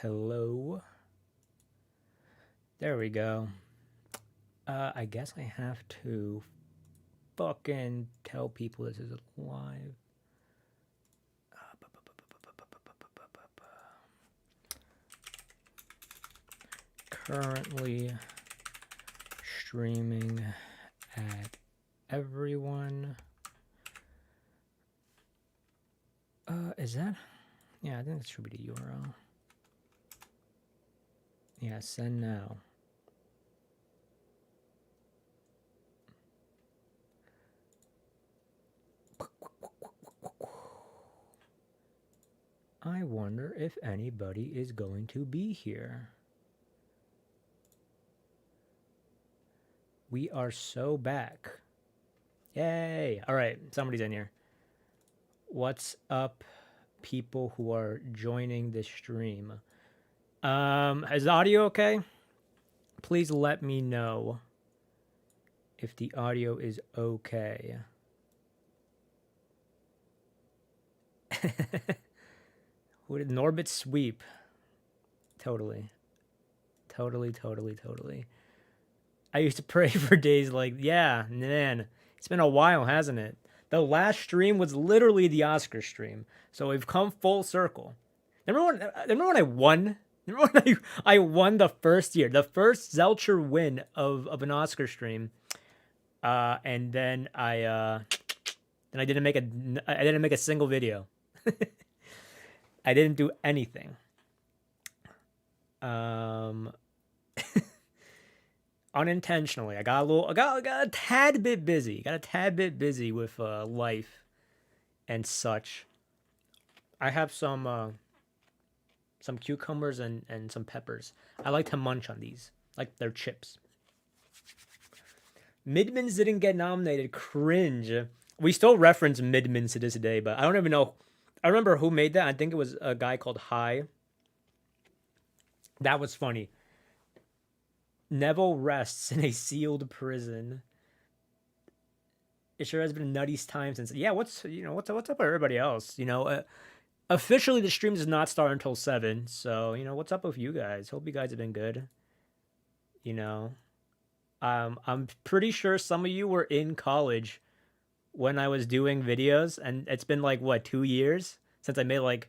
Hello. There we go. I guess I have to fucking tell people this is live. Currently streaming at everyone. Is that? Yeah, I think that should be the URL. Yeah, send now. I wonder if anybody is going to be here. We are so back. Yay! All right, somebody's in here. What's up, people who are joining this stream? Is the audio okay? Please let me know if the audio is okay. Who did Norbit sweep? Totally. I used to pray for days like, yeah, man, it's been a while, hasn't it? The last stream was literally the Oscar stream, so we've come full circle. Remember when I won? Remember when I won the first year, the first Zelcher win of an Oscar stream, and then I didn't make a single video. I didn't do anything. Unintentionally, I got a tad bit busy. Got a tad bit busy with life and such. I have some cucumbers and some peppers. I like to munch on these, like they're chips. Midmans didn't get nominated. Cringe. We still reference Midmans to this day, but I don't even know. I remember who made that. I think it was a guy called High. That was funny. Neville rests in a sealed prison. It sure has been a nutty time since. Yeah, what's up with everybody else? Officially the stream does not start until 7. So what's up with you guys? Hope you guys have been good. I'm pretty sure some of you were in college when I was doing videos, and it's been like what 2 years since I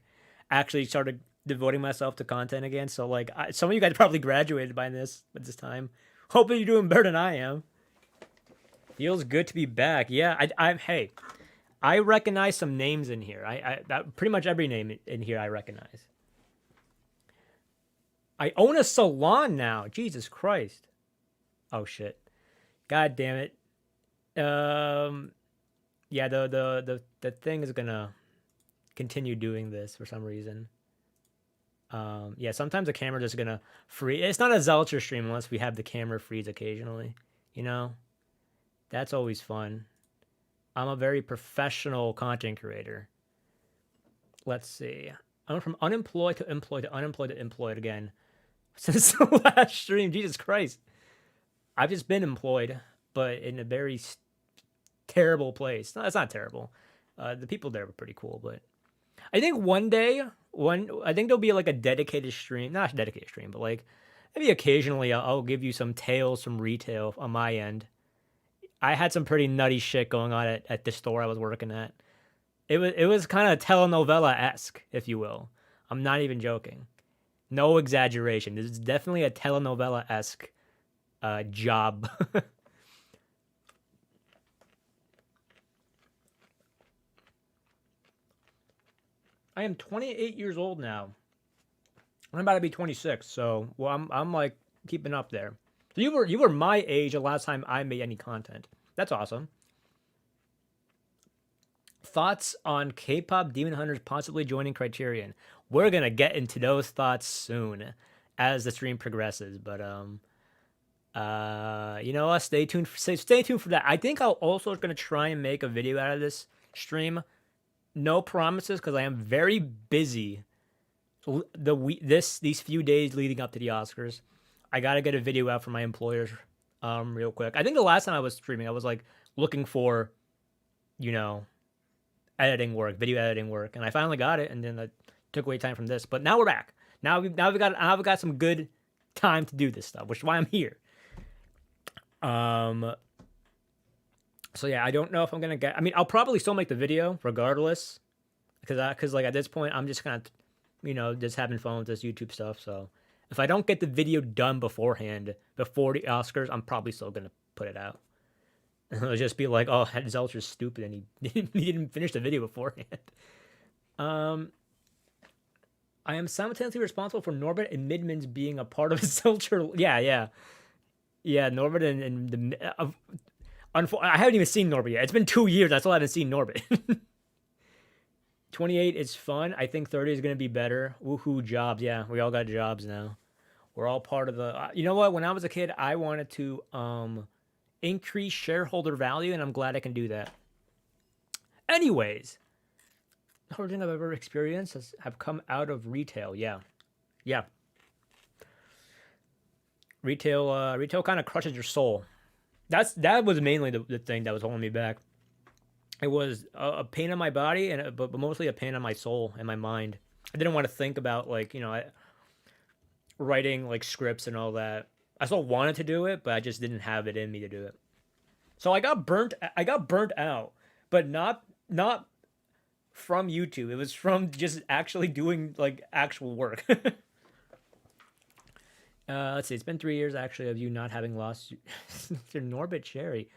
actually started devoting myself to content again. So some of you guys probably graduated by this at this time. Hoping you're doing better than I am. Feels good to be back. Yeah, I recognize some names in here. I pretty much every name in here I recognize. I own a salon now. Jesus Christ. Oh shit. God damn it. Yeah, the thing is gonna continue doing this for some reason. Yeah, sometimes the camera just gonna freeze. It's not a Zelcher stream unless we have the camera freeze occasionally. That's always fun. I'm a very professional content creator. Let's see. I'm from unemployed to employed to unemployed to employed again since the last stream. Jesus Christ. I've just been employed, but in a very terrible place. No, it's not terrible. The people there were pretty cool, but I think one day, I think there'll be like a dedicated stream, not a dedicated stream, but like maybe occasionally I'll give you some tales from retail on my end. I had some pretty nutty shit going on at the store I was working at. It was kind of telenovela-esque, if you will. I'm not even joking. No exaggeration. This is definitely a telenovela-esque job. I am 28 years old now. I'm about to be 26, so I'm like keeping up there. So you were my age the last time I made any content. That's awesome. Thoughts on K-pop Demon Hunters possibly joining Criterion? We're gonna get into those thoughts soon as the stream progresses, but stay tuned for that. I think I'll also gonna try and make a video out of this stream. No promises because I am very busy. These few days leading up to the Oscars, I gotta get a video out for my employers, real quick. I think the last time I was streaming, I was like looking for, editing work, video editing work, and I finally got it. And then I took away time from this, but now we're back. Now we've got some good time to do this stuff, which is why I'm here. So yeah, I don't know if I'm gonna get. I mean, I'll probably still make the video regardless, because like at this point, I'm just kind of, just having fun with this YouTube stuff. So if I don't get the video done beforehand, before the Oscars, I'm probably still gonna put it out. It'll just be like, oh, Zelcher's stupid and he didn't finish the video beforehand. I am simultaneously responsible for Norbert and Midman's being a part of Zelcher. Yeah. Norbert and the. I haven't even seen Norbert yet. It's been 2 years. I still haven't seen Norbert. 28 is fun. I think 30 is going to be better. Woohoo, jobs. Yeah, we all got jobs now. We're all part of the. You know what? When I was a kid, I wanted to increase shareholder value, and I'm glad I can do that. Anyways, the hardest thing I've ever experienced have come out of retail. Yeah. Retail kind of crushes your soul. That was mainly the thing that was holding me back. It was a pain in my body, but mostly a pain on my soul and my mind. I didn't want to think about writing like scripts and all that. I still wanted to do it, but I just didn't have it in me to do it. So I got burnt out, but not from YouTube. It was from just actually doing like actual work. Let's see. It's been 3 years actually of you not having lost your Norbit Cherry.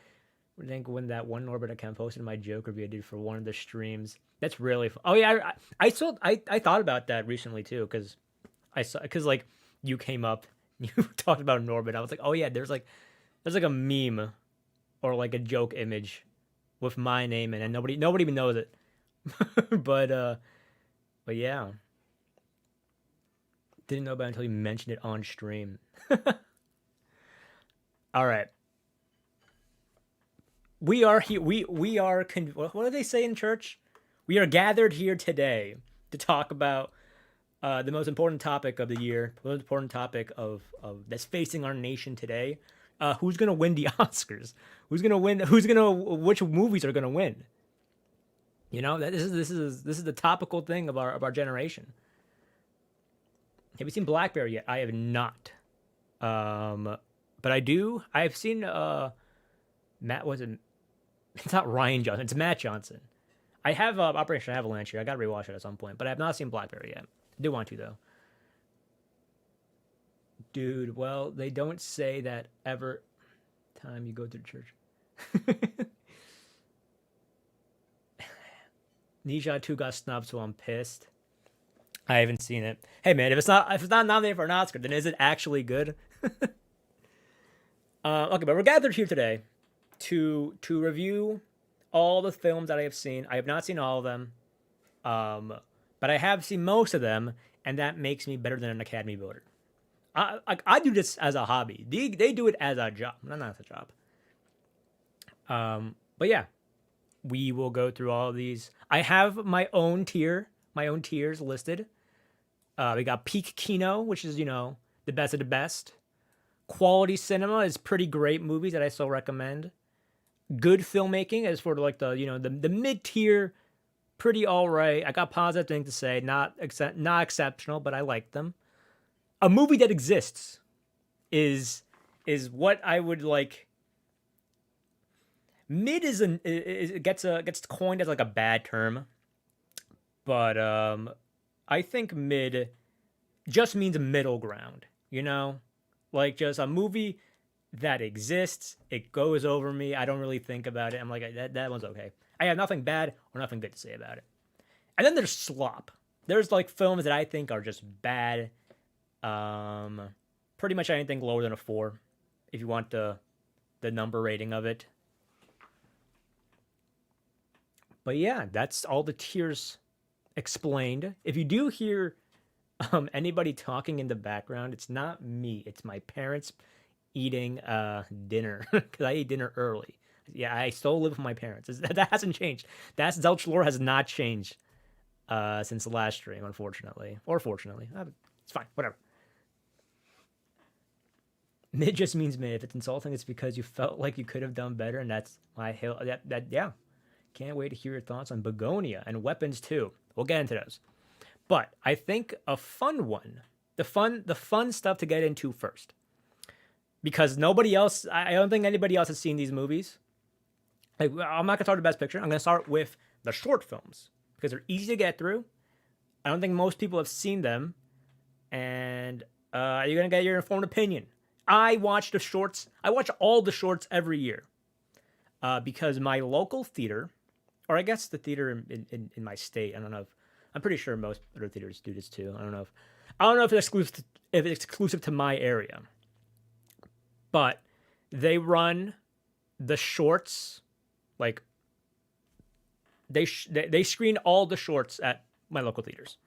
I think when that one Norbit account posted my joke review I did for one of the streams. That's really fun. Oh yeah, I thought about that recently too because like you came up, you talked about Norbit. I was like, oh yeah, there's like a meme or like a joke image with my name in it, and nobody even knows it. but yeah. Didn't know about it until you mentioned it on stream. All right. We are here. We are. What do they say in church? We are gathered here today to talk about the most important topic of the year, the most important topic of that's facing our nation today. Who's gonna win the Oscars? Who's gonna win? Which movies are gonna win? This is the topical thing of our generation. Have you seen Blackberry yet? I have not. But I do. I've seen Matt wasn't. It's not Ryan Johnson. It's Matt Johnson. I have Operation Avalanche here. I gotta rewatch it at some point. But I have not seen Blackberry yet. I do want to though. Dude, well, they don't say that ever time you go to the church. Nisha 2 got snubbed, so I'm pissed. I haven't seen it. Hey man, if it's not nominated for an Oscar, then is it actually good? Okay, but we're gathered here today to review all the films that I have seen. I have not seen all of them, but I have seen most of them, and that makes me better than an Academy voter. I do this as a hobby. They do it as a job. Not as a job. But yeah, we will go through all of these. I have my own tiers listed. We got peak Kino, which is, the best of the best. Quality cinema is pretty great movies that I still recommend. Good filmmaking is for like the mid-tier, pretty all right. I got positive things to say. Not exceptional, but I like them. A movie that exists is what I would like. Mid gets coined as like a bad term, but I think mid just means a middle ground, like just a movie that exists. It goes over me. I don't really think about it. I'm like, that one's okay. I have nothing bad or nothing good to say about it. And then there's slop. There's like films that I think are just bad. Pretty much anything lower than a 4, if you want the number rating of it. But yeah, that's all the tiers explained. If you do hear anybody talking in the background, it's not me. It's my parents eating dinner because I eat dinner early. Yeah, I still live with my parents. That hasn't changed. That's Zelcher lore has not changed since the last stream, unfortunately, or fortunately. It's fine, whatever. Mid just means mid. If it's insulting, it's because you felt like you could have done better, and that's my hill. Yeah. Can't wait to hear your thoughts on Begonia and Weapons 2. We'll get into those. But I think a fun one the fun stuff to get into first, because nobody else. I don't think anybody else has seen these movies. Like, I'm not gonna start with Best Picture. I'm gonna start with the short films because they're easy to get through. I don't think most people have seen them, and you're gonna get your informed opinion. I watch the shorts. I watch all the shorts every year because my local theater, or I guess the theater in my state. I don't know if I'm pretty sure most other theaters do this too. I don't know if it's exclusive to my area, but they run the shorts like they screen all the shorts at my local theaters.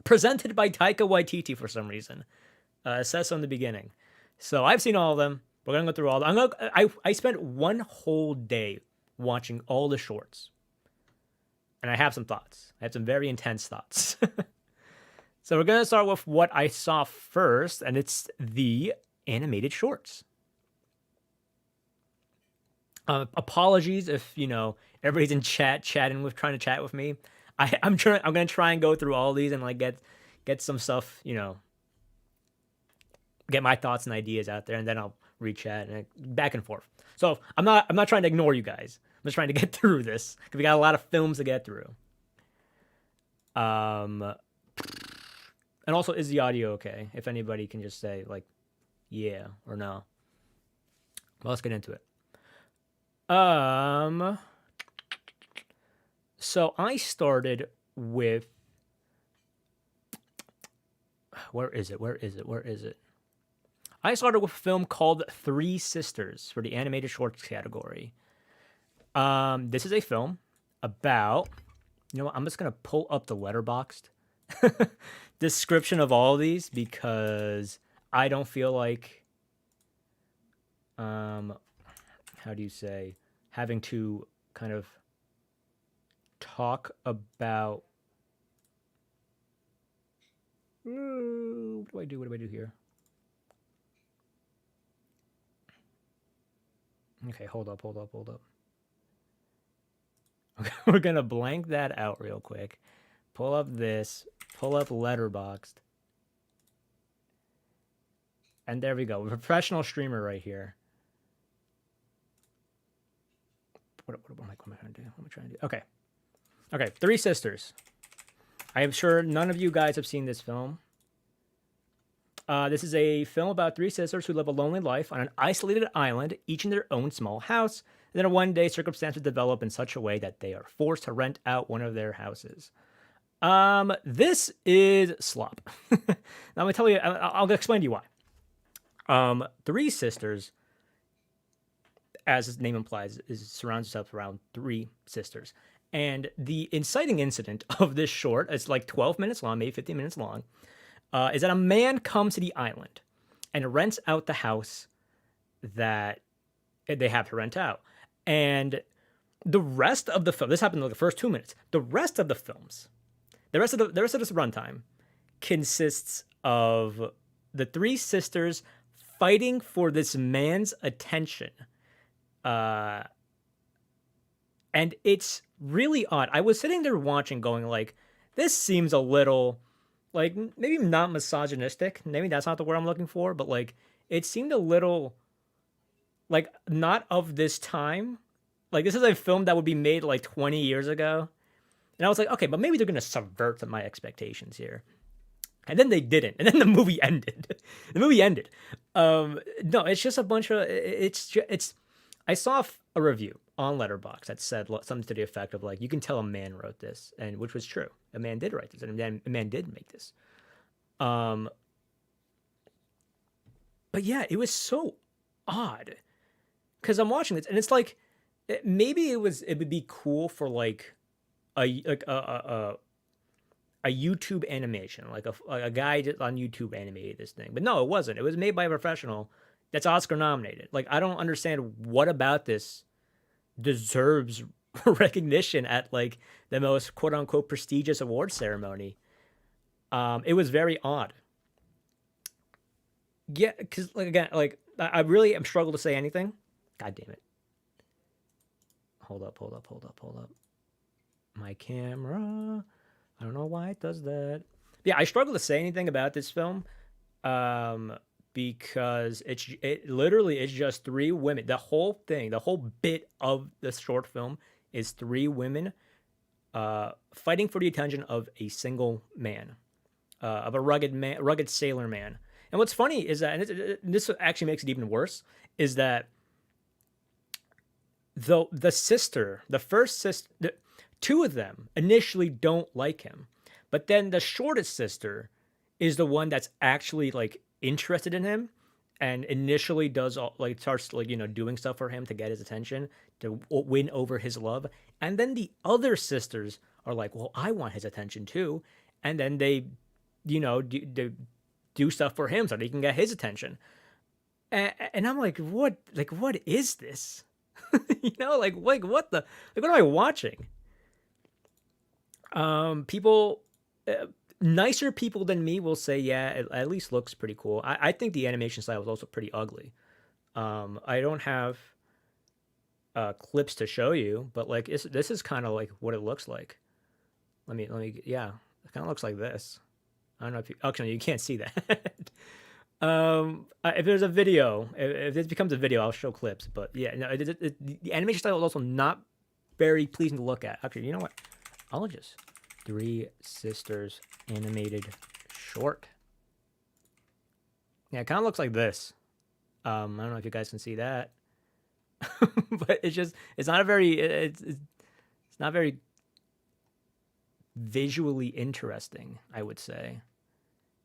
Presented by Taika Waititi for some reason. It says so in the beginning. So I've seen all of them. We're gonna go through all of them. I spent one whole day watching all the shorts, and I have some thoughts. I have some very intense thoughts. So we're gonna start with what I saw first, and it's the animated shorts. Apologies if everybody's in trying to chat with me. I'm gonna try and go through all these and like get some stuff, get my thoughts and ideas out there, and then I'll re-chat and back and forth. So I'm not trying to ignore you guys. I'm just trying to get through this because we got a lot of films to get through. And also, is the audio okay? If anybody can just say like, yeah or no. Well, let's get into it. So I started with where is it? I started with a film called Three Sisters for the animated shorts category. This is a film about, what, I'm just gonna pull up the Letterboxd description of all of these because I don't feel like how do you say, having to kind of talk about what do I do here? Okay, hold up. Okay, we're gonna blank that out real quick. Pull up Letterboxd. And there we go. A professional streamer right here. What am I trying to do? What am I trying to do? Okay, Three Sisters. I am sure none of you guys have seen this film. This is a film about three sisters who live a lonely life on an isolated island, each in their own small house. And then one day, circumstances develop in such a way that they are forced to rent out one of their houses. This is slop. Now, I'm gonna tell you. I'll explain to you why. Three Sisters, as its name implies, surrounds itself around three sisters. And the inciting incident of this short, it's like 12 minutes long, maybe 15 minutes long, is that a man comes to the island and rents out the house that they have to rent out. And the rest of the film, this happened in like the first 2 minutes. The rest of the films, the rest of this runtime consists of the three sisters fighting for this man's attention. And it's really odd. I was sitting there watching going like, this seems a little, like, maybe not misogynistic. Maybe that's not the word I'm looking for, but like, it seemed a little, like, not of this time. Like, this is a film that would be made like 20 years ago. And I was like, okay, but maybe they're going to subvert my expectations here. And then they didn't. And then the movie ended. No, it's just a bunch of, I saw a review on Letterboxd that said something to the effect of like, you can tell a man wrote this, and which was true. A man did write this, and a man did make this. But yeah, it was so odd because I'm watching this, and it's like maybe it would be cool for like a YouTube animation, like a guy on YouTube animated this thing, but no, it wasn't. It was made by a professional that's Oscar nominated. Like, I don't understand what about this deserves recognition at like the most quote unquote prestigious award ceremony. It was very odd. Yeah, because like again, like I really am struggle to say anything. God damn it. Hold up. My camera. I don't know why it does that. Yeah, I struggle to say anything about this film, um, because it literally is just three women. The whole thing, the whole bit of the short film is three women fighting for the attention of a single man, of a rugged sailor man. And what's funny is that, and this actually makes it even worse, is that the sister, the first sister, two of them initially don't like him, but then the shortest sister is the one that's actually like interested in him, and initially does all, like starts like doing stuff for him to get his attention, to win over his love. And then the other sisters are like, well, I want his attention too, and then they do stuff for him so they can get his attention. And I'm like what is this? What am I watching? People, nicer people than me will say, yeah, it at least looks pretty cool. I think the animation style was also pretty ugly. I don't have clips to show you, but like this is kind of like what it looks like. Yeah, it kind of looks like this. I don't know if you, actually, you can't see that. If there's a video, if this becomes a video, I'll show clips. But yeah, no, the animation style is also not very pleasing to look at. Actually, you know what? I'll just Three Sisters animated short. Yeah, it kind of looks like this. I don't know if you guys can see that, but it's not a very it's not very visually interesting, I would say.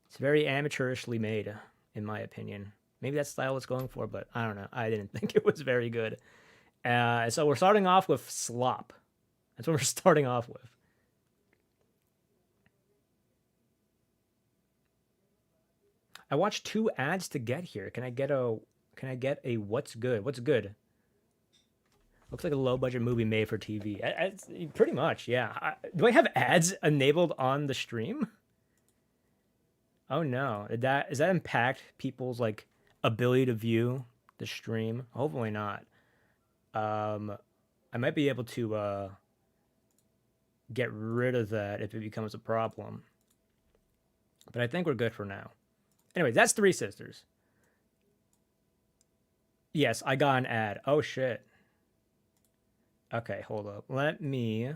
It's very amateurishly made, in my opinion. Maybe that's the style it's going for, but I don't know. I didn't think it was very good. So we're starting off with slop. That's what we're starting off with. I watched 2 ads to get here. Can I get a what's good? What's good? Looks like a low budget movie made for TV. It's pretty much, yeah. Do I have ads enabled on the stream? Oh no. Does that impact people's like ability to view the stream? Hopefully not. I might be able to get rid of that if it becomes a problem. But I think we're good for now. Anyway, that's Three Sisters. Yes, I got an ad. Oh shit. Okay, hold up. Let me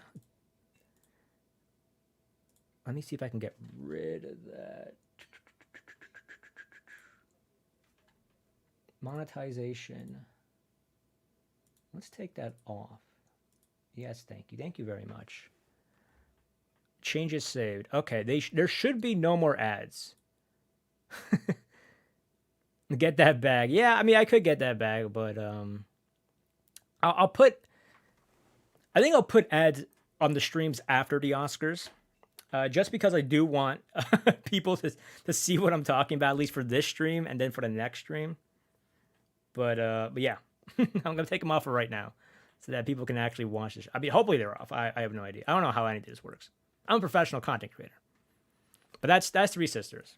see if I can get rid of that. Monetization. Let's take that off. Yes, thank you. Thank you very much. Changes saved. Okay, there should be no more ads. Get that bag. Yeah, I mean, I could get that bag, but I'll put. I think I'll put ads on the streams after the Oscars, just because I do want people to see what I'm talking about, at least for this stream and then for the next stream. But yeah, I'm gonna take them off for right now, so that people can actually watch this. I mean, hopefully they're off. I have no idea. I don't know how any of this works. I'm a professional content creator, but that's Three Sisters.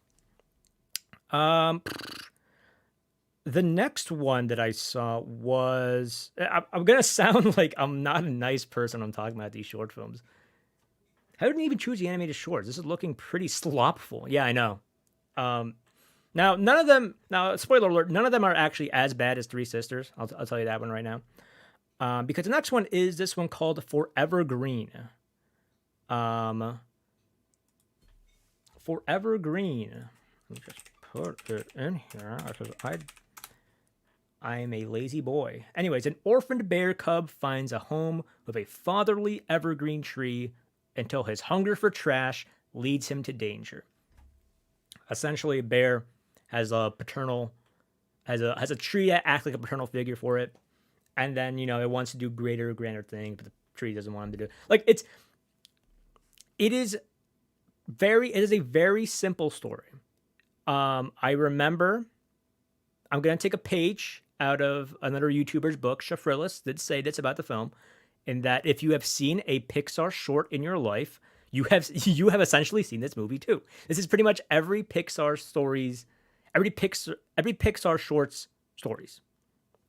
The next one that I saw was I'm gonna sound like I'm not a nice person. I'm talking about these short films. I didn't even choose the animated shorts. This is looking pretty slopful. Yeah, I know. Now none of them. Now, spoiler alert: none of them are actually as bad as Three Sisters. I'll tell you that one right now. Because the next one is this one called Forever Green. Forever Green. Let me just put it in here because I'm a lazy boy. Anyways, an orphaned bear cub finds a home with a fatherly evergreen tree until his hunger for trash leads him to danger. Essentially, a bear has a tree that acts like a paternal figure for it, and then it wants to do greater, grander things, but the tree doesn't want him to do. Like it is a very simple story. I remember, I'm going to take a page out of another YouTuber's book. Shafrillis did say this about the film, in that if you have seen a Pixar short in your life, you have essentially seen this movie too. This is pretty much every Pixar shorts stories.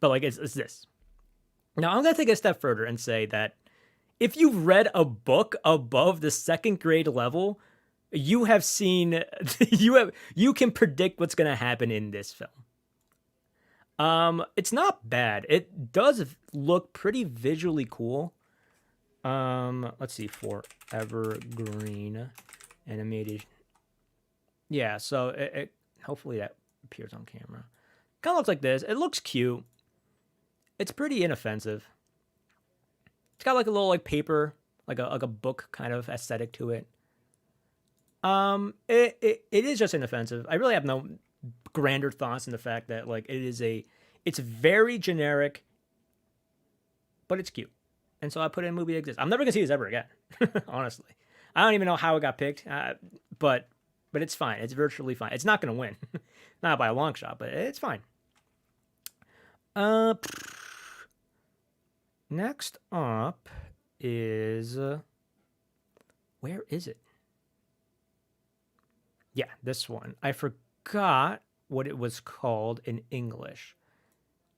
But like it's this. Now I'm going to take it a step further and say that if you've read a book above the 2nd grade level, You have seen you can predict what's gonna happen in this film. It's not bad. It does look pretty visually cool. Let's see, Forever Green animated. Yeah, so it hopefully that appears on camera. Kind of looks like this. It looks cute. It's pretty inoffensive. It's got like a little like paper, like a book kind of aesthetic to it. It is just inoffensive. I really have no grander thoughts in the fact that like it's very generic, but it's cute. And so I put in a movie that exists. I'm never gonna see this ever again, honestly. I don't even know how it got picked, but it's fine. It's virtually fine. It's not gonna win, not by a long shot, but it's fine. Uh, Next up is where is it? Yeah, this one. I forgot what it was called in English.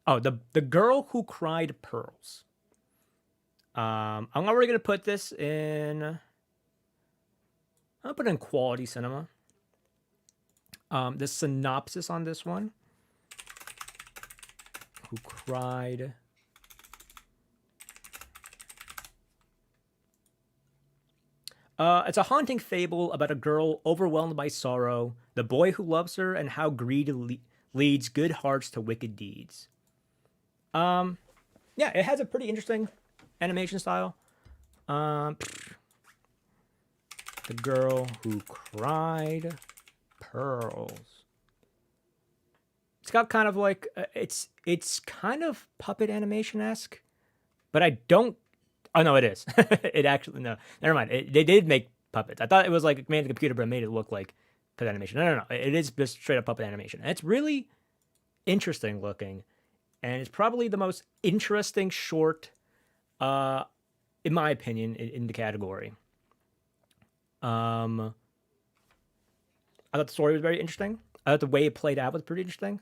Oh, the girl who cried pearls. I'm already gonna put this in. I'll put in quality cinema. The synopsis on this one. Who cried? It's a haunting fable about a girl overwhelmed by sorrow, the boy who loves her, and how greed leads good hearts to wicked deeds. Yeah, it has a pretty interesting animation style. The girl who cried pearls. It's got kind of like it's kind of puppet animation esque, but I don't. Oh no, it is. It actually no. Never mind. They did make puppets. I thought it was like made the computer, but it made it look like puppet animation. No. It is just straight up puppet animation. And it's really interesting looking, and it's probably the most interesting short, in my opinion, in the category. I thought the story was very interesting. I thought the way it played out was pretty interesting.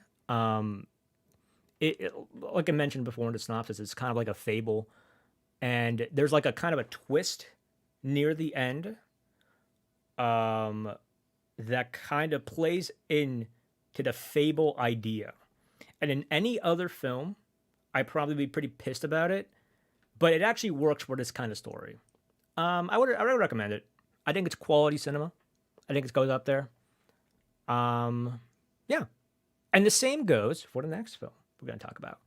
It like I mentioned before in the synopsis, it's kind of like a fable, and there's like a kind of a twist near the end, that kind of plays in to the fable idea. And in any other film, I'd probably be pretty pissed about it, but it actually works for this kind of story. I would recommend it. I think it's quality cinema. I think it goes up there. Yeah, and the same goes for the next film we're going to talk about.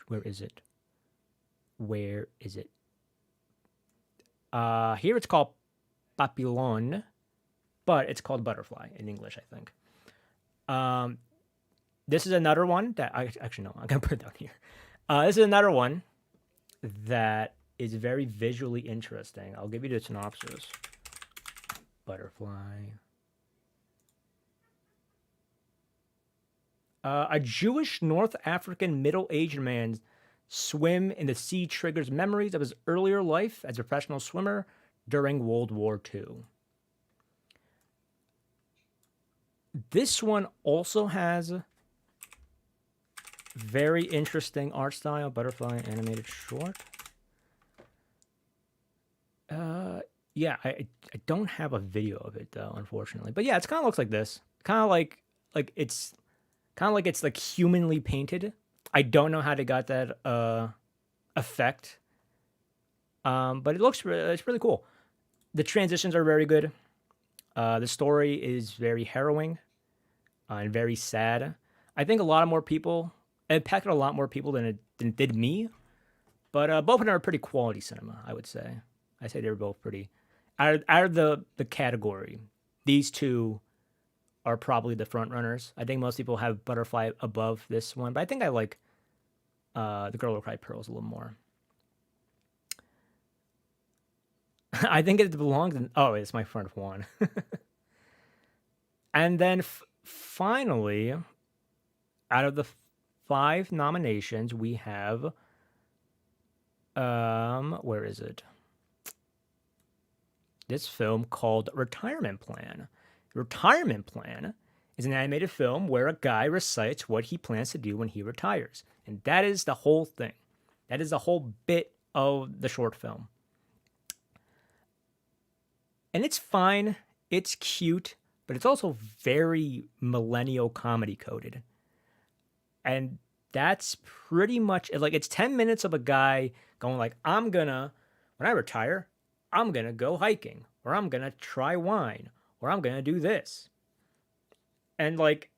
Where is it? Where is it? Here it's called Papillon, but it's called Butterfly in English, I think. This is another one that I actually no, I'm gonna put it down here. This is another one that is very visually interesting. I'll give you the synopsis. Butterfly. A Jewish North African middle-aged man swim in the sea triggers memories of his earlier life as a professional swimmer during World War II. This one also has very interesting art style. Butterfly animated short. Yeah, I don't have a video of it though, unfortunately. But yeah, it kind of looks like this. Kind of like it's kind of like it's like humanly painted. I don't know how they got that effect. But it's really cool. The transitions are very good. The story is very harrowing and very sad. I think a lot more people, it impacted a lot more people than it did me. But both of them are pretty quality cinema, I would say. I say they were both pretty. Out of the category, these two are probably the front runners. I think most people have Butterfly above this one, but I think I like The Girl Who Cried Pearls a little more. I think it belongs in. Oh, it's my front one. And then finally, out of the 5 nominations, we have. Where is it? This film called Retirement Plan. Retirement Plan is an animated film where a guy recites what he plans to do when he retires. And that is the whole thing. That is the whole bit of the short film. and it's fine. It's cute, but it's also very millennial comedy coded. And that's pretty much like it's 10 minutes of a guy going like, when I retire, I'm gonna go hiking, or I'm gonna try wine, or I'm gonna do this. And like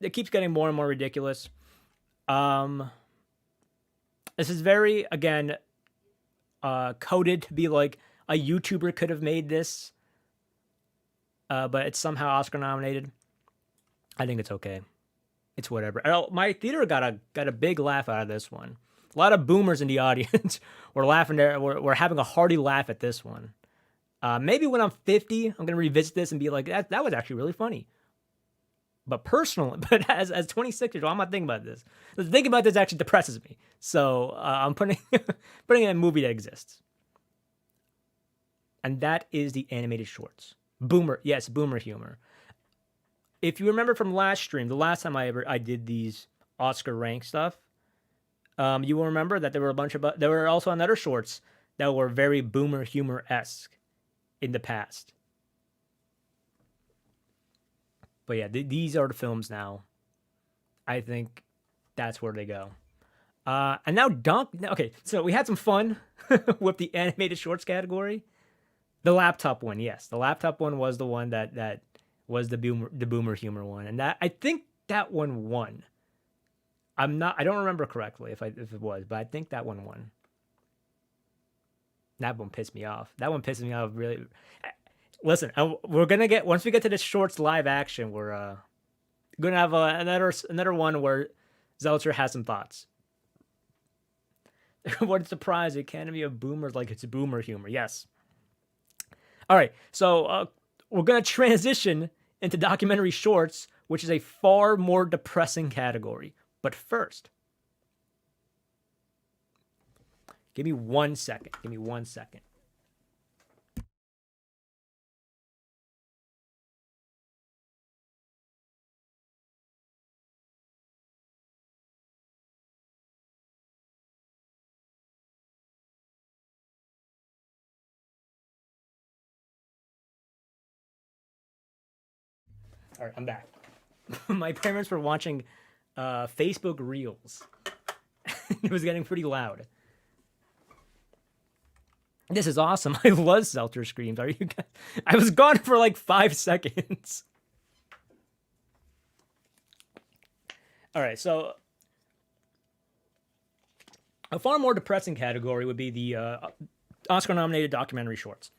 it keeps getting more and more ridiculous. Um this is very, again, coded to be like a YouTuber could have made this, but it's somehow Oscar nominated. I think it's okay. It's whatever. My theater got a big laugh out of this one. A lot of boomers in the audience were laughing there. We're having a hearty laugh at this one. Maybe when I'm 50, I'm gonna revisit this and be like, that was actually really funny. But personally, but as 26 years old, I'm not thinking about this. Thinking about this actually depresses me. So I'm putting putting in a movie that exists, and that is the animated shorts. Boomer, yes, boomer humor. If you remember from last stream, the last time I did these Oscar rank stuff, you will remember that there were there were also another shorts that were very boomer humor-esque in the past. But yeah, these are the films now. I think that's where they go. And now okay, so we had some fun with the animated shorts category. The laptop one, yes. The laptop one was the one that was the boomer humor one. And that, I think that one won. I don't remember correctly if it was, but I think that one won. That one pissed me off. That one pisses me off really. Listen, we're gonna get, once we get to the shorts live action, we're gonna have another one where Zelcher has some thoughts. What a surprise! The Academy of Boomers like it's boomer humor. Yes. All right, so we're gonna transition into documentary shorts, which is a far more depressing category. But first, give me 1 second. Give me 1 second. All right, I'm back. My parents were watching Facebook Reels. It was getting pretty loud. This is awesome. I love Zelcher screams. Are you guys? I was gone for like 5 seconds. All right, so a far more depressing category would be the Oscar-nominated documentary shorts.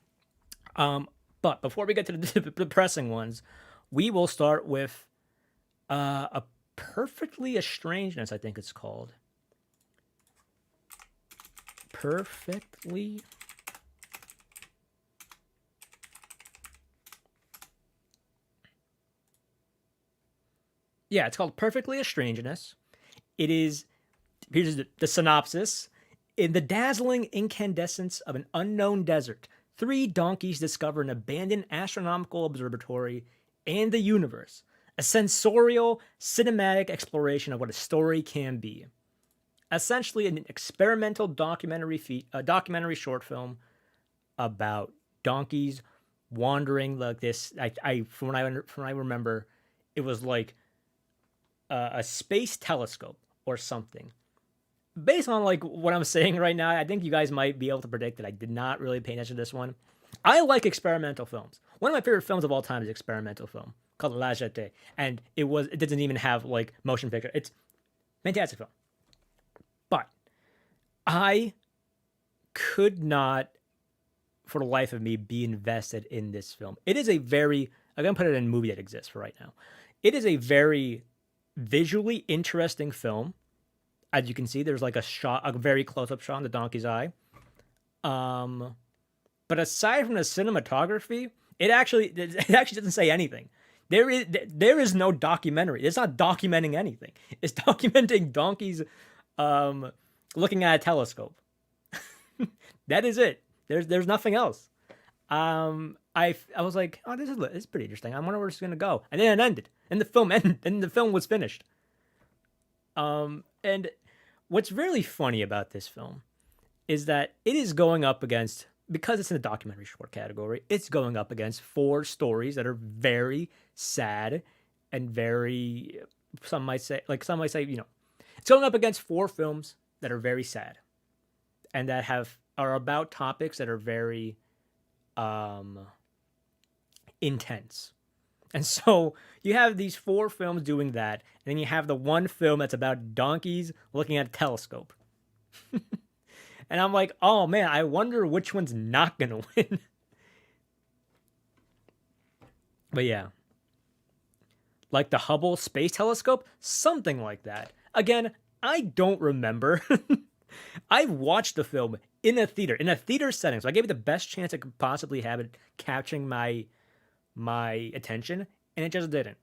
But before we get to the depressing ones, we will start with a Perfectly Estrangedness, I think it's called. Perfectly. Yeah, it's called Perfectly Estrangedness. It is, here's the synopsis. In the dazzling incandescence of an unknown desert, 3 donkeys discover an abandoned astronomical observatory and the universe, a sensorial, cinematic exploration of what a story can be. Essentially, an experimental documentary short film about donkeys wandering like this. From what I remember, it was like a space telescope or something. Based on like what I'm saying right now, I think you guys might be able to predict that I did not really pay attention to this one. I like experimental films. One of my favorite films of all time is experimental film called La Jetée, and it doesn't even have like motion picture. It's fantastic film. But I could not, for the life of me, be invested in this film. It is I'm gonna put it in a movie that exists for right now. It is a very visually interesting film. As you can see, there's like a very close-up shot on the donkey's eye. But aside from the cinematography, it actually doesn't say anything. There is no documentary. It's not documenting anything. It's documenting donkeys looking at a telescope. That is it. There's nothing else. I was like, oh, this is pretty interesting. I wonder where it's gonna go. And then it ended. And the film ended. And the film was finished. And what's really funny about this film is that it is going up against because it's in the documentary short category, it's going up against 4 stories that are very sad and very, some might say, it's going up against 4 films that are very sad and that are about topics that are very intense. And so you have these 4 films doing that, and then you have the one film that's about donkeys looking at a telescope. And I'm like, oh man, I wonder which one's not gonna win. But yeah. Like the Hubble Space Telescope? Something like that. Again, I don't remember. I watched the film in a theater setting, so I gave it the best chance I could possibly have it capturing my attention, and it just didn't.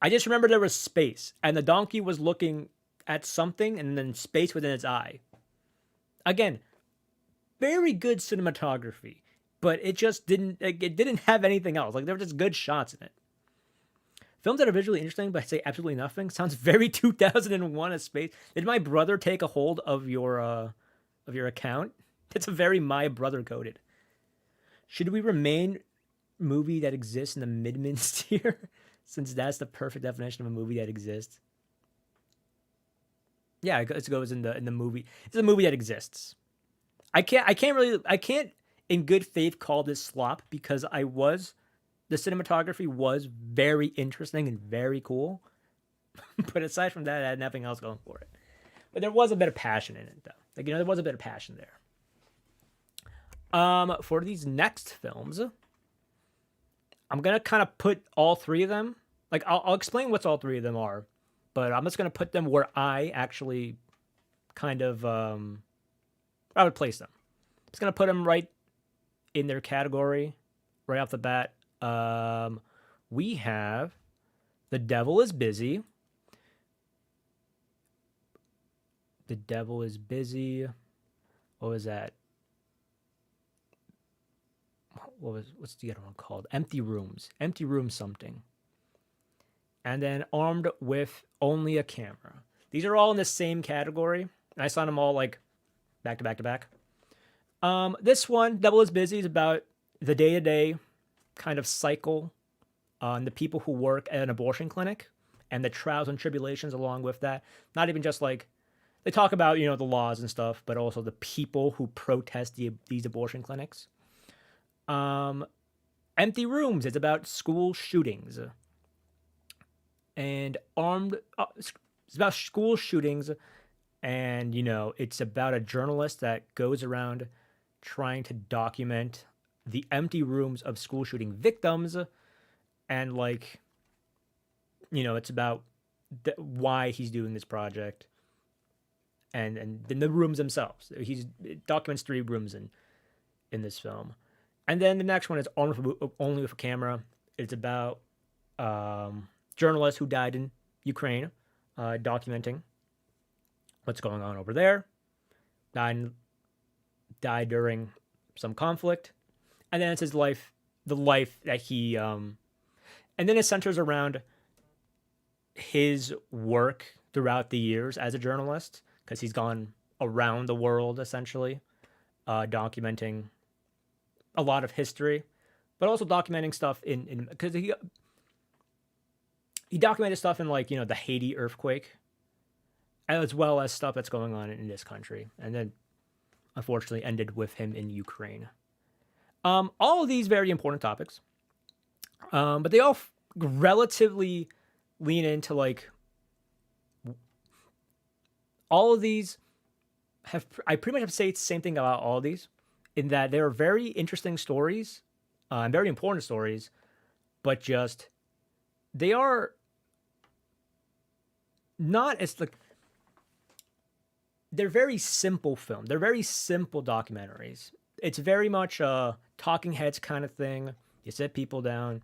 I just remember there was space, and the donkey was looking at something, and then space within its eye. Again, very good cinematography, but it just didn't have anything else. Like, there were just good shots in it. Films that are visually interesting but say absolutely nothing sounds very 2001: A Space. Did my brother take a hold of your account? It's a very my brother coded. Should we remain movie that exists in the mid-mince tier, since that's the perfect definition of a movie that exists? Yeah, it goes in the movie. It's a movie that exists. I can't in good faith call this slop because the cinematography was very interesting and very cool. But aside from that, I had nothing else going for it. But there was a bit of passion in it, though. Like, there was a bit of passion there. For these next films, I'm gonna kind of put all 3 of them. Like, I'll explain what all 3 of them are, but I'm just gonna put them where I actually kind of I would place them. I'm just gonna put them right in their category, right off the bat. We have The Devil is Busy. The Devil is Busy. What was that? What's the other one called? Empty Rooms. Empty Room something. And then Armed with Only a Camera. These are all in the same category. I saw them all like back to back to back. This one, Devil is Busy, is about the day-to-day kind of cycle on the people who work at an abortion clinic and the trials and tribulations along with that. Not even just like, they talk about, the laws and stuff, but also the people who protest these abortion clinics. Empty Rooms, it's about school shootings. And it's about school shootings, and, it's about a journalist that goes around trying to document the empty rooms of school shooting victims, and it's about why he's doing this project, and then the rooms themselves. It documents 3 rooms in this film, and then the next one is Only with a Camera. It's about journalists who died in Ukraine, documenting what's going on over there. Died during some conflict. And then it's his life, the life that he, and then it centers around his work throughout the years as a journalist, because he's gone around the world, essentially, documenting a lot of history, but also documenting stuff because he documented stuff in the Haiti earthquake, as well as stuff that's going on in this country. And then, unfortunately, ended with him in Ukraine. All of these very important topics, but they all relatively lean into all of these I pretty much have to say the same thing about all of these, in that they're very interesting stories, and very important stories, but just they are not as they're very simple film. They're very simple documentaries. It's very much a talking heads kind of thing. You sit people down.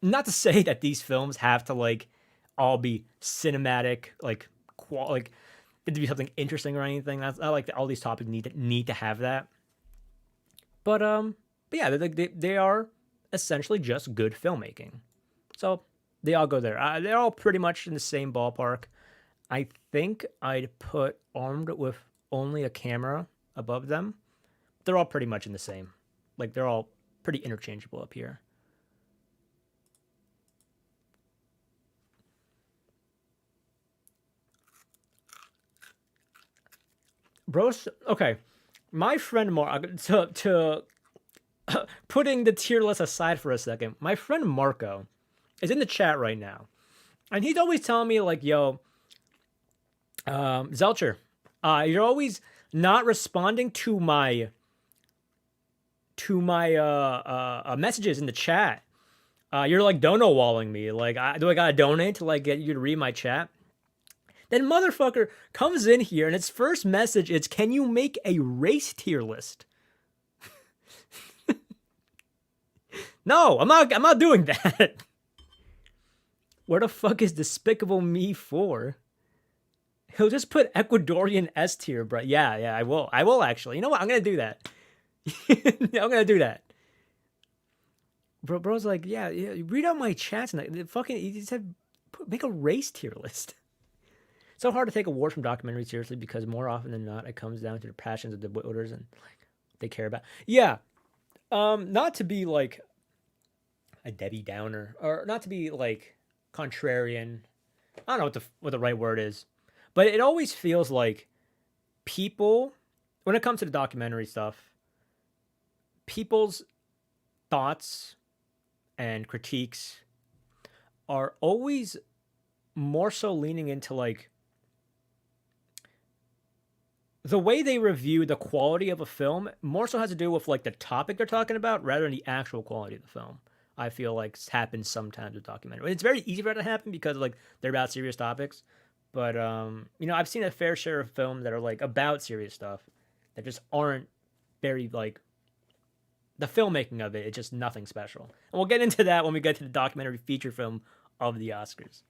Not to say that these films have to all be cinematic, it to be something interesting or anything. I like that all these topics need to have that. But yeah, they are essentially just good filmmaking. So they all go there. They're all pretty much in the same ballpark. I think I'd put Armed with Only a Camera above them, they're all pretty much in the same. Like they're all pretty interchangeable up here. Bros, okay. My friend Mark, to putting the tier list aside for a second, my friend Marco is in the chat right now, and he's always telling me like, "Yo, Zelcher, you're always not responding to my messages in the chat. You're like dono walling me. Like, do I gotta donate to like get you to read my chat?" Then motherfucker comes in here and its first message is, "Can you make a race tier list?" No, I'm not doing that. What the fuck is Despicable Me for? He'll just put Ecuadorian S tier, bro. Yeah, I will. I will actually. You know what? I'm gonna do that. I'm gonna do that. Bro's like, yeah. Read out my chats and fucking. He said, make a race tier list. So hard to take awards from documentaries seriously because more often than not, it comes down to the passions of the voters and like they care about. Yeah, not to be like a Debbie Downer or not to be like contrarian. I don't know what the right word is, but it always feels like people, when it comes to the documentary stuff, people's thoughts and critiques are always more so leaning into like the way they review the quality of a film more so has to do with like the topic they're talking about rather than the actual quality of the film. I feel like happens sometimes with documentaries. It's very easy for it to happen because like they're about serious topics. But I've seen a fair share of films that are like about serious stuff that just aren't very like the filmmaking of it. It's just nothing special. And we'll get into that when we get to the documentary feature film of the Oscars.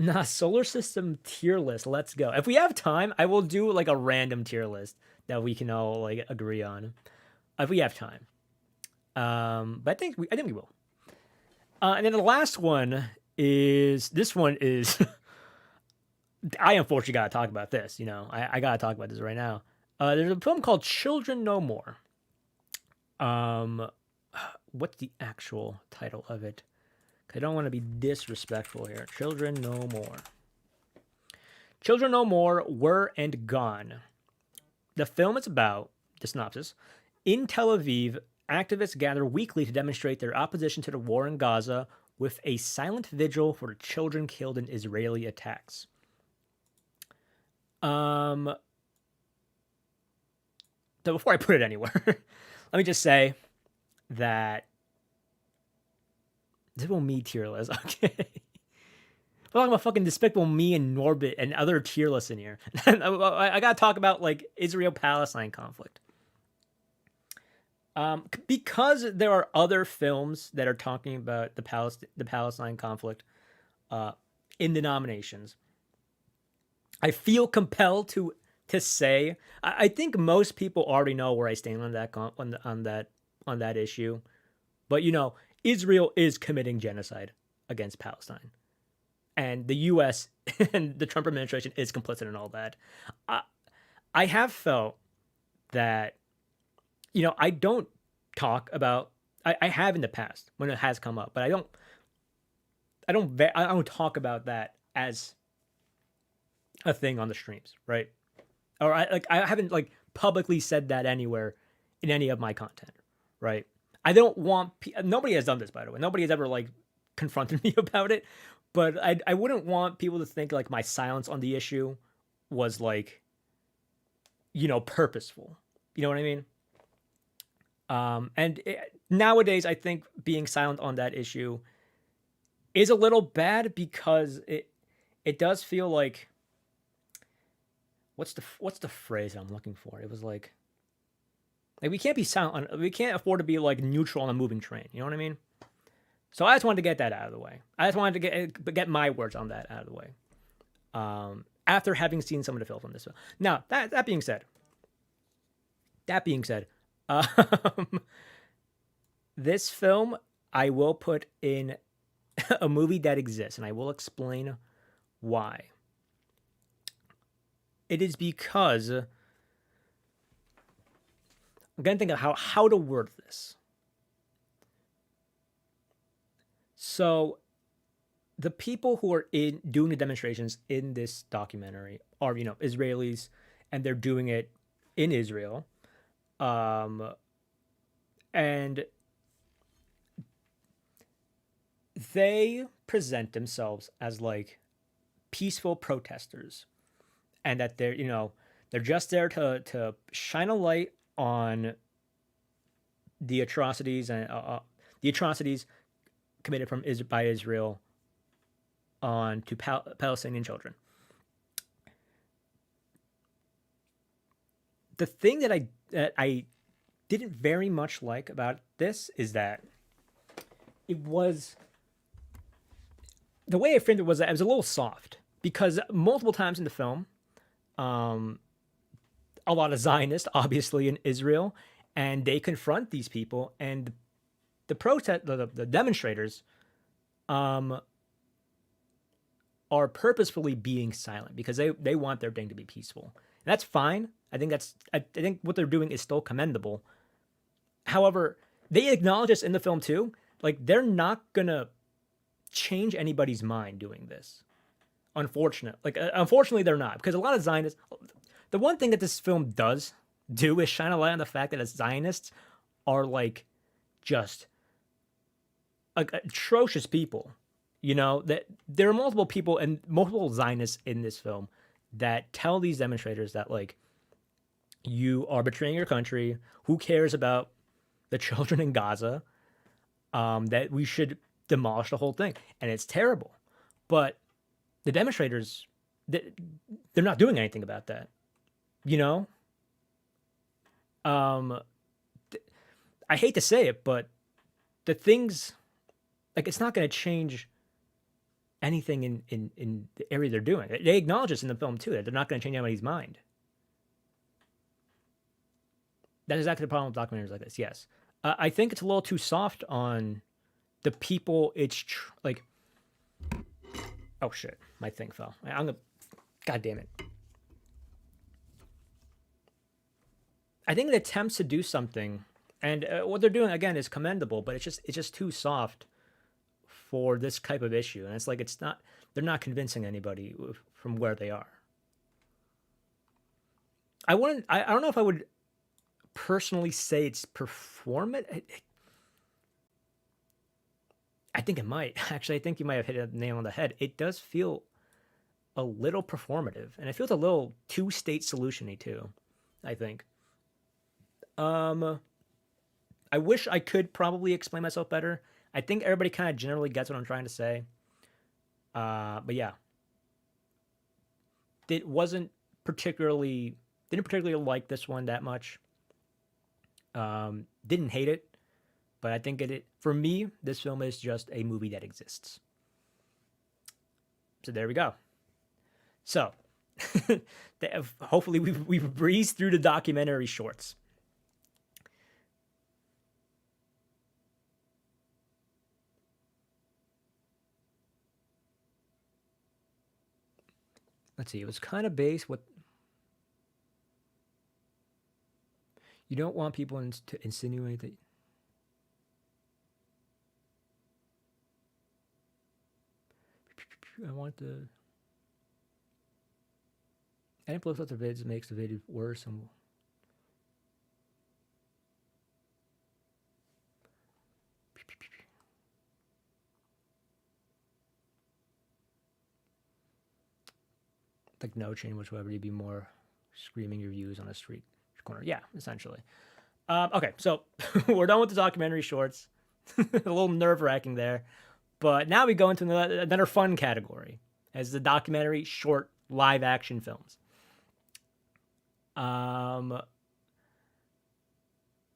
Nah, solar system tier list. Let's go. If we have time, I will do like a random tier list that we can all like agree on. If we have time. But I think we will. And then the last one is this one is I unfortunately gotta talk about this, I gotta talk about this right now. There's a film called Children No More. What's the actual title of it? I don't want to be disrespectful here. Children No More. Children No More Were and Gone. The film is about, the synopsis, in Tel Aviv, activists gather weekly to demonstrate their opposition to the war in Gaza with a silent vigil for the children killed in Israeli attacks. So before I put it anywhere, let me just say that Despicable Me tier list, okay. We're talking about fucking Despicable Me and Norbit and other tier lists in here. I gotta talk about like Israel-Palestine conflict. Because there are other films that are talking about the Palestine conflict in the nominations, I feel compelled to say I think most people already know where I stand on that issue, but Israel is committing genocide against Palestine, and the U.S. and the Trump administration is complicit in all that. I have felt that I don't talk about. I have in the past when it has come up, but I don't talk about that as a thing on the streams, right? Or I haven't like publicly said that anywhere in any of my content, right? I don't want nobody has done this, by the way. Nobody has ever like confronted me about it, but I wouldn't want people to think like my silence on the issue was like purposeful. You know what I mean? Nowadays, I think being silent on that issue is a little bad because it does feel like what's the phrase I'm looking for? It was like we can't be silent. We can't afford to be like neutral on a moving train. You know what I mean? So I just wanted to get that out of the way. I just wanted to get my words on that out of the way. After having seen some of the films on this film. Now that being said, this film I will put in a movie that exists, and I will explain why. It is because I'm gonna think of how to word this. So the people who are in doing the demonstrations in this documentary are, Israelis, and they're doing it in Israel. Um, and they present themselves as like peaceful protesters, and that they're just there to shine a light on the atrocities and the atrocities committed by Israel on to Palestinian children. The thing that I didn't very much like about this is that it was the way I framed it was that it was a little soft because multiple times in the film, um, a lot of Zionists, obviously in Israel, and they confront these people, and the demonstrators, um, are purposefully being silent because they want their thing to be peaceful. And that's fine. I think what they're doing is still commendable. However, they acknowledge this in the film too. Like they're not gonna change anybody's mind doing this. Unfortunately, they're not because a lot of Zionists. The one thing that this film does do is shine a light on the fact that Zionists are like just atrocious people. That there are multiple people and multiple Zionists in this film that tell these demonstrators that like you are betraying your country. Who cares about the children in Gaza? That we should demolish the whole thing, and it's terrible. But the demonstrators, they're not doing anything about that. You know, um, I hate to say it, but the things like it's not going to change anything in the area they're doing. They acknowledge this in the film too, that they're not going to change anybody's mind. That's exactly the problem with documentaries like this. Yes, I think it's a little too soft on the people. Like, oh shit, my thing fell. I'm gonna, god damn it. I think it attempts to do something, and what they're doing again is commendable, but it's just too soft for this type of issue, and it's like it's not. They're not convincing anybody from where they are. I wouldn't. I don't know if I would personally say it's performant. I think it might. Actually, I think you might have hit a nail on the head. It does feel a little performative, and it feels a little two-state solution-y too. I think. Um, I wish I could probably explain myself better. I think everybody kind of generally gets what I'm trying to say. But yeah, it wasn't particularly didn't particularly like this one that much. Didn't hate it, but I think it for me this film is just a movie that exists. So there we go. So hopefully we've breezed through the documentary shorts. Let's see. It was kind of based what you don't want people to insinuate that. I want the. Any blows out the vids makes the video worse. And like no change whatsoever. You'd be more screaming your views on a street corner. Yeah, essentially. Okay, so we're done with the documentary shorts. A little nerve-wracking there. But now we go into another fun category as the documentary short live action films.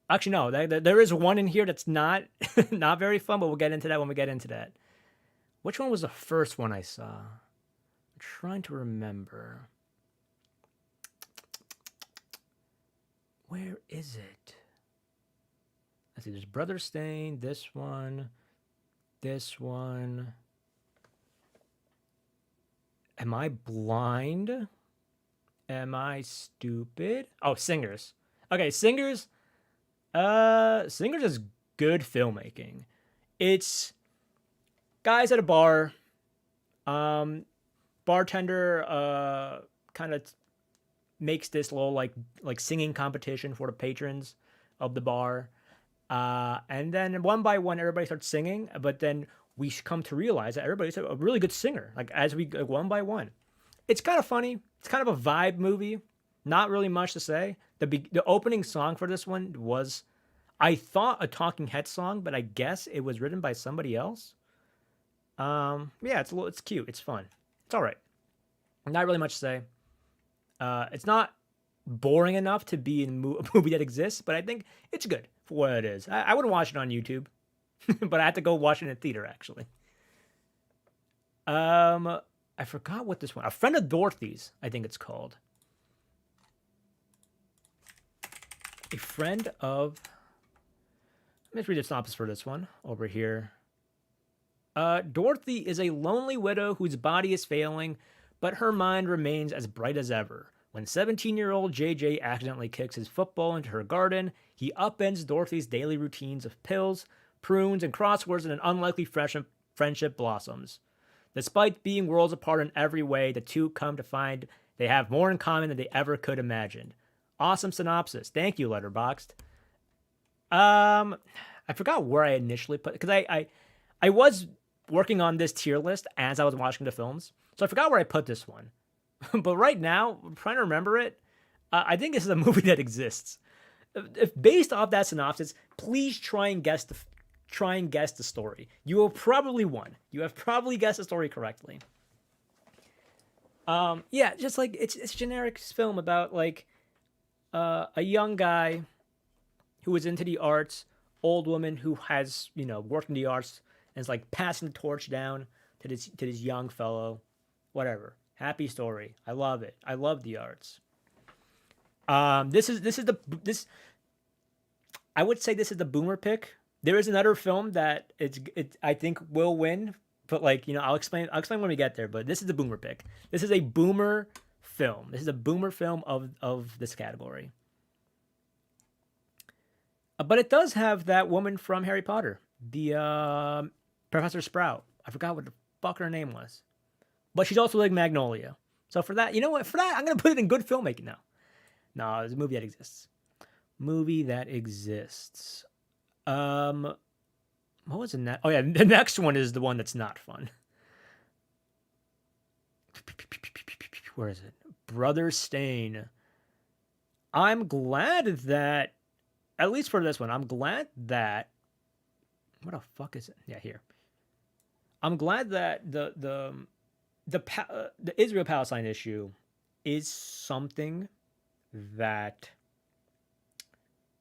Actually, no, there is one in here that's not not very fun, but we'll get into that when we get into that. Which one was the first one I saw? I'm trying to remember. Where is it? Let's see, there's Brother Stain, this one. Am I blind? Am I stupid? Oh, Singers. Okay, Singers. Singers is good filmmaking. It's guys at a bar. Um, Bartender kind of makes this little like singing competition for the patrons of the bar. And then one by one, everybody starts singing, but then we come to realize that everybody's a really good singer. Like as we go one by one, it's kind of funny. It's kind of a vibe movie. Not really much to say. The opening song for this one was, I thought, a Talking Head song, but I guess it was written by somebody else. Yeah, it's cute. It's fun. It's all right. Not really much to say. It's not boring enough to be in a movie that exists, but I think it's good for what it is. I wouldn't watch it on YouTube, but I had to go watch it in a theater actually. I forgot what this one. A Friend of Dorothy's, I think it's called. A Friend of. Let's read the synopsis for this one over here. Dorothy is a lonely widow whose body is failing, but her mind remains as bright as ever. When 17-year-old JJ accidentally kicks his football into her garden, he upends Dorothy's daily routines of pills, prunes, and crosswords, and an unlikely friendship blossoms. Despite being worlds apart in every way, the two come to find they have more in common than they ever could imagine. Awesome synopsis. Thank you, Letterboxd. I forgot where I initially put, because I was working on this tier list as I was watching the films, so I forgot where I put this one. But right now, I'm trying to remember it. I think this is a movie that exists. If based off that synopsis, please try and guess the story. You will probably won. You have probably guessed the story correctly. Yeah, just like it's a generic film about like a young guy who is into the arts, old woman who has worked in the arts and is like passing the torch down to this young fellow, whatever. Happy story. I love it. I love the arts. This I would say this is the boomer pick. There is another film that I think will win, but I'll explain when we get there. But this is the boomer pick. This is a boomer film. This is a boomer film of this category. But it does have that woman from Harry Potter, the Professor Sprout. I forgot what the fuck her name was. But she's also like Magnolia. So for that, for that, I'm going to put it in good filmmaking now. No, it's a movie that exists. What was the next? Oh, yeah, the next one is the one that's not fun. Where is it? Brother Stain. I'm glad that, at least for this one, I'm glad that, what the fuck is it? Yeah, here. I'm glad that the Israel-Palestine issue is something that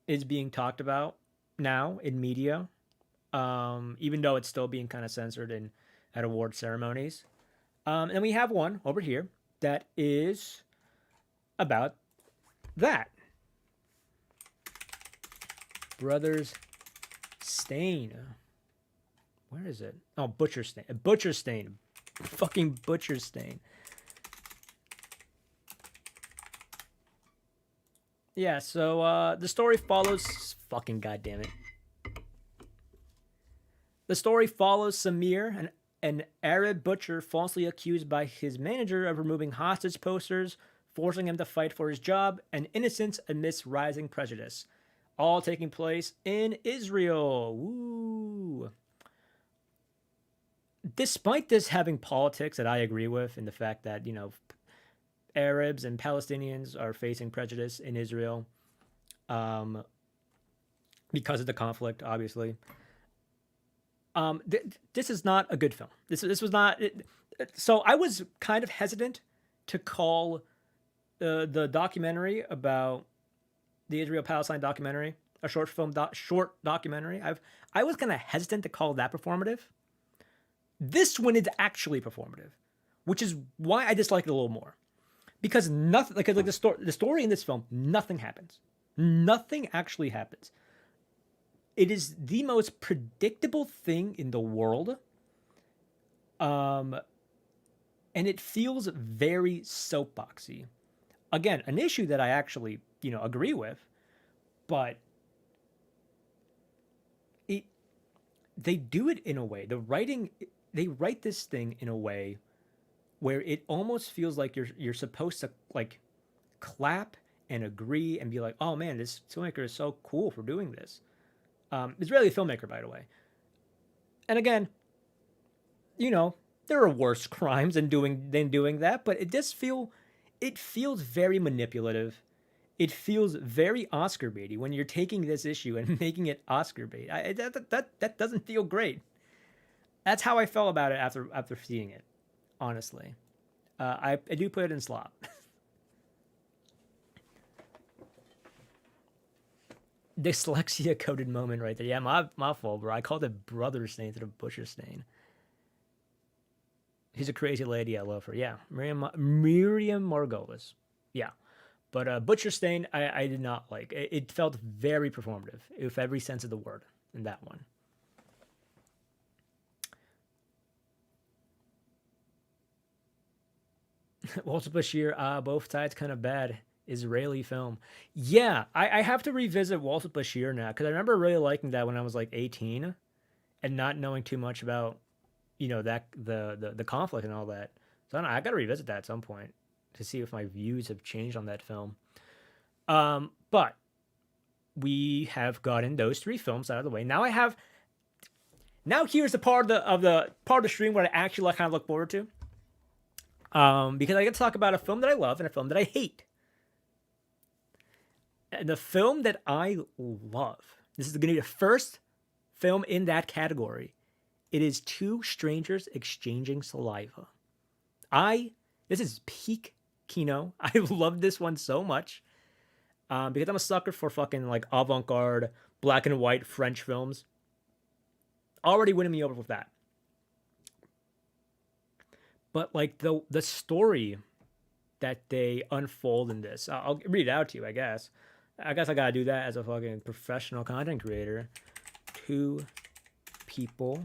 is being talked about now in media, even though it's still being kind of censored at award ceremonies. And we have one over here that is about that. Brothers Stain. Where is it? Oh, Butcher Stain. Butcher Stain. Fucking Butcher Stain. Yeah, so the story follows... Fucking goddamn it. The story follows Samir, an Arab butcher falsely accused by his manager of removing hostage posters, forcing him to fight for his job, and innocence amidst rising prejudice. All taking place in Israel. Woo! Despite this having politics that I agree with, and the fact that, Arabs and Palestinians are facing prejudice in Israel because of the conflict, obviously. This is not a good film. This was not... So I was kind of hesitant to call the documentary about the Israel-Palestine documentary a short documentary. I was kind of hesitant to call that performative. This one is actually performative, which is why I dislike it a little more. Because nothing, like the story in this film, nothing happens. Nothing actually happens. It is the most predictable thing in the world. And it feels very soapboxy. Again, an issue that I actually, agree with, but they do it in a way. The writing, they write this thing in a way where it almost feels like you're supposed to like clap and agree and be like, oh man, this filmmaker is so cool for doing this. Israeli filmmaker, by the way. And again, you know, there are worse crimes than doing that, but it feels very manipulative. It feels very Oscar baity when you're taking this issue and making it Oscar bait. That doesn't feel great. That's how I felt about it after seeing it. Honestly, I do put it in slop. Dyslexia coded moment right there. Yeah, my fault, bro. I called it brother stain instead of butcher stain. She's a crazy lady. I love her. Yeah, Miriam Margolis. Yeah, but Butcher Stain, I did not like. It felt very performative, with every sense of the word in that one. Walter Bashir, both sides kind of bad. Israeli film. Yeah, I have to revisit Walter Bashir now because I remember really liking that when I was like 18 and not knowing too much about that the conflict and all that. So I got to revisit that at some point to see if my views have changed on that film. But we have gotten those three films out of the way. Now here's the part of the stream where I actually kind of look forward to. Because I get to talk about a film that I love and a film that I hate. And the film that I love, this is going to be the first film in that category. It is Two Strangers Exchanging Saliva. This is peak Kino. I love this one so much. Because I'm a sucker for fucking like avant-garde, black and white French films. Already winning me over with that. But like the story that they unfold in this, I'll read it out to you, I guess. I guess I gotta do that as a fucking professional content creator. Two people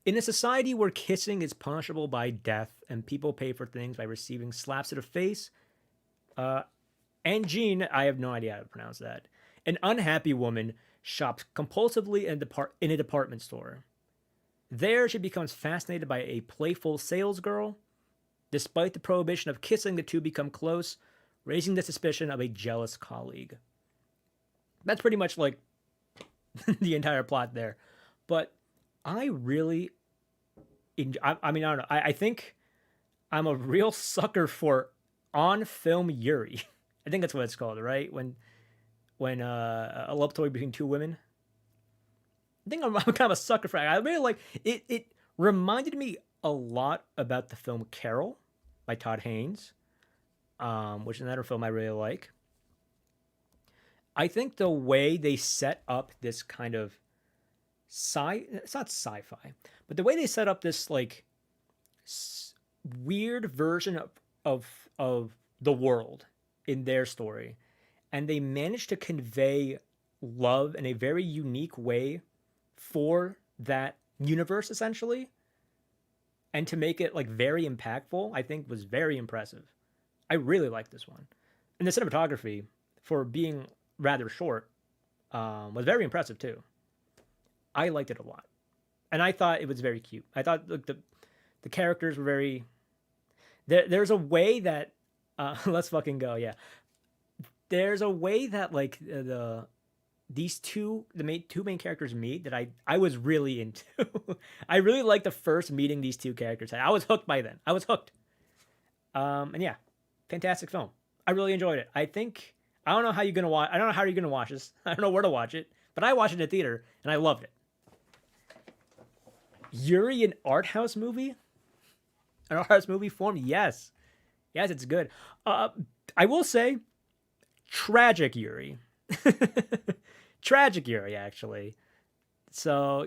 in a society where kissing is punishable by death and people pay for things by receiving slaps to the face, and Jean, I have no idea how to pronounce that, an unhappy woman shops compulsively in a department store. There, she becomes fascinated by a playful salesgirl. Despite the prohibition of kissing, the two become close, raising the suspicion of a jealous colleague. That's pretty much like the entire plot there. But I really I mean, I don't know. I think I'm a real sucker for on-film Yuri. I think that's what it's called, right? When a love story between two women. I think I'm kind of a sucker for it. I really like it. It reminded me a lot about the film Carol by Todd Haynes, which is another film I really like. I think the way they set up this kind of it's not sci-fi, but the way they set up this like weird version of the world in their story, and they managed to convey love in a very unique way for that universe essentially, and to make it like very impactful, I think was very impressive. I really like this one, and the cinematography for being rather short was very impressive too. I liked it a lot, and I thought it was very cute. I thought the characters were very. There's a way that let's fucking go, yeah. There's a way that like these two main characters meet that I was really into. I really liked the first meeting these two characters had. I was hooked by them. I was hooked. And yeah, fantastic film. I really enjoyed it. I think I don't know how you're gonna watch. I don't know how you're gonna watch this. I don't know where to watch it, but I watched it in the theater and I loved it. Yuri, an art house movie, an art house movie form. Yes, it's good. I will say, tragic Yuri. Tragic Yuri, actually. So,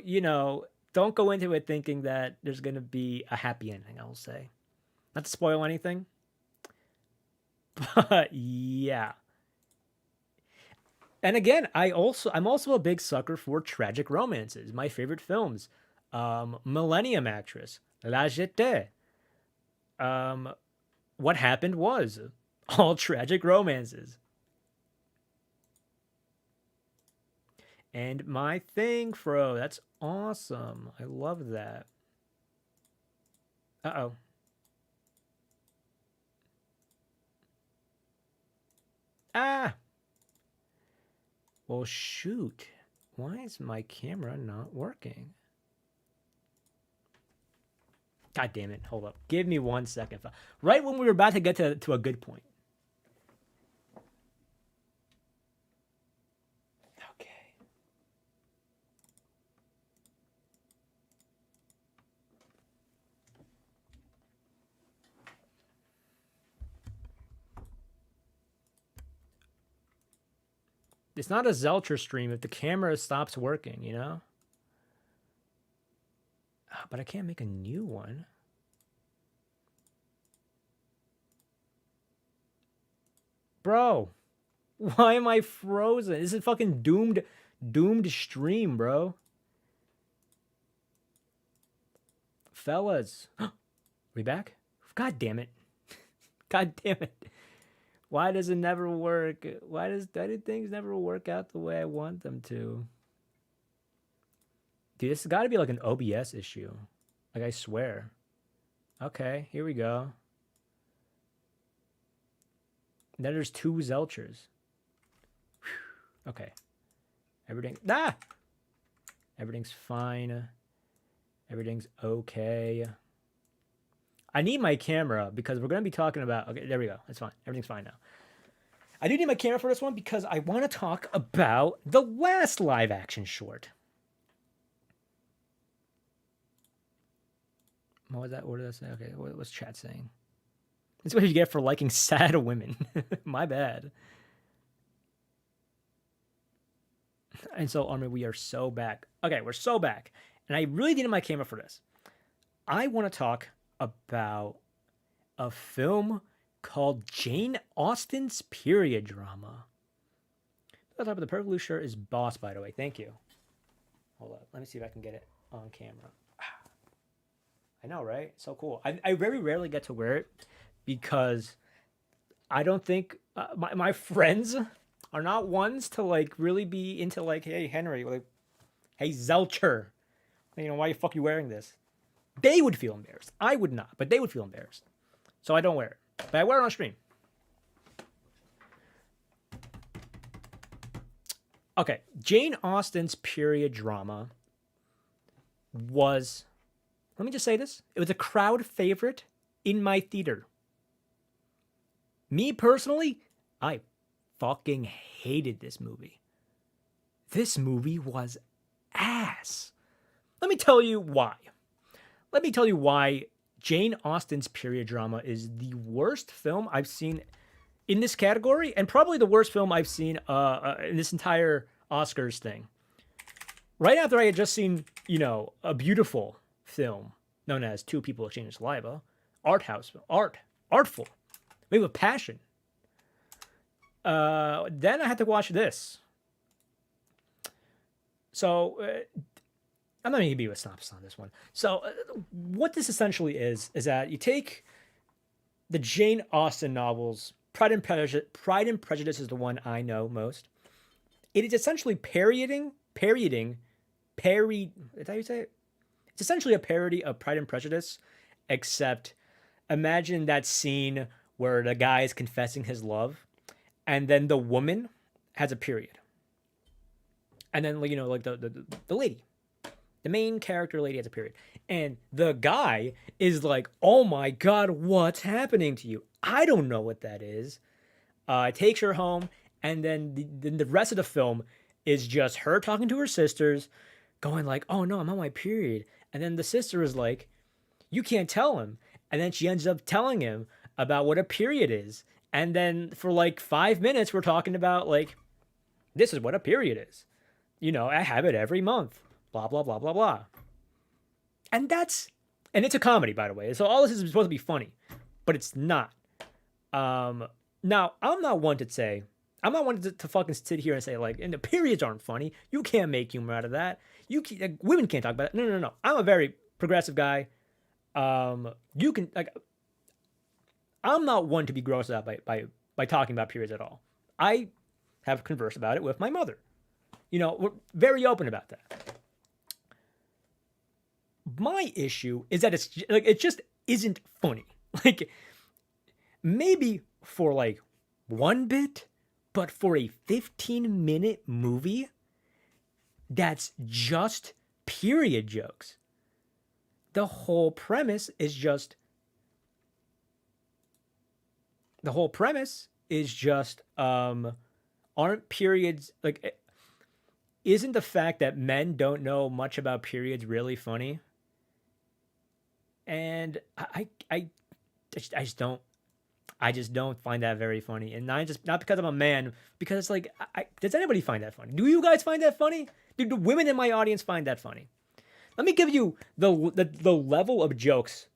don't go into it thinking that there's going to be a happy ending, I will say. Not to spoil anything. But, yeah. And again, I'm also a big sucker for tragic romances. My favorite films. Millennium Actress. La Jetée. What Happened Was. All tragic romances. And my thing, Fro. That's awesome. I love that. Uh-oh. Ah! Well, shoot. Why is my camera not working? God damn it. Hold up. Give me 1 second. Right when we were about to get to a good point. Okay. It's not a Zelcher stream if the camera stops working, you know? But I can't make a new one. Bro, why am I frozen? This is fucking doomed stream, bro. Fellas. We back? God damn it. God damn it. Why does it never work? Why do things never work out the way I want them to? Dude, this has got to be like an OBS issue. Like, I swear. Okay, here we go. Then there's 2 Zelchers. Whew. Okay. Everything's fine. Everything's okay. I need my camera because we're going to be talking about... Okay, there we go. That's fine. Everything's fine now. I do need my camera for this one because I want to talk about the last live action short. What was that? What did I say? Okay, what's chat saying? That's what you get for liking sad women. My bad. And so, Armin, we are so back. Okay, we're so back. And I really needed my camera for this. I want to talk about a film called Jane Austen's period drama. The top of the purple blue shirt is Boss, by the way. Thank you. Hold up. Let me see if I can get it on camera. I know, right? So cool. I very rarely get to wear it because I don't think my friends are not ones to like really be into like, hey, Henry, like, hey, Zelcher, you know, why the fuck are you wearing this? They would feel embarrassed. I would not, but they would feel embarrassed. So I don't wear it. But I wear it on stream. Okay, Jane Austen's period drama was, let me just say this, it was a crowd favorite in my theater. Me personally, I fucking hated this movie. This movie was ass. Let me tell you why. Let me tell you why Jane Austen's period drama is the worst film I've seen in this category, and probably the worst film I've seen in this entire Oscars thing. Right after I had just seen, you know, a beautiful film known as Two People Exchange Saliva, artful, made with passion. Then I had to watch this. So I'm not going to give you a synopsis on this one. So what this essentially is that you take the Jane Austen novels. Pride and Prejudice is the one I know most. It is essentially parodying. Is that how you say it? It's essentially a parody of Pride and Prejudice, except imagine that scene where the guy is confessing his love, and then the woman has a period, and then, you know, like the lady, the main character lady, has a period, and the guy is like, "Oh my god, what's happening to you? I don't know what that is." Takes her home, and then the rest of the film is just her talking to her sisters, going like, "Oh no, I'm on my period," and then the sister is like, "You can't tell him," and then she ends up telling him about what a period is, and then for like 5 minutes we're talking about like, this is what a period is. You know, I have it every month. Blah blah blah blah blah. And it's a comedy, by the way. So all this is supposed to be funny, but it's not. Now, I'm not one to fucking sit here and say like, and the periods aren't funny. You can't make humor out of that. Women can't talk about it. No. I'm a very progressive guy. You can, like, I'm not one to be grossed out by by talking about periods at all. I have conversed about it with my mother. You know, we're very open about that. My issue is that it's like it just isn't funny. Like maybe for like one bit, but for a 15-minute movie that's just period jokes. The whole premise is just aren't periods like isn't the fact that men don't know much about periods really funny? And I just don't find that very funny. And not because I'm a man, because it's like does anybody find that funny? Do you guys find that funny? Do women in my audience find that funny? Let me give you the level of jokes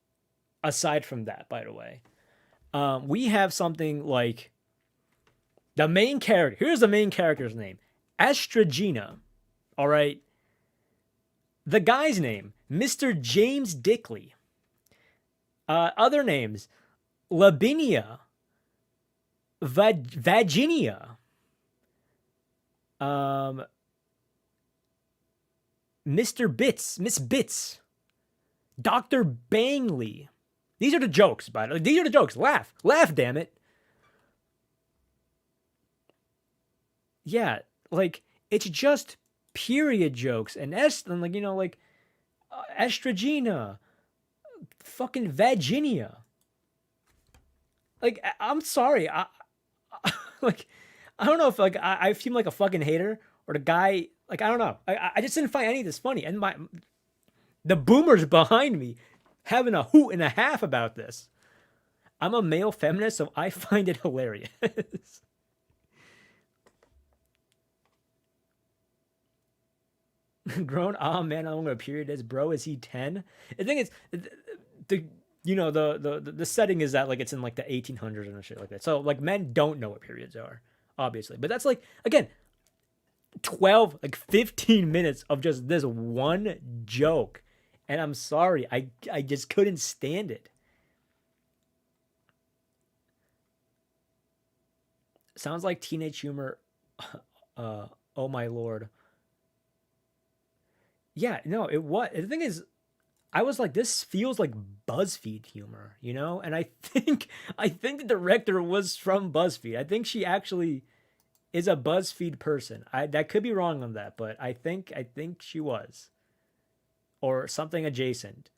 aside from that, by the way. We have something like the main character. Here's the main character's name. Estrogena. All right. The guy's name, Mr. James Dickley. Other names, Lavinia, Vaginia, Mr. Bits, Miss Bits, Dr. Bangley. These are the jokes, by the way. These are the jokes. Laugh. Laugh, damn it. Yeah, like, it's just period jokes. And like, you know, like, Estrogena, fucking Vaginia. Like, I'm sorry. Like, I don't know if, like, I seem like a fucking hater or the guy, like, I don't know. I just didn't find any of this funny. And the boomers behind me having a hoot and a half about this. I'm a male feminist, so I find it hilarious. Grown, oh man, I don't know what a period is, bro. Is he 10? The thing is, the you know the setting is that like it's in like the 1800s and shit like that. So like men don't know what periods are, obviously. But that's like again, 12 like 15 minutes of just this one joke, and I'm sorry, I just couldn't stand it. Sounds like teenage humor. Oh my lord. Yeah, no, it was. The thing is, I was like, this feels like BuzzFeed humor, you know? And I think the director was from BuzzFeed. I think she actually is a BuzzFeed person. I that could be wrong on that, but I think she was. Or something adjacent.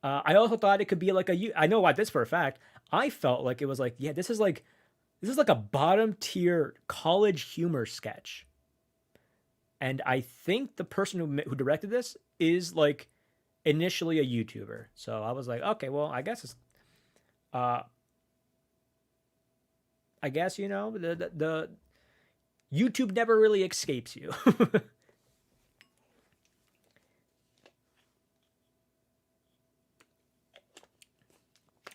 I also thought it could be like I know why this for a fact. I felt like it was like, yeah, this is like a bottom tier college humor sketch. And I think the person who directed this is like initially a YouTuber. So I was like, okay, well, I guess it's, uh, I guess you know the YouTube never really escapes you.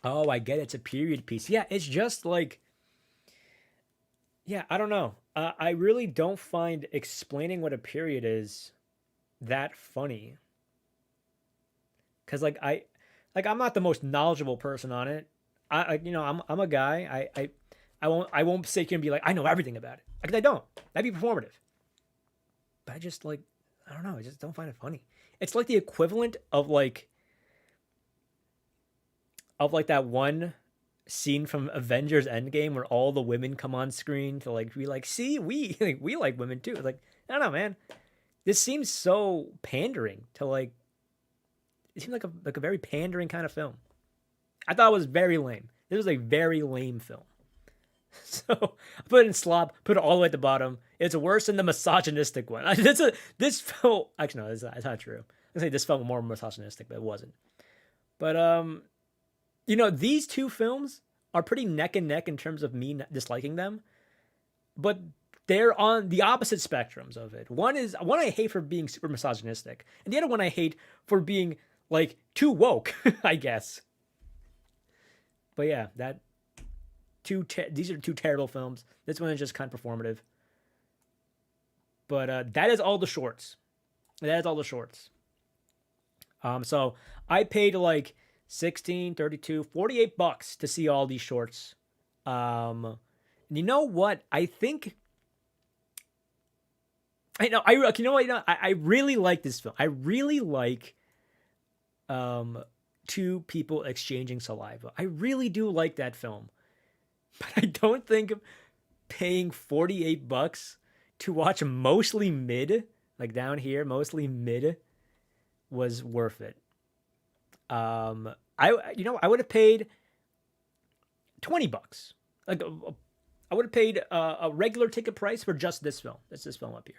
Oh, I get it. It's a period piece. Yeah, it's just like, yeah, I don't know. I really don't find explaining what a period is that funny. Cause like I'm not the most knowledgeable person on it. You know I'm a guy. I won't sit here and be like I know everything about it. Because I don't. That'd be performative. But I just like I don't know. I just don't find it funny. It's like the equivalent of like that one scene from Avengers Endgame where all the women come on screen to like be like, see, we like, we like women too. Like I don't know, man. This seems so pandering to like. It seemed like a very pandering kind of film. I thought it was very lame. This was a very lame film. So I put it in slop, put it all the way at the bottom. It's worse than the misogynistic one. This felt actually no, that's not true. I say this felt more misogynistic, but it wasn't. But you know, these two films are pretty neck and neck in terms of me disliking them, but they're on the opposite spectrums of it. One I hate for being super misogynistic, and the other one I hate for being like too woke, I guess. But yeah, these are two terrible films. This one is just kind of performative. But that is all the shorts. That is all the shorts. So I paid like 16, 32, $48 to see all these shorts. Um, and you know what? I think I know. I you know what? You know, I really like this film. I really like um two people exchanging saliva. I really do like that film, but I don't think paying $48 to watch mostly mid, like down here, mostly mid, was worth it. I would have paid $20. Like I would have paid a regular ticket price for just this film. That's this film up here.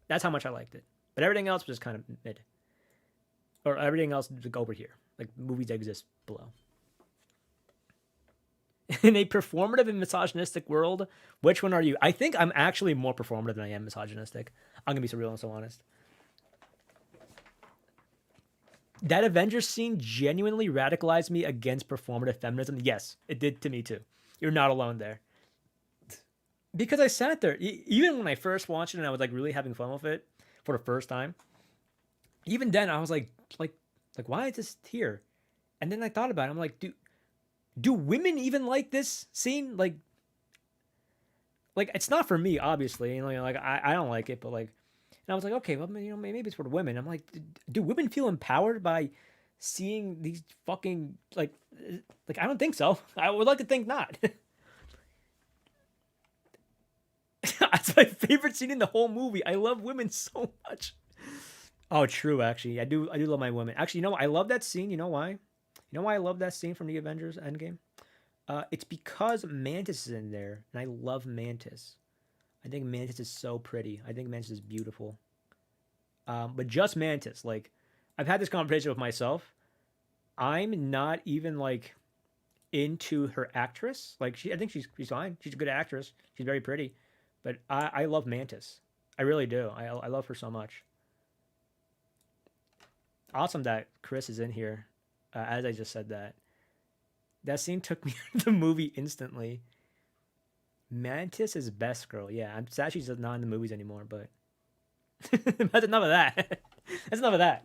That's how much I liked it. But everything else was kind of mid, or everything else like over here, like movies that exist below. In a performative and misogynistic world, which one are you? I think I'm actually more performative than I am misogynistic. I'm gonna be so real and so honest. That Avengers scene genuinely radicalized me against performative feminism. Yes, it did to me too. You're not alone there. Because I sat there, even when I first watched it and I was like really having fun with it for the first time. Even then, I was like, why is this here? And then I thought about it. I'm like, do women even like this scene? Like it's not for me, obviously. You know, like I don't like it, but like, and I was like, okay, well, you know, maybe it's for the women. I'm like, do women feel empowered by seeing these fucking like I don't think so. I would like to think not. That's my favorite scene in the whole movie. I love women so much. Oh, true. Actually, I do love my women. Actually, you know what? I love that scene. You know why? You know why I love that scene from the Avengers Endgame? It's because Mantis is in there, and I love Mantis. I think Mantis is so pretty. I think Mantis is beautiful. But just Mantis, like, I've had this conversation with myself. I'm not even like into her actress. Like, I think she's fine. She's a good actress. She's very pretty. But I love Mantis. I really do. I love her so much. Awesome that Chris is in here. As I just said that. That scene took me to the movie instantly. Mantis is best girl. Yeah, I'm sad she's not in the movies anymore, but that's enough of that. That's enough of that.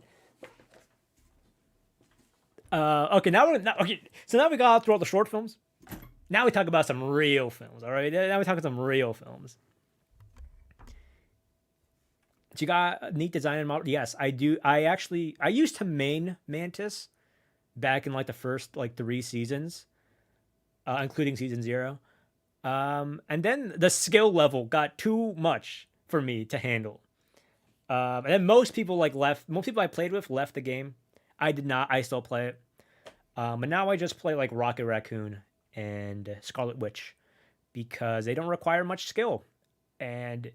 Okay, okay. So now we got through all the short films. Now we talk about some real films. All right, now we talk about some real films. So you got a neat design and model. Yes, I do. I used to main Mantis back in like the first like 3 seasons, including season 0. And then the skill level got too much for me to handle. And then most people like left. Most people I played with left the game. I did not. I still play it. But now I just play like Rocket Raccoon and Scarlet Witch because they don't require much skill. And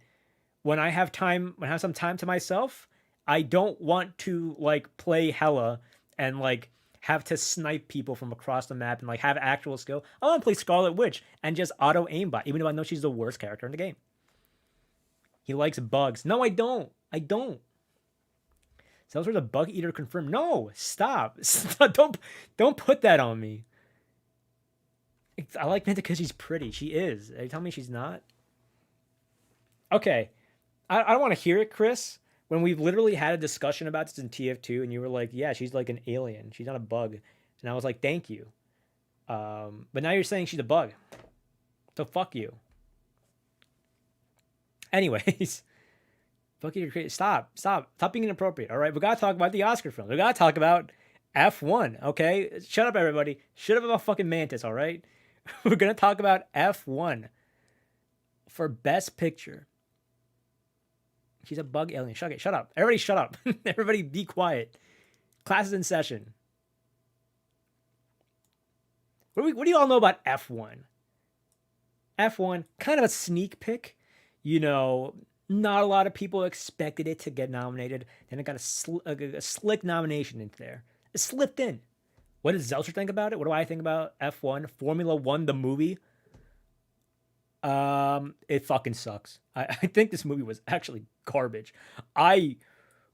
when I have time, when I have some time to myself, I don't want to like play hella and like have to snipe people from across the map and like have actual skill. I want to play Scarlet Witch and just auto aimbot, even though I know she's the worst character in the game. He likes bugs. No, I don't. I don't. Zelcher's a bug eater confirmed. No, stop. Stop. Don't put that on me. I like Manta because she's pretty. She is. Are you telling me she's not? Okay. I don't want to hear it, Chris. When we've literally had a discussion about this in TF2, and you were like, "Yeah, she's like an alien. She's not a bug," and I was like, "Thank you." But now you're saying she's a bug. So fuck you. Anyways, fuck you. Stop being inappropriate. All right, we gotta talk about the Oscar film. We gotta talk about F1. Okay, shut up, everybody. Shut up about fucking Mantis. All right, we're gonna talk about F1 for Best Picture. She's a bug alien. Shut up. Everybody shut up. Everybody be quiet. Class is in session. What do you all know about F1? F1, kind of a sneak pick. You know, not a lot of people expected it to get nominated. Then it got a slick nomination into there. It slipped in. What does Zelcher think about it? What do I think about F1? Formula One, the movie? It fucking sucks. I think this movie was actually garbage. I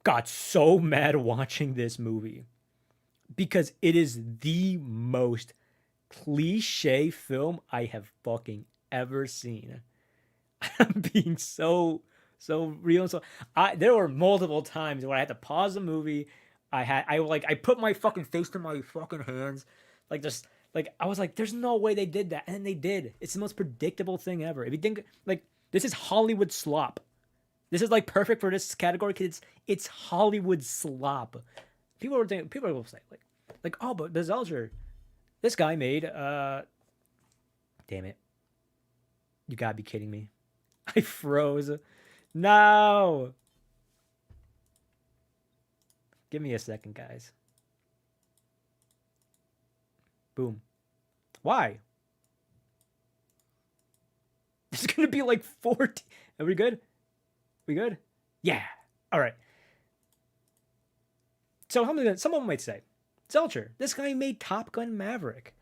got so mad watching this movie because it is the most cliche film I have fucking ever seen. I'm being so real. So there were multiple times where I had to pause the movie. I put my fucking face to my fucking hands, like just Like I was like, there's no way they did that, and then they did. It's the most predictable thing ever. If you think like this is Hollywood slop. This is like perfect for this category because it's Hollywood slop. People will say like oh, but the Zelcher, this guy made damn it, you gotta be kidding me. I froze. No. Give me a second, guys. Boom. Why? It's gonna be like 14. Are we good? We good? Yeah. All right. So someone might say, Zelcher, this guy made Top Gun Maverick.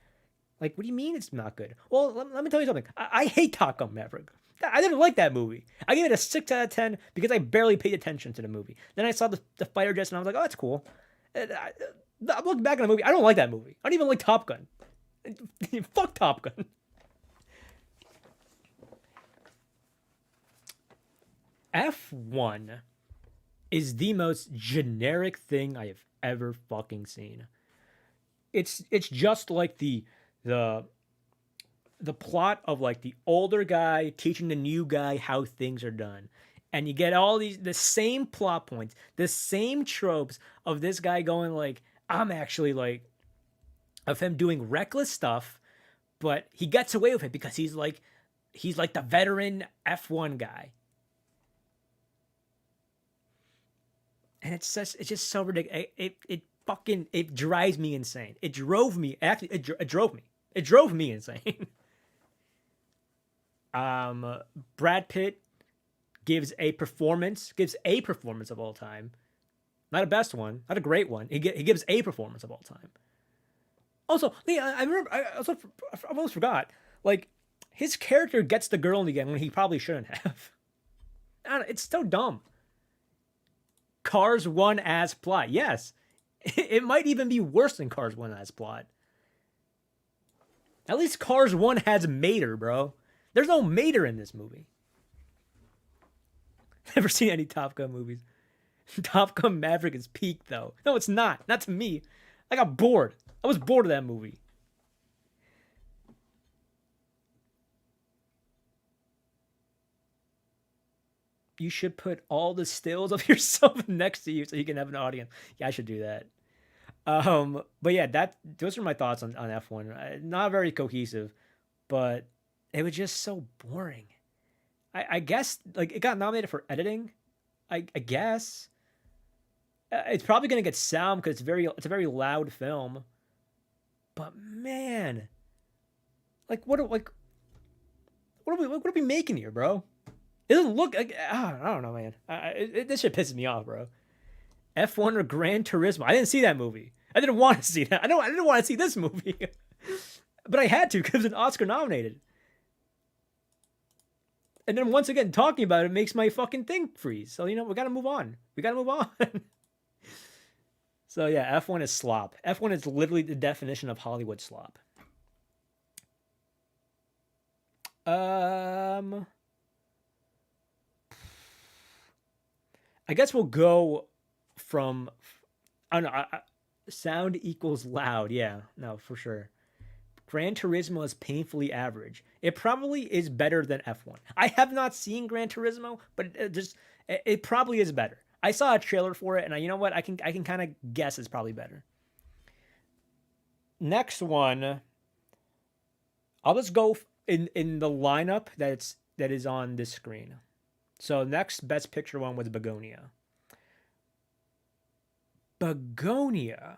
Like, what do you mean it's not good? Well, let me tell you something. I hate Top Gun Maverick. I didn't like that movie. I gave it a 6 out of 10 because I barely paid attention to the movie. Then I saw the fighter jets and I was like, oh, that's cool. I looked back on the movie. I don't like that movie. I don't even like Top Gun. Fuck Top Gun. F1 is the most generic thing I have ever fucking seen. It's just like the plot of like the older guy teaching the new guy how things are done. And you get all the same plot points, the same tropes of this guy going like, I'm actually like, of him doing reckless stuff, but he gets away with it because he's like the veteran F1 guy. And it's just so ridiculous. It drives me insane. It drove me insane. Brad Pitt gives a performance of all time. Not a best one, not a great one. He gives a performance of all time. Also, I remember, I almost forgot. Like, his character gets the girl in the end when he probably shouldn't have. I don't know, it's so dumb. Cars 1 as plot. Yes. It might even be worse than Cars 1 as plot. At least Cars 1 has Mater, bro. There's no Mater in this movie. Never seen any Top Gun movies. Top Gun Maverick is peak, though. No, it's not. Not to me. I got bored. I was bored of that movie. You should put all the stills of yourself next to you so you can have an audience. Yeah, I should do that. But yeah, those are my thoughts on F1. Not very cohesive, but it was just so boring. I guess like it got nominated for editing. I guess it's probably gonna get sound because it's a very loud film. But man, like what are we making here, bro? It doesn't look like I don't know, man. This shit pisses me off, bro. F1 or Gran Turismo. I didn't see that movie. I didn't want to see that. I didn't want to see this movie, but I had to because it's Oscar nominated. And then once again, talking about it makes my fucking thing freeze. So we gotta move on. So yeah, F1 is slop. F1 is literally the definition of Hollywood slop. I guess we'll go from I don't know. Sound equals loud. Yeah, no, for sure. Gran Turismo is painfully average. It probably is better than F1. I have not seen Gran Turismo, but it probably is better. I saw a trailer for it, and you know what? I can kind of guess it's probably better. Next one, I'll just go in the lineup that is on this screen. So next best picture one was Begonia. Begonia.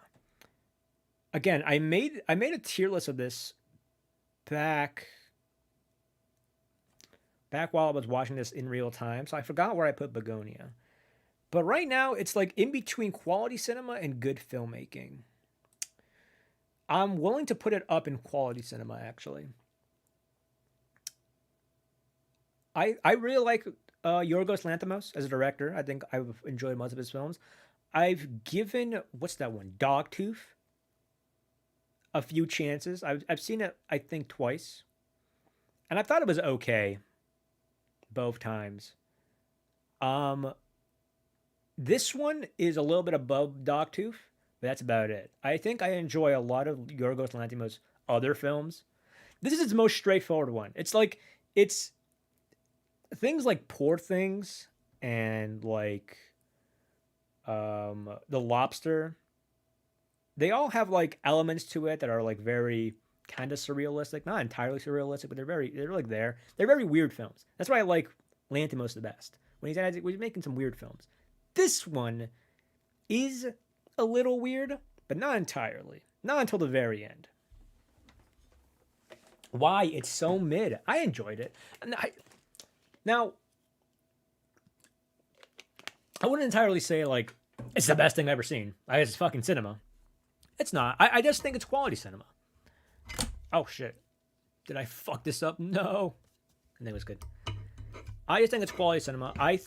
Again, I made a tier list of this back while I was watching this in real time, so I forgot where I put Begonia. But right now, it's like in between quality cinema and good filmmaking. I'm willing to put it up in quality cinema, actually. I really like Yorgos Lanthimos as a director. I think I've enjoyed most of his films. I've given, what's that one? Dogtooth a few chances. I've seen it, I think, twice. And I thought it was okay both times. This one is a little bit above Dogtooth, but that's about it. I think I enjoy a lot of Yorgos Lanthimos' other films. This is its most straightforward one. It's like it's things like Poor Things and like The Lobster. They all have like elements to it that are like very kind of surrealistic, not entirely surrealistic, but they're like there. They're very weird films. That's why I like Lanthimos the best. When he's making some weird films. This one is a little weird, but not entirely. Not until the very end. Why it's so mid? I enjoyed it. Now, I wouldn't entirely say like it's the best thing I've ever seen. It's fucking cinema. It's not. I just think it's quality cinema. Oh shit! Did I fuck this up? No. I think it was good. I just think it's quality cinema. I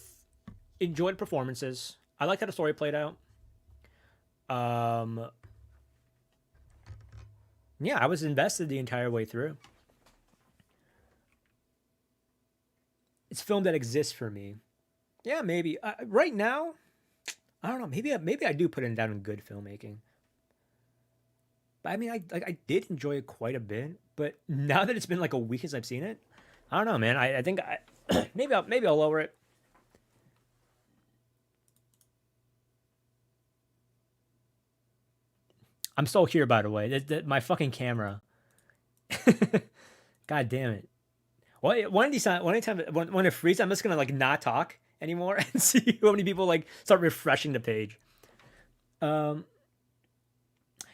enjoyed performances. I liked how the story played out. Yeah, I was invested the entire way through. It's film that exists for me. Yeah, maybe. Right now, I don't know. Maybe I do put it down in good filmmaking. But I mean, I did enjoy it quite a bit. But now that it's been like a week since I've seen it, I don't know, man. I think maybe I'll lower it. I'm still here, by the way. My fucking camera. God damn it. Well, one of these times, when it freezes, I'm just gonna like not talk anymore and see how many people like start refreshing the page. Um,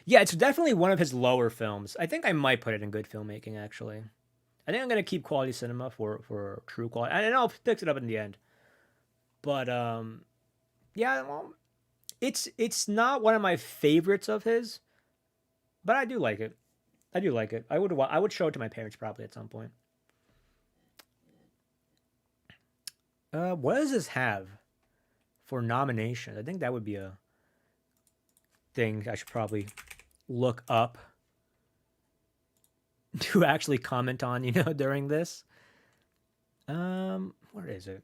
yeah, it's definitely one of his lower films. I think I might put it in good filmmaking. Actually, I think I'm gonna keep quality cinema for true quality, and I'll fix it up in the end. But yeah, well, it's not one of my favorites of his, but I do like it. I do like it. I would show it to my parents probably at some point. What does this have for nomination? I think that would be a thing I should probably look up to actually comment on, during this. Where is it?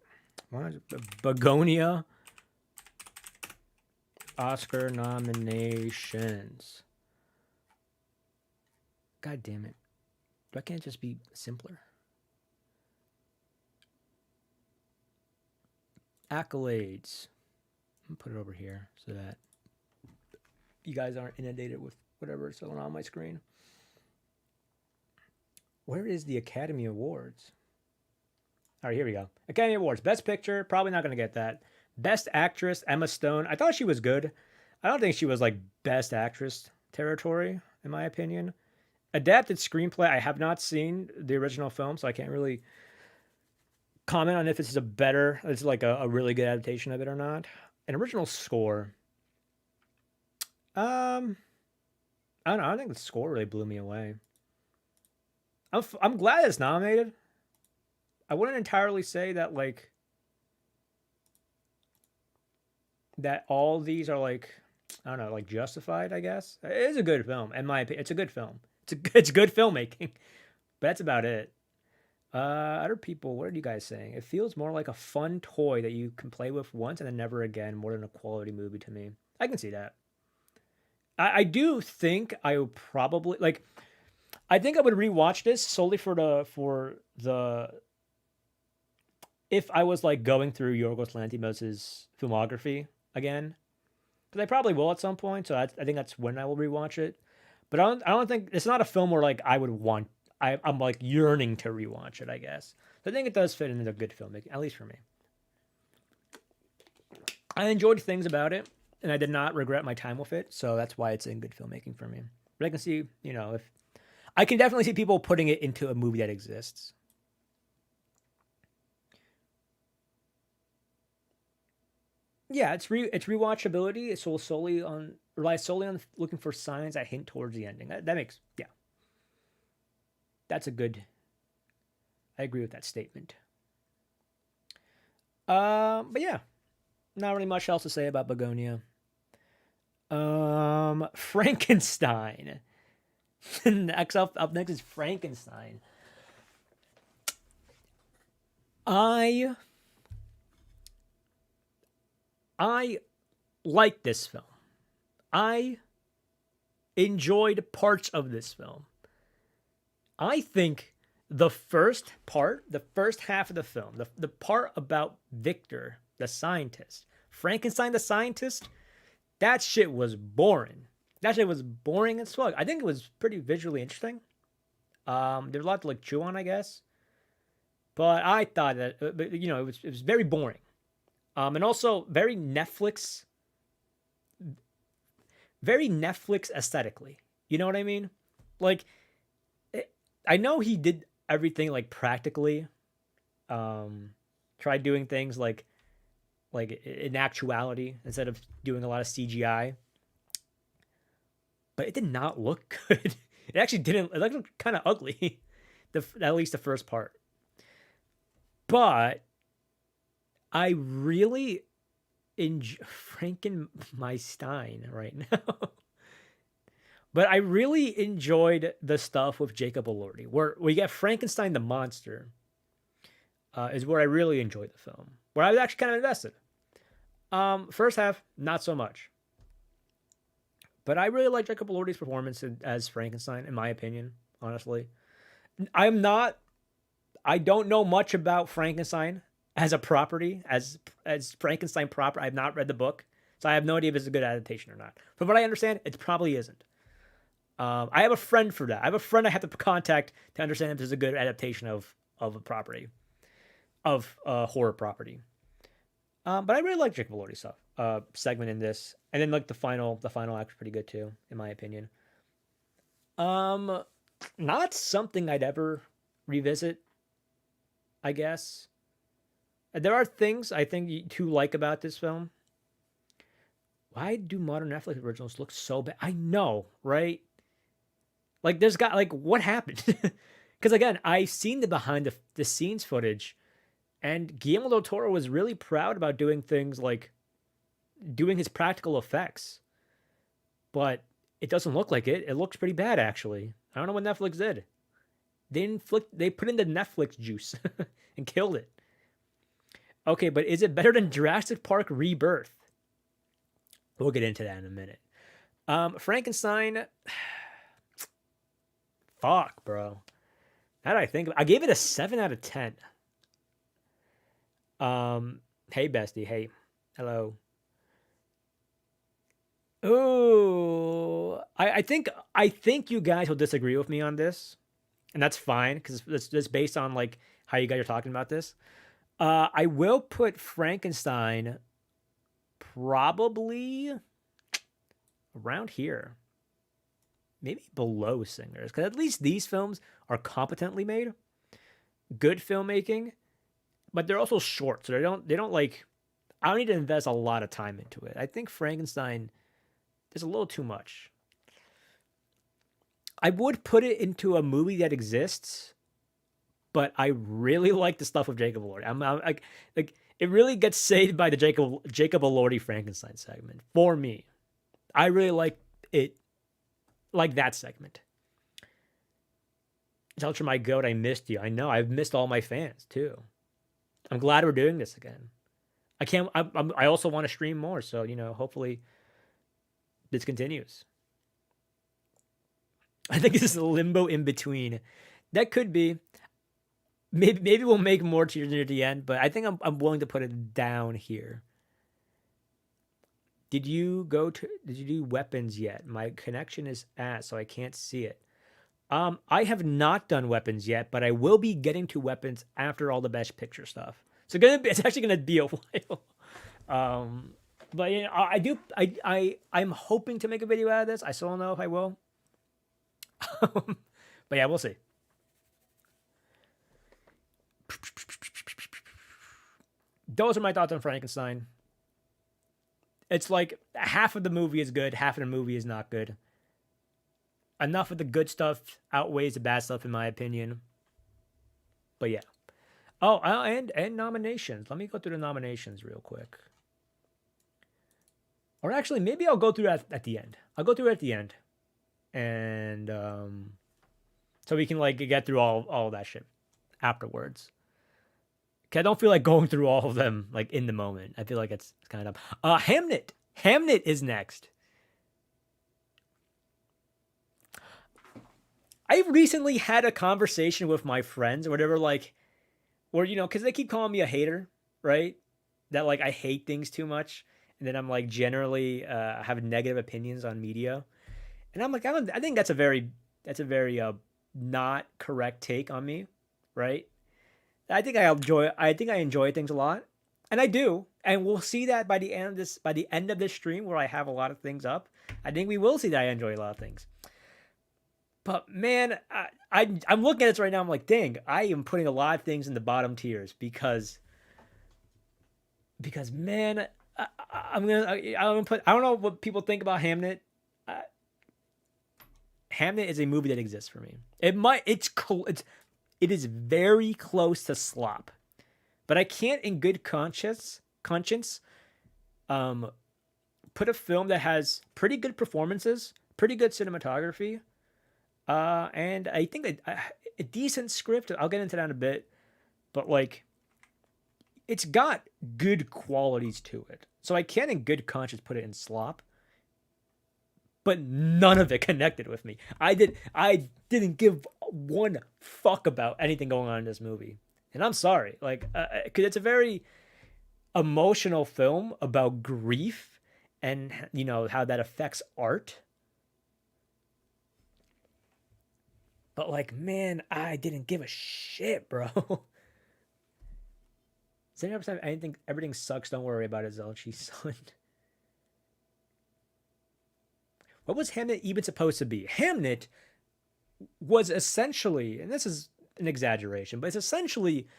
Begonia Oscar nominations. God damn it. Why can't it just be simpler? Accolades. I'm gonna put it over here so that you guys aren't inundated with whatever is going on my screen. Where is the Academy Awards? All right, here we go. Academy Awards. Best Picture. Probably not going to get that. Best Actress. Emma Stone. I thought she was good. I don't think she was like Best Actress territory, in my opinion. Adapted Screenplay. I have not seen the original film, so I can't really comment on if it's like a really good adaptation of it or not. An original score. I don't know. I think the score really blew me away. I'm glad it's nominated. I wouldn't entirely say that like that all these are like I don't know, like justified, I guess. It is a good film, in my opinion. It's a good film. It's good filmmaking. But that's about it. Other people, what are you guys saying? It feels more like a fun toy that you can play with once and then never again, more than a quality movie to me. I can see that. I do think I would probably like. I think I would rewatch this solely for the if I was like going through Yorgos Lanthimos' filmography again, because I probably will at some point. So I think that's when I will rewatch it. But I don't think it's not a film where like I would want. I'm like yearning to rewatch it. I guess. So I think it does fit into good filmmaking, at least for me. I enjoyed things about it, and I did not regret my time with it. So that's why it's in good filmmaking for me. But I can see, if I can definitely see people putting it into a movie that exists. Yeah, it's rewatchability. It relies solely on looking for signs that hint towards the ending. That makes that's a good. I agree with that statement. But yeah, not really much else to say about Begonia. Frankenstein. Up next is Frankenstein. I like this film. I enjoyed parts of this film. I think the first part, the first half of the film, the part about Victor, the scientist, Frankenstein, the scientist, that shit was boring. That shit was boring as fuck. I think it was pretty visually interesting. There's a lot to like chew on, I guess. But I thought that, it was very boring. And also very Netflix aesthetically. You know what I mean? Like, I know he did everything like practically. Tried doing things like in actuality instead of doing a lot of CGI. But it did not look good. It actually didn't. It looked kind of ugly. At least the first part. But I really enjoy Frankenstein right now. But I really enjoyed the stuff with Jacob Elordi, where we get Frankenstein the monster. Is where I really enjoyed the film, where I was actually kind of invested. First half, not so much. But I really like Jacob Elordi's performance as Frankenstein, in my opinion, honestly. I don't know much about Frankenstein as a property, as Frankenstein proper. I've not read the book, so I have no idea if it's a good adaptation or not. From what I understand, it probably isn't. I have a friend for that. I have a friend I have to contact to understand if there's a good adaptation of a property, of a horror property. But I really like Jacob Elordi's stuff. Segment in this, and then like the final act was pretty good too, in my opinion. Not something I'd ever revisit, I guess. There are things I think to like about this film. Why do modern Netflix originals look so bad? I know, right? Like, what happened? Because again, I've seen the behind the scenes footage, and Guillermo del Toro was really proud about doing things like doing his practical effects. But it doesn't look like it. It looks pretty bad, actually. I don't know what Netflix did. They put in the Netflix juice and killed it. Okay, but is it better than Jurassic Park Rebirth? We'll get into that in a minute. Frankenstein. Fuck, bro. Now that I think, I gave it a 7 out of 10. Hey, bestie. Hey, hello. Ooh, I think you guys will disagree with me on this, and that's fine because it's based on like how you guys are talking about this. I will put Frankenstein probably around here, maybe below Singers, because at least these films are competently made, good filmmaking, but they're also short, so they don't like. I don't need to invest a lot of time into it. I think Frankenstein. There's a little too much. I would put it into a movie that exists, but I really like the stuff with Jacob Elordi. I'm like it really gets saved by the Jacob Elordi Frankenstein segment for me. I really like it, like that segment. Zelcher, my goat, I missed you. I know I've missed all my fans too. I'm glad we're doing this again. I also want to stream more, so hopefully. This continues. I think this is a limbo in between. That could be. Maybe we'll make more tiers near the end, but I think I'm willing to put it down here. Did you do weapons yet? My connection is so I can't see it. I have not done weapons yet, but I will be getting to weapons after all the best picture stuff. So it's actually gonna be a while. But I'm hoping to make a video out of this. I still don't know if I will. But yeah, we'll see. Those are my thoughts on Frankenstein. It's like half of the movie is good, half of the movie is not good. Enough of the good stuff outweighs the bad stuff, in my opinion. But yeah. Oh, and nominations. Let me go through the nominations real quick. Or actually, maybe I'll go through that at the end. I'll go through it at the end. And so we can like get through all that shit afterwards. Cause I don't feel like going through all of them like in the moment. I feel like it's kind of Hamnet. Hamnet is next. I recently had a conversation with my friends or whatever, like, or because they keep calling me a hater, right? That like I hate things too much, and then I'm like generally have negative opinions on media, and I'm like, I think that's a very not correct take on me, right? I think I enjoy things a lot, and I do, and we'll see that by the end of this stream where I have a lot of things up. I think we will see that I enjoy a lot of things. But man, I'm looking at this right now. I'm like, dang, I am putting a lot of things in the bottom tiers because man, I'm gonna put. I don't know what people think about Hamnet. Uh, Hamnet is a movie that exists for me. It is very close to slop, but I can't, in good conscience, um, put a film that has pretty good performances, pretty good cinematography, and I think a decent script. I'll get into that in a bit, but like it's got good qualities to it. So I can, in good conscience, put it in slop, but none of it connected with me. I didn't give one fuck about anything going on in this movie, and I'm sorry, like, because it's a very emotional film about grief and how that affects art. But like, man, I didn't give a shit, bro. Does anyone have anything? Everything sucks. Don't worry about it, Zelchi, son. What was Hamnet even supposed to be? Hamnet was essentially, and this is an exaggeration, but it's essentially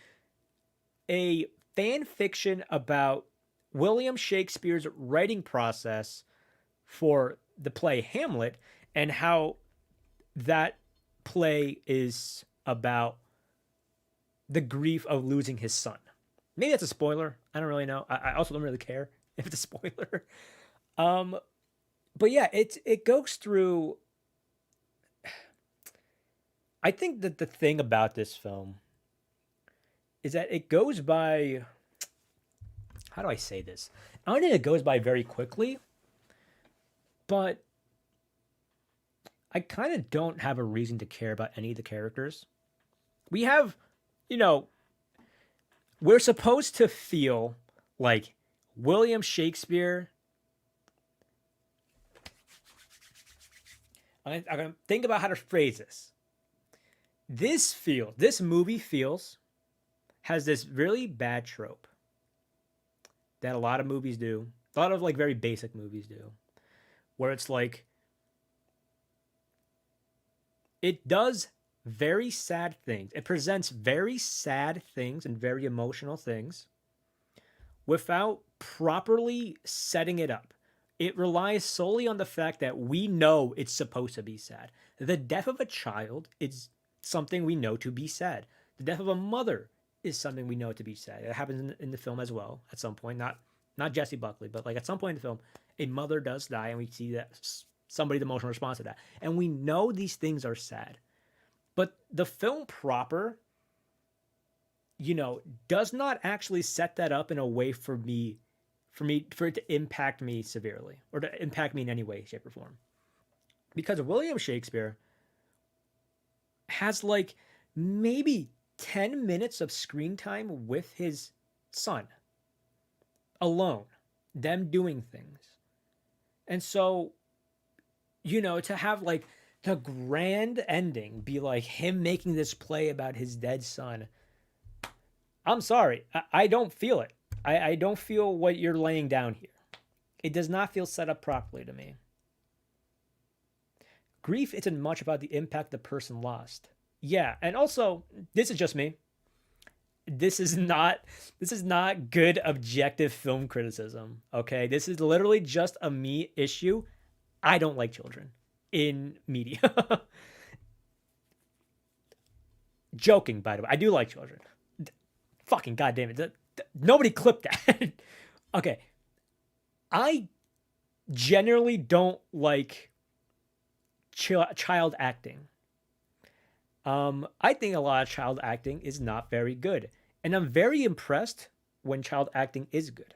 a fan fiction about William Shakespeare's writing process for the play Hamlet and how that play is about the grief of losing his son. Maybe that's a spoiler. I don't really know. I also don't really care if it's a spoiler. Um, but yeah, it goes through. I think that the thing about this film is that it goes by. How do I say this? I don't think it goes by very quickly, but I kind of don't have a reason to care about any of the characters. We have, you know, we're supposed to feel like William Shakespeare. I'm gonna think about how to phrase this. This movie has this really bad trope that a lot of movies do, a lot of like very basic movies do, where it's like it does very sad things. It presents very sad things and very emotional things without properly setting it up. It relies solely on the fact that we know it's supposed to be sad. The death of a child is something we know to be sad. The death of a mother is something we know to be sad. It happens in the film as well at some point. Not Jessie Buckley, but like at some point in the film, a mother does die, and we see that somebody's emotional response to that. And we know these things are sad. But the film proper, does not actually set that up in a way for it to impact me severely or to impact me in any way, shape, or form. Because William Shakespeare has like maybe 10 minutes of screen time with his son alone, them doing things. And so, to have like the grand ending be like him making this play about his dead son, I'm sorry, I don't feel it. I don't feel what you're laying down here. It does not feel set up properly to me. Grief isn't much about the impact the person lost. Yeah, and also, this is just me. This is not good objective film criticism, okay? This is literally just a me issue. I don't like children in media. Joking, by the way. I do like children. Fucking goddamn it. Nobody clipped that. Okay. I generally don't like child acting. I think a lot of child acting is not very good. And I'm very impressed when child acting is good.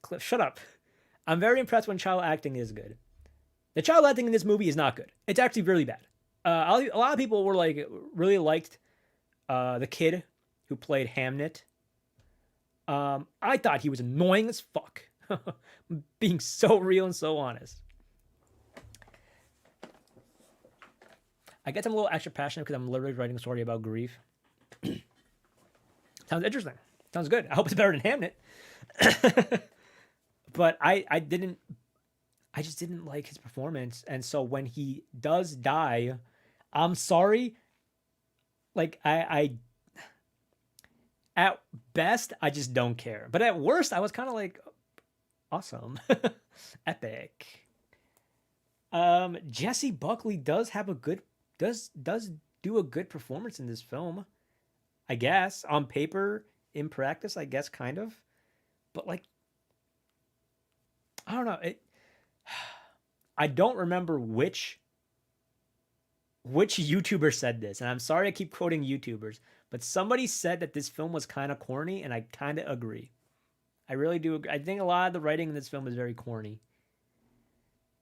Cliff, shut up. I'm very impressed when child acting is good. The child acting in this movie is not good. It's actually really bad. a lot of people were like really liked the kid who played Hamnet. I thought he was annoying as fuck, being so real and so honest. I guess I'm a little extra passionate because I'm literally writing a story about grief. Sounds interesting. Sounds good. I hope it's better than Hamnet. But I just didn't like his performance. And so when he does die, I'm sorry. Like I at best I just don't care. But at worst I was kind of like awesome. Epic. Jesse Buckley does have a good does do a good performance in this film. I guess on paper, in practice, I guess kind of. But like I don't know. I don't remember which YouTuber said this, and I'm sorry I keep quoting YouTubers, but somebody said that this film was kind of corny, and I kind of agree. I really do. I think a lot of the writing in this film is very corny,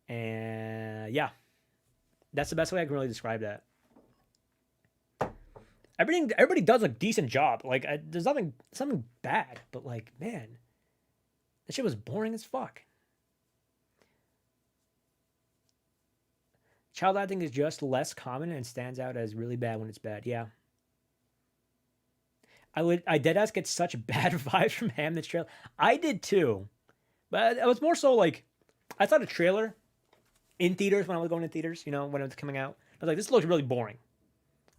and yeah, that's the best way I can really describe that. Everybody does a decent job. Like there's something bad, but like man, that shit was boring as fuck. Child acting is just less common and stands out as really bad when it's bad. Yeah. I deadass get such bad vibes from Hamlet's trailer. I did too. But it was more so like I saw the trailer in theaters when I was going to theaters, you know, when it was coming out. I was like, this looks really boring.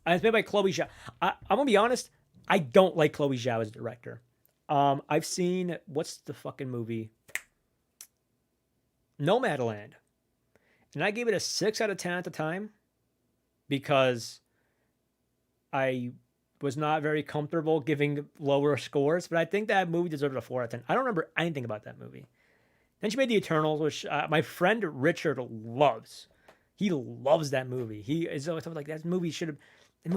And it's made by Chloe Zhao. I'm gonna be honest, I don't like Chloe Zhao as a director. I've seen what's the fucking movie? Nomadland. And I gave it a 6 out of 10 at the time because I was not very comfortable giving lower scores, but I think that movie deserved a 4 out of 10. I don't remember anything about that movie. Then she made The Eternals, which my friend Richard loves. He loves that movie. He is always like, that movie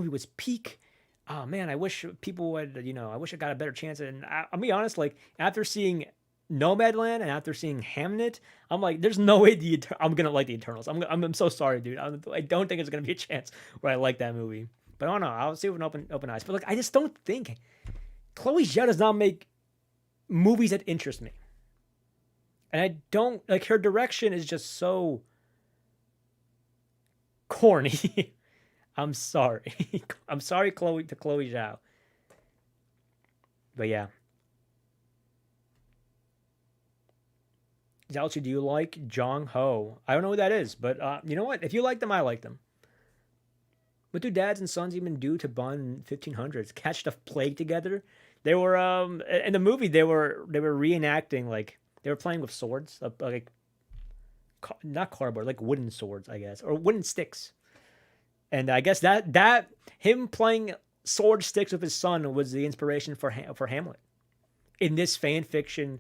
was peak. Oh man, I wish people would, I wish I got a better chance. And I'll be honest, like after seeing Nomadland and after seeing Hamnet, I'm like, there's no way I'm gonna like The Eternals. I'm so sorry, dude. I don't think there's gonna be a chance where I like that movie. But I don't know. I'll see with open eyes. But like, I just don't think Chloe Zhao does not make movies that interest me, and I don't like her direction is just so corny. I'm sorry. I'm sorry, Chloe Zhao. But yeah. Zelcher, do you like Jong Ho? I don't know who that is, but you know what? If you like them, I like them. What do dads and sons even do to bond in 1500s? Catch the plague together? They were in the movie. They were reenacting, like they were playing with swords, like not cardboard, like wooden swords, I guess, or wooden sticks. And I guess that him playing sword sticks with his son was the inspiration for Hamlet in this fan fiction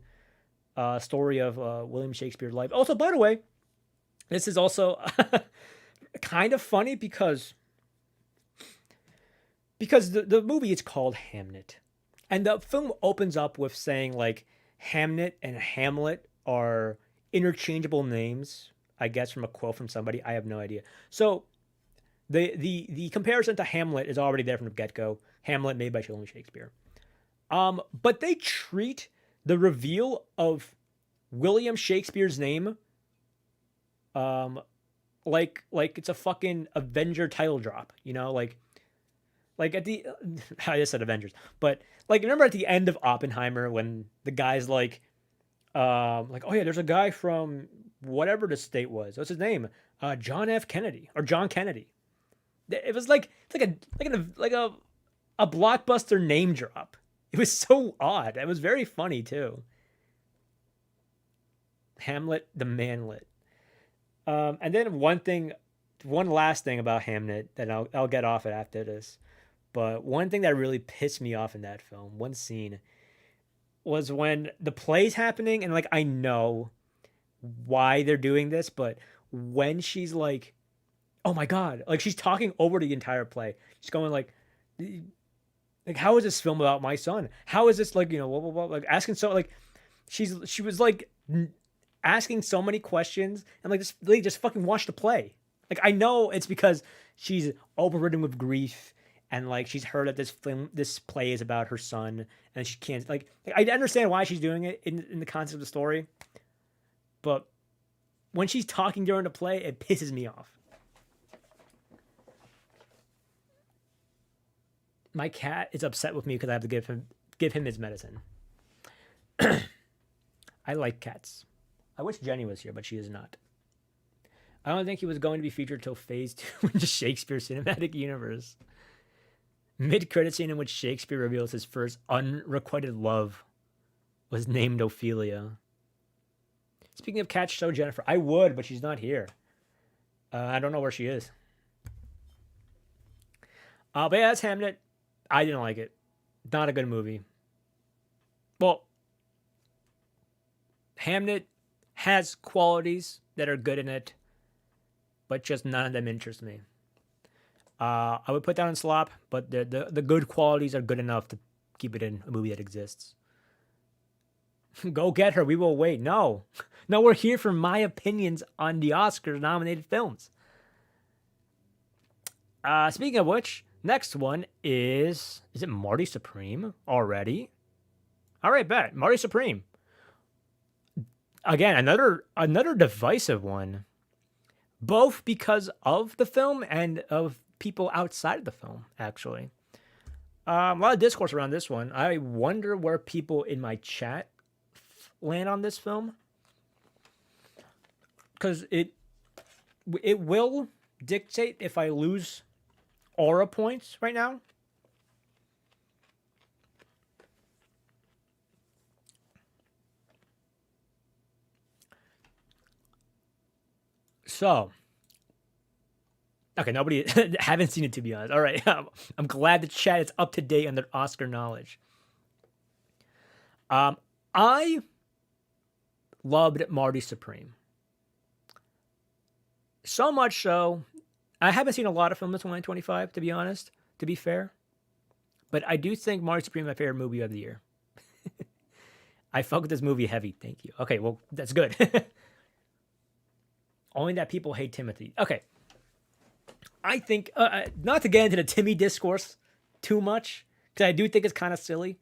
story of William Shakespeare's life. Also, by the way, this is also kind of funny because the movie is called Hamnet, and the film opens up with saying like Hamnet and Hamlet are interchangeable names. I guess from a quote from somebody. I have no idea. So the comparison to Hamlet is already there from the get-go. Hamlet made by William Shakespeare. But they treat the reveal of William Shakespeare's name like it's a fucking Avenger title drop, like at the I just said Avengers, but like remember at the end of Oppenheimer when the guy's like oh yeah, there's a guy from whatever the state was. What's his name? John F. Kennedy or John Kennedy. It was like a blockbuster name drop. It was so odd. It was very funny too. Hamlet the Manlet. And then one last thing about Hamnet that I'll get off it after this. But one thing that really pissed me off in that film, one scene, was when the play's happening, and like I know why they're doing this, but when she's like, oh my god, like she's talking over the entire play. She's going like how is this film about my son? How is this like, blah, blah, blah, like asking so like she was like asking so many questions, and like just fucking watch the play. Like I know it's because she's overridden with grief and like she's heard that this play is about her son and she can't like I understand why she's doing it in the concept of the story, but when she's talking during the play, it pisses me off. My cat is upset with me because I have to give him his medicine. I like cats. I wish Jenny was here, but she is not. I don't think he was going to be featured till Phase 2 in the Shakespeare cinematic universe. Mid-credit scene in which Shakespeare reveals his first unrequited love was named Ophelia. Speaking of cats, show Jennifer. I would, but she's not here. I don't know where she is. But yeah, that's Hamnet. I didn't like it. Not a good movie. Well, Hamnet has qualities that are good in it, but just none of them interest me. I would put that on slop, but the good qualities are good enough to keep it in a movie that exists. Go get her. We will wait. No, we're here for my opinions on the Oscar-nominated films. Speaking of which, next one is it Marty Supreme already? All right, bet Marty Supreme. Again, another divisive one, both because of the film and of people outside of the film. Actually, a lot of discourse around this one. I wonder where people in my chat land on this film, because it will dictate if I lose aura points right now. So, okay, nobody haven't seen it, to be honest. All right, I'm glad the chat is up to date on their Oscar knowledge. I loved Marty Supreme. So much so, I haven't seen a lot of films in 2025, to be honest, to be fair. But I do think Marty Supreme is my favorite movie of the year. I fuck with this movie heavy, thank you. Okay, well, that's good. Only that people hate Timothy. Okay. I think, not to get into the Timmy discourse too much, because I do think it's kind of silly.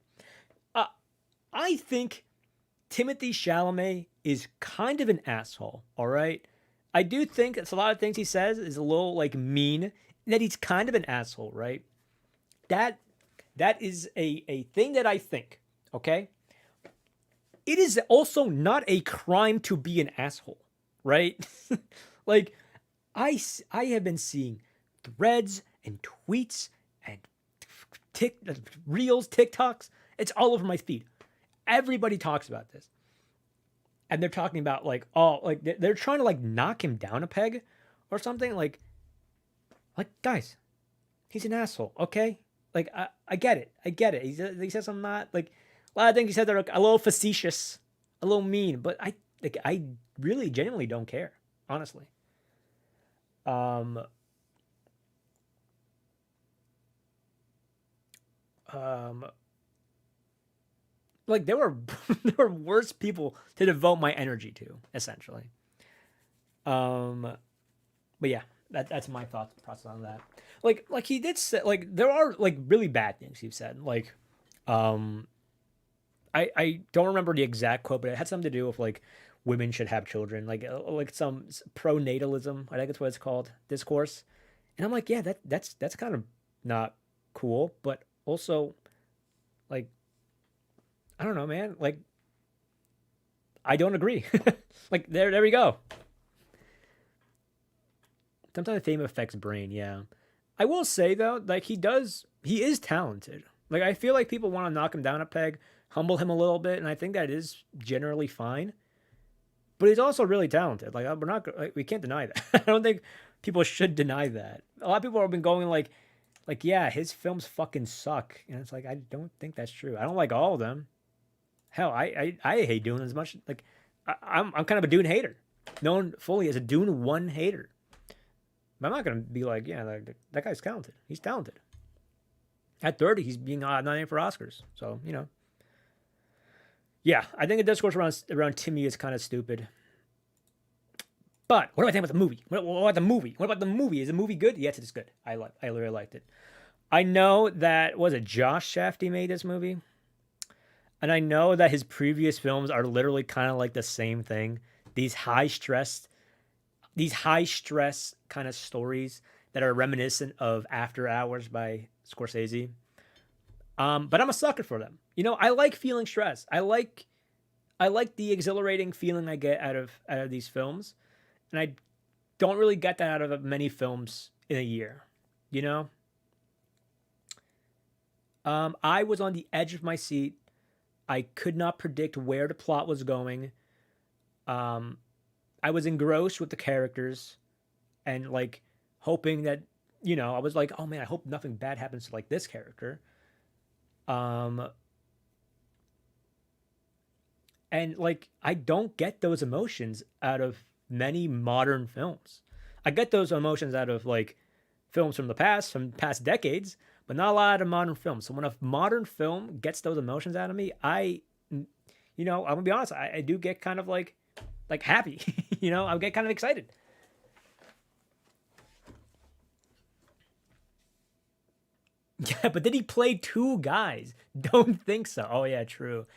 I think Timothy Chalamet is kind of an asshole, all right? I do think it's a lot of things he says is a little, like, mean, that he's kind of an asshole, right? That is a thing that I think, okay? It is also not a crime to be an asshole, right? Like, I have been seeing threads and tweets and reels, TikToks. It's all over my feed. Everybody talks about this. And they're talking about, like, oh, like, they're trying to, like, knock him down a peg or something. Like guys, he's an asshole, okay? Like, I get it. I get it. He says I'm not, like, a lot of things he said that are a little facetious, a little mean, but I really genuinely don't care, honestly. Like there were there were worse people to devote my energy to, essentially. But yeah, that's my thought process on that. Like he did say, like there are like really bad things he said. Like, I don't remember the exact quote, but it had something to do with like women should have children, like some pronatalism, I think that's what it's called, discourse. And I'm like, yeah, that's kind of not cool, but also like I don't know, man. Like I don't agree. Like there we go. Sometimes fame affects brain, yeah. I will say though, like he is talented. Like I feel like people want to knock him down a peg, humble him a little bit, and I think that is generally fine. But he's also really talented. Like we can't deny that. I don't think people should deny that. A lot of people have been going like yeah, his films fucking suck, and it's like I don't think that's true. I don't like all of them. Hell, I hate Dune as much. Like I'm kind of a Dune hater, known fully as a Dune 1 hater. But I'm not gonna be like, yeah, that guy's talented. He's talented. At 30, he's being nominated for Oscars. So you know. Yeah, I think the discourse around Timmy is kind of stupid. But what do I think about the movie? What about the movie? What about the movie? Is the movie good? Yes, it's good. I really liked it. I know that was it Josh Shafty made this movie, and I know that his previous films are literally kind of like the same thing. These high stress, these high stress kind of stories that are reminiscent of After Hours by Scorsese. But I'm a sucker for them. You know, I like feeling stress. I like the exhilarating feeling I get out of these films, and I don't really get that out of many films in a year. You know, I was on the edge of my seat. I could not predict where the plot was going. Um, I was engrossed with the characters, and like hoping that I was like, oh man, I hope nothing bad happens to like this character. Um, and like I don't get those emotions out of many modern films. I get those emotions out of like films from past decades, but not a lot out of modern films. So when a modern film gets those emotions out of me, I'm gonna be honest, I do get kind of like happy. I get kind of excited. Yeah, but did he play two guys? Don't think so. Oh yeah, true.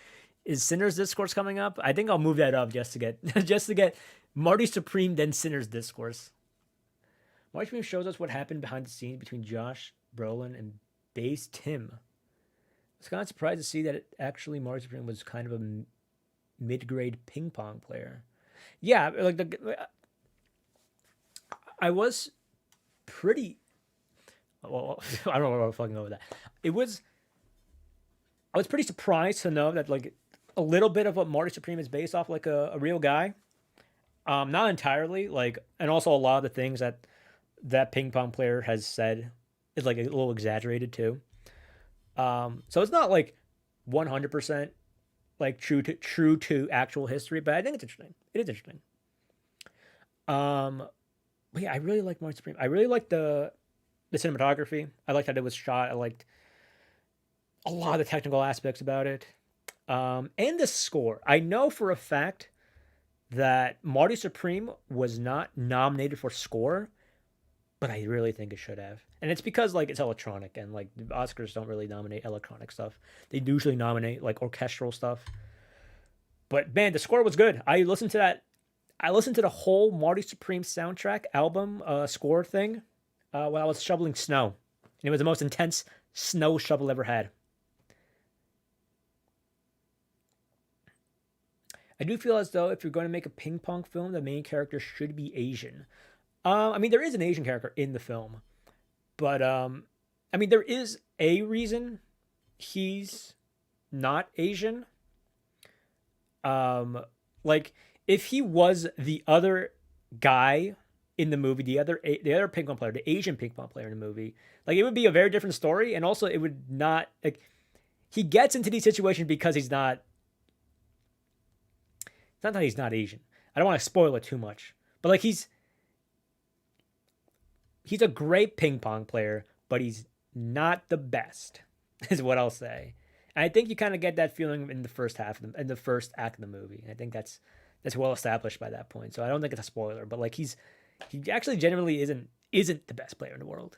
Is Sinner's Discourse coming up? I think I'll move that up just to get just to get Marty Supreme then Sinner's Discourse. Marty Supreme shows us what happened behind the scenes between Josh Brolin and Bass Tim. I was kind of surprised to see that actually Marty Supreme was kind of a mid-grade ping pong player. Yeah, like I was pretty. Well, I don't know where I'm fucking go with that. It was. I was pretty surprised to know that like a little bit of what Marty Supreme is based off like a real guy. Not entirely, like, and also a lot of the things that that ping pong player has said is like a little exaggerated too. So it's not like 100% like true to actual history, but I think it's interesting. It is interesting. Um, but yeah, I really like Martin Supreme. I really like the cinematography. I liked how it was shot. I liked a lot of the technical aspects about it. And the score. I know for a fact that Marty Supreme was not nominated for score, but I really think it should have. And it's because like it's electronic and like the Oscars don't really nominate electronic stuff. They usually nominate like orchestral stuff. But man, the score was good. I listened to the whole Marty Supreme soundtrack album score thing while I was shoveling snow. And it was the most intense snow shovel ever had. I do feel as though if you're going to make a ping pong film, the main character should be Asian. I mean, there is an Asian character in the film, but I mean, there is a reason he's not Asian. Um, like if he was the other guy in the movie, the other ping pong player, the Asian ping pong player in the movie, like it would be a very different story, and also it would not like he gets into these situations because he's not. It's not that he's not Asian. I don't want to spoil it too much, but like he's a great ping pong player, but he's not the best, is what I'll say. And I think you kind of get that feeling in the first in the first act of the movie. I think that's well established by that point. So I don't think it's a spoiler, but like he actually genuinely isn't the best player in the world.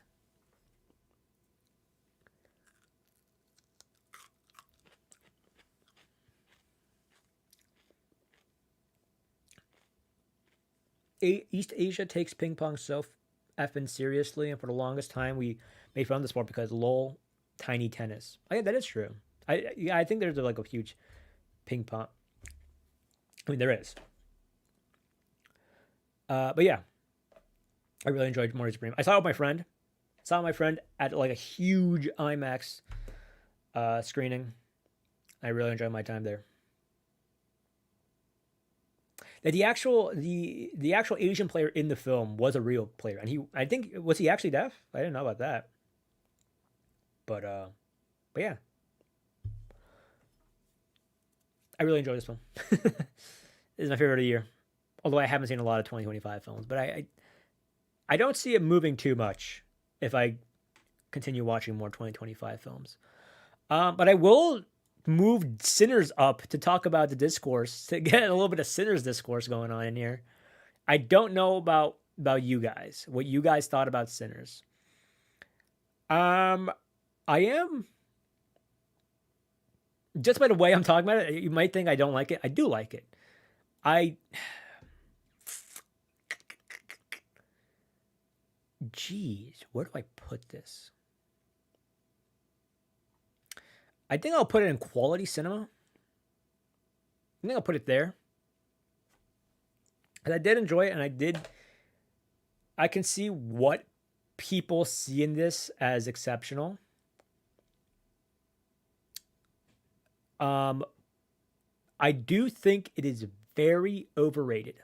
East Asia takes ping pong so effing seriously, and for the longest time we made fun of the sport because lol, tiny tennis. I think that is true. I think there's like a huge ping pong. I mean, there is. But yeah, I really enjoyed Morty's Supreme. I saw it with my friend. Saw my friend at like a huge IMAX screening. I really enjoyed my time there. That the actual Asian player in the film was a real player, and I think was he actually deaf? I didn't know about that. But yeah, I really enjoyed this film. This is my favorite of the year. Although I haven't seen a lot of 2025 films, but I don't see it moving too much if I continue watching more 2025 films. But I will move Sinners up to talk about the discourse, to get a little bit of Sinners discourse going on in here. I don't know about you guys. What you guys thought about Sinners? Um, I am just by the way I'm talking about it. You might think I don't like it. I do like it. I, geez, where do I put this? I think I'll put it in quality cinema. I think I'll put it there. And I did enjoy it, and I can see what people see in this as exceptional. Um, I do think it is very overrated.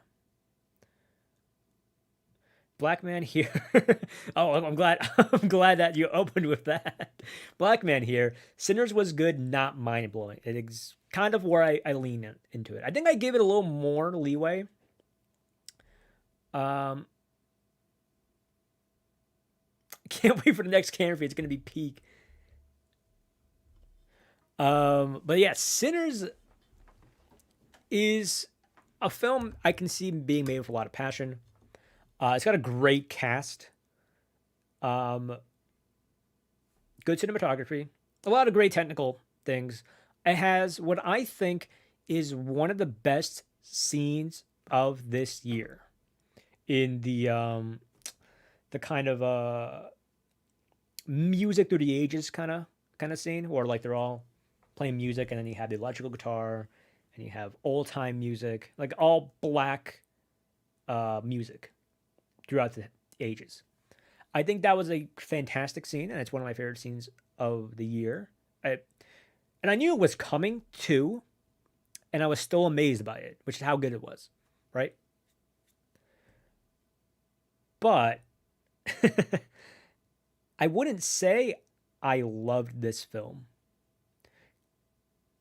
Black man here. Oh, I'm glad. I'm glad that you opened with that. Black man here. Sinners was good, not mind blowing. It is kind of where I lean into it. I think I gave it a little more leeway. Um, can't wait for the next camera feed. It's gonna be peak. But yeah, Sinners is a film I can see being made with a lot of passion. It's got a great cast, um, good cinematography, a lot of great technical things. It has what I think is one of the best scenes of this year in the kind of music through the ages kind of scene where like they're all playing music and then you have the electrical guitar and you have old time music, like all black music throughout the ages. I think that was a fantastic scene, and it's one of my favorite scenes of the year. And I knew it was coming too, and I was still amazed by it, which is how good it was, right? But I wouldn't say I loved this film.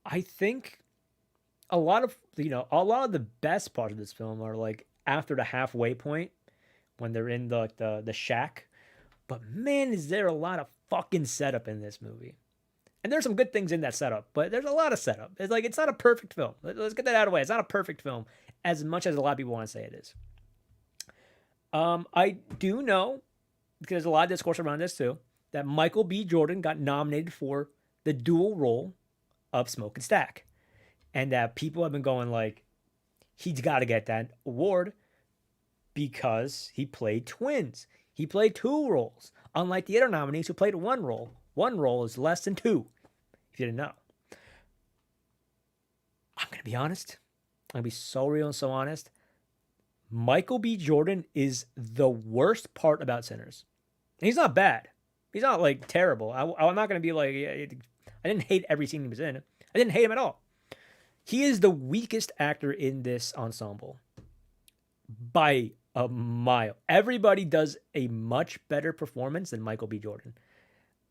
I think a lot of the best parts of this film are like after the halfway point when they're in the shack. But man, is there a lot of fucking setup in this movie. And there's some good things in that setup, but there's a lot of setup. It's like it's not a perfect film. Let's get that out of the way. It's not a perfect film as much as a lot of people want to say it is. I do know, because there's a lot of discourse around this too, that Michael B. Jordan got nominated for the dual role of Smoke and Stack. And that people have been going like, he's got to get that award because he played twins. He played two roles, unlike the other nominees who played one role. One role is less than two, if you didn't know. I'm going to be honest. I'm going to be so real and so honest. Michael B. Jordan is the worst part about Sinners. And he's not bad. He's not like terrible. I'm not going to be like, I didn't hate every scene he was in. I didn't hate him at all. He is the weakest actor in this ensemble by a mile. Everybody does a much better performance than Michael B. Jordan.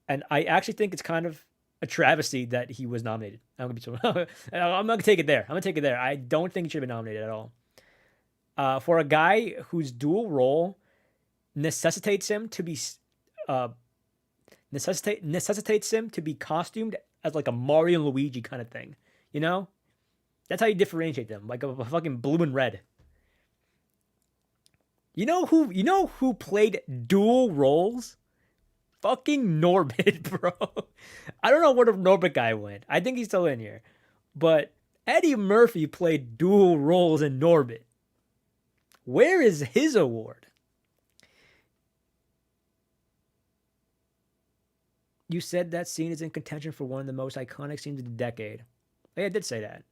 And I actually think it's kind of a travesty that he was nominated. I'm going to take it there. I'm going to take it there. I don't think he should have been nominated at all. For a guy whose dual role necessitates him to be costumed as like a Mario and Luigi kind of thing, you know? That's how you differentiate them, like a fucking blue and red. You know who played dual roles? Fucking Norbit, bro. I don't know where the Norbit guy went. I think he's still in here. But Eddie Murphy played dual roles in Norbit. Where is his award? You said that scene is in contention for one of the most iconic scenes of the decade. Yeah, I did say that.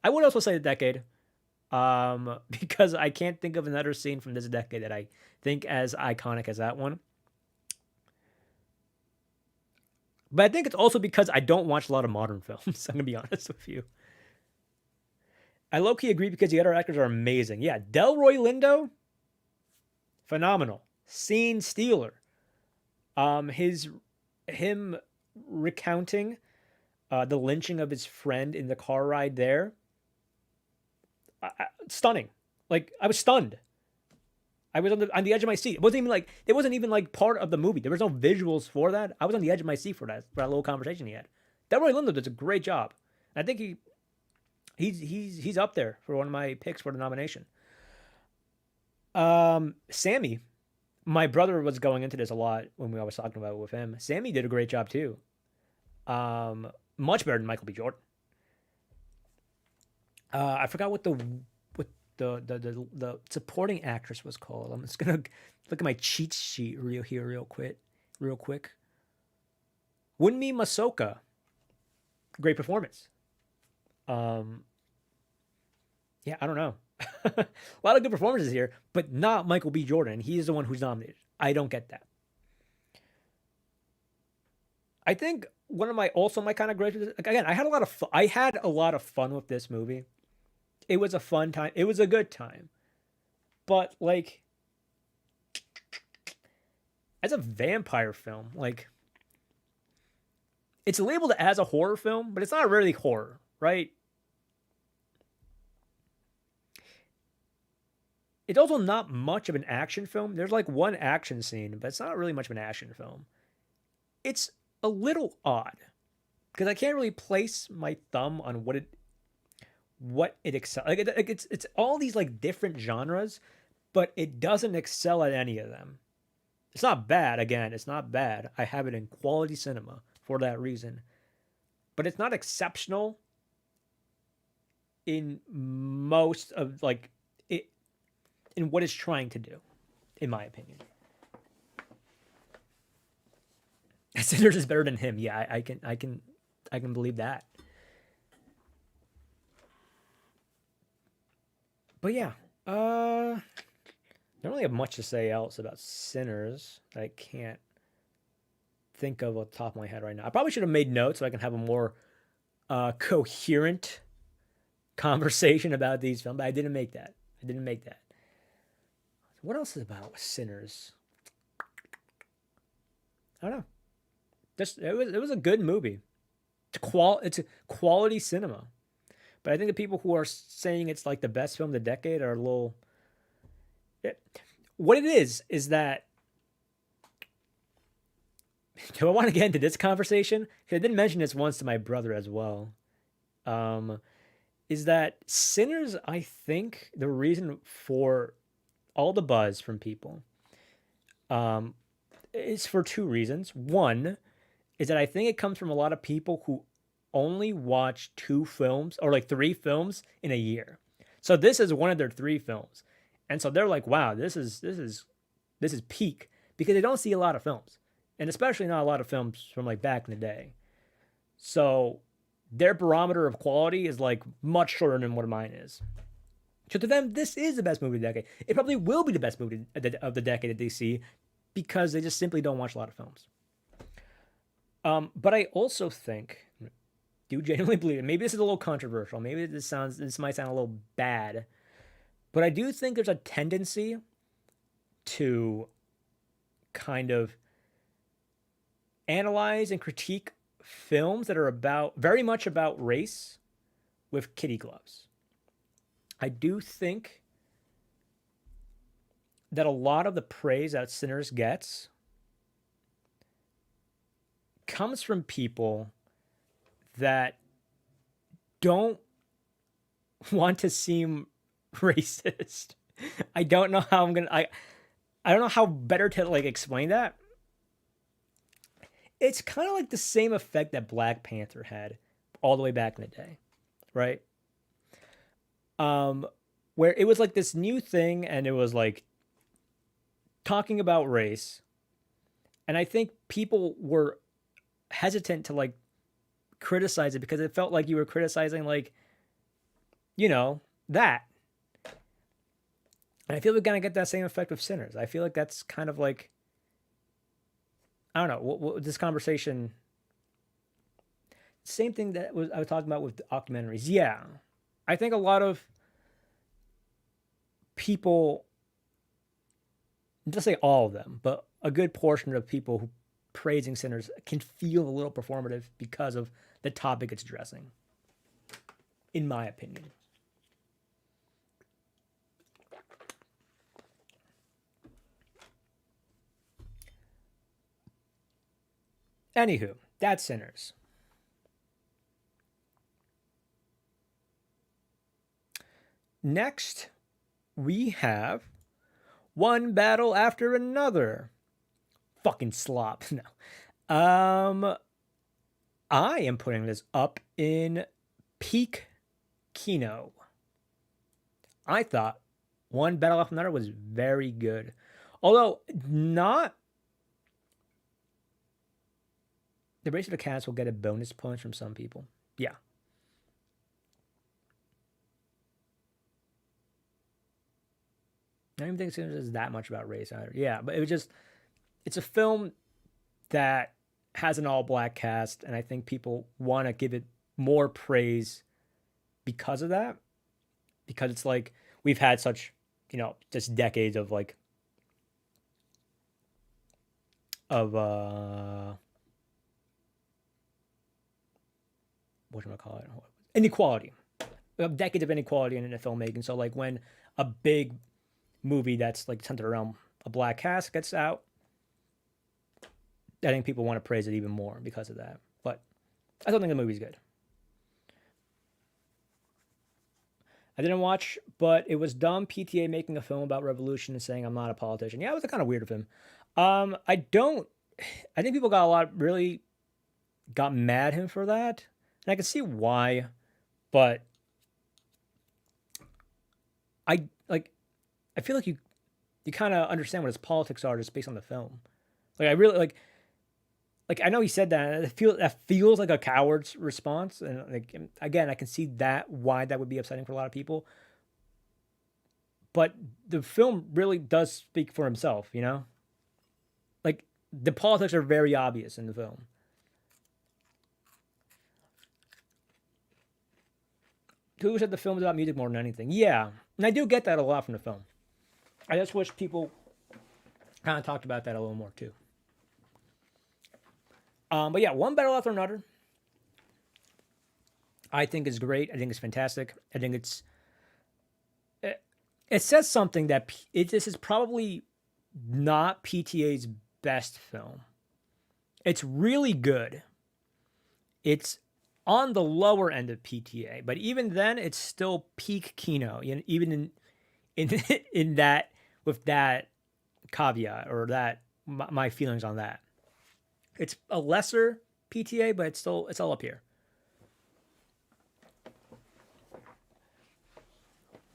I would also say the decade, because I can't think of another scene from this decade that I think as iconic as that one. But I think it's also because I don't watch a lot of modern films. I'm going to be honest with you. I low-key agree because the other actors are amazing. Yeah, Delroy Lindo, phenomenal. Scene stealer. Him recounting the lynching of his friend in the car ride there. Stunning. Like, I was stunned. I was on the edge of my seat. It wasn't even like part of the movie. There was no visuals for that. I was on the edge of my seat for that little conversation he had. Delroy Lindo does a great job. I think, he's up there for one of my picks for the nomination. Sammy, my brother was going into this a lot when we was talking about it with him. Sammy did a great job too. Much better than Michael B. Jordan. I forgot what the supporting actress was called. I'm just gonna look at my cheat sheet real quick. Wunmi Masoka, great performance. Um, yeah, I don't know. A lot of good performances here, but not Michael B. Jordan. He's the one who's nominated. I don't get that. I think one of my kind of gripes again. I had a lot of fun with this movie. It was a fun time. It was a good time. But like as a vampire film, like it's labeled as a horror film, but it's not really horror, right? It's also not much of an action film. There's like one action scene, but it's not really much of an action film. It's a little odd because I can't really place my thumb on what it excels. It's all these like different genres, but it doesn't excel at any of them. It's not bad. Again, it's not bad. I have it in quality cinema for that reason, but it's not exceptional in most of like it in what it's trying to do, in my opinion. Sinners is better than him. Yeah, I can believe that. But yeah, I don't really have much to say else about Sinners. I can't think of off the top of my head right now. I probably should have made notes so I can have a more coherent conversation about these films. But I didn't make that. I didn't make that. What else is about Sinners? I don't know. Just it was a good movie. It's a quality cinema. But I think the people who are saying it's like the best film of the decade are a little. What it is that. Do I want to get into this conversation? Because I did mention this once to my brother as well. Um, is that Sinners? I think the reason for all the buzz from people um, is for two reasons. One is that I think it comes from a lot of people who only watch two films or like three films in a year. So this is one of their three films. And so they're like, wow, this is peak because they don't see a lot of films. And especially not a lot of films from like back in the day. So their barometer of quality is like much shorter than what mine is. So to them, this is the best movie of the decade. It probably will be the best movie of the decade that they see because they just simply don't watch a lot of films. But I also think, do genuinely believe it. Maybe this is a little controversial. Maybe this might sound a little bad, but I do think there's a tendency to kind of analyze and critique films that are about very much about race with kitty gloves. I do think that a lot of the praise that Sinners gets comes from people that don't want to seem racist. I don't know how I don't know how better to like explain that. It's kind of like the same effect that Black Panther had all the way back in the day, right? Um where it was like this new thing and it was like talking about race and I think people were hesitant to like criticize it because it felt like you were criticizing like that. And I feel we're gonna get that same effect with Sinners. I feel like that's kind of like I don't know what this conversation. Same thing that I was talking about with documentaries. Yeah, I think a lot of people, just say all of them, but a good portion of people who praising Sinners can feel a little performative because of the topic it's addressing. In my opinion. Anywho, that's Sinners. Next, we have One battle after another. Fucking slop. No. I am putting this up in peak Kino. I thought One Battle After Another was very good. Although not the Race of the Cats will get a bonus points from some people. Yeah. I don't even think it's that much about race either. Yeah, but it was just it's a film that has an all black cast, and I think people want to give it more praise because of that. Because it's like we've had such, just decades of like of what do I call it? Inequality. We have decades of inequality in the filmmaking. So like when a big movie that's like centered around a black cast gets out, I think people want to praise it even more because of that. But I don't think the movie's good. I didn't watch, but it was dumb. PTA making a film about revolution and saying I'm not a politician. Yeah, it was kind of weird of him. I don't. I think people really got mad at him for that, and I can see why. But I like. I feel like you kind of understand what his politics are just based on the film. Like I really like I know he said that. That feels like a coward's response, and like again, I can see why that would be upsetting for a lot of people. But the film really does speak for himself, Like the politics are very obvious in the film. Who said the film is about music more than anything? Yeah, and I do get that a lot from the film. I just wish people kind of talked about that a little more too. But yeah, One Battle After Another, I think is great. I think it's fantastic. I think it says something that this is probably not PTA's best film. It's really good. It's on the lower end of PTA, but even then, it's still peak Kino. Even in in that with that caveat or that my feelings on that. It's a lesser PTA, but it's all up here.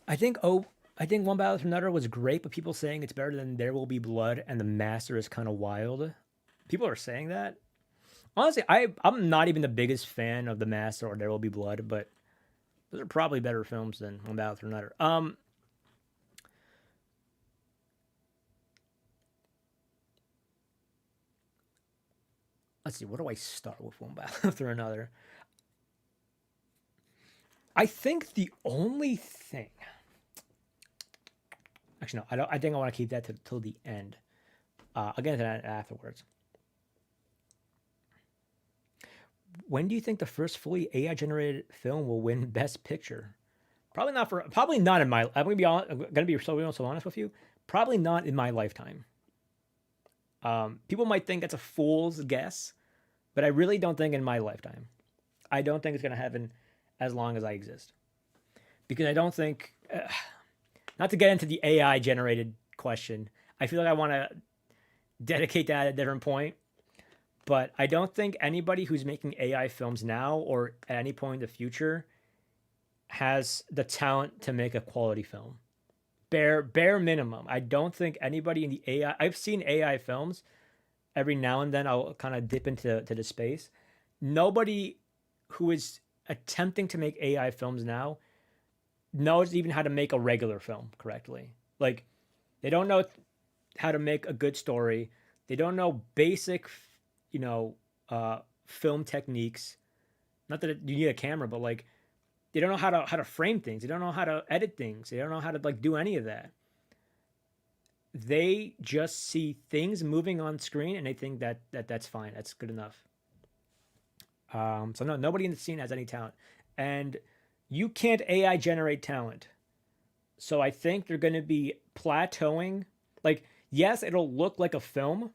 I think One Battle After Another was great, but people saying it's better than There Will Be Blood and The Master is kind of wild. People are saying that. Honestly, I'm not even the biggest fan of The Master or There Will Be Blood, but those are probably better films than One Battle After Another. Let's see, where do I start with One Battle After Another? I think the only thing. Actually, no, I don't. I think I want to keep that till the end. I'll get into that afterwards. When do you think the first fully AI generated film will win Best Picture? Probably not in my. I'm gonna be so honest with you. Probably not in my lifetime. People might think it's a fool's guess, but I really don't think in my lifetime. I don't think it's gonna happen as long as I exist, because I don't think. Not to get into the AI generated question, I feel like I want to dedicate that at a different point. But I don't think anybody who's making AI films now or at any point in the future has the talent to make a quality film. Bare minimum. I don't think anybody in the AI. I've seen AI films. Every now and then I'll kind of dip into the space. Nobody who is attempting to make AI films now knows even how to make a regular film correctly. Like they don't know how to make a good story. They don't know basic, film techniques. Not that you need a camera, but like they don't know how to frame things. They don't know how to edit things. They don't know how to like do any of that. They just see things moving on screen and they think that's fine. That's good enough. So no, nobody in the scene has any talent, and you can't AI generate talent. So I think they're going to be plateauing. Like, yes, it'll look like a film,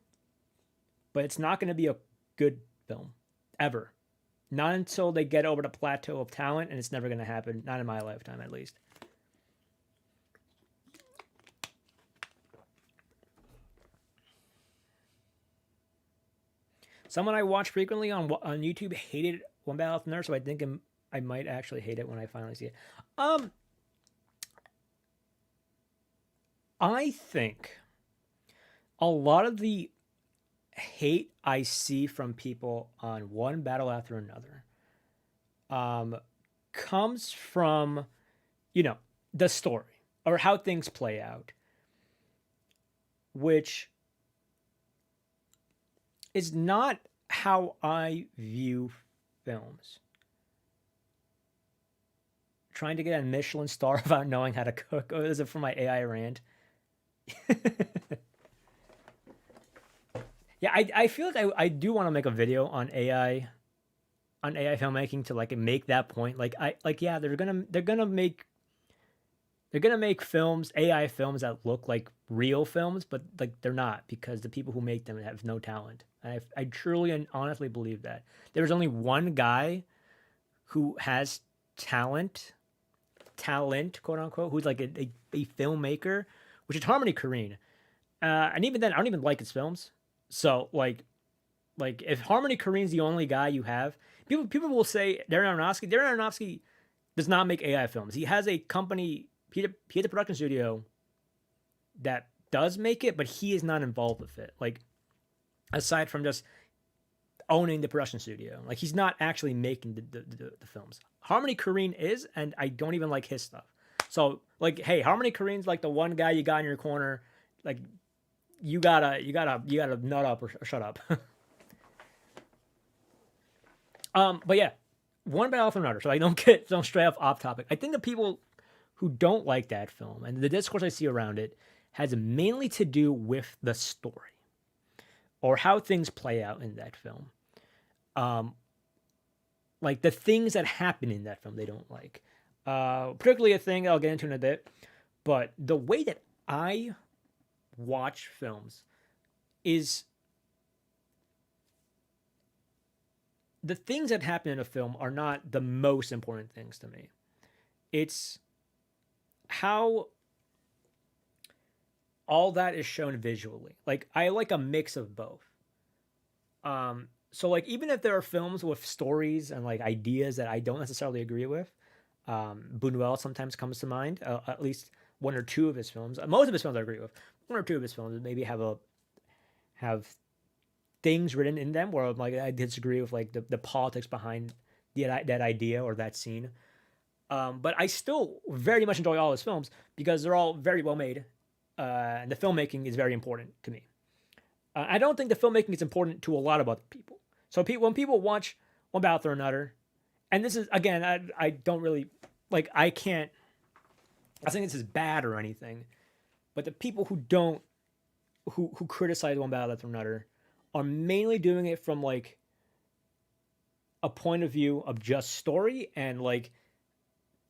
but it's not going to be a good film ever. Not until they get over the plateau of talent, and it's never going to happen. Not in my lifetime, at least. Someone I watch frequently on YouTube hated One Battle After Another, so I think I might actually hate it when I finally see it. Um, I think a lot of the hate I see from people on One Battle After Another um, comes from, you know, the story or how things play out, which is not how I view films. Trying to get a Michelin star without knowing how to cook. Oh, is it for my AI rant? Yeah, I feel like I do want to make a video on AI filmmaking to like make that point. Yeah, they're gonna make films, AI films that look like real films, but like they're not because the people who make them have no talent. I truly and honestly believe that. There's only one guy who has talent, quote unquote, who's like a filmmaker, which is Harmony Korine. And even then, I don't even like his films. So like if Harmony Korine's the only guy you have, people will say Darren Aronofsky. Darren Aronofsky does not make AI films. He has a company, he has a production studio that does make it, but he is not involved with it. Like aside from just owning the production studio, like he's not actually making the films. Harmony Korine is, and I don't even like his stuff. So like, hey, Harmony Korine's like the one guy you got in your corner. Like you gotta nut up or shut up. But yeah, One Battle After Another. So I don't stray off topic. I think the people who don't like that film and the discourse I see around it has mainly to do with the story or how things play out in that film. Um, like the things that happen in that film they don't like. Particularly a thing I'll get into in a bit, but the way that I watch films is the things that happen in a film are not the most important things to me. It's how all that is shown visually. Like I like a mix of both. So like even if there are films with stories and like ideas that I don't necessarily agree with, Buñuel sometimes comes to mind. At least one or two of his films. Most of his films I agree with. One or two of his films maybe have things written in them where like I disagree with like the politics behind that idea or that scene. But I still very much enjoy all his films because they're all very well made, and the filmmaking is very important to me. I don't think the filmmaking is important to a lot of other people. So when people watch One Battle After Another, and this is again, I don't really like. I can't. I think this is bad or anything, but the people who don't who criticize One Battle After Another are mainly doing it from like a point of view of just story and like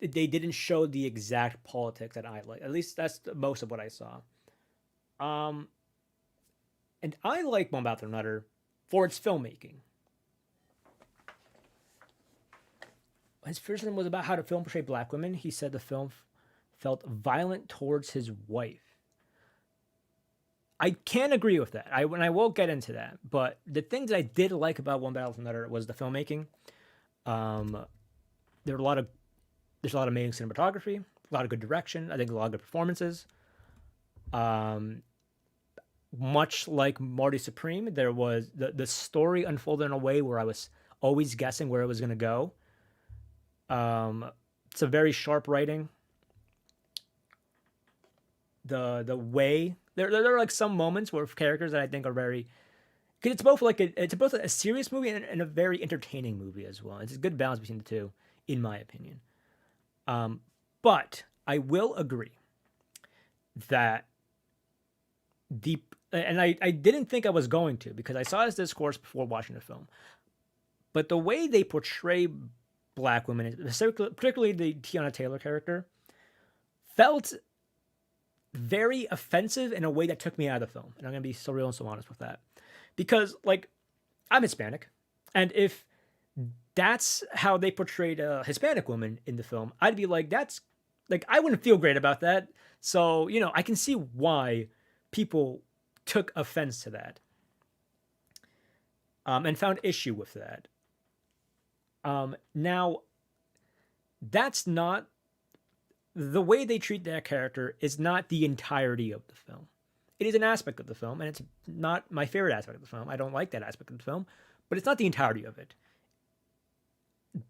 they didn't show the exact politics that I like. At least that's most of what I saw. Um, and I like One Battle After Another for its filmmaking. His first one was about how the film portrayed black women. He said the film felt violent towards his wife. I can't agree with that. I won't get into that. But the things that I did like about One Battle After Another was the filmmaking. Um, there were there's a lot of amazing cinematography, a lot of good direction. I think a lot of good performances. Much like Marty Supreme, there was the story unfolded in a way where I was always guessing where it was going to go. It's a very sharp writing. The way there are like some moments where characters that I think are very because it's both a serious movie and a very entertaining movie as well. It's a good balance between the two, in my opinion. But I will agree that I didn't think I was going to because I saw this discourse before watching the film. But the way they portray black women, particularly the Tiana Taylor character, felt very offensive in a way that took me out of the film. And I'm going to be so real and so honest with that. Because, like, I'm Hispanic. And if that's how they portrayed a Hispanic woman in the film, I'd be like, I wouldn't feel great about that. So, I can see why people took offense to that. and found issue with that. Now, that's not the way they treat that character is not the entirety of the film. It is an aspect of the film, and it's not my favorite aspect of the film. I don't like that aspect of the film, but it's not the entirety of it.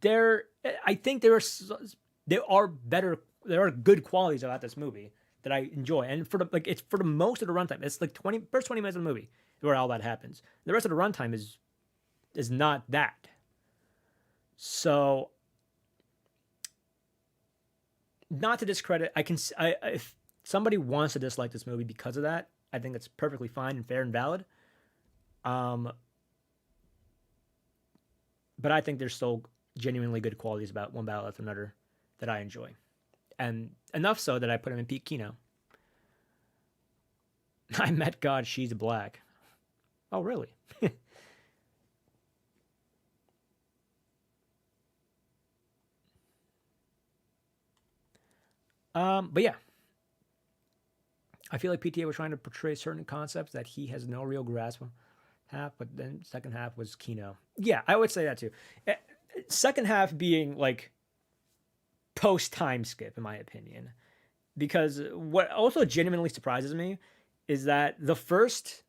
There, I think there are good qualities about this movie that I enjoy, and it's for the most of the runtime. It's like first 20 minutes of the movie where all that happens. The rest of the runtime is not that. So, not to discredit, if somebody wants to dislike this movie because of that, I think it's perfectly fine and fair and valid. But I think there's still genuinely good qualities about One Battle After Another that I enjoy, and enough so that I put him in peak Kino. I met God, she's black. Oh, really? But yeah, I feel like PTA was trying to portray certain concepts that he has no real grasp of half, but then second half was Kino. Yeah, I would say that too. Second half being like post time skip, in my opinion, because what also genuinely surprises me is that the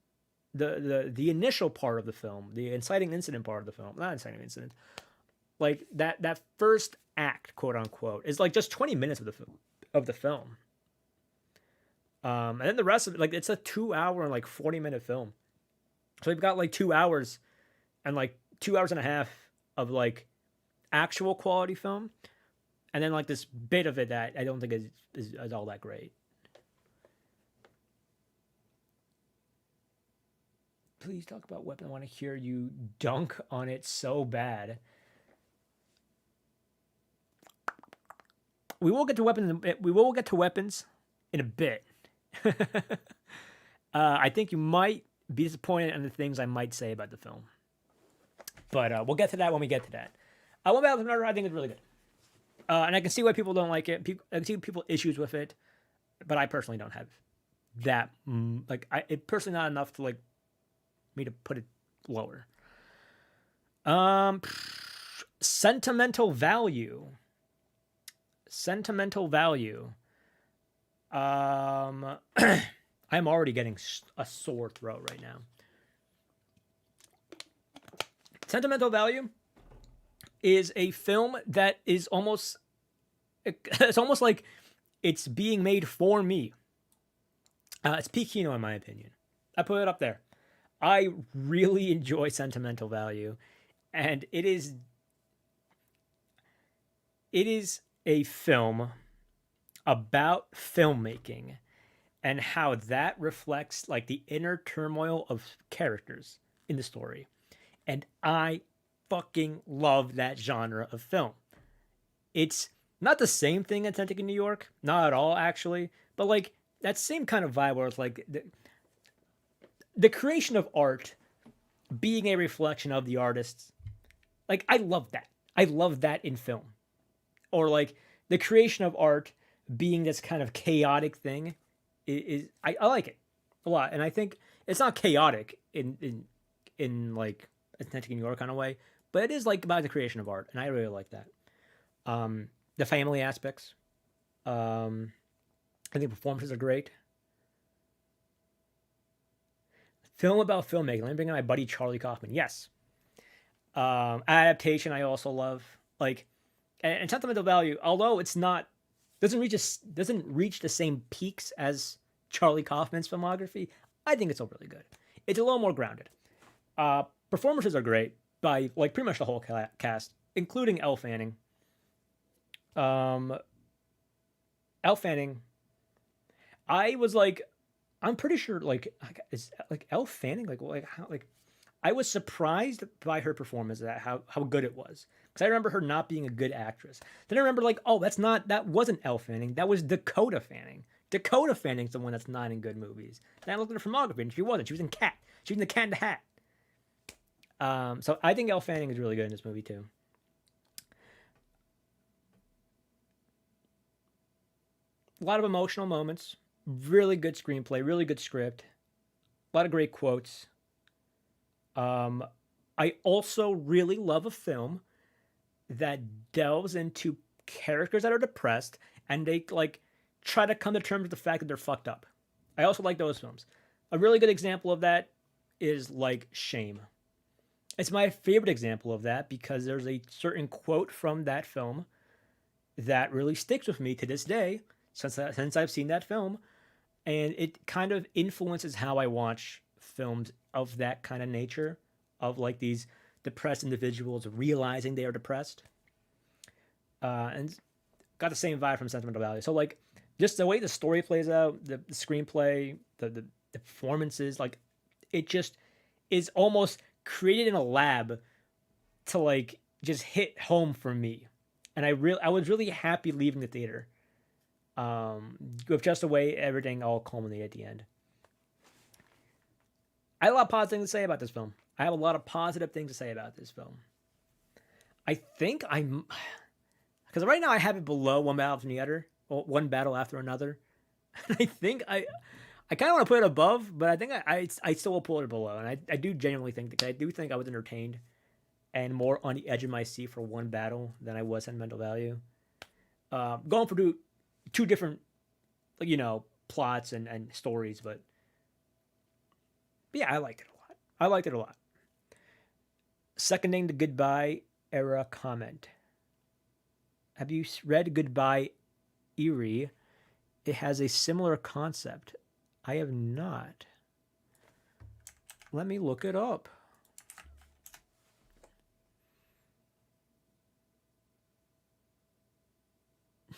initial part of the film, the inciting incident part of the film, not inciting incident, like that first act, quote unquote, is like just 20 minutes of the film. And then the rest of it, like it's a 2 hour and like 40-minute film. So we've got like 2 hours and like 2 hours and a half of like actual quality film, and then like this bit of it that I don't think is all that great. Please talk about weapon. I want to hear you dunk on it so bad. We will get to weapons. We will get to weapons in a bit. I think you might be disappointed in the things I might say about the film, but we'll get to that when we get to that. One Battle Another, I think is really good, and I can see why people don't like it. I can see people issues with it, but I personally don't have that. It personally not enough to like me to put it lower. Um, sentimental value. Sentimental value. I'm already getting a sore throat right now. Sentimental value is a film that is almost, it's almost like it's being made for me. It's peak Kino in my opinion. I put it up there. I really enjoy Sentimental Value, and it is a film about filmmaking and how that reflects like the inner turmoil of characters in the story. And I fucking love that genre of film. It's not the same thing as Authentic in New York, not at all actually, but like that same kind of vibe where it's like the creation of art being a reflection of the artists. Like I love that. I love that in film. Or like the creation of art being this kind of chaotic thing I like it a lot, and I think it's not chaotic in like Authentic New York kind of way, but it is like about the creation of art, and I really like that. The family aspects, I think performances are great. Film about filmmaking. Let me bring in my buddy Charlie Kaufman. Yes. Adaptation I also love. Like, and sentimental value, although it's not doesn't reach the same peaks as Charlie Kaufman's filmography, I think it's still really good. It's a little more grounded. Performances are great by like pretty much the whole cast, including Elle Fanning. Elle Fanning, I was like, I'm pretty sure like is like Elle Fanning like how like I was surprised by her performance, that how good it was, because I remember her not being a good actress. Then I remember like, oh, that wasn't Elle Fanning, that was Dakota Fanning. Dakota Fanning's the one that's not in good movies. And I looked at her filmography and she wasn't. She was in Cat. She was in The Cat in the Hat. So I think Elle Fanning is really good in this movie too. A lot of emotional moments, really good screenplay, really good script, a lot of great quotes. I also really love a film that delves into characters that are depressed and they like try to come to terms with the fact that they're fucked up. I also like those films. A really good example of that is like Shame. It's my favorite example of that because there's a certain quote from that film that really sticks with me to this day since I've seen that film, and it kind of influences how I watch films of that kind of nature, of like these depressed individuals realizing they are depressed, and got the same vibe from Sentimental Value. So like just the way the story plays out, the screenplay, the performances, like it just is almost created in a lab to like just hit home for me. And I was really happy leaving the theater, with just the way everything all culminated at the end. I have a lot of positive things to say about this film. I have a lot of positive things to say about this film. I think I'm because right now I have it below one battle after the other, or one battle after another. I think I kind of want to put it above, but I think I still will pull it below, and I do genuinely think that I do think I was entertained and more on the edge of my seat for one battle than I was Sentimental Value. Going for two different, plots and stories, but yeah, I liked it a lot. I liked it a lot. Seconding the Goodbye Era comment. Have you read Goodbye Eerie? It has a similar concept. I have not. Let me look it up.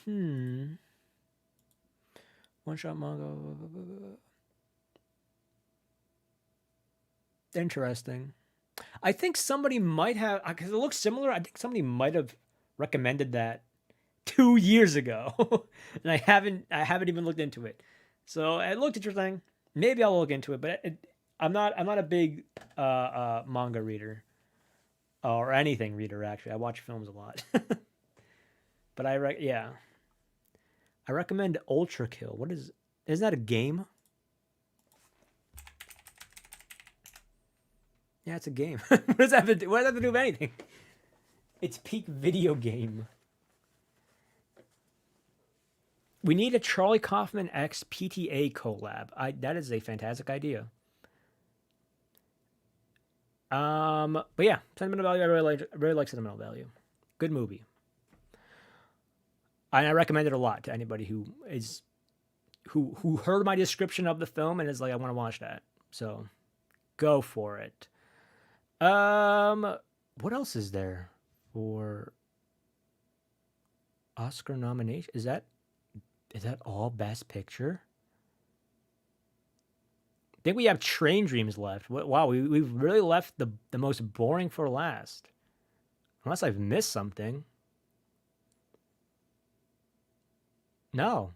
One shot manga. Interesting. I think somebody might have, because it looks similar. I think somebody might have recommended that 2 years ago, and I haven't even looked into it. So it looked interesting. Maybe I'll look into it, but I'm not a big manga reader or anything reader actually. I watch films a lot, but yeah, I recommend Ultra Kill. What is that a game? Yeah, it's a game. What does that have to do? What does that have to do with anything? It's peak video game. We need a Charlie Kaufman X PTA collab. That is a fantastic idea. But yeah, Sentimental Value. I really like Sentimental Value. Good movie. And I recommend it a lot to anybody who heard my description of the film and is like, I want to watch that. So go for it. What else is there for Oscar nomination? Is that all Best Picture? I think we have Train Dreams left. Wow, we've really left the most boring for last. Unless I've missed something. No.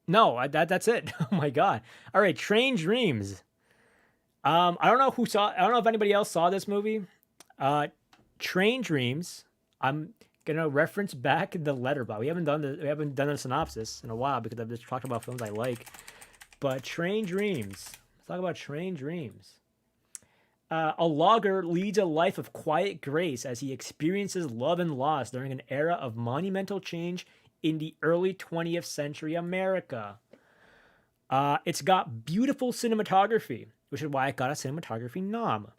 No, that's it. Oh my god. All right, Train Dreams. I don't know if anybody else saw this movie. Train Dreams. I'm gonna reference back the letter, but we haven't done a synopsis in a while because I've just talked about films I like. But Train Dreams. Let's talk about Train Dreams. A logger leads a life of quiet grace as he experiences love and loss during an era of monumental change in the early 20th century America. It's got beautiful cinematography, which is why it got a cinematography nom.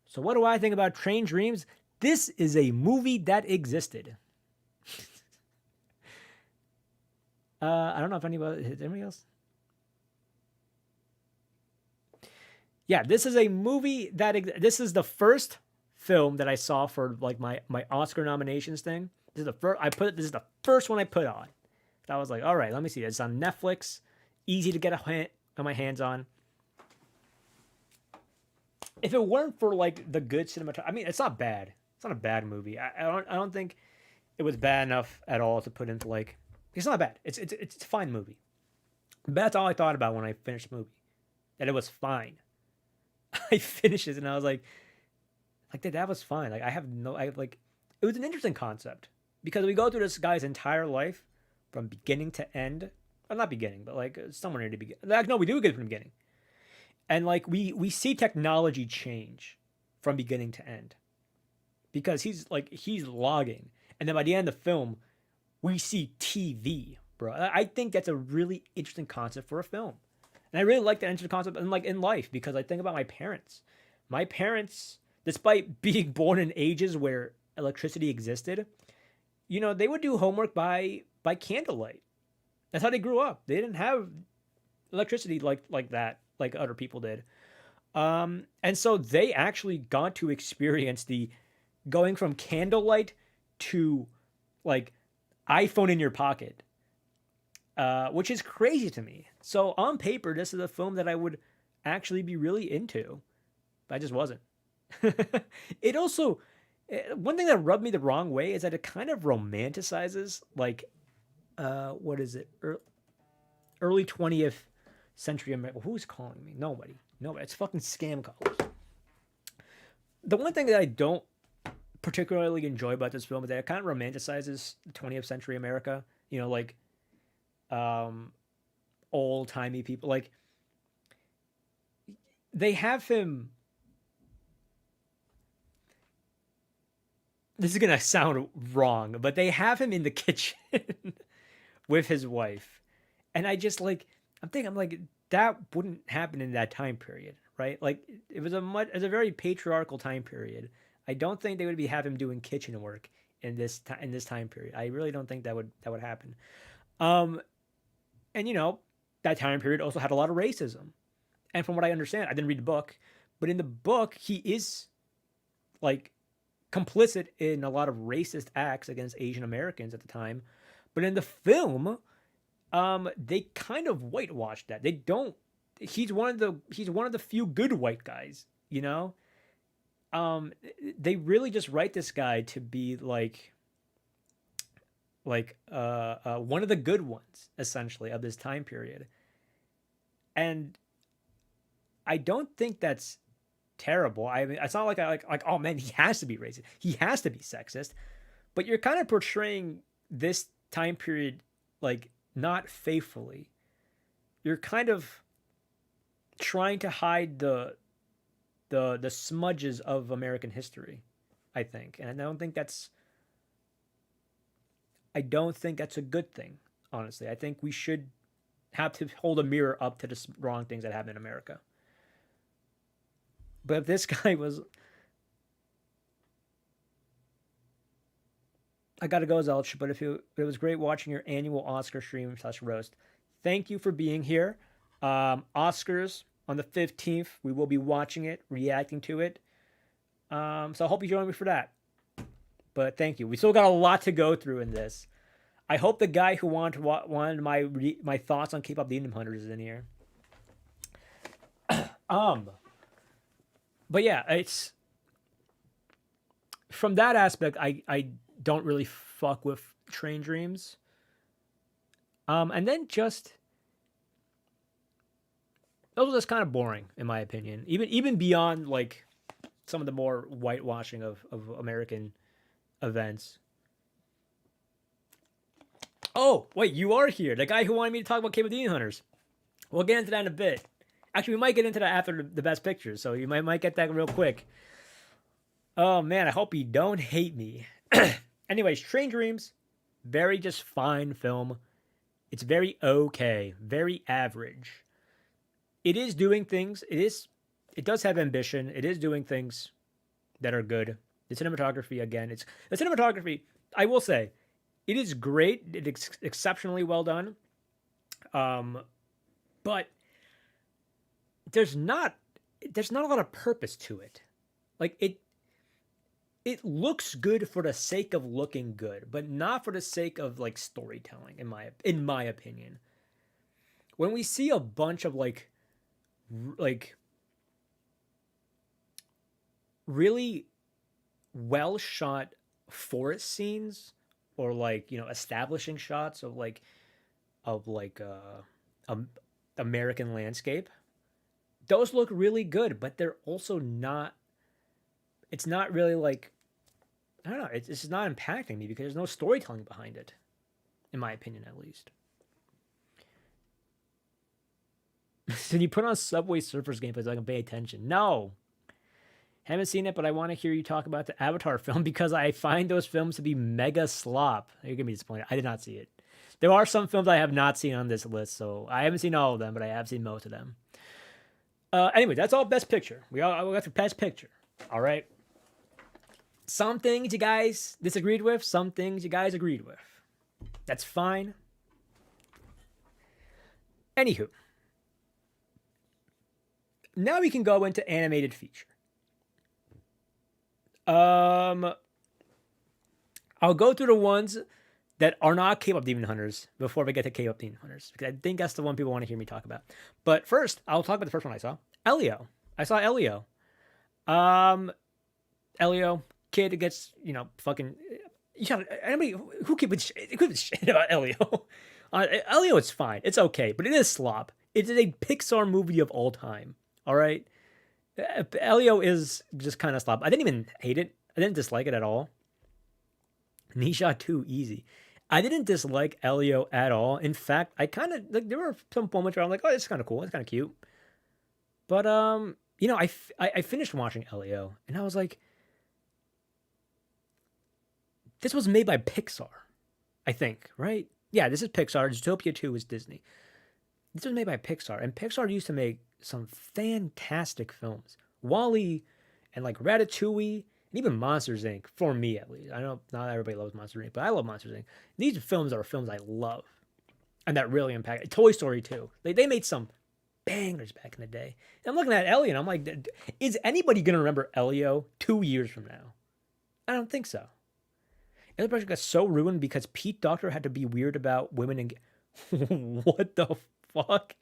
So what do I think about Train Dreams? This is a movie that existed. I don't know if anybody else. Yeah, this is a movie this is the first film that I saw for like my Oscar nominations thing. This is the first one I put on. I was like, all right, let me see. It's on Netflix, easy to get my hands on. If it weren't for like the good cinematography, I mean, it's not bad. It's not a bad movie. I don't think it was bad enough at all to put into like. It's not bad. It's a fine movie. But that's all I thought about when I finished the movie. That it was fine. I finished it and I was like that was fine. Like it was an interesting concept because we go through this guy's entire life from beginning to end. Well, not beginning, but like somewhere near the beginning. Like no, we do get it from the beginning. And like we see technology change from beginning to end because he's logging, and then by the end of the film, we see TV, bro. I think that's a really interesting concept for a film, and I really like that interesting concept in life because I think about my parents. My parents, despite being born in ages where electricity existed, they would do homework by candlelight. That's how they grew up. They didn't have electricity like that, like other people did. And so they actually got to experience the going from candlelight to like iPhone in your pocket, which is crazy to me. So on paper, this is a film that I would actually be really into, but I just wasn't. It also, one thing that rubbed me the wrong way is that it kind of romanticizes what is it? Early 20th century America. Who's calling me? Nobody. It's fucking scam calls. The one thing that I don't particularly enjoy about this film is that it kind of romanticizes 20th century America. Old timey people. Like they have him. This is gonna sound wrong, but they have him in the kitchen with his wife, and I just I'm like that wouldn't happen in that time period, right? Like it was a very patriarchal time period. I don't think they would be have him doing kitchen work in this time period. I really don't think that would happen. And that time period also had a lot of racism. And from what I understand, I didn't read the book, but in the book he is like complicit in a lot of racist acts against Asian Americans at the time. But in the film, they kind of whitewashed that. They don't. He's one of the few good white guys. They really just write this guy to be one of the good ones essentially of this time period, and I don't think that's terrible. I mean, it's not like oh man, he has to be racist, he has to be sexist, but you're kind of portraying this time period not faithfully. You're kind of trying to hide the smudges of American history, I think, and I don't think that's a good thing. Honestly, I think we should have to hold a mirror up to the wrong things that happen in America. But if this guy was, I gotta go, Zelch. But it was great watching your annual Oscar stream / roast. Thank you for being here. Oscars on the 15th. We will be watching it, reacting to it. So I hope you join me for that. But thank you. We still got a lot to go through in this. I hope the guy who wanted my thoughts on K-pop Demon Hunters is in here. But yeah, it's from that aspect. I don't really fuck with Train Dreams. And then just those are just kind of boring in my opinion. Even beyond some of the more whitewashing of American events. Oh, wait, you are here. The guy who wanted me to talk about K-pop Demon Hunters. We'll get into that in a bit. Actually, we might get into that after the best pictures, so you might get that real quick. Oh, man, I hope you don't hate me. Anyways, Train Dreams, very just fine film. It's very okay, very average. It is doing things. It does have ambition. It is doing things that are good. The cinematography, again, I will say, it is great. It's exceptionally well done. But there's not a lot of purpose to it. It looks good for the sake of looking good, but not for the sake of storytelling, in my opinion. When we see a bunch of really well shot forest scenes, or establishing shots of American landscape, those look really good, but they're also not. It's not really I don't know. It's not impacting me because there's no storytelling behind it, in my opinion, at least. Did you put on Subway Surfers gameplay so I can pay attention? No. Haven't seen it, but I want to hear you talk about the Avatar film because I find those films to be mega slop. You're gonna be disappointed. I did not see it. There are some films I have not seen on this list, so I haven't seen all of them, but I have seen most of them. Anyway, that's all Best Picture. We got the Best Picture. All right. Some things you guys disagreed with, some things you guys agreed with. That's fine. Anywho, now we can go into animated feature. I'll go through the ones that are not K-pop Demon Hunters before we get to K-pop Demon Hunters, because I think that's the one people want to hear me talk about. But first, I'll talk about the first one I saw. Elio. I saw Elio. Elio, kid gets, fucking... anybody who gives a shit about Elio? Elio is fine. It's okay, but it is slop. It is a Pixar movie of all time. All right? Elio is just kind of slop. I didn't even hate it. I didn't dislike it at all. Nisha too easy. I didn't dislike Elio at all. In fact, I kind of there were some moments where I'm like, oh, it's kind of cool. It's kind of cute. But I finished watching Elio and I was like, this was made by Pixar, I think, right? Yeah, this is Pixar. Zootopia 2 is Disney. This was made by Pixar, and Pixar used to make some fantastic films. WALL-E and like Ratatouille and even Monsters Inc. For me, at least. I know not everybody loves Monsters Inc., but I love Monsters Inc. These films are films I love, and that really impacted. Toy Story 2. They made some bangers back in the day. And I'm looking at Elio, and I'm like, is anybody gonna remember Elio 2 years from now? I don't think so. The project got so ruined because Pete Docter had to be weird about women and what the fuck?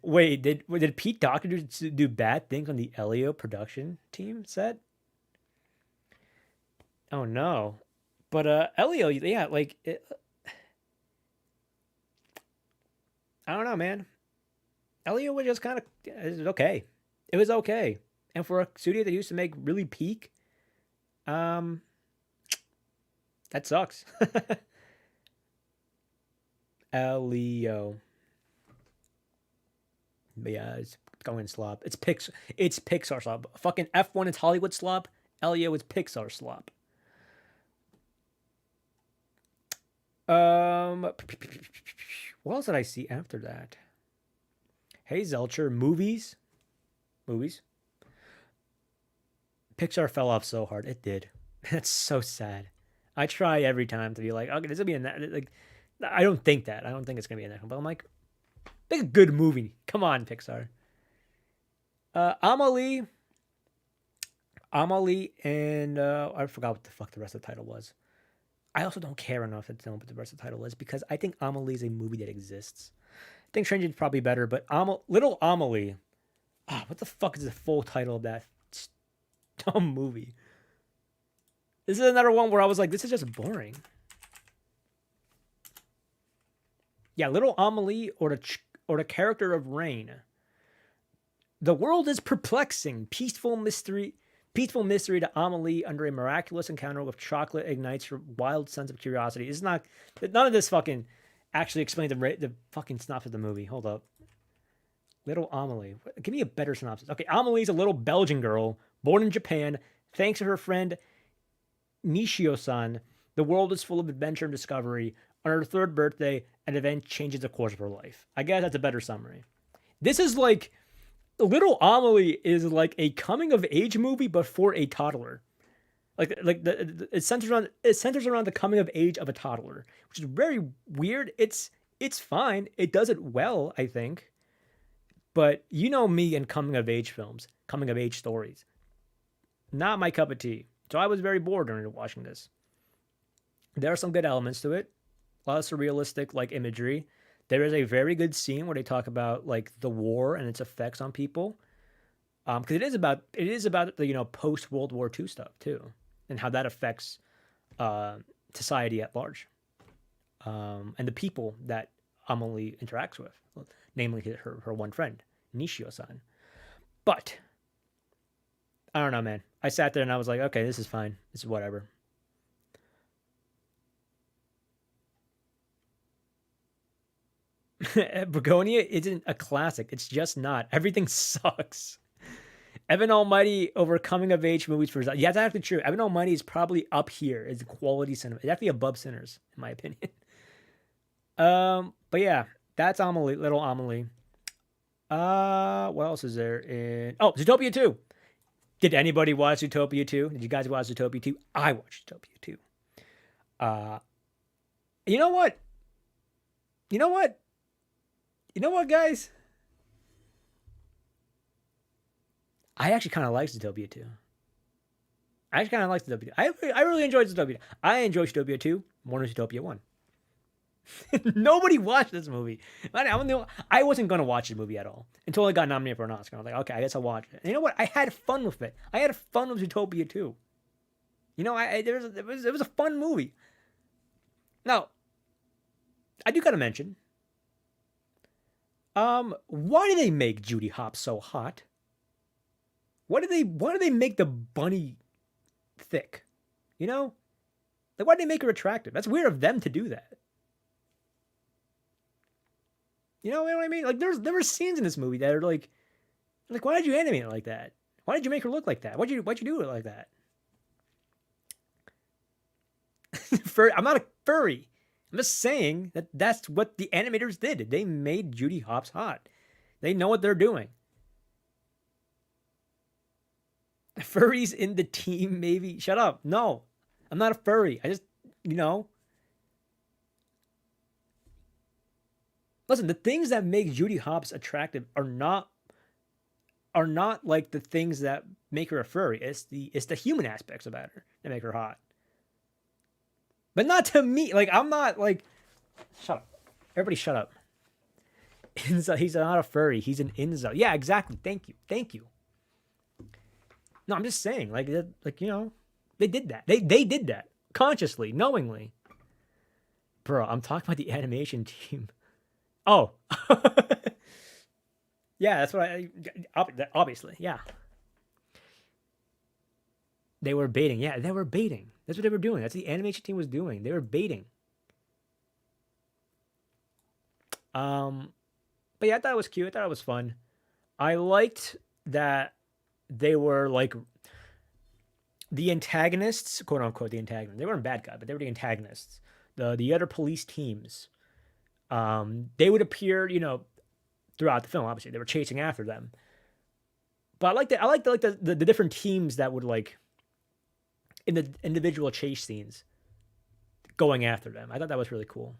Wait, did Pete Docter do bad things on the Elio production team set? Oh no. But Elio, yeah, like I don't know, man. Elio was just kind of okay. It was okay. And for a studio that used to make really peak, that sucks. Elio. But yeah, it's going slop. It's Pixar slop. Fucking F1 is Hollywood slop. Elio is Pixar slop. What else did I see after that? Hey Zelcher, movies. Pixar fell off so hard. It did. That's so sad. I try every time to be like, okay, this will be in that. Like, I don't think that. I don't think it's gonna be in that one. But I'm like, make a good movie. Come on, Pixar. Amelie, and I forgot what the fuck the rest of the title was. I also don't care enough to know what the rest of the title is because I think Amelie is a movie that exists. I think Stranger is probably better, but Little Amelie. What the fuck is the full title of that dumb movie? This is another one where I was like, this is just boring. Yeah, Little Amelie or the character of Rain. The world is perplexing. Peaceful mystery to Amelie under a miraculous encounter with chocolate ignites her wild sense of curiosity. It's not none of this fucking actually explains the fucking synopsis of the movie. Hold up. Little Amelie. Give me a better synopsis. Okay, Amelie's a little Belgian girl born in Japan. Thanks to her friend Nishio-san, the world is full of adventure and discovery. On her third birthday, an event changes the course of her life. I guess that's a better summary. This is like Little Amelie is like a coming of age movie, but for a toddler. It centers around the coming of age of a toddler, which is very weird. It's fine. It does it well, I think. But you know me and coming of age films, coming of age stories. Not my cup of tea. So I was very bored during watching this. There are some good elements to it. A lot of surrealistic like imagery. There is a very good scene where they talk about like the war and its effects on people. Because it is about the post World War II stuff too, and how that affects society at large, and the people that Amelie interacts with, namely her one friend Nishio-san. But I don't know, man. I sat there and I was like, okay, this is fine. This is whatever. Begonia isn't a classic. It's just not. Everything sucks. Evan Almighty over coming of age movies for yeah, that's actually true. Evan Almighty is probably up here as quality cinema. It's actually above Sinners, in my opinion. But yeah, that's Amelie, little Amelie. What else is there in? Oh, Zootopia 2. Did anybody watch Zootopia 2? Did you guys watch Zootopia 2? I watched Zootopia 2. Uh, you know what? You know what? You know what, guys? I actually kind of like Zootopia 2. I actually kind of like Zootopia 2. I really enjoyed Zootopia 2. I enjoyed Zootopia 2 more than Zootopia 1. Nobody watched this movie. I wasn't going to watch the movie at all until it got nominated for an Oscar. I was like, okay, I guess I'll watch it. And you know what? I had fun with it. I had fun with Zootopia 2. You know, it was a fun movie. Now, I do gotta mention, why do they make Judy Hopps so hot? Why do they make the bunny thick? You know, like why do they make her attractive? That's weird of them to do that. You know what I mean? Like there were scenes in this movie that are like why did you animate it like that? Why did you make her look like that? Why'd you do it like that? I'm not a furry. I'm just saying that that's what the animators did. They made Judy Hopps hot. They know what they're doing. Furries in the team, maybe? Shut up. No, I'm not a furry. I just, you know. Listen, the things that make Judy Hopps attractive are not like the things that make her a furry. It's the human aspects about her that make her hot. But not to me. Like, I'm not like... Shut up. Everybody shut up. He's not a furry. He's an incel. Yeah, exactly. Thank you. No, I'm just saying. Like you know, they did that. They did that. Consciously, knowingly. Bro, I'm talking about the animation team. Oh. Yeah, that's what obviously, yeah. They were baiting. Yeah, they were baiting. That's what they were doing. That's what the animation team was doing. They were baiting. But yeah, I thought it was cute. I thought it was fun. I liked that they were like the antagonists, quote unquote, the antagonists. They weren't bad guys, but they were the antagonists. The other police teams. They would appear, you know, throughout the film. Obviously, they were chasing after them. But I liked it. I liked the different teams that would like in the individual chase scenes going after them. I thought that was really cool.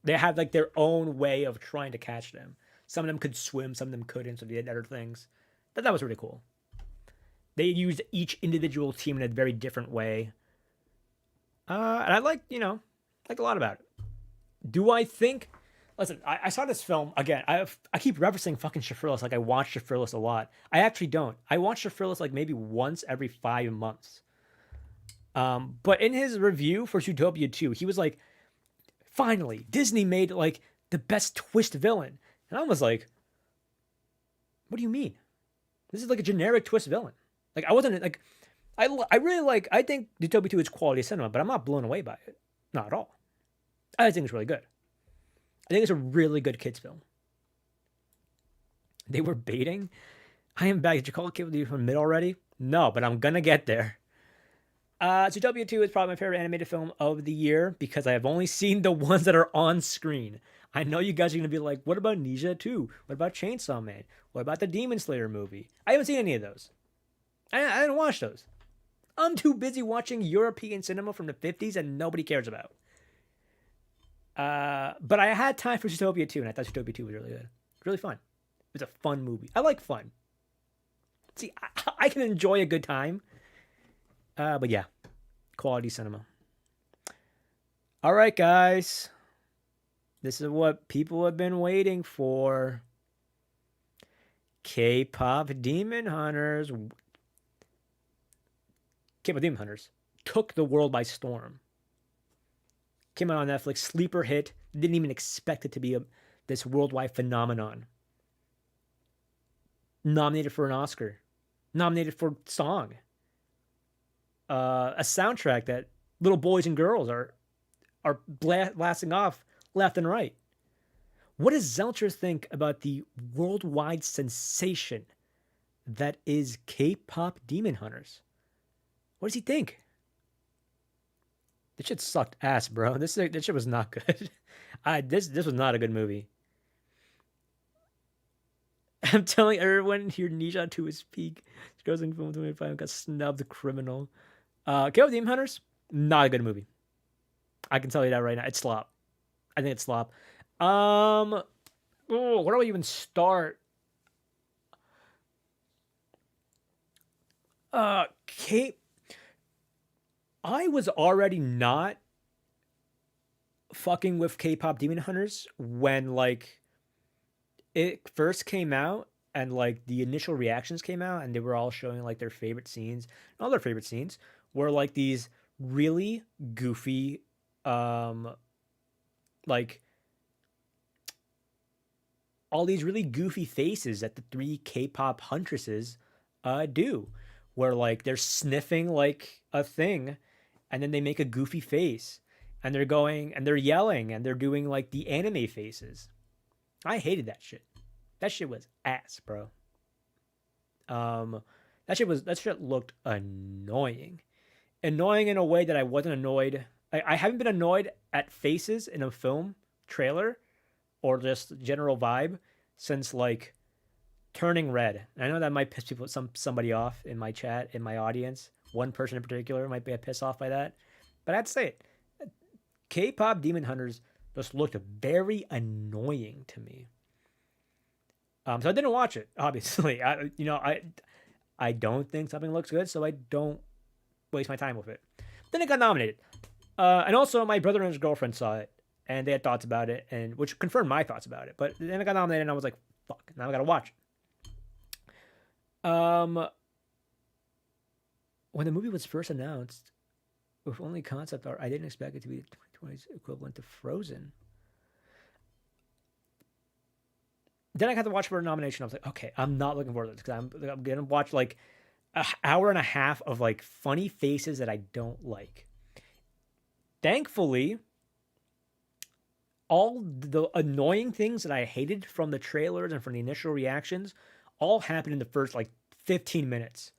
They had like their own way of trying to catch them. Some of them could swim, some of them couldn't, so they did other things. That was really cool. They used each individual team in a very different way. And I liked a lot about it. Do I think... Listen, I saw this film, again, I keep referencing fucking Shafrillis, like I watch Shafrillis a lot. I actually don't. I watch Shafrillis like maybe once every 5 months. But in his review for Zootopia 2, he was like, finally, Disney made like the best twist villain. And I was like, what do you mean? This is like a generic twist villain. Like I wasn't like, I really like, I think Zootopia 2 is quality cinema, but I'm not blown away by it. Not at all. I think it's really good. I think it's a really good kids film. They were baiting. I am back. Did you call it from mid already? No, but I'm gonna get there. Zootopia 2 is probably my favorite animated film of the year because I have only seen the ones that are on screen. I know you guys are going to be like, what about Ninja 2? What about Chainsaw Man? What about the Demon Slayer movie? I haven't seen any of those. I didn't watch those. I'm too busy watching European cinema from the 50s that nobody cares about. But I had time for Zootopia 2, and I thought Zootopia 2 was really good. Really fun. It was a fun movie. I like fun. See, I can enjoy a good time. But yeah, quality cinema. All right, guys. This is what people have been waiting for. K-pop Demon Hunters. K-pop Demon Hunters took the world by storm. Came out on Netflix, sleeper hit. Didn't even expect it to be this worldwide phenomenon. Nominated for an Oscar. Nominated for song. A soundtrack that little boys and girls are blasting off left and right. What does Zelcher think about the worldwide sensation that is K-pop Demon Hunters. What does he think? This shit sucked ass, bro. This shit was not good. This was not a good movie. I'm telling everyone your niche to his peak. Girls in film 25 got snubbed. Criminal. K-pop Demon Hunters, not a good movie. I can tell you that right now. It's slop. I think it's slop. Where do I even start? Kate, I was already not fucking with K-pop Demon Hunters when like it first came out and like the initial reactions came out and they were all showing like their favorite scenes. And all their favorite scenes were like these really goofy, like all these really goofy faces that the three K-pop huntresses do, where like they're sniffing like a thing, and then they make a goofy face, and they're going and they're yelling and they're doing like the anime faces. I hated that shit. That shit was ass, bro. That shit looked annoying, annoying in a way that I wasn't annoyed. I haven't been annoyed at faces in a film trailer or just general vibe since like Turning Red. I know that might piss somebody off in my chat, in my audience. One person in particular might be pissed off by that, but I'd say it. K-pop Demon Hunters just looked very annoying to me. So I didn't watch it. Obviously, I don't think something looks good, so I don't waste my time with it. Then it got nominated, and also my brother and his girlfriend saw it, and they had thoughts about it, and which confirmed my thoughts about it. But then it got nominated, and I was like, "Fuck!" Now I gotta watch it. When the movie was first announced, with only concept art, I didn't expect it to be the 2020's equivalent to Frozen. Then I got to watch for a nomination. I was like, okay, I'm not looking forward to this because I'm gonna watch like an hour and a half of like funny faces that I don't like. Thankfully, all the annoying things that I hated from the trailers and from the initial reactions all happened in the first like 15 minutes,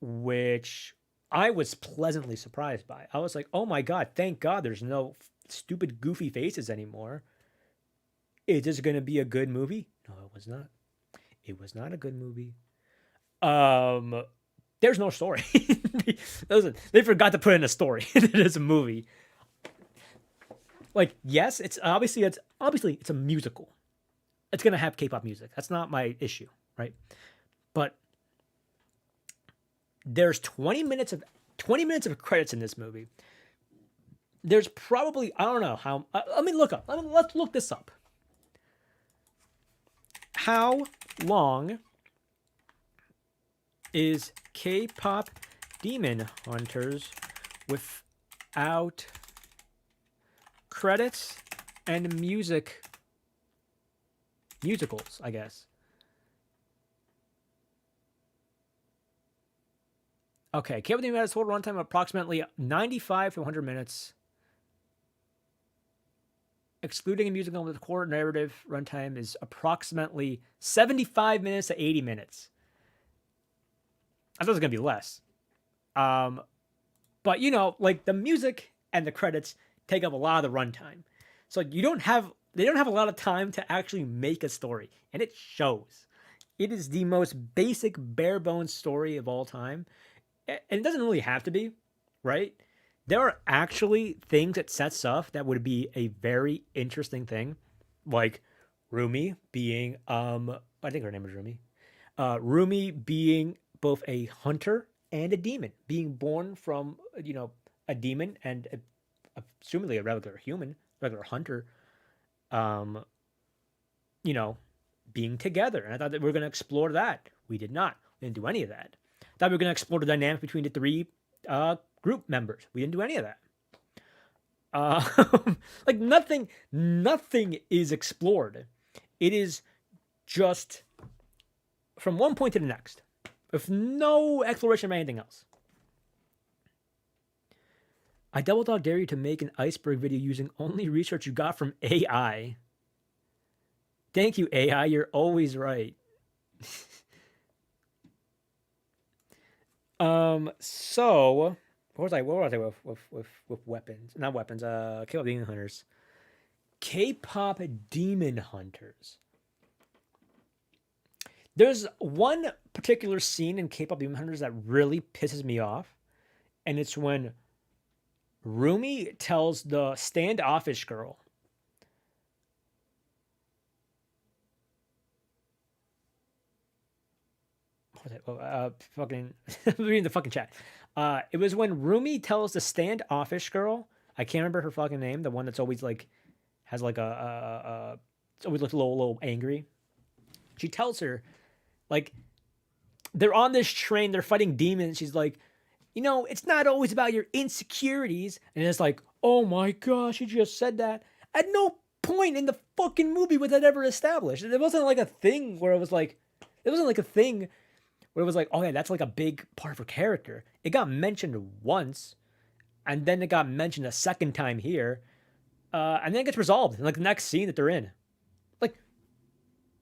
which I was pleasantly surprised by. I was like, oh my God, thank God there's no stupid, goofy faces anymore. Is this going to be a good movie? No, it was not. It was not a good movie. There's no story. Listen, they forgot to put in a story. It is a movie. Like, yes, it's obviously it's a musical. It's gonna have K-pop music. That's not my issue, right? But there's 20 minutes of credits in this movie. There's probably, I don't know how. Let me look up. Let's look this up. How long is K-pop Demon Hunters without credits and musicals, I guess? Okay, K-pop Demon Hunters total runtime of approximately 95 to 100 minutes. Excluding a musical, the core narrative runtime is approximately 75 minutes to 80 minutes. I thought it was going to be less. But, like the music and the credits take up a lot of the runtime. So they don't have a lot of time to actually make a story. And it shows. It is the most basic, bare bones story of all time. And it doesn't really have to be, right? There are actually things it sets up that would be a very interesting thing. Like Rumi being, I think her name is Rumi. Rumi being both a hunter and a demon, being born from, a demon and assumedly a regular hunter, being together. And I thought that we were going to explore that. We did not. We didn't do any of that. I thought we were going to explore the dynamic between the three group members. We didn't do any of that. Like nothing is explored. It is just from one point to the next, with no exploration of anything else. I double dog dare you to make an iceberg video using only research you got from AI. Thank you, AI. You're always right. So what was I with weapons? Not weapons. K-pop demon hunters. K-pop demon hunters. There's one particular scene in K-pop demon hunters that really pisses me off, and it's when Rumi tells the standoffish girl, fucking reading the fucking chat. It was when Rumi tells the standoffish girl. I can't remember her fucking name. The one that's always like has like it's always looks a little angry. She tells her like they're on this train, they're fighting demons. She's like, it's not always about your insecurities. And it's like, oh my gosh, she just said that. At no point in the fucking movie was that ever established. It wasn't like a thing where it was like, it wasn't like a thing where it was like, oh yeah, that's like a big part of her character. It got mentioned once, and then it got mentioned a second time here, and then it gets resolved in like the next scene that they're in. Like,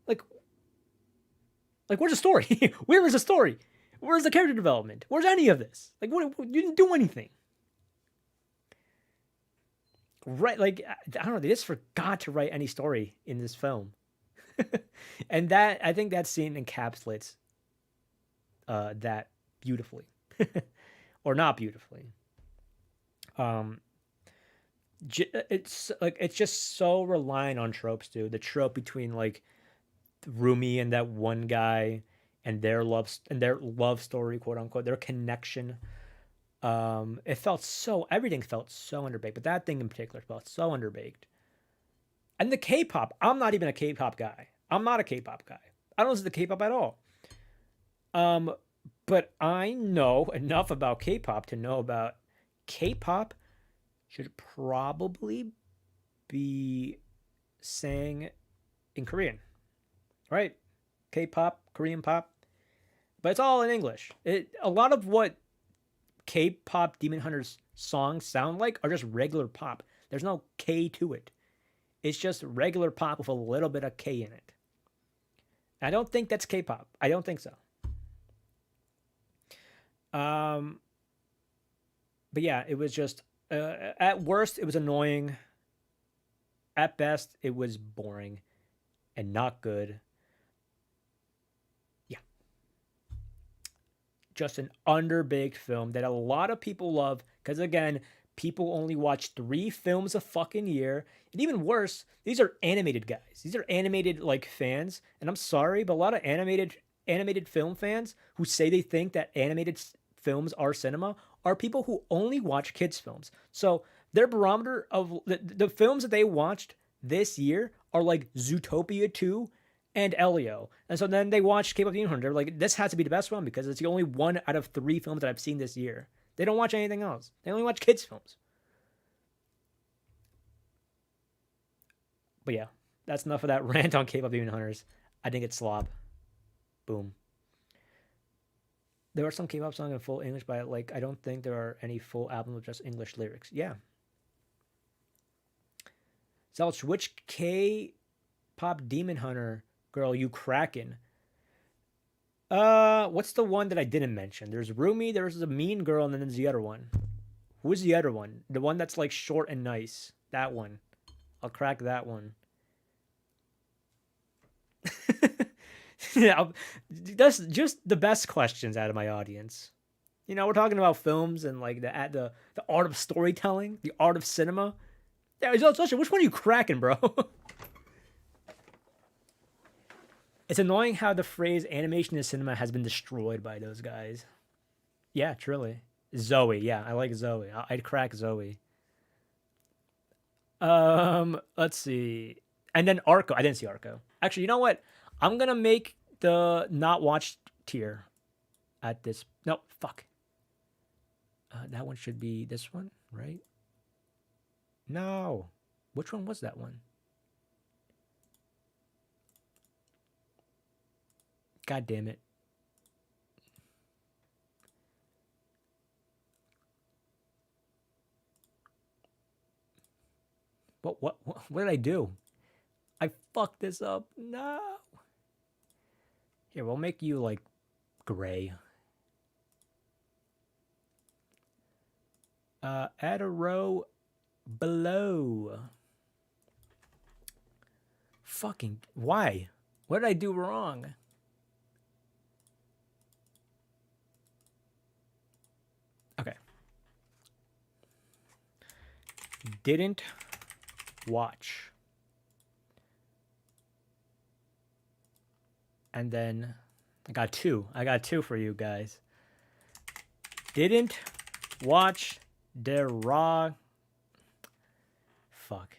like, where's the story? Where is the story? Where's the character development? Where's any of this? Like, what? You didn't do anything. Right? Like, I don't know. They just forgot to write any story in this film, and that I think that scene encapsulates that beautifully, or not beautifully. Um, it's just so reliant on tropes, dude. The trope between like Rumi and that one guy and their love story, quote unquote, their connection. It felt everything felt so underbaked, but that thing in particular felt so underbaked. And the K-pop, I'm not even a K-pop guy. I'm not a K-pop guy. I don't listen to K-pop at all. Um, but I know enough about K-pop to know about K-pop should probably be sang in Korean, right? K-pop, Korean pop, but it's all in English. A lot of what K-pop Demon Hunters songs sound like are just regular pop. There's no K to it. It's just regular pop with a little bit of K in it. I don't think that's K-pop. I don't think so. But yeah, it was just at worst it was annoying. At best, it was boring and not good. Yeah. Just an underbaked film that a lot of people love because, again, people only watch 3 films a fucking year. And even worse, these are animated guys. These are animated like fans. And I'm sorry, but a lot of animated film fans who say they think that animated films are cinema are people who only watch kids films. So their barometer of the films that they watched this year are like Zootopia 2 and Elio. And so then they watched K-pop Demon Hunter. They're like, this has to be the best one because it's the only one out of 3 films that I've seen this year. They don't watch anything else. They only watch kids films. But yeah, that's enough of that rant on K-pop Demon Hunters. I think it's slob. Boom. There are some K-pop songs in full English, but like I don't think there are any full albums with just English lyrics. Yeah. Zelcher, which K-pop Demon Hunter girl you cracking? What's the one that I didn't mention? There's Rumi, there's a mean girl, and then there's the other one. Who's the other one? The one that's like short and nice. That one. I'll crack that one. Yeah, that's just the best questions out of my audience. We're talking about films and like the art of storytelling, the art of cinema. Yeah, which one are you cracking, bro? It's annoying how the phrase animation in cinema has been destroyed by those guys. Yeah, truly. Zoe, yeah, I like Zoe. I'd crack Zoe. Let's see. And then Arco. I didn't see Arco. Actually, you know what? I'm gonna make the not watched tier at this. No, fuck. That one should be this one, right? No. Which one was that one? God damn it. What did I do? I fucked this up. No. Here, we'll make you like gray. Add a row below. Fucking why? What did I do wrong? Okay. Didn't watch. And then I got two. I got two for you guys. Didn't watch Fuck.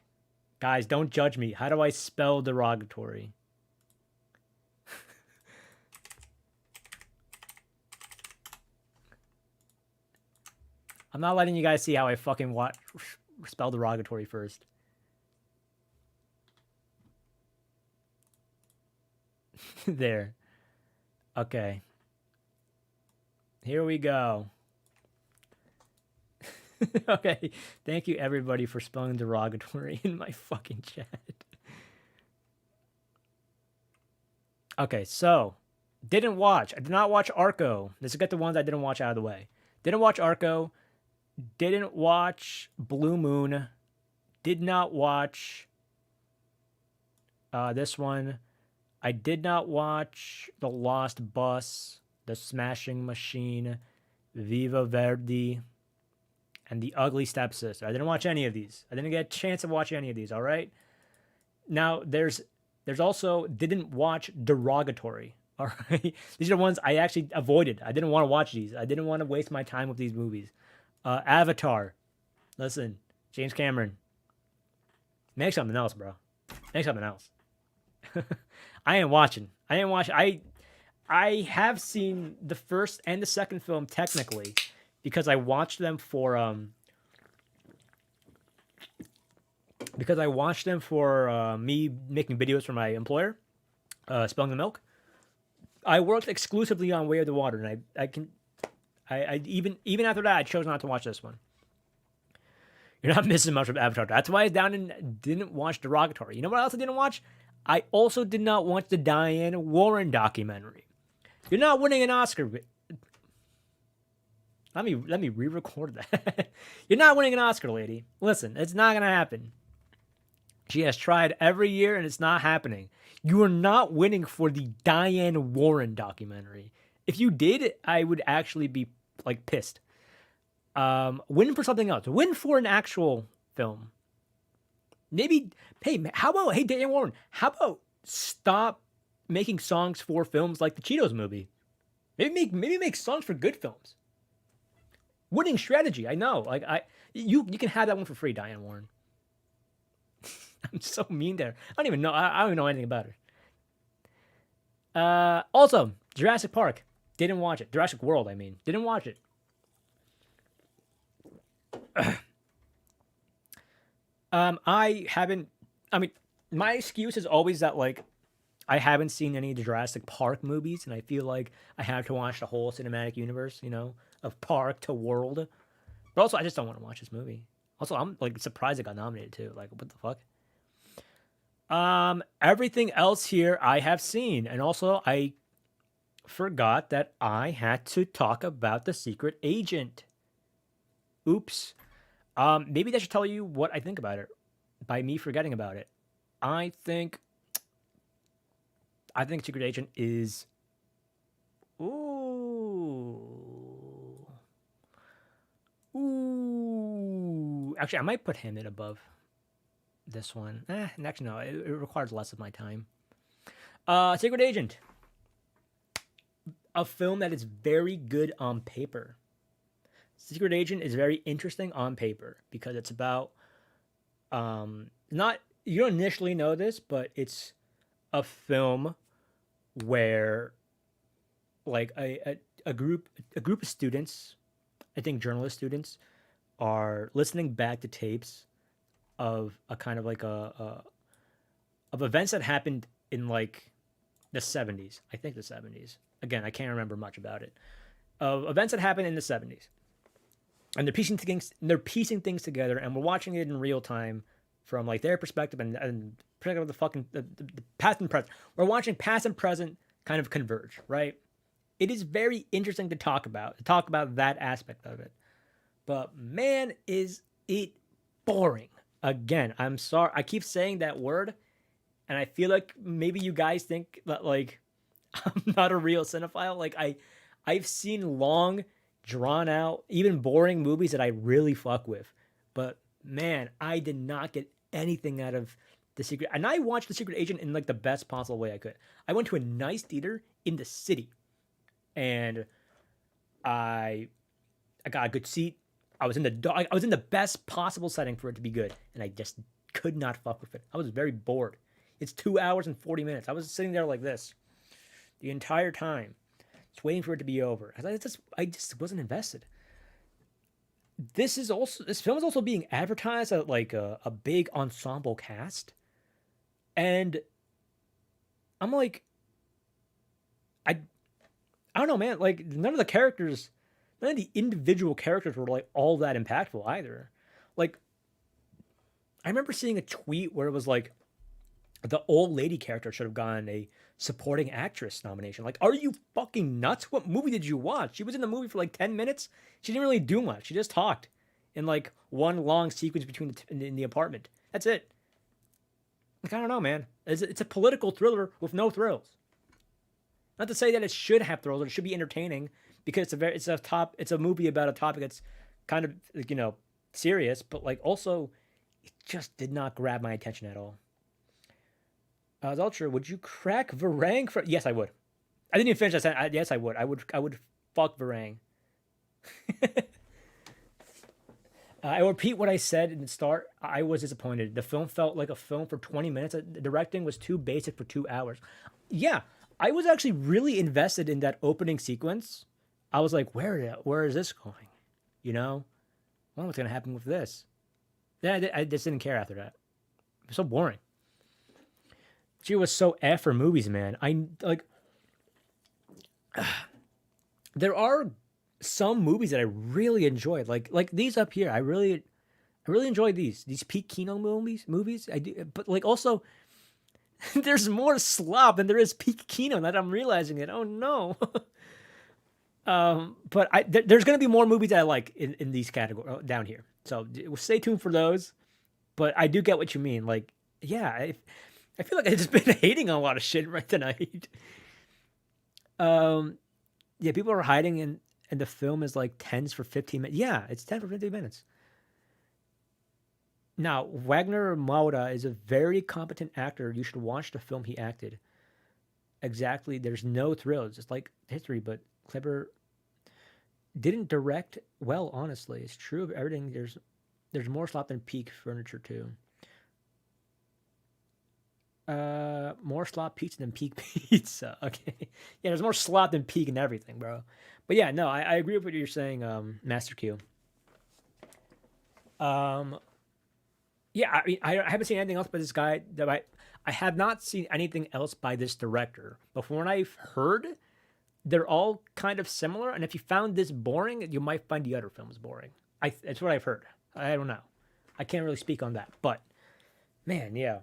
Guys, don't judge me. How do I spell derogatory? I'm not letting you guys see how I fucking spell derogatory first. There. Okay. Here we go. Okay. Thank you everybody for spelling derogatory in my fucking chat. Okay, so didn't watch. I did not watch Arco. Let's get the ones I didn't watch out of the way. Didn't watch Arco. Didn't watch Blue Moon. Did not watch this one. I did not watch The Lost Bus, The Smashing Machine, Viva Verdi, and The Ugly Stepsister. I didn't watch any of these. I didn't get a chance of watching any of these, all right? Now, there's also didn't watch Derogatory, all right? These are the ones I actually avoided. I didn't want to watch these. I didn't want to waste my time with these movies. Avatar. Listen, James Cameron. Make something else, bro. Make something else. I ain't watching. I have seen the first and the second film technically because I watched them for me making videos for my employer, Spilling the Milk. I worked exclusively on Way of the Water, and I even after that I chose not to watch this one. You're not missing much of Avatar. That's why I didn't watch Derogatory. You know what else I didn't watch? I also did not watch the Diane Warren documentary. You're not winning an Oscar. Let me re-record that. You're not winning an Oscar, lady. Listen, it's not gonna happen. She has tried every year and it's not happening. You are not winning for the Diane Warren documentary. If you did, I would actually be like pissed. Win for something else. Win for an actual film. Maybe, hey, Diane Warren, how about stop making songs for films like the Cheetos movie? Maybe make songs for good films. Winning strategy, I know. Like you can have that one for free, Diane Warren. I'm so mean there. I don't even know. I don't even know anything about her. Also, Jurassic Park. Didn't watch it. Jurassic World, I mean. Didn't watch it. My excuse is always that, like, I haven't seen any of the Jurassic Park movies, and I feel like I have to watch the whole cinematic universe, you know, of Park to World. But also, I just don't want to watch this movie. Also, I'm, like, surprised it got nominated, too. Like, what the fuck? Everything else here I have seen. And also, I forgot that I had to talk about The Secret Agent. Oops. Maybe that should tell you what I think about it by me forgetting about it. I think Secret Agent is... Ooh. Actually, I might put him in above this one. Actually, no. It requires less of my time. Secret Agent. A film that is very good on paper. Secret Agent is very interesting on paper because it's about... not... You don't initially know this, but it's a film where, like, a group of students, I think journalist students, are listening back to tapes of a kind of like of events that happened in like the 70s. I think the 70s. Again, I can't remember much about it. Of events that happened in the 70s, and they're piecing things together, and we're watching it in real time from like their perspective and perspective of the past and present. We're watching past and present kind of converge, right? It is very interesting to talk about that aspect of it. But man, is it boring. Again, I'm sorry. I keep saying that word, and I feel like maybe you guys think that like I'm not a real cinephile. Like I've seen long, drawn out, even boring movies that I really fuck with. But man, I did not get anything out of The Secret. And I watched The Secret Agent in like the best possible way I could. I went to a nice theater in the city, and I I got a good seat. I was in the best possible setting for it to be good, and I just could not fuck with it. I was very bored. It's 2 hours and 40 minutes. I was sitting there like this the entire time, just waiting for it to be over. I just wasn't invested. This film is also being advertised as like a big ensemble cast, and I'm like, I I don't know, man. Like none of the individual characters were like all that impactful either. Like I remember seeing a tweet where it was like the old lady character should have gotten a supporting actress nomination. Like, are you fucking nuts? What movie did you watch? She was in the movie for like 10 minutes. She didn't really do much. She just talked in like one long sequence between in the apartment. That's it. Like, I don't know, man. It's a political thriller with no thrills. Not to say that it should have thrills or it should be entertaining because it's a movie about a topic that's kind of like, serious, but like also it just did not grab my attention at all. Zelcher, would you crack Varang for? Yes, I would. I didn't even finish that sentence. Yes, I would. I would fuck Varang. I will repeat what I said in the start. I was disappointed. The film felt like a film for 20 minutes. The directing was too basic for 2 hours. Yeah, I was actually really invested in that opening sequence. I was like, where is this going? You know, I wonder what's gonna happen with this. Then I just didn't care after that. It was so boring. She was so F for movies, man. I like. There are some movies that I really enjoyed, like these up here. I really enjoyed these Pete Kino movies. I do, but like also, there's more slop than there is Pete Kino. That I'm realizing it. Oh no. But there's gonna be more movies that I like in these categories down here. So stay tuned for those. But I do get what you mean. Like, yeah, I feel like I've just been hating on a lot of shit right tonight. Um, yeah, people are hiding and the film is like tens for 15 minutes. Yeah, it's 10 for 15 minutes. Now, Wagner Moura is a very competent actor. You should watch the film he acted. Exactly. There's no thrills. It's like history, but clever. Didn't direct well, honestly. It's true of everything. There's more slop than peak furniture too. More slop pizza than peak pizza. Okay. Yeah, there's more slop than peak and everything, bro. But yeah, no, I agree with what you're saying, Master Q. Um, yeah, I mean, I haven't seen anything else by this guy I have not seen anything else by this director. But from what I've heard, they're all kind of similar. And if you found this boring, you might find the other films boring. That's what I've heard. I don't know. I can't really speak on that. But man, yeah.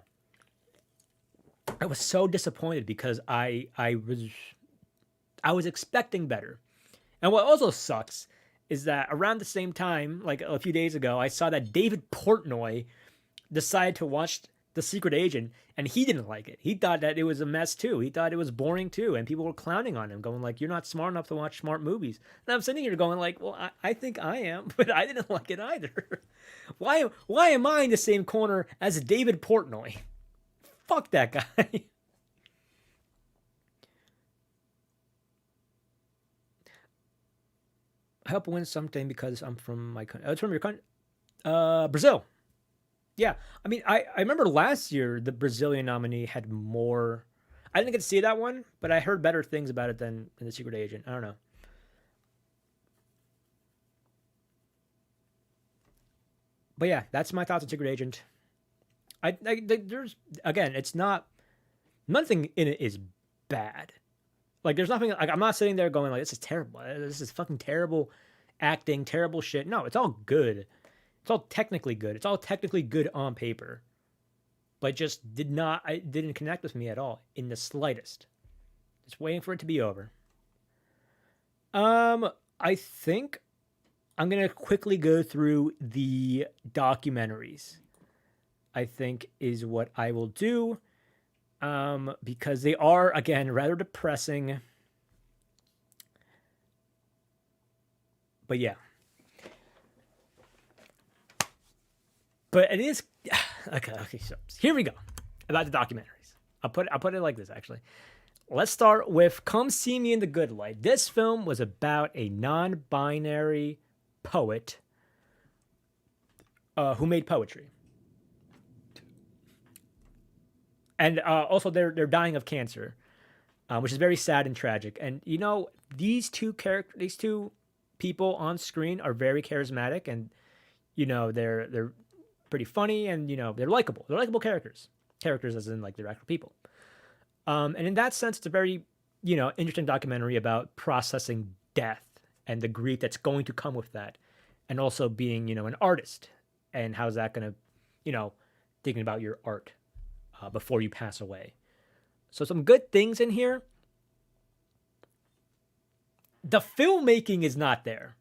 I was so disappointed because I was expecting better. And what also sucks is that around the same time, like a few days ago, I saw that David Portnoy decided to watch The Secret Agent, and he didn't like it. He thought that it was a mess too. He thought it was boring too, and people were clowning on him, going like, "You're not smart enough to watch smart movies." And I'm sitting here going like, "Well, I think I am, but I didn't like it either. Why am I in the same corner as David Portnoy? Fuck that guy." I hope I win something because I'm from my country. It's from your country, Brazil. Yeah, I mean, I remember last year the Brazilian nominee had more. I didn't get to see that one, but I heard better things about it than the Secret Agent. I don't know, but yeah, that's my thoughts on Secret Agent. There's again, it's not nothing in it is bad. Like there's nothing like I'm not sitting there going like this is terrible. This is fucking terrible acting, terrible shit. No, it's all good. It's all technically good. It's all technically good on paper, but just did not. I didn't connect with me at all in the slightest. Just waiting for it to be over. I think I'm gonna quickly go through the documentaries. I think is what I will do. Because they are again rather depressing. But yeah. But it is okay. So here we go about the documentaries. I'll put it like this actually. Let's start with Come See Me in the Good Light. This film was about a non-binary poet who made poetry, and also they're dying of cancer, which is very sad and tragic. And you know these two people on screen are very charismatic, and you know they're pretty funny, and you know they're likable. They're likable characters as in like they're actual people. And in that sense, it's a very, you know, interesting documentary about processing death and the grief that's going to come with that. And also being, you know, an artist and how's that going to, you know, thinking about your art before you pass away. So some good things in here. The filmmaking is not there.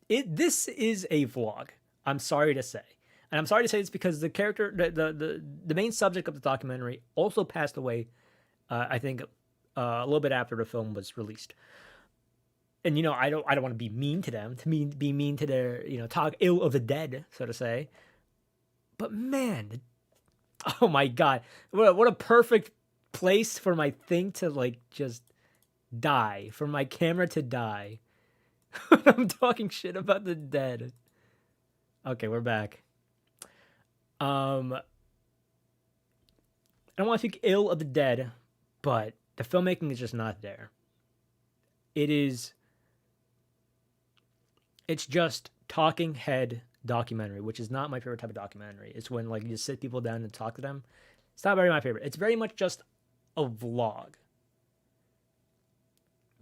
This is a vlog. I'm sorry to say. And I'm sorry to say this because the character, the main subject of the documentary also passed away. I think a little bit after the film was released, and you know I don't want to be mean to them, be mean to their, you know, talk ill of the dead, so to say. But man, oh my god, what a perfect place for my thing to like just die, for my camera to die. I'm talking shit about the dead. Okay, we're back. I don't want to speak ill of the dead, but the filmmaking is just not there. It's just talking head documentary, which is not my favorite type of documentary. It's when like you just sit people down and talk to them. It's not very my favorite. It's very much just a vlog.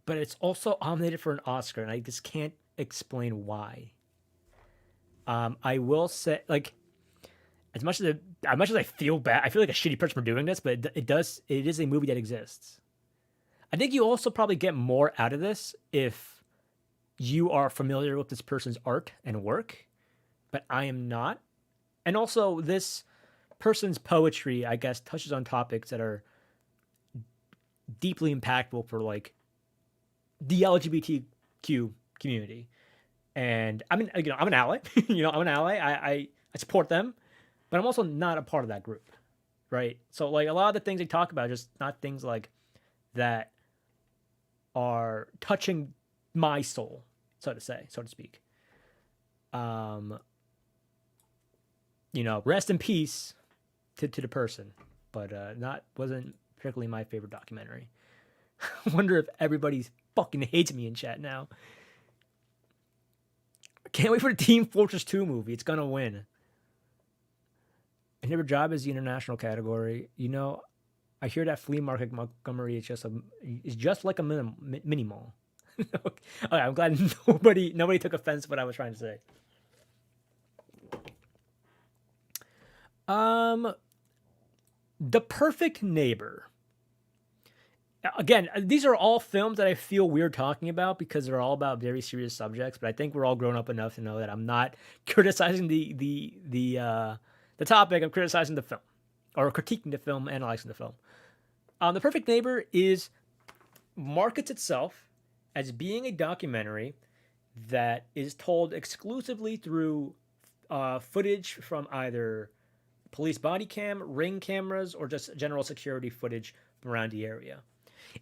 But it's also nominated for an Oscar, and I just can't explain why. I will say, like, as much as I feel bad, I feel like a shitty person for doing this, but it is a movie that exists. I think you also probably get more out of this if you are familiar with this person's art and work, but I am not. And also this person's poetry, I guess, touches on topics that are deeply impactful for like the LGBTQ community. And I mean, you know, I'm an ally. I'm an ally. I support them. But I'm also not a part of that group, right? So like a lot of the things they talk about are just not things like that are touching my soul, so to speak. You know, rest in peace to the person, but wasn't particularly my favorite documentary. I wonder if everybody fucking hates me in chat now. Can't wait for the Team Fortress 2 movie. It's gonna win. I never job is the international category. You know, I hear that Flea Market Montgomery is just like a mini mall. Okay, I'm glad nobody took offense to what I was trying to say. The Perfect Neighbor. Again, these are all films that I feel weird talking about because they're all about very serious subjects. But I think we're all grown up enough to know that I'm not criticizing the topic. I'm criticizing the film, or critiquing the film, analyzing the film. The Perfect Neighbor markets itself as being a documentary that is told exclusively through footage from either police body cam, ring cameras, or just general security footage from around the area.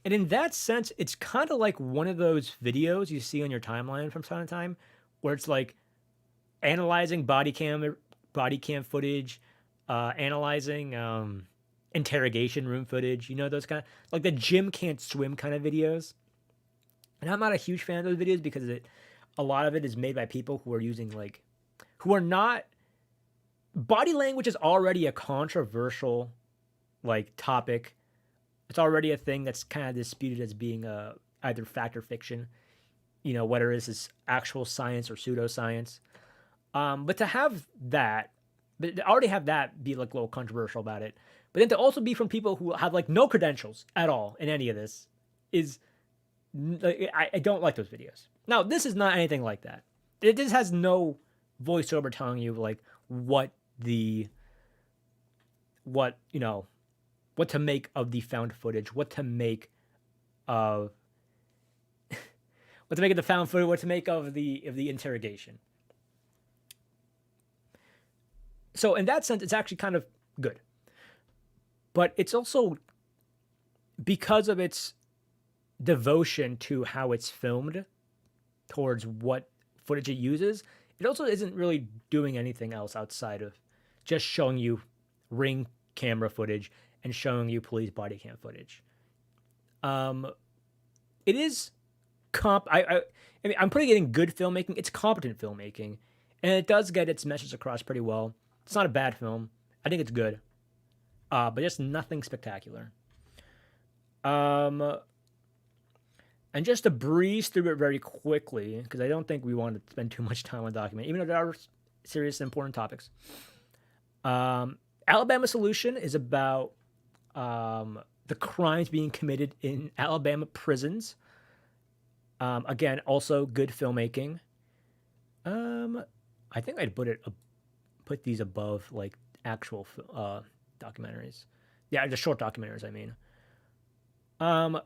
And in that sense, it's kind of like one of those videos you see on your timeline from time to time, where it's like analyzing body cam footage, analyzing interrogation room footage. You know, those kind of like the gym can't swim kind of videos. And I'm not a huge fan of those videos because a lot of it is made by people who are not. Body language is already a controversial like topic. It's already a thing that's kind of disputed as being either fact or fiction, you know, whether it's actual science or pseudoscience. But to have that, but to already have that be like a little controversial about it, but then to also be from people who have like no credentials at all in any of this, is I don't like those videos. Now, this is not anything like that. It just has no voiceover telling you like what the what you know what to make of the found footage, what to make of what to make of the found footage, what to make of the interrogation. So in that sense, it's actually kind of good. But it's also because of its devotion to how it's filmed towards what footage it uses, it also isn't really doing anything else outside of just showing you ring camera footage and showing you police body cam footage. It is I mean, I'm putting it in good filmmaking. It's competent filmmaking, and it does get its message across pretty well. It's not a bad film. I think it's good, but just nothing spectacular. And just to breeze through it very quickly, because I don't think we want to spend too much time on document, even though there are serious and important topics. Alabama Solution is about the crimes being committed in Alabama prisons. Again, also good filmmaking. I think I'd put these above like actual documentaries. Yeah, the short documentaries, I mean.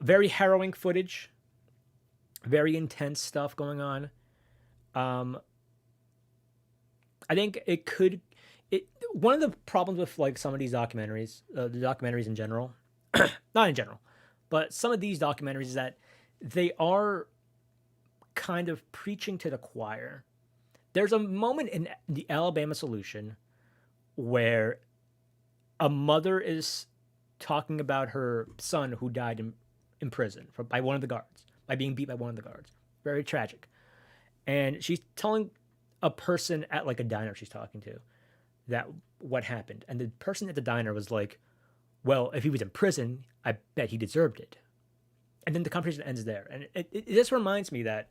Very harrowing footage. Very intense stuff going on. I think it could. One of the problems with like some of these documentaries, the documentaries in general, not in general, but some of these documentaries is that they are kind of preaching to the choir. There's a moment in the Alabama Solution where a mother is talking about her son who died in prison by one of the guards, by being beat by one of the guards. Very tragic. And she's telling a person at like a diner she's talking to that what happened. And the person at the diner was like, well, if he was in prison, I bet he deserved it. And then the conversation ends there. And it just reminds me that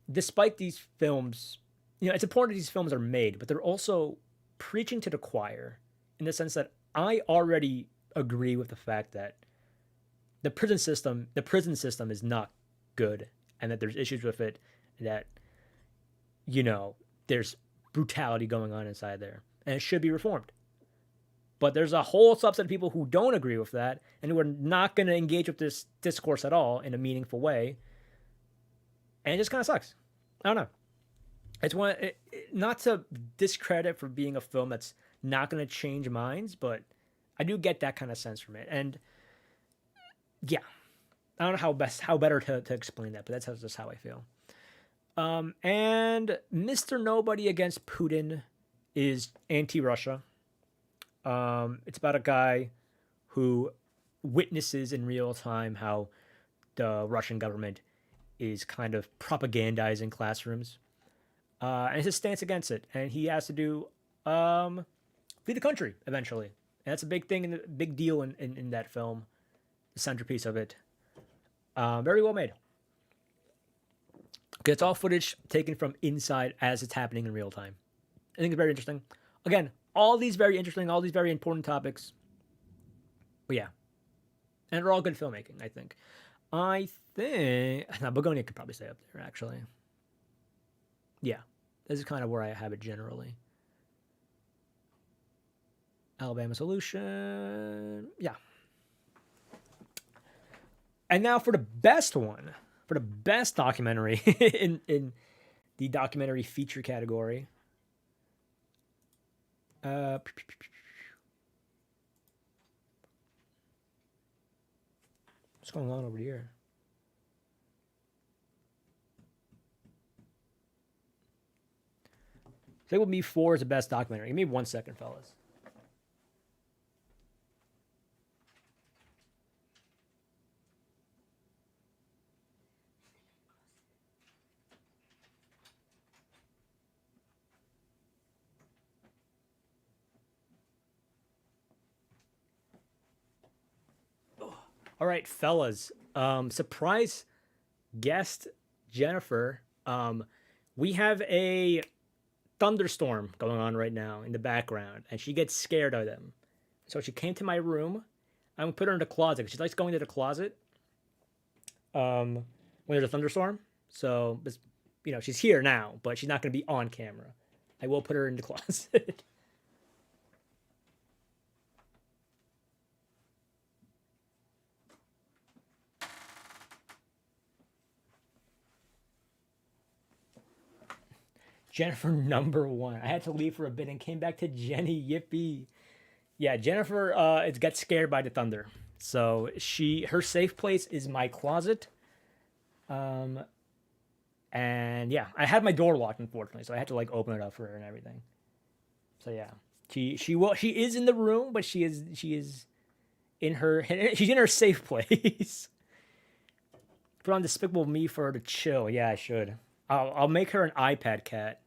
despite these films, it's important that these films are made, but they're also preaching to the choir in the sense that I already agree with the fact that the prison system is not good, and that there's issues with it, that there's brutality going on inside there, and it should be reformed. But there's a whole subset of people who don't agree with that, and who are not going to engage with this discourse at all in a meaningful way, and it just kind of sucks. I don't know. It's not to discredit for being a film that's not going to change minds, but I do get that kind of sense from it. And yeah, I don't know how better to explain that, but that's just how I feel. And Mr. Nobody Against Putin is anti-Russia. It's about a guy who witnesses in real time how the Russian government is kind of propagandizing classrooms. And it's his stance against it. And he has to flee the country eventually. And that's a big thing, big deal in that film, the centerpiece of it. Very well made. It's all footage taken from inside as it's happening in real time. I think it's very interesting. Again, all these very interesting, all these very important topics. But yeah. And they're all good filmmaking, I think. I think... Now, Begonia could probably stay up there, actually. Yeah. This is kind of where I have it generally. Alabama Solution. Yeah. And now for the best one. For the best documentary in the documentary feature category. What's going on over here? Say with me 4 is the best documentary. Give me 1 second, fellas. All right, fellas. Surprise guest Jennifer. We have a thunderstorm going on right now in the background, and she gets scared of them. So she came to my room. I'm gonna put her in the closet because she likes going to the closet. when there's a thunderstorm. So, she's here now, but she's not going to be on camera. I will put her in the closet. Jennifer number one. I had to leave for a bit and came back to Jenny. Yippee. Yeah, Jennifer gets scared by the thunder. So her safe place is my closet. And yeah, I had my door locked, unfortunately, so I had to like open it up for her and everything. So yeah, she is in the room, but she's in her safe place. Put on Despicable Me for her to chill. Yeah, I should. I'll make her an iPad cat.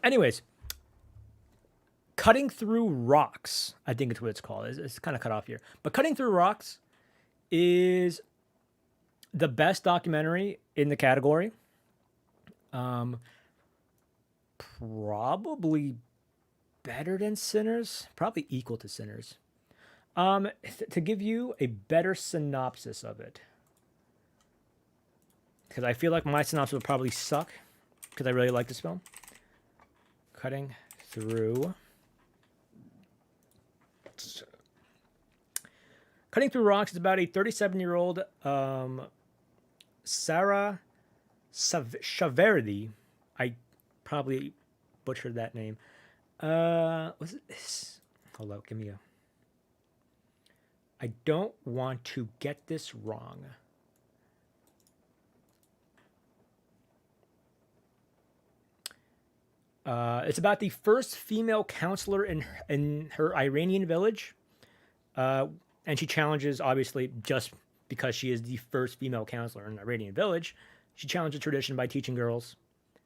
Anyways, Cutting Through Rocks, I think it's what it's called. It's kind of cut off here. But Cutting Through Rocks is the best documentary in the category. Probably better than Sinners. Probably equal to Sinners. To give you a better synopsis of it, because I feel like my synopsis would probably suck, because I really like this film. Cutting Through Rocks is about a 37-year-old Sarah Shaverdi. I probably butchered that name. Was it this? Hold up, give me a... I don't want to get this wrong. It's about the first female counselor in her Iranian village. And she challenges, obviously, just because she is the first female counselor in an Iranian village, she challenged the tradition by teaching girls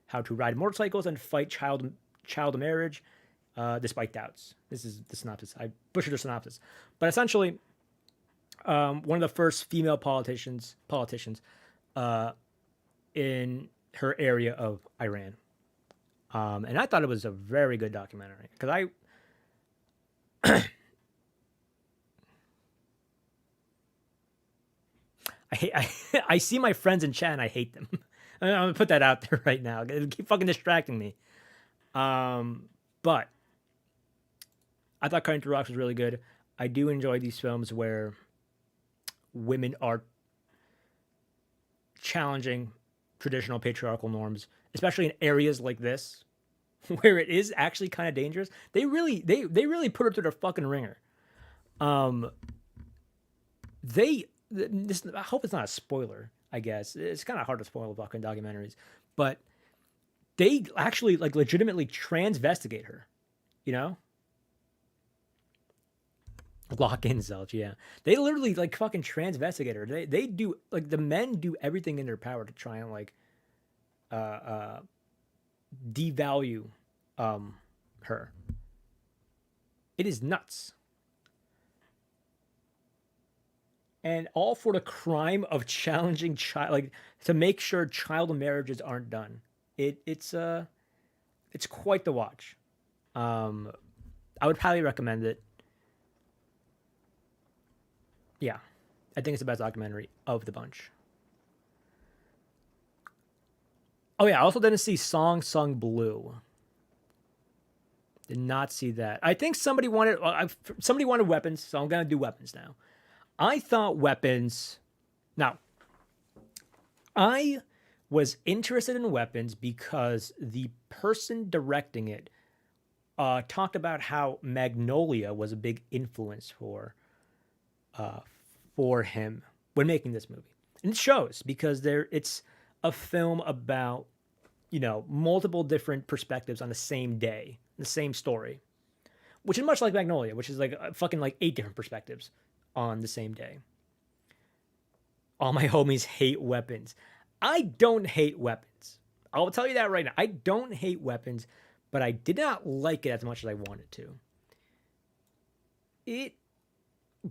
how to ride motorcycles and fight child marriage, despite doubts. This is the synopsis. I butchered the synopsis. But essentially, one of the first female politicians in her area of Iran. And I thought it was a very good documentary because I see my friends in chat and I hate them. I'm gonna put that out there right now. They keep fucking distracting me. But I thought Cutting Through Rocks was really good. I do enjoy these films where women are challenging traditional patriarchal norms, especially in areas like this, where it is actually kind of dangerous. They really put her through their fucking ringer. I hope it's not a spoiler. I guess it's kind of hard to spoil fucking documentaries, but they actually like legitimately transvestigate her. You know, lock in Zelch. Yeah, they literally like fucking transvestigate her. They do like the men do everything in their power to try and like devalue her. It is nuts. And all for the crime of challenging like to make sure child marriages aren't done. It's quite the watch. I would highly recommend it. Yeah, I think it's the best documentary of the bunch. Oh yeah, I also didn't see Song Sung Blue. Did not see that. I think somebody wanted Weapons, so I'm gonna do Weapons now. I thought Weapons. Now, I was interested in Weapons because the person directing it talked about how Magnolia was a big influence for him when making this movie, and it shows because it's a film about multiple different perspectives on the same day, the same story, which is much like Magnolia, which is like fucking like 8 different perspectives on the same day. All my homies hate Weapons. I don't hate Weapons. I'll tell you that right now. I don't hate Weapons, but I did not like it as much as I wanted to.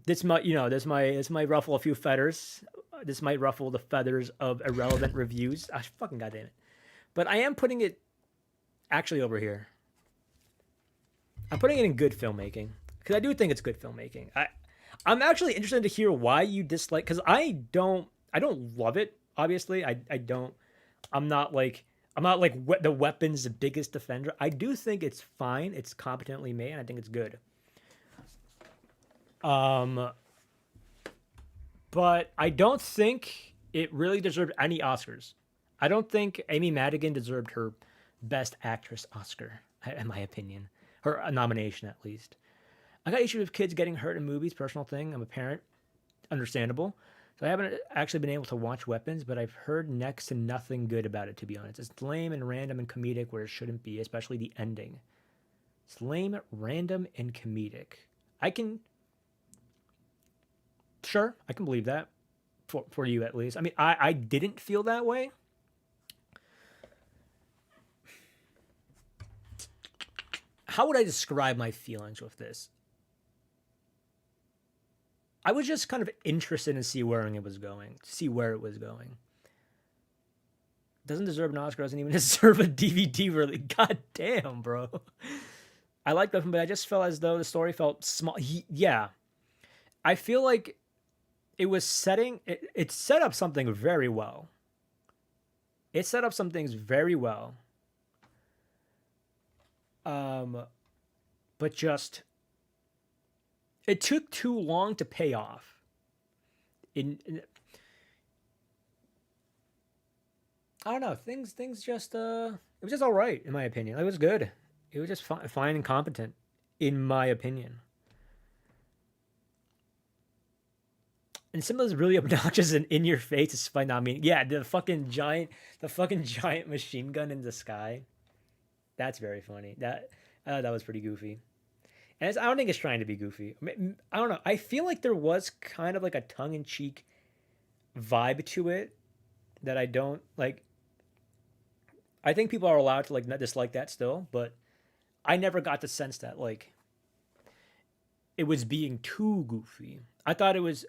This might ruffle a few feathers. This might ruffle the feathers of irrelevant reviews. Fucking goddamn it. But I am putting it actually over here. I'm putting it in good filmmaking because I do think it's good filmmaking. I'm actually interested to hear why you dislike, because I don't love it. Obviously, I don't. I'm not like the weapon's the biggest defender. I do think it's fine. It's competently made, and I think it's good. Um, but I don't think it really deserved any Oscars. I don't think Amy Madigan deserved her Best Actress Oscar, in my opinion. Her nomination, at least. I got issues with kids getting hurt in movies, personal thing. I'm a parent, understandable. So I haven't actually been able to watch Weapons, but I've heard next to nothing good about it, to be honest. It's lame and random and comedic where it shouldn't be, especially the ending. It's lame, random, and comedic. I can, sure, I can believe that for you at least. I mean, I didn't feel that way. How would I describe my feelings with this? I was just kind of interested in see where it was going, see where it was going. Doesn't deserve an Oscar, doesn't even deserve a DVD really. God damn, bro. I like that, but I just felt as though the story felt small. Yeah. I feel like it set up something very well. It set up some things very well. But just it took too long to pay off. I don't know, things just it was just all right in my opinion. It was good. It was just fine and competent in my opinion. And some of those really obnoxious and in your face is fine. I mean, yeah, the fucking giant machine gun in the sky. That's very funny. That was pretty goofy. And I don't think it's trying to be goofy. I don't know. I feel like there was kind of like a tongue in cheek vibe to it that I don't like. I think people are allowed to like not dislike that still, but I never got the sense that like it was being too goofy. I thought it was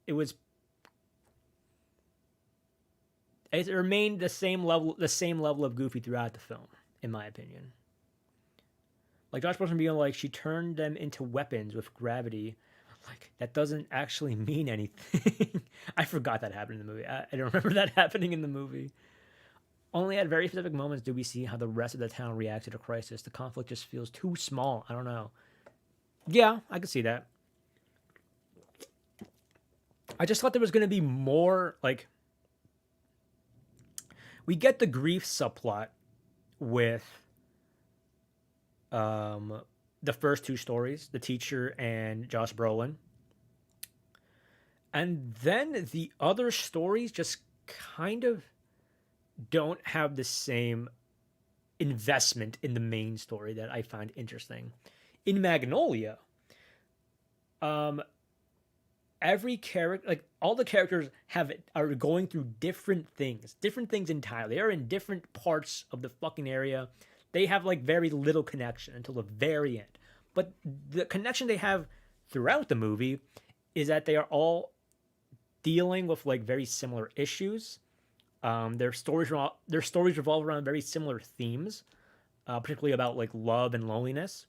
it remained the same level of goofy throughout the film, in my opinion. Like Josh Brolin being like, she turned them into weapons with gravity. Like that doesn't actually mean anything. I forgot that happened in the movie. I don't remember that happening in the movie. Only at very specific moments do we see how the rest of the town reacts to the crisis. The conflict just feels too small. I don't know. Yeah, I could see that. I just thought there was going to be more. Like, we get the grief subplot with the first two stories, the teacher and Josh Brolin. And then the other stories just kind of don't have the same investment in the main story that I find interesting. In Magnolia, every character, like all the characters are going through different things entirely. They are in different parts of the fucking area. They have like very little connection until the very end. But the connection they have throughout the movie is that they are all dealing with like very similar issues. Their stories revolve around very similar themes, particularly about like love and loneliness.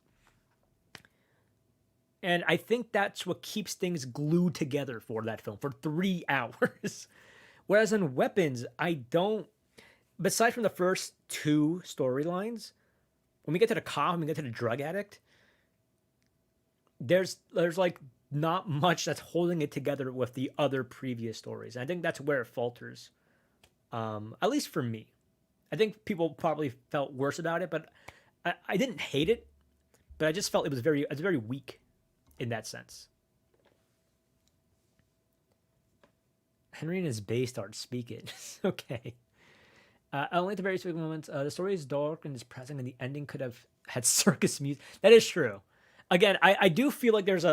And I think that's what keeps things glued together for that film for 3 hours. Whereas in Weapons, I don't. Besides from the first two storylines, when we get to the cop and we get to the drug addict, there's like not much that's holding it together with the other previous stories. And I think that's where it falters. At least for me. I think people probably felt worse about it, but I didn't hate it, but I just felt it's very weak in that sense. Henry and his Bay start speaking. Okay. Only at the very specific moments. The story is dark and depressing, and the ending could have had circus music. That is true. Again, I do feel like there's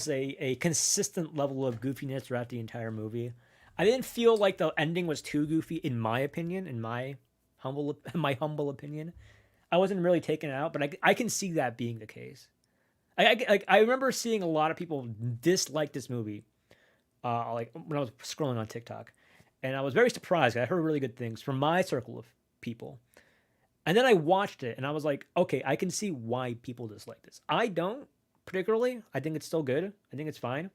a consistent level of goofiness throughout the entire movie. I didn't feel like the ending was too goofy, in my opinion, in my humble opinion. I wasn't really taken out, but I can see that being the case. I remember seeing a lot of people dislike this movie, like when I was scrolling on TikTok, and I was very surprised. I heard really good things from my circle of people, And then I watched it and I was like, okay, I can see why people dislike this. I don't particularly. I think it's still good. I think it's fine.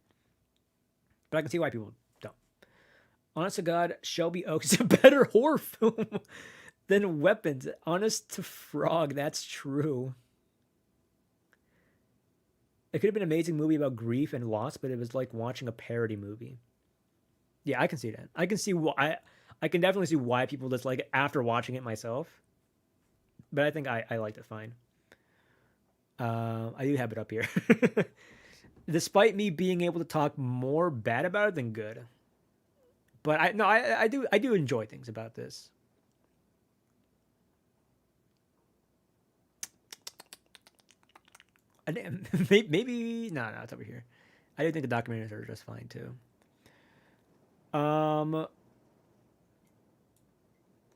But I can see why people don't. Honest to God, Shelby Oaks is a better horror film than Weapons. Honest to Frog, that's true. It could have been an amazing movie about grief and loss, but it was like watching a parody movie. Yeah, I can see that. I can see why. I can definitely see why people dislike it after watching it myself. But I think I liked it fine. I do have it up here. Despite me being able to talk more bad about it than good, but I do enjoy things about this. Maybe no, it's over here. I do think the documentaries are just fine too. Um,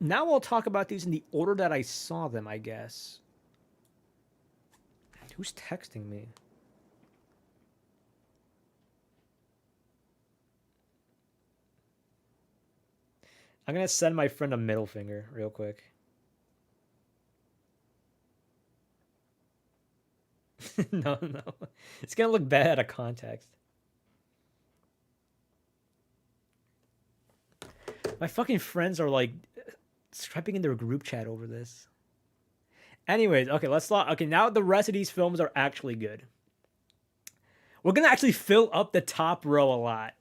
Now we'll talk about these in the order that I saw them, I guess. Who's texting me? I'm gonna send my friend a middle finger real quick. No, no. It's gonna look bad out of context. My fucking friends are like striping in their group chat over this. Anyways, okay, let's talk. Okay, now the rest of these films are actually good. We're gonna actually fill up the top row a lot.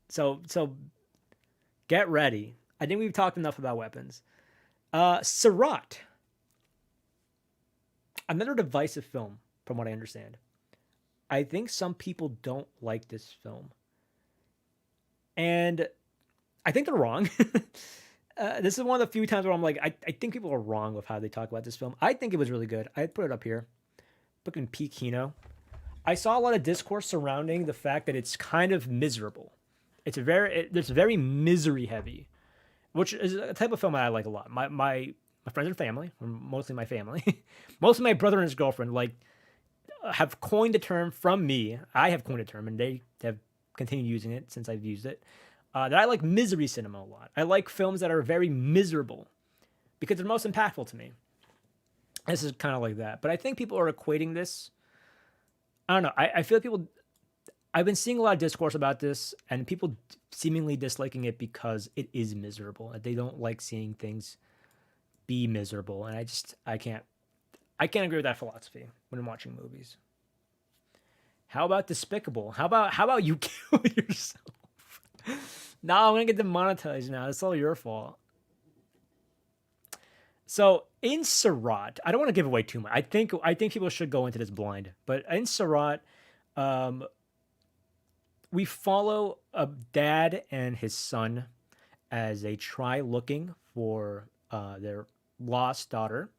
So get ready. I think we've talked enough about Weapons. Sarat. Another divisive film, from what I understand. I think some people don't like this film. And I think they're wrong. This is one of the few times where I'm like, I think people are wrong with how they talk about this film. I think it was really good. I put it up here. Fucking peak Kino. I saw a lot of discourse surrounding the fact that it's kind of miserable. It's very misery heavy, which is a type of film that I like a lot. My friends and family, or mostly my family, mostly my brother and his girlfriend, like have coined the term from me. I have coined a term, and they have continued using it since I've used it. That I like misery cinema a lot. I like films that are very miserable because they're most impactful to me. This is kind of like that. But I think people are equating this. I don't know. I feel like people. I've been seeing a lot of discourse about this, and people seemingly disliking it because it is miserable. They don't like seeing things be miserable, and I can't agree with that philosophy when I'm watching movies. How about Despicable? How about you kill yourself? No, I'm gonna get demonetized now. It's all your fault. So in Sarat, I don't want to give away too much. I think people should go into this blind. But in Sarat, um, we follow a dad and his son as they try looking for their lost daughter.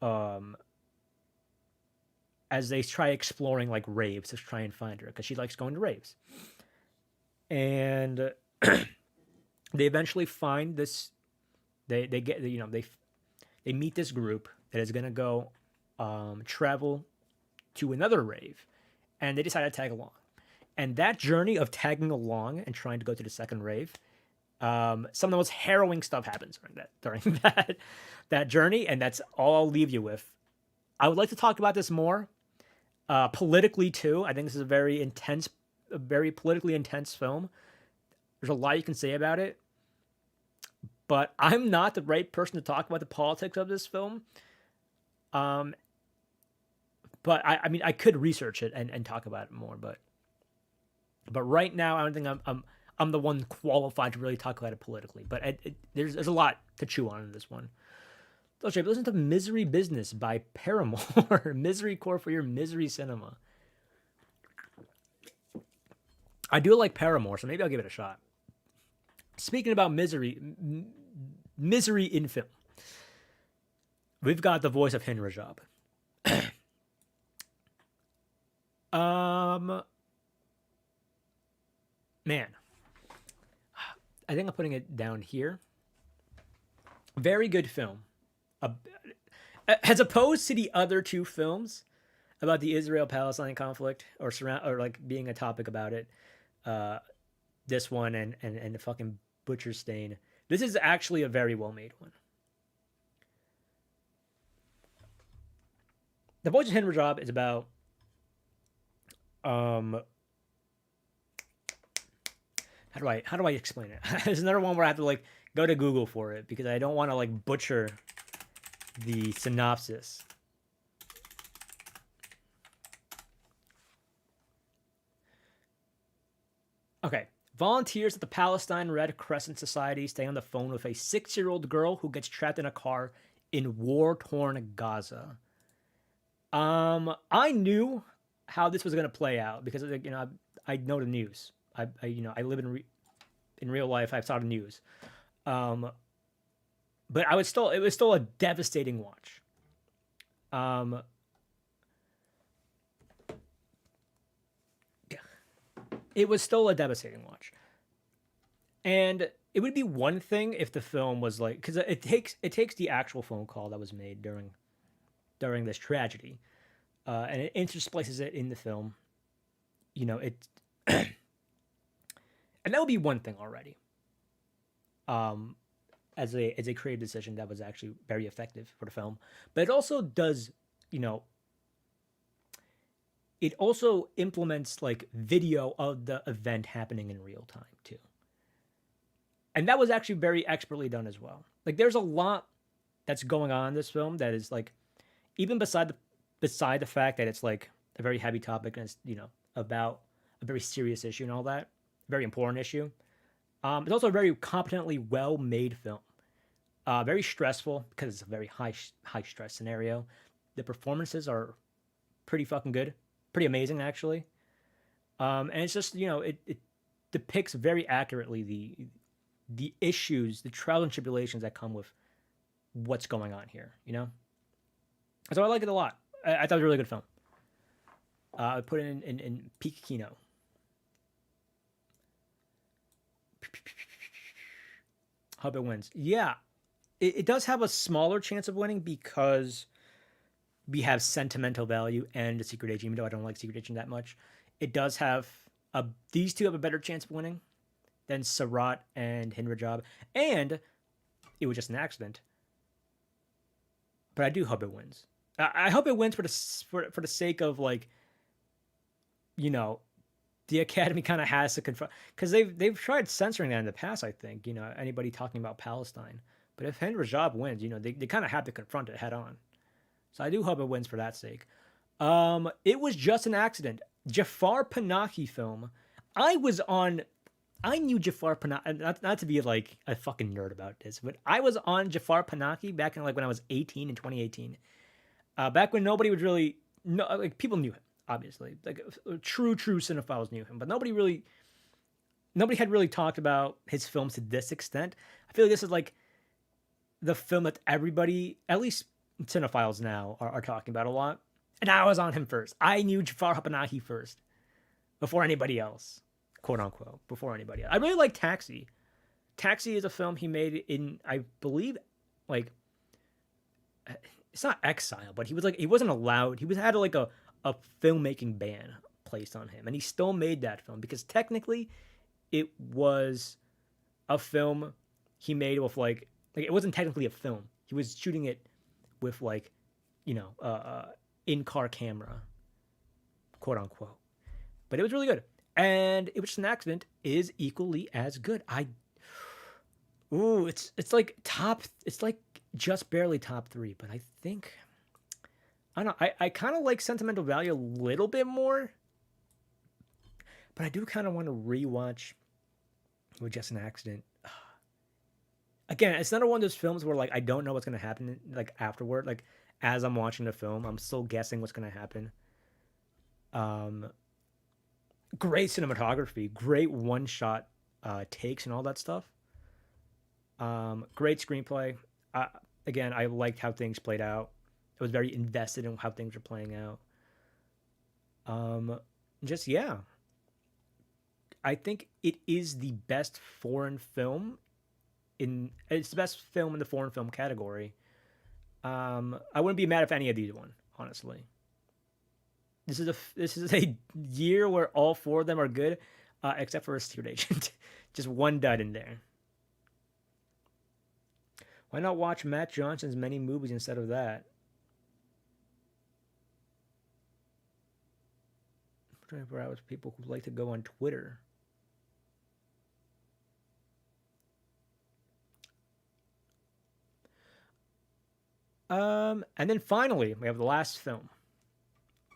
Um, as they try exploring like raves to try and find her because she likes going to raves. And they eventually find this. They get they meet this group that is gonna go travel to another rave, and they decide to tag along. And that journey of tagging along and trying to go to the second rave, some of the most harrowing stuff happens during that journey, and that's all I'll leave you with. I would like to talk about this more politically too. I think this is a very politically intense film. There's a lot you can say about it, but I'm not the right person to talk about the politics of this film. Um, but I mean, I could research it and talk about it more, but right now, I don't think I'm the one qualified to really talk about it politically. But there's a lot to chew on in this one. So, Jay, listen to Misery Business by Paramore. Misery Core for your misery cinema. I do like Paramore, so maybe I'll give it a shot. Speaking about misery in film, we've got the voice of Hind Rajab. Man, I think I'm putting it down here. Very good film. As opposed to the other two films about the Israel-Palestine conflict or like being a topic about it, this one and the fucking Butcher Stain. This is actually a very well-made one. The Voyage of Henry Job is about um how do I explain it? There's another one where I have to like go to Google for it because I don't want to like butcher the synopsis. Okay. Volunteers at the Palestine Red Crescent Society stay on the phone with a 6-year-old girl who gets trapped in a car in war-torn Gaza. I knew how this was gonna play out because I know the news. I live in real life. I saw the news. Um, but it was still a devastating watch. Um, it was still a devastating watch, and it would be one thing if the film was like because it takes the actual phone call that was made during this tragedy, and it intersplices it in the film. It and that would be one thing already. Um, as a creative decision that was actually very effective for the film, but it also does, you know, it also implements like video of the event happening in real time too, and that was actually very expertly done as well. Like, there's a lot that's going on in this film that is like, even beside the fact that it's like a very heavy topic and it's about a very serious issue and all that, very important issue. It's also a very competently well made film. Very stressful because it's a very high stress scenario. The performances are pretty fucking good, pretty amazing actually. And it's just it depicts very accurately the issues, the trials and tribulations that come with what's going on here. So I like it a lot. I thought it was a really good film. I put it in peak Kino. Hope it wins. Yeah, it does have a smaller chance of winning because we have sentimental value and a Secret Agent. Even though I don't like Secret Agent that much, it does have these two have a better chance of winning than Sarat and Hinrajab. And it was just an accident. But I do hope it wins. I hope it wins for the sake of like, the Academy kind of has to confront, because they've tried censoring that in the past. I think anybody talking about Palestine. But if Hind Rajab wins, they kind of have to confront it head on. So I do hope it wins for that sake. It was just an accident. Jafar Panahi film. I knew Jafar Panahi, not to be like a fucking nerd about this, but I was on Jafar Panahi back in like when I was 18 in 2018. Back when nobody would really, no, like people knew him, obviously. Like true cinephiles knew him, but nobody had really talked about his films to this extent. I feel like this is like the film that everybody, at least cinephiles now, are talking about a lot. And I was on him first. I knew Jafar Panahi first, before anybody else, quote unquote, before anybody else. I really like Taxi. Taxi is a film he made in, I believe, like, it's not exile, but he wasn't allowed. He had like a filmmaking ban placed on him, and he still made that film because technically, it was a film he made with like it wasn't technically a film. He was shooting it with like, in-car camera, quote unquote. But it was really good, and It Was Just an Accident is equally as good. It's like top. It's like just barely top 3, but I think I don't know. I kind of like Sentimental Value a little bit more, but I do kind of want to rewatch With Just an Accident. Again, it's not one of those films where like I don't know what's gonna happen like afterward. Like as I'm watching the film, I'm still guessing what's gonna happen. Um, Great cinematography, great one shot takes and all that stuff. Great screenplay. Again, I liked how things played out. I was very invested in how things were playing out. Um, just yeah, I think it is the best foreign film it's the best film in the foreign film category. I wouldn't be mad if any of these won, honestly. This is a year where all 4 of them are good, except for a Secret Agent. Just one dud in there. Why not watch Matt Johnson's many movies instead of that? 24 hours. People who like to go on Twitter. And then finally, we have the last film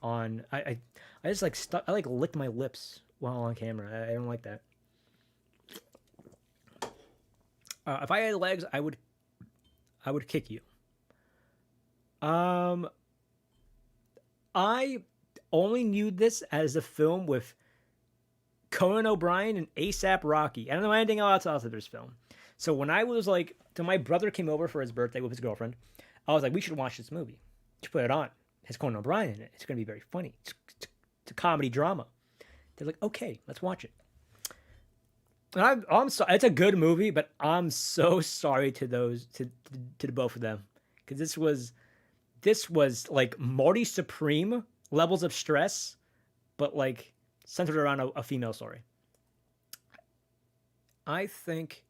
on. I just like I like licked my lips while on camera. I don't like that. If I had legs, I would kick you. I only knew this as a film with Conan O'Brien and ASAP Rocky. I don't know anything else of this film. So when I was like, so my brother came over for his birthday with his girlfriend. I was like, we should watch this movie. You should put it on. It has Conan O'Brien in it. It's going to be very funny. It's a comedy drama. They're like, okay, let's watch it. And I'm sorry. It's a good movie, but I'm so sorry to the both of them, because this was like Marty Supreme levels of stress, but like centered around a female story. I think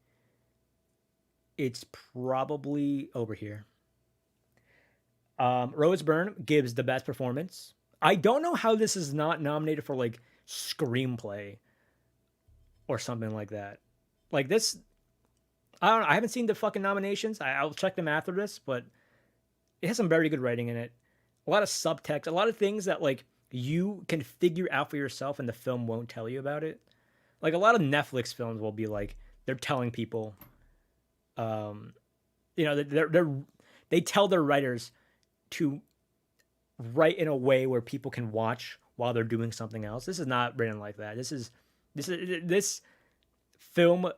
it's probably over here. Rose Byrne gives the best performance. I don't know how this is not nominated for like screenplay or something like that. Like this, I don't know. I haven't seen the fucking nominations. I'll check them after this, but it has some very good writing in it. A lot of subtext, a lot of things that like you can figure out for yourself, and the film won't tell you about it. Like a lot of Netflix films will be like they're telling people, they tell their writers to write in a way where people can watch while they're doing something else. This is not written like that. This film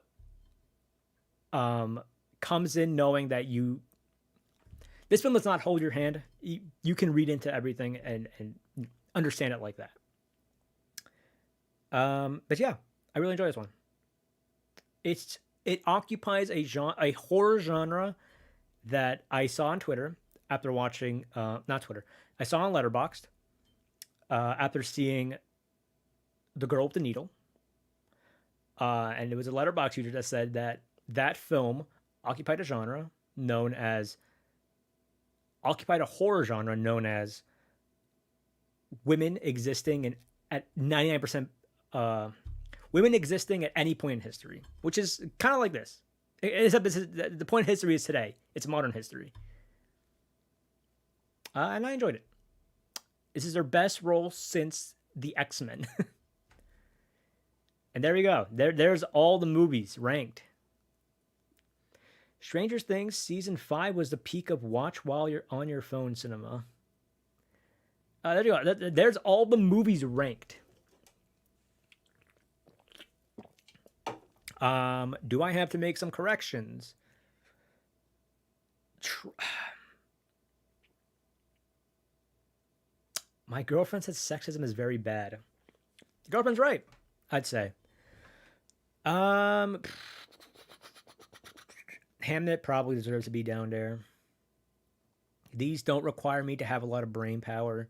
comes in knowing that this film does not hold your hand. You can read into everything and understand it like that. But yeah, I really enjoy this one. It occupies a horror genre that I saw on Twitter after watching not Twitter. I saw on Letterboxd after seeing The Girl with the Needle. And it was a Letterboxd user that said that film occupied a horror genre known as women existing at 99% women existing at any point in history, which is kind of like this. Except the point in history is today. It's modern history. And I enjoyed it. This is their best role since the X-Men. And there you go. There's all the movies ranked. Stranger Things Season 5 was the peak of watch while you're on your phone cinema. There you go. There's all the movies ranked. Do I have to make some corrections? My girlfriend says sexism is very bad. Your girlfriend's right, I'd say. Hamnet probably deserves to be down there. These don't require me to have a lot of brain power.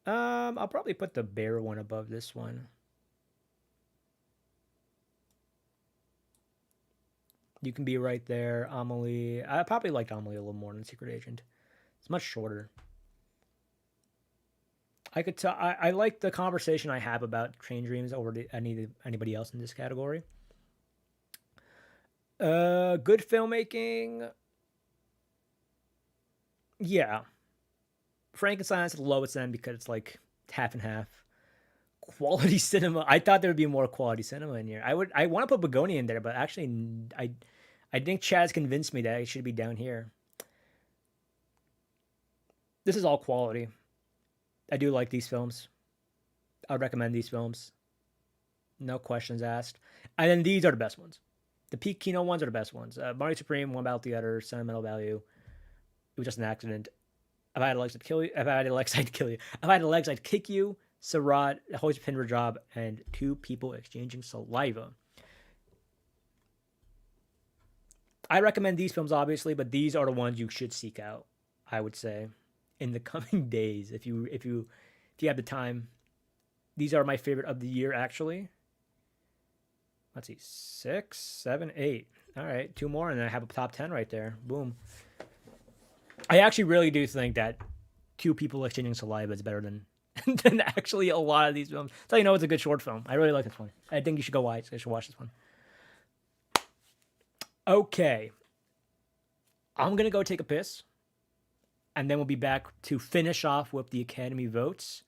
I'll probably put the bear one above this one. You can be right there. Amelie. I probably liked Amelie a little more than Secret Agent. It's much shorter. I could tell. I like the conversation I have about Train Dreams over anybody else in this category. Good filmmaking. Yeah. Frankenstein's at the lowest end because it's like half and half. Quality cinema. I thought there would be more quality cinema in here. I want to put Begonia in there, but actually I think Chad's convinced me that it should be down here. This is all quality. I do like these films. I would recommend these films. No questions asked. And then these are the best ones. The Pete Kino ones are the best ones. Marty Supreme, One About the Other, Sentimental Value. It was just an accident. If I had legs, I'd kill you. If I had legs, I'd kill you. If I had legs, I'd kick you. Sarat, Hoist Pin Job, and Two People Exchanging Saliva. I recommend these films, obviously, but these are the ones you should seek out, I would say, in the coming days if you have the time. These are my favorite of the year, actually. Let's see, 6, 7, 8. All right, 2 more, and then I have a top 10 right there. Boom. I actually really do think that Two People Exchanging Saliva is better than than actually a lot of these films. So you know it's a good short film. I really like this one. I think you should go watch. You should watch this one. Okay, I'm gonna go take a piss, and then we'll be back to finish off with the Academy votes.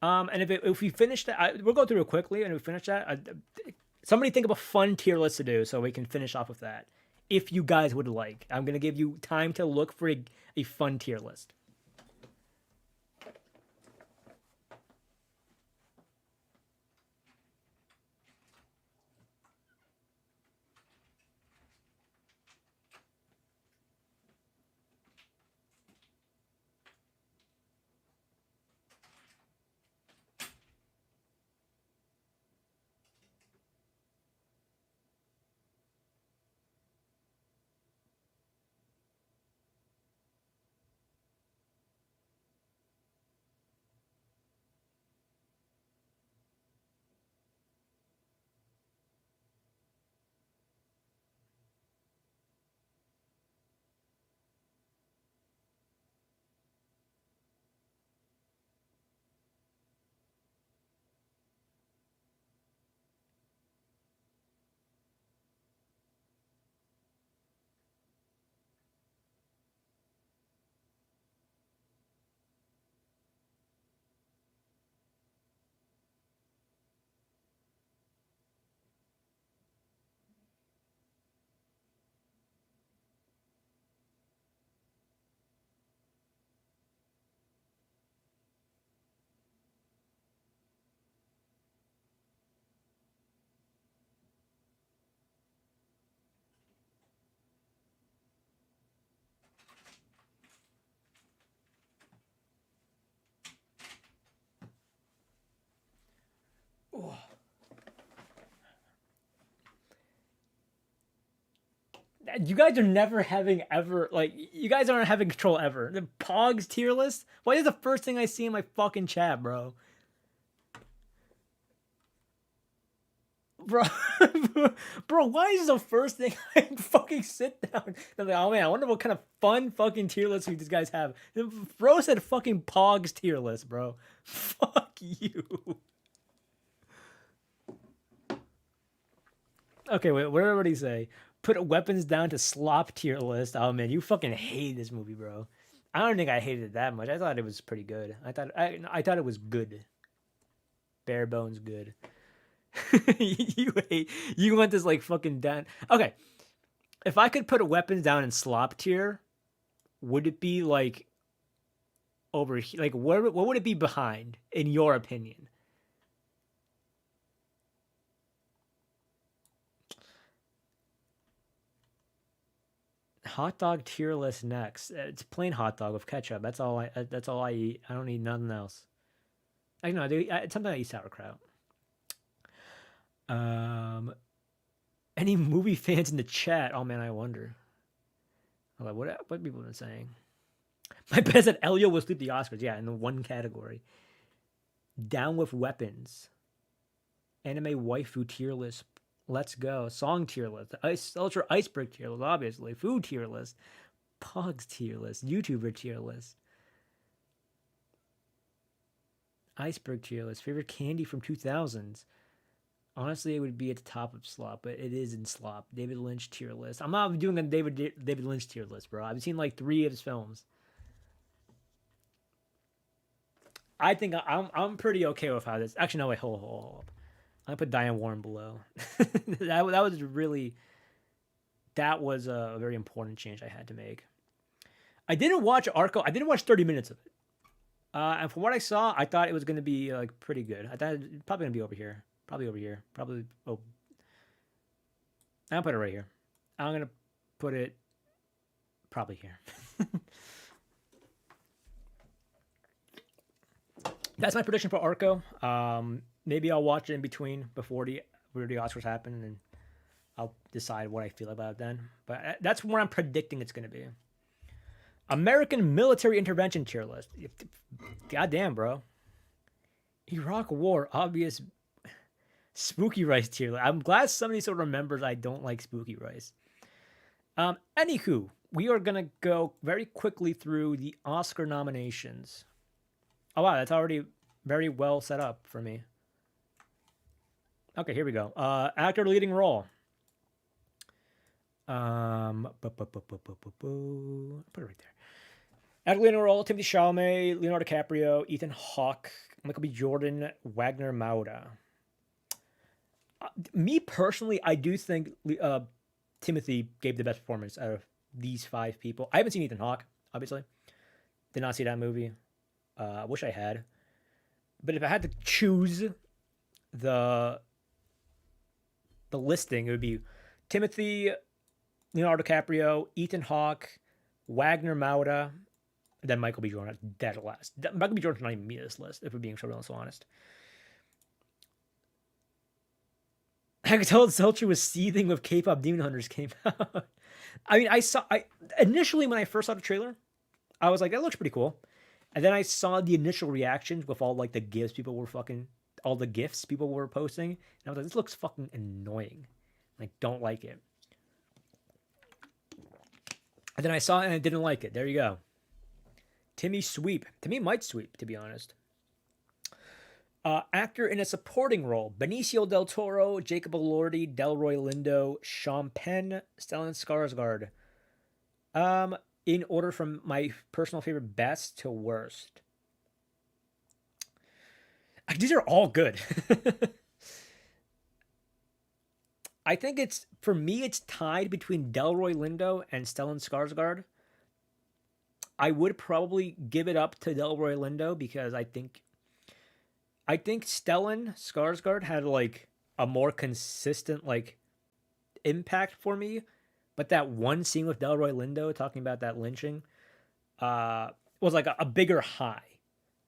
And if we finish that, we'll go through it quickly, and if we finish that, somebody think of a fun tier list to do so we can finish off with that. If you guys would like, I'm gonna give you time to look for a fun tier list. You guys are never having ever like you guys aren't having control ever. The Pogs tier list. Why is the first thing I see in my fucking chat, bro? Bro, bro, why is the first thing I fucking sit down? I'm like, oh man, I wonder what kind of fun fucking tier list these guys have. Bro said fucking Pogs tier list, bro. Fuck you. Okay, wait, what did everybody say? Put weapons down to slop tier list. Oh man, you fucking hate this movie, bro. I don't think I hated it that much. I thought it was pretty good. I thought it was good. Bare bones good. You want this like fucking down. Okay. If I could put weapons down in slop tier, would it be like over here? Like what would it be behind in your opinion? Hot dog tier list next. It's plain hot dog with ketchup. That's all I. That's all I eat. I don't eat nothing else. I know. Sometimes I eat sauerkraut. Um, any movie fans in the chat? Oh man, I wonder. Like, what people have been saying? My bet is that Elio will sweep the Oscars. Yeah, in the one category. Down with weapons. Anime waifu tier list. Let's go. Song tier list. Ultra iceberg tier list, obviously. Food tier list. Pogs tier list. YouTuber tier list. Iceberg tier list. Favorite candy from 2000s. Honestly, it would be at the top of slop, but it is in slop. David Lynch tier list. I'm not doing a David Lynch tier list, bro. I've seen like 3 of his films. I think I'm pretty okay with how this. Actually, no, wait, hold. I put Diane Warren below. that was really that was a very important change I had to make. I didn't watch Arco. I didn't watch 30 minutes of it. And from what I saw, I thought it was going to be like pretty good. I thought it was probably going to be over here. Probably over here. Probably. Oh, I'll put it right here. I'm going to put it probably here. That's my prediction for Arco. Maybe I'll watch it in between before the Oscars happen, and I'll decide what I feel about it then. But that's what I'm predicting it's going to be. American military intervention tier list. Goddamn, bro. Iraq War, obvious. Spooky Rice tier list. I'm glad somebody still remembers I don't like Spooky Rice. Anywho, we are going to go very quickly through the Oscar nominations. Oh, wow, that's already... Very well set up for me. Okay, here we go. Actor leading role. Put it right there. Actor leading role: Timothy Chalamet, Leonardo DiCaprio, Ethan Hawke, Michael B. Jordan, Wagner Mauda. Me personally, I do think Timothy gave the best performance out of these 5 people. I haven't seen Ethan Hawke, obviously. Did not see that movie. Wish I had. But if I had to choose the listing, it would be Timothy, Leonardo DiCaprio, Ethan Hawke, Wagner Mauda, then Michael B. Jordan dead last. Michael B. Jordan's not even me this list, if we're being so honest. I could tell Zelcher was seething with K-pop Demon Hunters came out. I mean, I initially when I first saw the trailer, I was like, that looks pretty cool. And then I saw the initial reactions with all like the gifs people were all the gifs people were posting, and I was like, this looks fucking annoying. Like, don't like it. And then I saw it and I didn't like it. There you go. Timmy sweep. Timmy might sweep, to be honest. Actor in a supporting role: Benicio del Toro, Jacob Elordi, Delroy Lindo, Sean Penn, Stellan Skarsgård. In order from my personal favorite best to worst. These are all good. I think for me, it's tied between Delroy Lindo and Stellan Skarsgård. I would probably give it up to Delroy Lindo because I think Stellan Skarsgård had like a more consistent like impact for me, but that one scene with Delroy Lindo talking about that lynching was like a bigger high.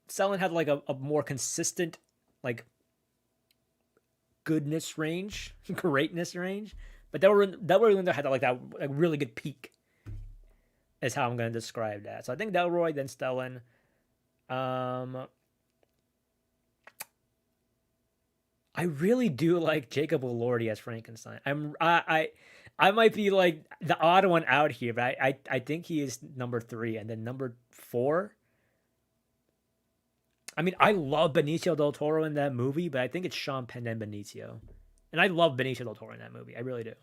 Stellan had like a more consistent like goodness range, greatness range, but Delroy Lindo had like that like really good peak. Is how I'm going to describe that. So I think Delroy, then Stellan. I really do like Jacob Elordi as Frankenstein. I might be like the odd one out here, but I think he is number 3, and then number 4. I mean, I love Benicio del Toro in that movie, but I think it's Sean Penn and Benicio, and I love Benicio del Toro in that movie. I really do.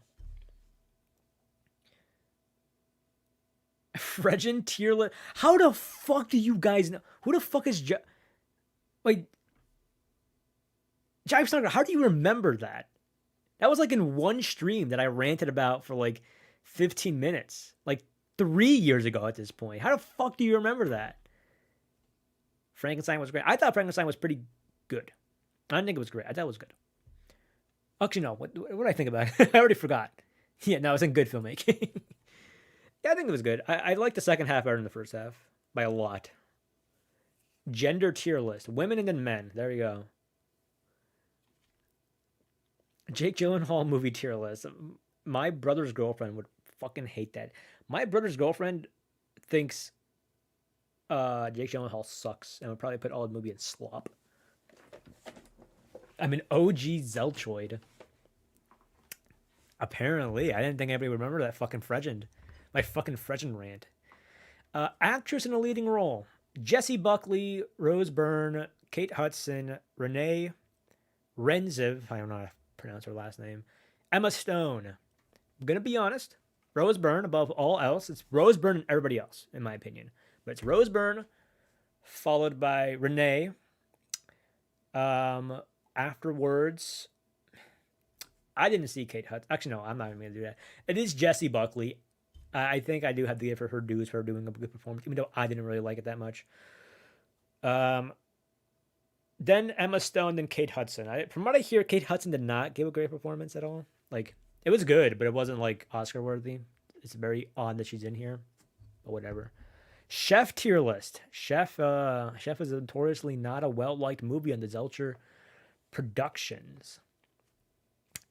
Fregin tier list. How the fuck do you guys know? Who the fuck is Wait, Jive Stalker, how do you remember that? That was like in one stream that I ranted about for like 15 minutes. Like 3 years ago at this point. How the fuck do you remember that? Frankenstein was great. I thought Frankenstein was pretty good. I didn't think it was great. I thought it was good. Actually, no. What did I think about it? I already forgot. Yeah, no, it was in good filmmaking. Yeah, I think it was good. I liked the second half better than the first half. By a lot. Gender tier list. Women and then men. There you go. Jake Gyllenhaal movie tier list. My brother's girlfriend would fucking hate that. My brother's girlfriend thinks Jake Gyllenhaal sucks and would probably put all the movie in slop. I'm an OG Zelchoid. Apparently. I didn't think anybody would remember that fucking Fregend. My fucking Fregend rant. Actress in a leading role: Jessie Buckley, Rose Byrne, Kate Hudson, Renee Renziv, I don't know how to pronounce her last name, Emma Stone. I'm going to be honest. Rose Byrne above all else. It's Rose Byrne and everybody else, in my opinion. But it's Rose Byrne, followed by Renee. Afterwards, I didn't see Kate Hudson. Actually, no, I'm not even going to do that. It is Jessie Buckley. I think I do have to give her dues for doing a good performance, even though I didn't really like it that much. Then Emma Stone, then Kate Hudson. From what I hear, Kate Hudson did not give a great performance at all. Like, it was good, but it wasn't like Oscar worthy. It's very odd that she's in here, but whatever. Chef tier list. Chef is notoriously not a well-liked movie on the Zelcher Productions.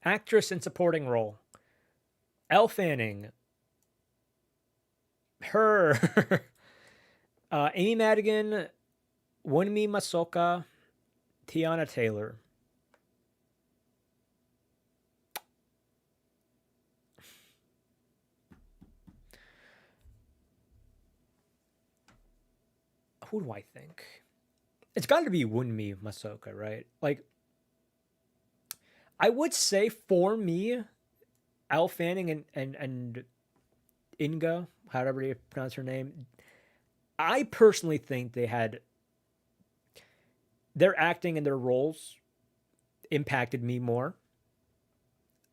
Actress in supporting role: Elle Fanning. Her. Amy Madigan, Wunmi Masoka, Tiana Taylor. Who do I think? It's got to be Wunmi Masoka, right? Like, I would say for me, Elle Fanning and Inga, however you pronounce her name, I personally think they had their acting and their roles impacted me more.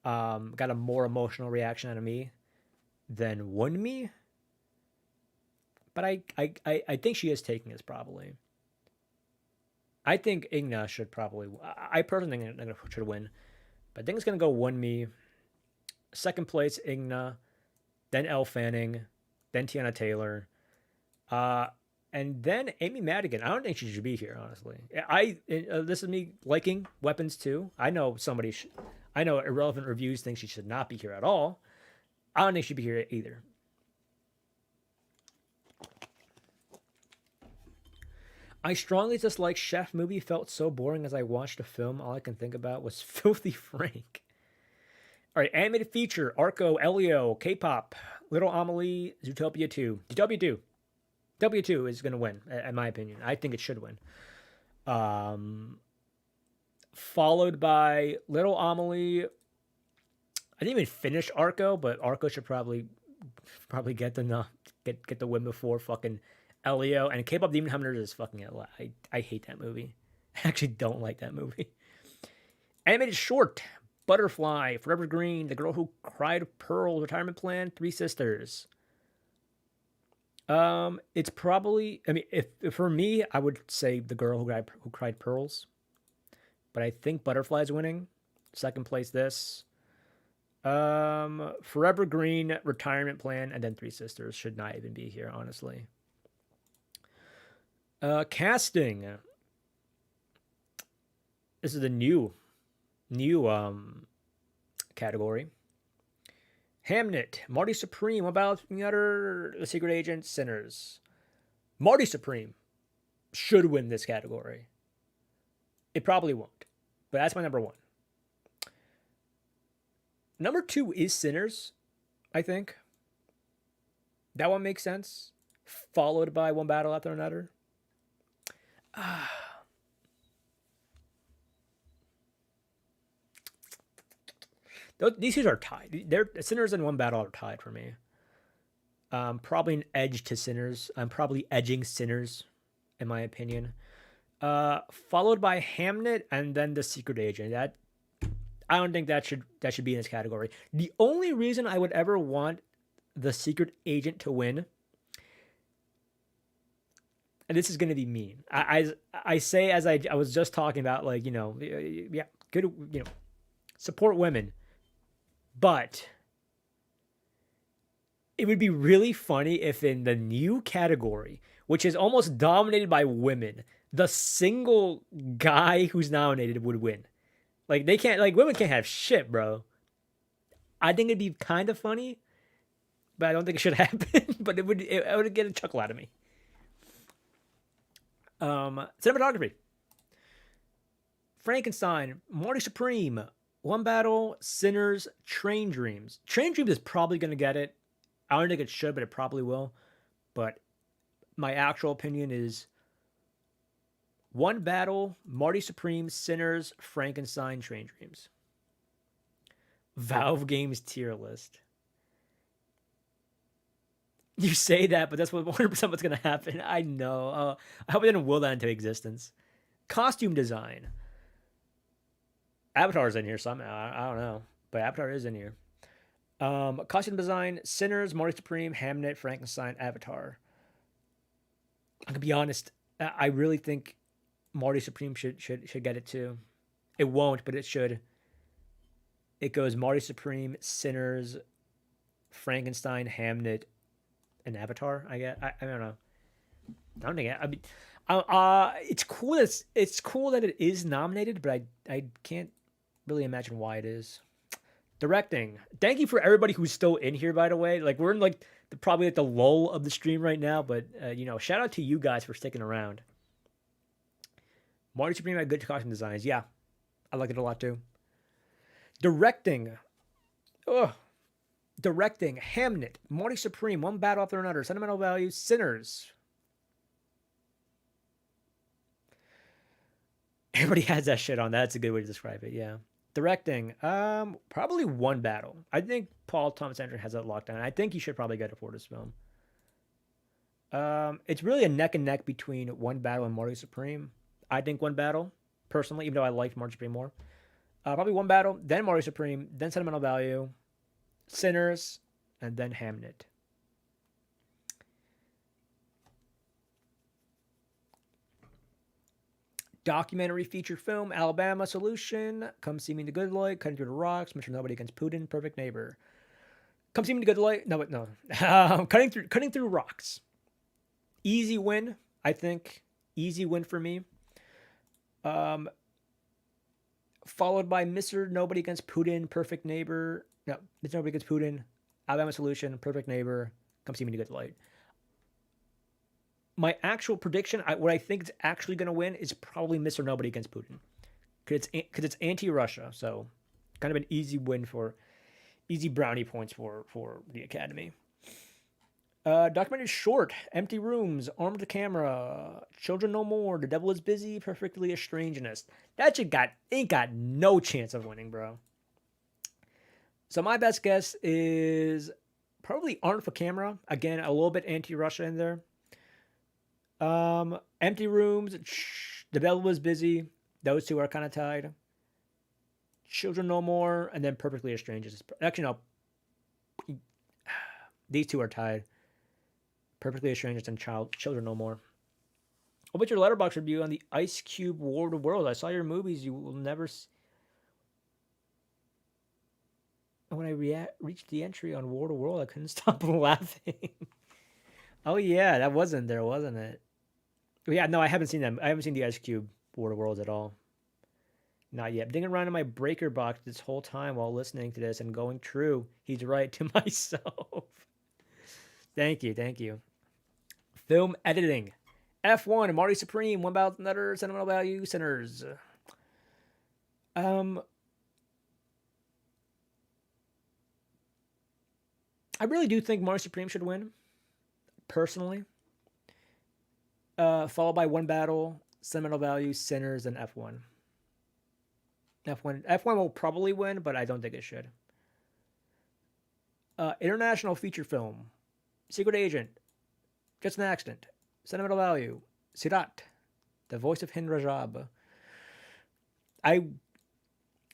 Got a more emotional reaction out of me than Wunmi, but I think she is taking this probably. I think Igna should probably. I personally think Igna should win, but I think it's gonna go Wunmi. Second place Igna, then Elle Fanning, then Tiana Taylor, uh, and then Amy Madigan. I don't think she should be here, honestly. This is me liking weapons too. I know I know Irrelevant Reviews think she should not be here at all. I don't think she'd be here either. I strongly dislike Chef movie. Felt so boring as I watched the film. All I can think about was Filthy Frank. All right, animated feature: Arco, Elio, K-pop, Little Amelie, Zootopia 2. Zootopia 2. W2 is going to win, in my opinion. I think it should win. Followed by Little Amelie. I didn't even finish Arco, but Arco should probably get the win before fucking Elio. And K-pop Demon Hunters is fucking. I hate that movie. I actually don't like that movie. Animated short: Butterfly, Forever Green, The Girl Who Cried Pearl, Retirement Plan, Three Sisters. It's probably. I mean, if for me, I would say The Girl Who Cried Pearls, but I think Butterfly's winning. Second place, this. Forever Green, Retirement Plan, and then Three Sisters should not even be here, honestly. Casting. This is a new category. Hamnet, Marty Supreme, What About the Other, The Secret Agent, Sinners. Marty Supreme should win this category. It probably won't, but that's my number one. Number two is Sinners, I think. That one makes sense. Followed by One Battle After Another. These two are tied. Sinners and One Battle are tied for me. Probably an edge to Sinners. I'm probably edging Sinners, in my opinion. Followed by Hamnet and then The Secret Agent. I don't think that should be in this category. The only reason I would ever want The Secret Agent to win, and this is going to be mean. I say, as I was just talking about, like, yeah, good, support women. But it would be really funny if in the new category, which is almost dominated by women, the single guy who's nominated would win. Like, women can't have shit, bro. I think it'd be kind of funny, but I don't think it should happen. But it would get a chuckle out of me. Cinematography. Frankenstein, Marty Supreme, One Battle, Sinners, Train Dreams. Train Dreams is probably going to get it. I don't think it should, but it probably will. But my actual opinion is One Battle, Marty Supreme, Sinners, Frankenstein, Train Dreams. Valve Games tier list. You say that, but that's what 100% what's going to happen. I know. I hope I didn't will that into existence. Costume design. Avatar's in here somehow. I don't know. But Avatar is in here. Costume design, Sinners, Marty Supreme, Hamnet, Frankenstein, Avatar. I'm going to be honest. I really think Marty Supreme should get it too. It won't, but it should. It goes Marty Supreme, Sinners, Frankenstein, Hamnet, and Avatar. I don't know. I don't think. I mean, it's cool. It's cool that it is nominated, but I can't really imagine why it is. Directing. Thank you for everybody who's still in here. By the way, like, we're in probably the lull of the stream right now, but shout out to you guys for sticking around. Marty Supreme had good costume designs. Yeah, I like it a lot too. Directing. Directing, Hamnet, Marty Supreme, One Battle After Another, Sentimental Value, Sinners. Everybody has that shit on. That's a good way to describe it. Yeah. Directing, probably One Battle. I think Paul Thomas Anderson has that locked down. I think he should probably get it for this film. It's really a neck and neck between One Battle and Marty Supreme. I think One Battle, personally, even though I like Marty Supreme more. Probably One Battle, then Marty Supreme, then Sentimental Value, Sinners, and then Hamnet. Documentary feature film, Alabama Solution, Come See Me in the Good Light, Cutting Through the Rocks, Mr. Nobody Against Putin, Perfect Neighbor. Come See Me in the Good Light, no. Cutting Through Rocks. Easy win, I think. Easy win for me. Followed by Mr. Nobody Against Putin, Perfect Neighbor. No, Mr. Nobody Against Putin, Alabama Solution, Perfect Neighbor, Come See Me in the Good Light. My actual prediction, what I think is actually going to win, is probably Mr. Nobody Against Putin, because it's anti-Russia, so kind of an easy win for easy brownie points for the Academy. Documentary short, Empty Rooms, Armed Camera, Children No More, The Devil Is Busy, Perfectly Estrangedness. That shit ain't got no chance of winning, bro. So my best guess is probably Armed for Camera. Again, a little bit anti-Russia in there. Empty Rooms, The Devil Was Busy. Those two are kind of tied. Children No More, and then Perfectly Estranged. Actually, no. These two are tied. Perfectly Estranged and Children No More. What about your Letterboxd review on the Ice Cube War of the World? I saw your movies. You will never see. When I reached the entry on War of the World, I couldn't stop laughing. Oh, yeah, that wasn't there, wasn't it? Yeah, no, I haven't seen them. I haven't seen the Ice Cube War of the Worlds at all. Not yet. Digging around in my breaker box this whole time while listening to this and going, true, he's right, to myself. Thank you. Film editing. F1, Marty Supreme, One Battle Another, Sentimental Value, Sinners. I really do think Marty Supreme should win, personally. Followed by One Battle, Sentimental Value, Sinners, and F1. F1 will probably win, but I don't think it should. International feature film. Secret Agent. Just an Accident. Sentimental Value. Sirat. The Voice of Hind Rajab. I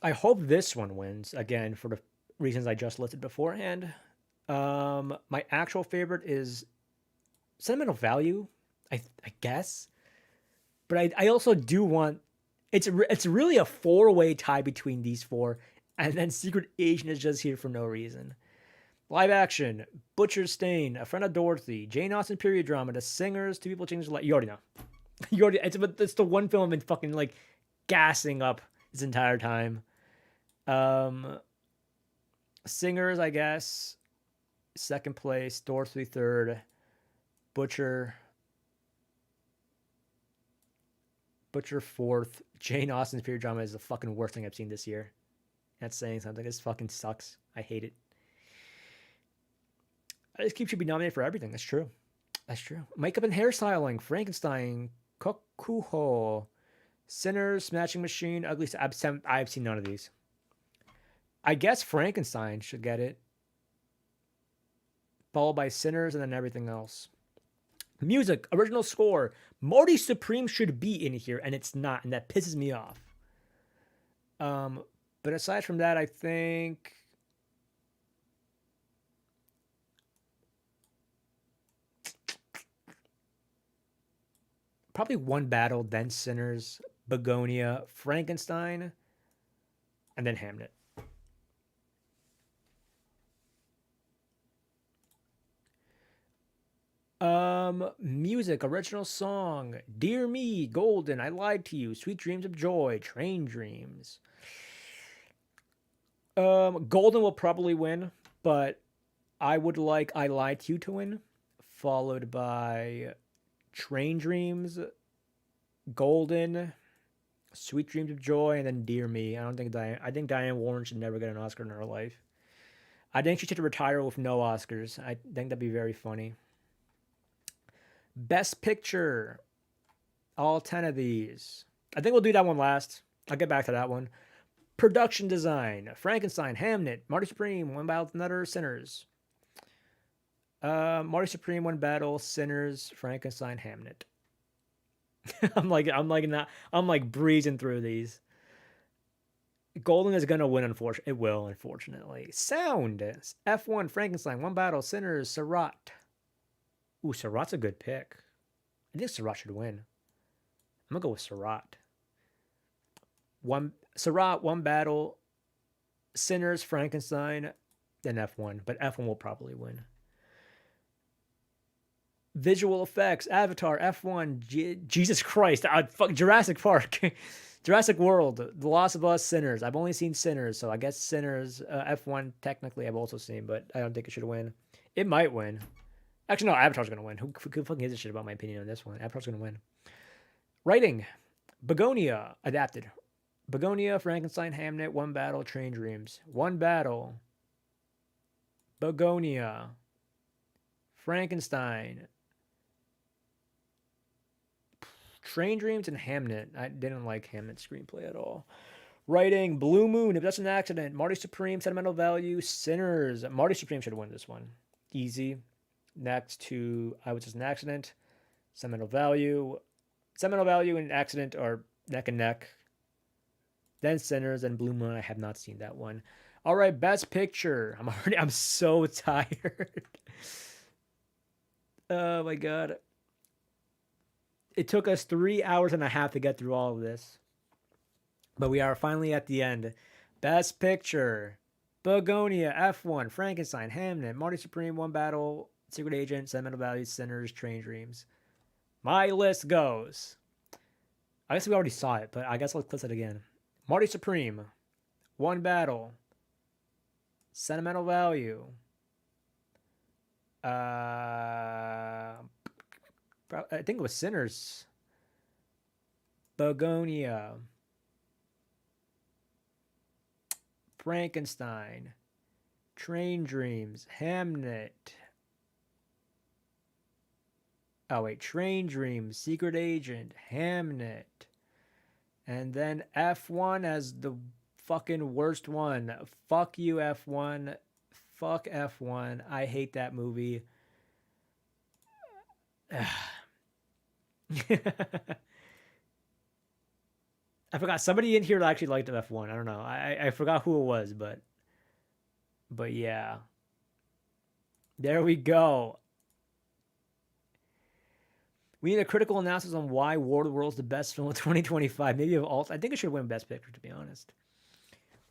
hope this one wins, again, for the reasons I just listed beforehand. My actual favorite is Sentimental Value, I guess. But I also do want... It's really a four-way tie between these four, and then Secret Agent is just here for no reason. Live action, Butcher's Stain, A Friend of Dorothy, Jane Austen period drama, The Singers, Two People Change Their Life. You already know. It's the one film I've been fucking like gassing up this entire time. Singers, I guess. Second place, Dorothy third, Butcher fourth. Jane Austen's period drama is the fucking worst thing I've seen this year. That's saying something. This fucking sucks. I hate it. Ice Cube should be nominated for everything. That's true. Makeup and hairstyling. Frankenstein. Kokuho. Sinners. Smashing Machine. Ugly. I've seen none of these. I guess Frankenstein should get it. Followed by Sinners and then everything else. Music. Original score. Marty Supreme should be in here, and it's not, and that pisses me off. But aside from that, I think... probably One Battle, then Sinners, Begonia, Frankenstein, and then Hamnet. Music, original song, Dear Me, Golden, I Lied to You, Sweet Dreams of Joy, Train Dreams. Golden will probably win, but I would like I Lied to You to win, followed by Train Dreams, Golden, Sweet Dreams of Joy, and then Dear Me. I think Diane Warren should never get an Oscar in her life. I think she should retire with no Oscars. I think that'd be very funny. Best Picture. All 10 of these. I think we'll do that one last. I'll get back to that one. Production design: Frankenstein, Hamnet, Marty Supreme, One Battle with Another, Sinners. Marty Supreme, One Battle, Sinners, Frankenstein, Hamnet. I'm like breezing through these. Golden is gonna win, unfortunately. It will, unfortunately. Sound: F1, Frankenstein, One Battle, Sinners, Surratt. Ooh, Surratt's a good pick. I think Surratt should win. I'm gonna go with Surratt. Surratt, One Battle, Sinners, Frankenstein, then F1. But F1 will probably win. Visual effects: Avatar, F1, Jesus Christ, fuck Jurassic Park, Jurassic World, The Lost of Us, Sinners. I've only seen Sinners, so I guess Sinners. F1 technically I've also seen, but I don't think it should win. It might win. Actually, no, Avatar's gonna win. Who fucking gives a shit about my opinion on this one? Avatar's gonna win. Writing: Begonia adapted. Begonia, Frankenstein, Hamnet, One Battle, Train Dreams. One Battle. Begonia. Frankenstein. Train Dreams and Hamnet. I didn't like Hamnet's screenplay at all. Writing: Blue Moon, If That's an Accident, Marty Supreme, Sentimental Value, Sinners. Marty Supreme should win this one. Easy. Next to I Was Just an Accident, Sentimental Value. Sentimental Value and Accident are neck and neck. Then Sinners and Blue Moon. I have not seen that one. All right, Best Picture. I'm so tired. Oh my god. It took us 3 hours and a half to get through all of this. But we are finally at the end. Best Picture: Begonia, F1, Frankenstein, Hamnet, Marty Supreme, One Battle, Secret Agent, Sentimental Value, Sinners, Train Dreams. My list goes. I guess we already saw it, but I guess let's list it again. Marty Supreme, One Battle, Sentimental Value, I think it was Sinners, Begonia, Frankenstein, Train Dreams, Hamnet. Oh wait, Train Dreams, Secret Agent, Hamnet. And then F1 as the fucking worst one. Fuck you, F1. Fuck F1. I hate that movie. I forgot. Somebody in here actually liked F1. I don't know. I forgot who it was, but yeah. There we go. We need a critical analysis on why War of the Worlds is the best film of 2025. Maybe of all. I think it should win Best Picture, to be honest.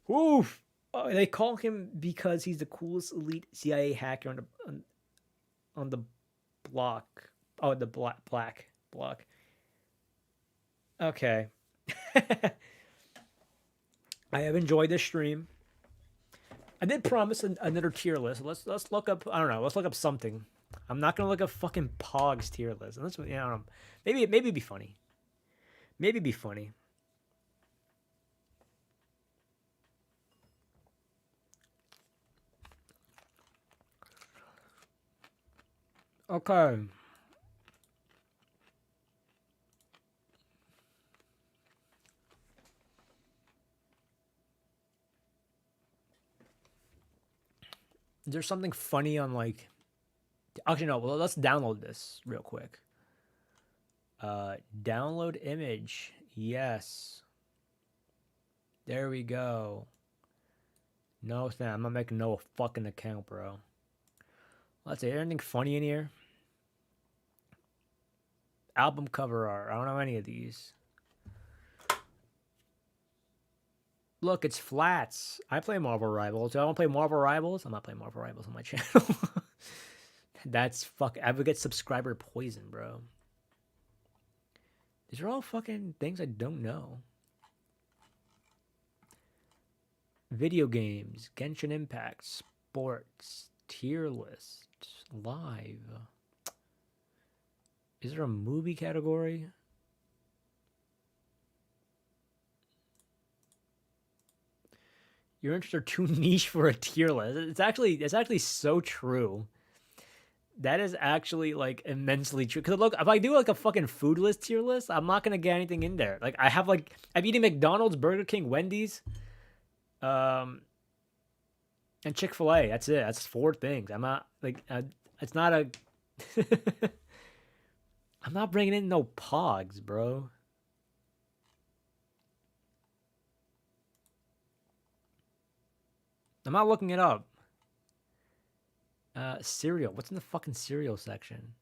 Oof. Oh, they call him because he's the coolest elite CIA hacker on the block. Oh, the black block. Okay. I have enjoyed this stream. I did promise another tier list. Let's look up. I don't know. Let's look up something. I'm not gonna look up fucking Pog's tier list. Unless, you know, maybe it'd be funny. Maybe it'd be funny. Okay. Is there something funny on like? Actually, no. Well, let's download this real quick. Download image. Yes. There we go. No, Sam, I'm not making no fucking account, bro. Let's see. Anything funny in here? Album cover art. I don't know any of these. Look, it's flats. I play Marvel Rivals. Do I want to play Marvel Rivals? I'm not playing Marvel Rivals on my channel. That's fuck. I would get subscriber poison, bro. These are all fucking things I don't know. Video games, Genshin Impact, sports, tier list, live. Is there a movie category? Your interests are too niche for a tier list. It's actually so true. That is actually like immensely true. Because look, if I do like a fucking food list tier list, I'm not gonna get anything in there. Like I'm eating McDonald's, Burger King, Wendy's, um, and Chick-fil-A. That's it. That's 4 things. I'm not like it's not a. I'm not bringing in no pogs, bro. I'm not looking it up. Cereal. What's in the fucking cereal section?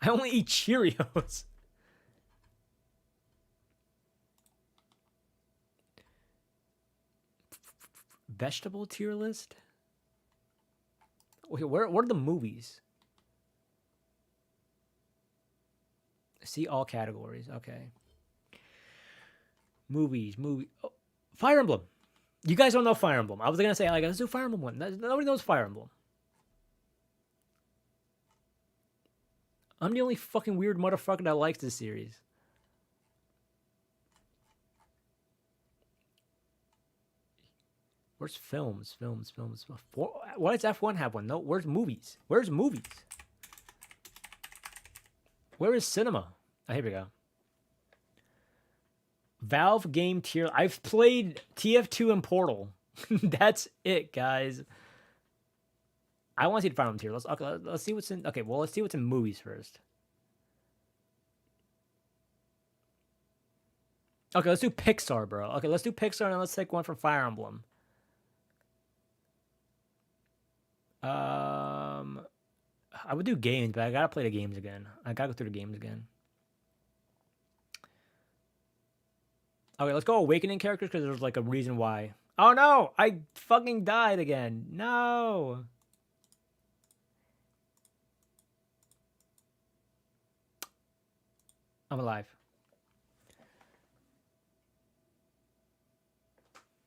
I only eat Cheerios. Vegetable tier list? Wait, what are the movies? See all categories. Okay. Movies. Oh, Fire Emblem. You guys don't know Fire Emblem. I was gonna say like let's do Fire Emblem one. Nobody knows Fire Emblem. I'm the only fucking weird motherfucker that likes this series. Where's films? Why does F1 have one? No, where's movies? Where's movies? Where is cinema? Oh, here we go. Valve game tier. I've played TF2 and Portal. That's it, guys. I want to see the Fire Emblem tier. Let's see what's in. Okay, well, let's see what's in movies first. Okay, let's do Pixar, bro. Okay, let's do Pixar and let's take one from Fire Emblem. I would do games, but I gotta play the games again. I gotta go through the games again. Okay, let's go Awakening characters because there's like a reason why. Oh no! I fucking died again. No! I'm alive.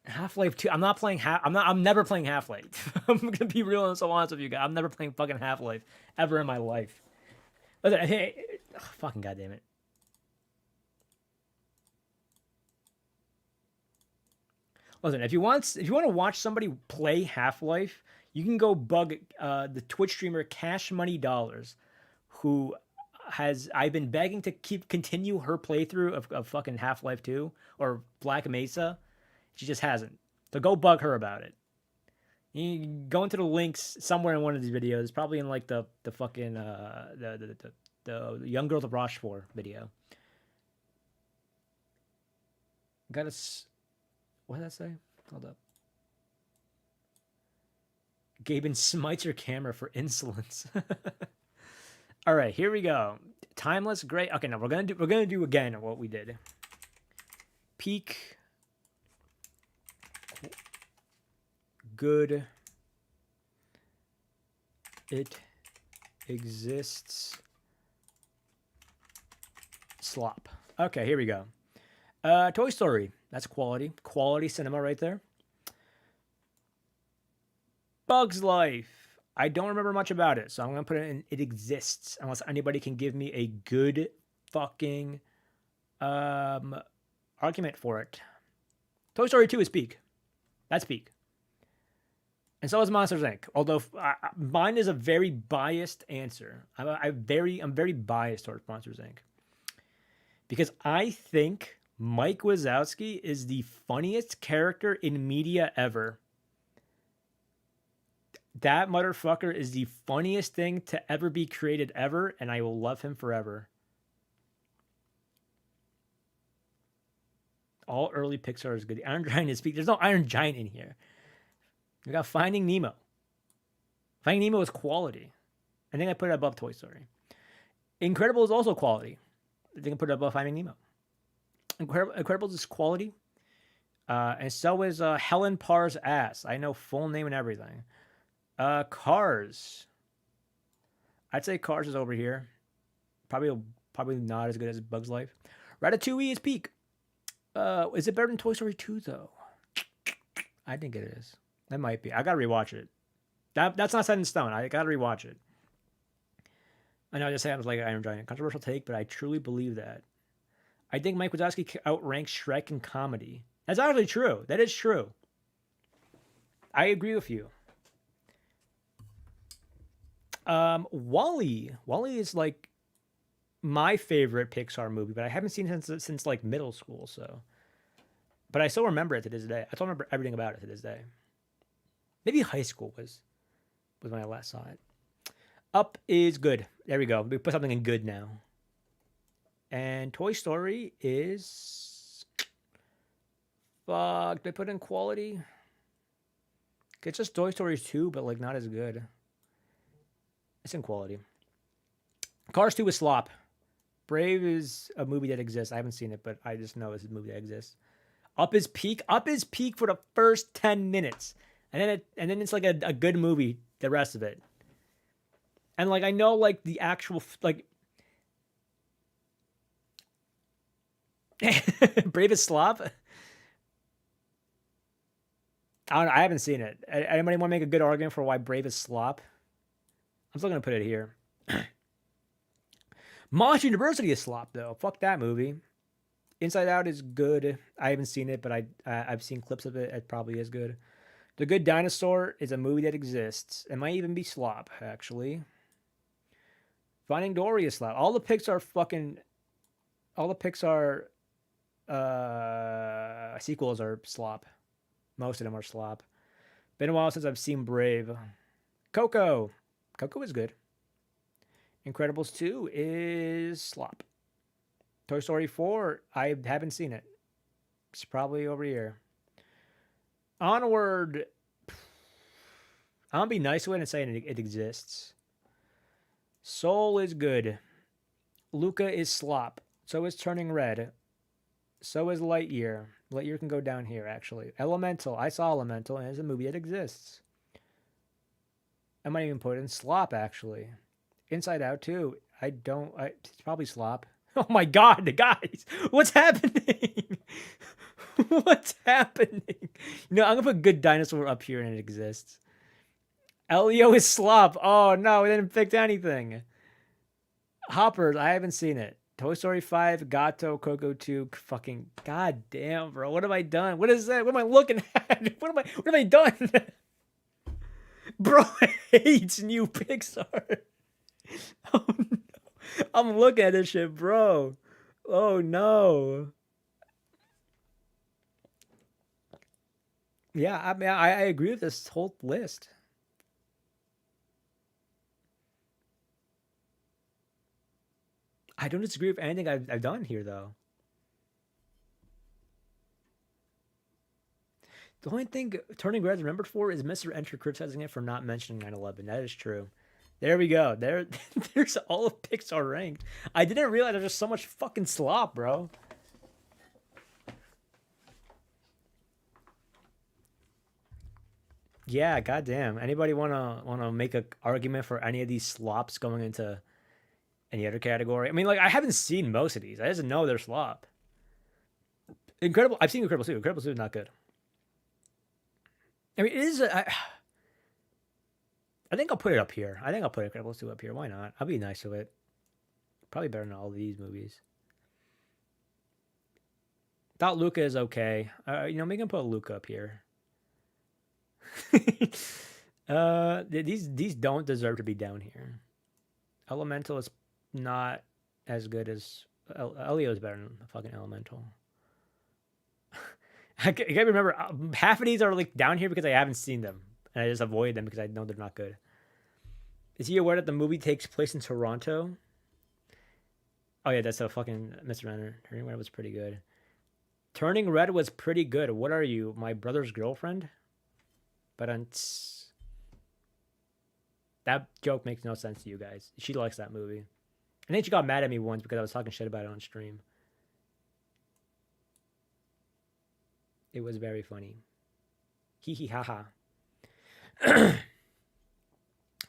Half-Life 2. I'm not playing I'm never playing Half-Life. I'm gonna be real and so honest with you guys. I'm never playing fucking Half-Life ever in my life. Listen, hey, fucking goddamn it. Listen, if you want to watch somebody play Half-Life, you can go bug the Twitch streamer Cash Money Dollars, who I've been begging to continue her playthrough of fucking Half-Life 2 or Black Mesa. She just hasn't. So go bug her about it. You go into the links somewhere in one of these videos, probably in like the fucking the Young Girls of Rochefort video. What did that say? Hold up. Gaben smites your camera for insolence. All right, here we go. Timeless, great. Okay, now we're gonna do again what we did. Peak. Good. It exists. Slop. Okay, here we go. Toy Story. That's quality. Quality cinema right there. Bug's Life. I don't remember much about it, so I'm going to put it in It Exists, unless anybody can give me a good fucking argument for it. Toy Story 2 is peak. That's peak. And so is Monsters, Inc. Although mine is a very biased answer. I'm very biased towards Monsters, Inc. Because I think Mike Wazowski is the funniest character in media ever. That motherfucker is the funniest thing to ever be created ever, and I will love him forever. All early Pixar is good. The Iron Giant is peak. There's no Iron Giant in here. We got Finding Nemo. Finding Nemo is quality. I think I put it above Toy Story. Incredible is also quality. I think I put it above Finding Nemo. Incredibles is quality. And so is Helen Parr's ass. I know full name and everything. Cars. I'd say Cars is over here. Probably not as good as Bug's Life. Ratatouille is peak. Is it better than Toy Story 2 though? I think it is. That might be. I gotta rewatch it. That's not set in stone. I gotta rewatch it. I know I just said I was like Iron Giant. Controversial take, but I truly believe that. I think Mike Wazowski outranks Shrek in comedy. That's actually true. That is true. I agree with you. Wally. Wally is like my favorite Pixar movie, but I haven't seen it since like middle school. So, but I still remember it to this day. I still remember everything about it to this day. Maybe high school was when I last saw it. Up is good. There we go. We put something in good now. And Toy Story is fuck. Did I put in quality? It's just Toy Story 2, but like not as good. It's in quality. Cars 2 is slop. Brave is a movie that exists. I haven't seen it, but I just know it's a movie that exists. Up is peak. Up is peak for the first 10 minutes. And then it's like a good movie, the rest of it. And like I know like the actual like Brave is slop. I haven't seen it. Anybody want to make a good argument for why Brave is slop? I'm still gonna put it here. Monster University is slop though. Fuck that movie. Inside Out is good. I haven't seen it, but I've seen clips of it. It probably is good. The Good Dinosaur is a movie that exists. It might even be slop, actually. Finding Dory is slop. All the Pixar sequels are slop. Most of them are slop. Been a while since I've seen Brave. Coco. Coco is good. Incredibles 2 is slop. Toy Story 4, I haven't seen it. It's probably over here. Onward. I'm going to be nice with it and say it exists. Soul is good. Luca is slop. So is Turning Red. So is Lightyear. Lightyear can go down here, actually. Elemental. I saw Elemental, and it's a movie that exists. I might even put it in slop, actually. Inside Out, too. It's probably slop. Oh my god, guys. What's happening? What's happening? I'm going to put Good Dinosaur up here, and it exists. Elio is slop. Oh, no, we didn't pick anything. Hoppers, I haven't seen it. Toy Story 5, Gato, Coco 2, fucking goddamn, bro. What have I done? What is that? What am I looking at? What have I done? Bro hates new Pixar. Oh no. I'm looking at this shit, bro. Oh no. Yeah, I mean I agree with this whole list. I don't disagree with anything I've done here, though. The only thing Turning Red is remembered for is Mr. Enter criticizing it for not mentioning 9/11. That is true. There we go. There's all of Pixar ranked. I didn't realize there's just so much fucking slop, bro. Yeah, goddamn. Anybody wanna make an argument for any of these slops going into any other category? I mean, like I haven't seen most of these. I just know they're slop. Incredible. I've seen Incredible 2. Incredible 2 is not good. I mean, it is. I think I'll put it up here. I think I'll put Incredibles 2 up here. Why not? I'll be nice to it. Probably better than all of these movies. Thought Luca is okay. Maybe can put Luca up here. These don't deserve to be down here. Elemental is not as good as Elio is better than fucking Elemental. I can't remember. Half of these are like down here because I haven't seen them, and I just avoid them because I know they're not good. Is he aware that the movie takes place in Toronto? Oh yeah, that's a fucking Mr. Renner. Turning Red was pretty good. Turning Red was pretty good. What are you, my brother's girlfriend? But that joke makes no sense to you guys. She likes that movie. I think she got mad at me once because I was talking shit about it on stream. It was very funny. Hee hee ha ha.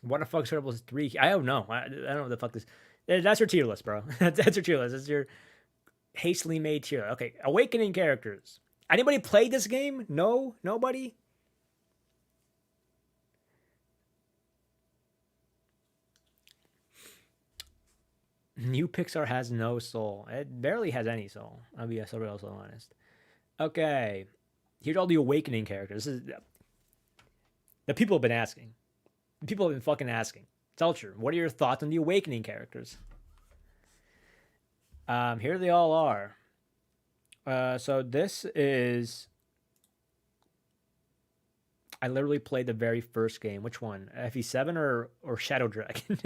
What the fuck Turtles 3? I don't know. I don't know what the fuck this. That's your tier list, bro. That's your tier list. That's your hastily made tier. Okay, Awakening characters. Anybody played this game? No? Nobody? New Pixar has no soul. It barely has any soul. I'll be so real, so honest. Okay. Here's all the Awakening characters. This is the people have been asking. People have been fucking asking. Zelcher, what are your thoughts on the Awakening characters? Here they all are. So this is. I literally played the very first game. Which one? FE7 or Shadow Dragon?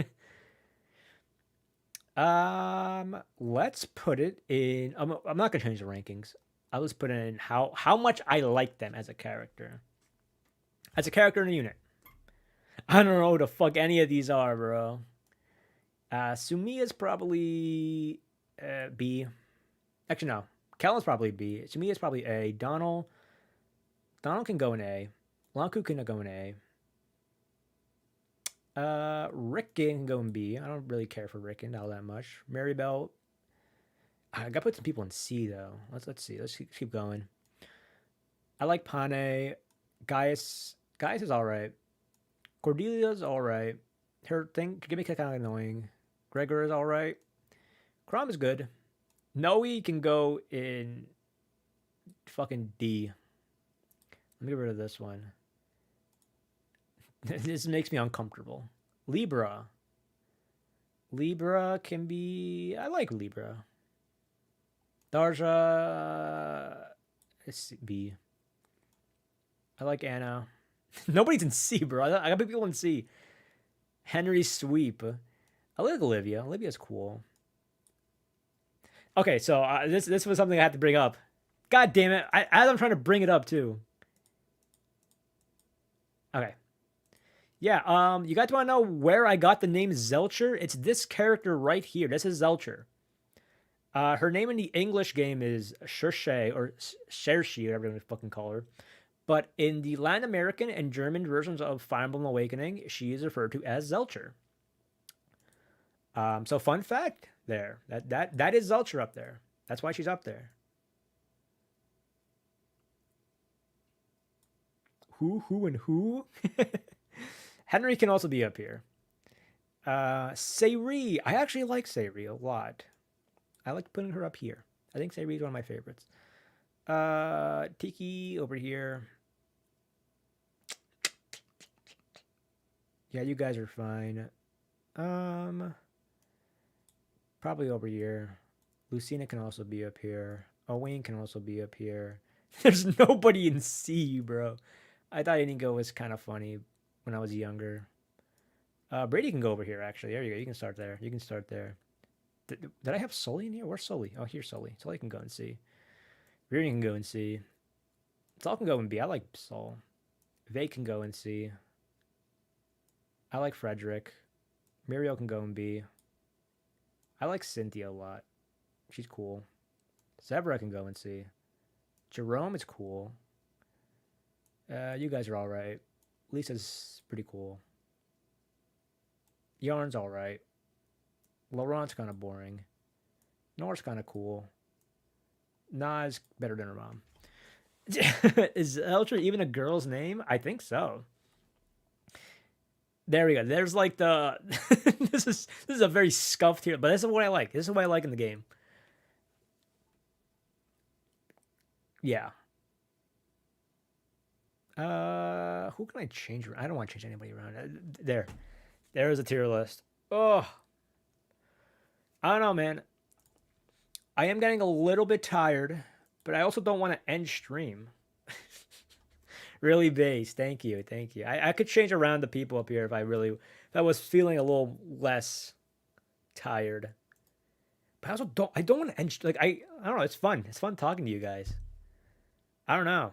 Let's put it in. I'm not gonna change the rankings. I'll just put in how much I like them as a character. As a character in a unit. I don't know who the fuck any of these are, bro. Sumiya's probably B. Actually, no. Kellen's probably B. Sumiya's probably A. Donald can go in A. Lanku can go in A. Ricken can go in B. I don't really care for Ricken all that much. Maribel. I gotta put some people in C though. Let's see. Let's keep going. I like Pane. Gaius is alright. Cordelia's alright. Her thing can be kind of annoying. Gregor is alright. Crom is good. Noe can go in fucking D. Let me get rid of this one. This makes me uncomfortable. Libra can be. I like Libra. Darja. It's B. I like Anna. Nobody's in C, bro. I got people in C. Henry Sweep. I like Olivia. Olivia's cool. Okay, so this was something I had to bring up. God damn it! As I'm trying to bring it up too. Okay. Yeah. You guys want to know where I got the name Zelcher? It's this character right here. This is Zelcher. Her name in the English game is Shershe or Shershi, whatever you fucking call her. But in the Latin American and German versions of Fire Emblem Awakening, she is referred to as Zelcher. So fun fact there. That is Zelcher up there. That's why she's up there. Who? Henry can also be up here. Sayri. I actually like Sayri a lot. I like putting her up here. I think Sayri is one of my favorites. Tiki over here. Yeah, you guys are fine. Probably over here. Lucina can also be up here. Owain can also be up here. There's nobody in C, bro. I thought Inigo was kind of funny when I was younger. Brady can go over here, actually. There you go. You can start there. Did I have Sully in here? Where's Sully? Oh, here's Sully. Sully can go and see. Reardon can go and see. Saul can go and B. I like Saul. Vay can go and see. I like Frederick. Muriel can go and B. I like Cynthia a lot. She's cool. Zebra can go and see. Jerome is cool. You guys are alright. Lisa's pretty cool. Yarn's alright. Laurent's kind of boring. Nora's kind of cool. Na's better than her mom. Is Zelcher even a girl's name? I think so. There we go. There's like the this is a very scuffed here, but this is what I like. This is what I like in the game. Yeah. Who can I change around? I don't want to change anybody around. There is a tier list. Oh, I don't know, man. I am getting a little bit tired, but I also don't want to end stream. Really base. Thank you. I could change around the people up here if I was feeling a little less tired. But I also don't want to end, like, I don't know, it's fun. It's fun talking to you guys. I don't know.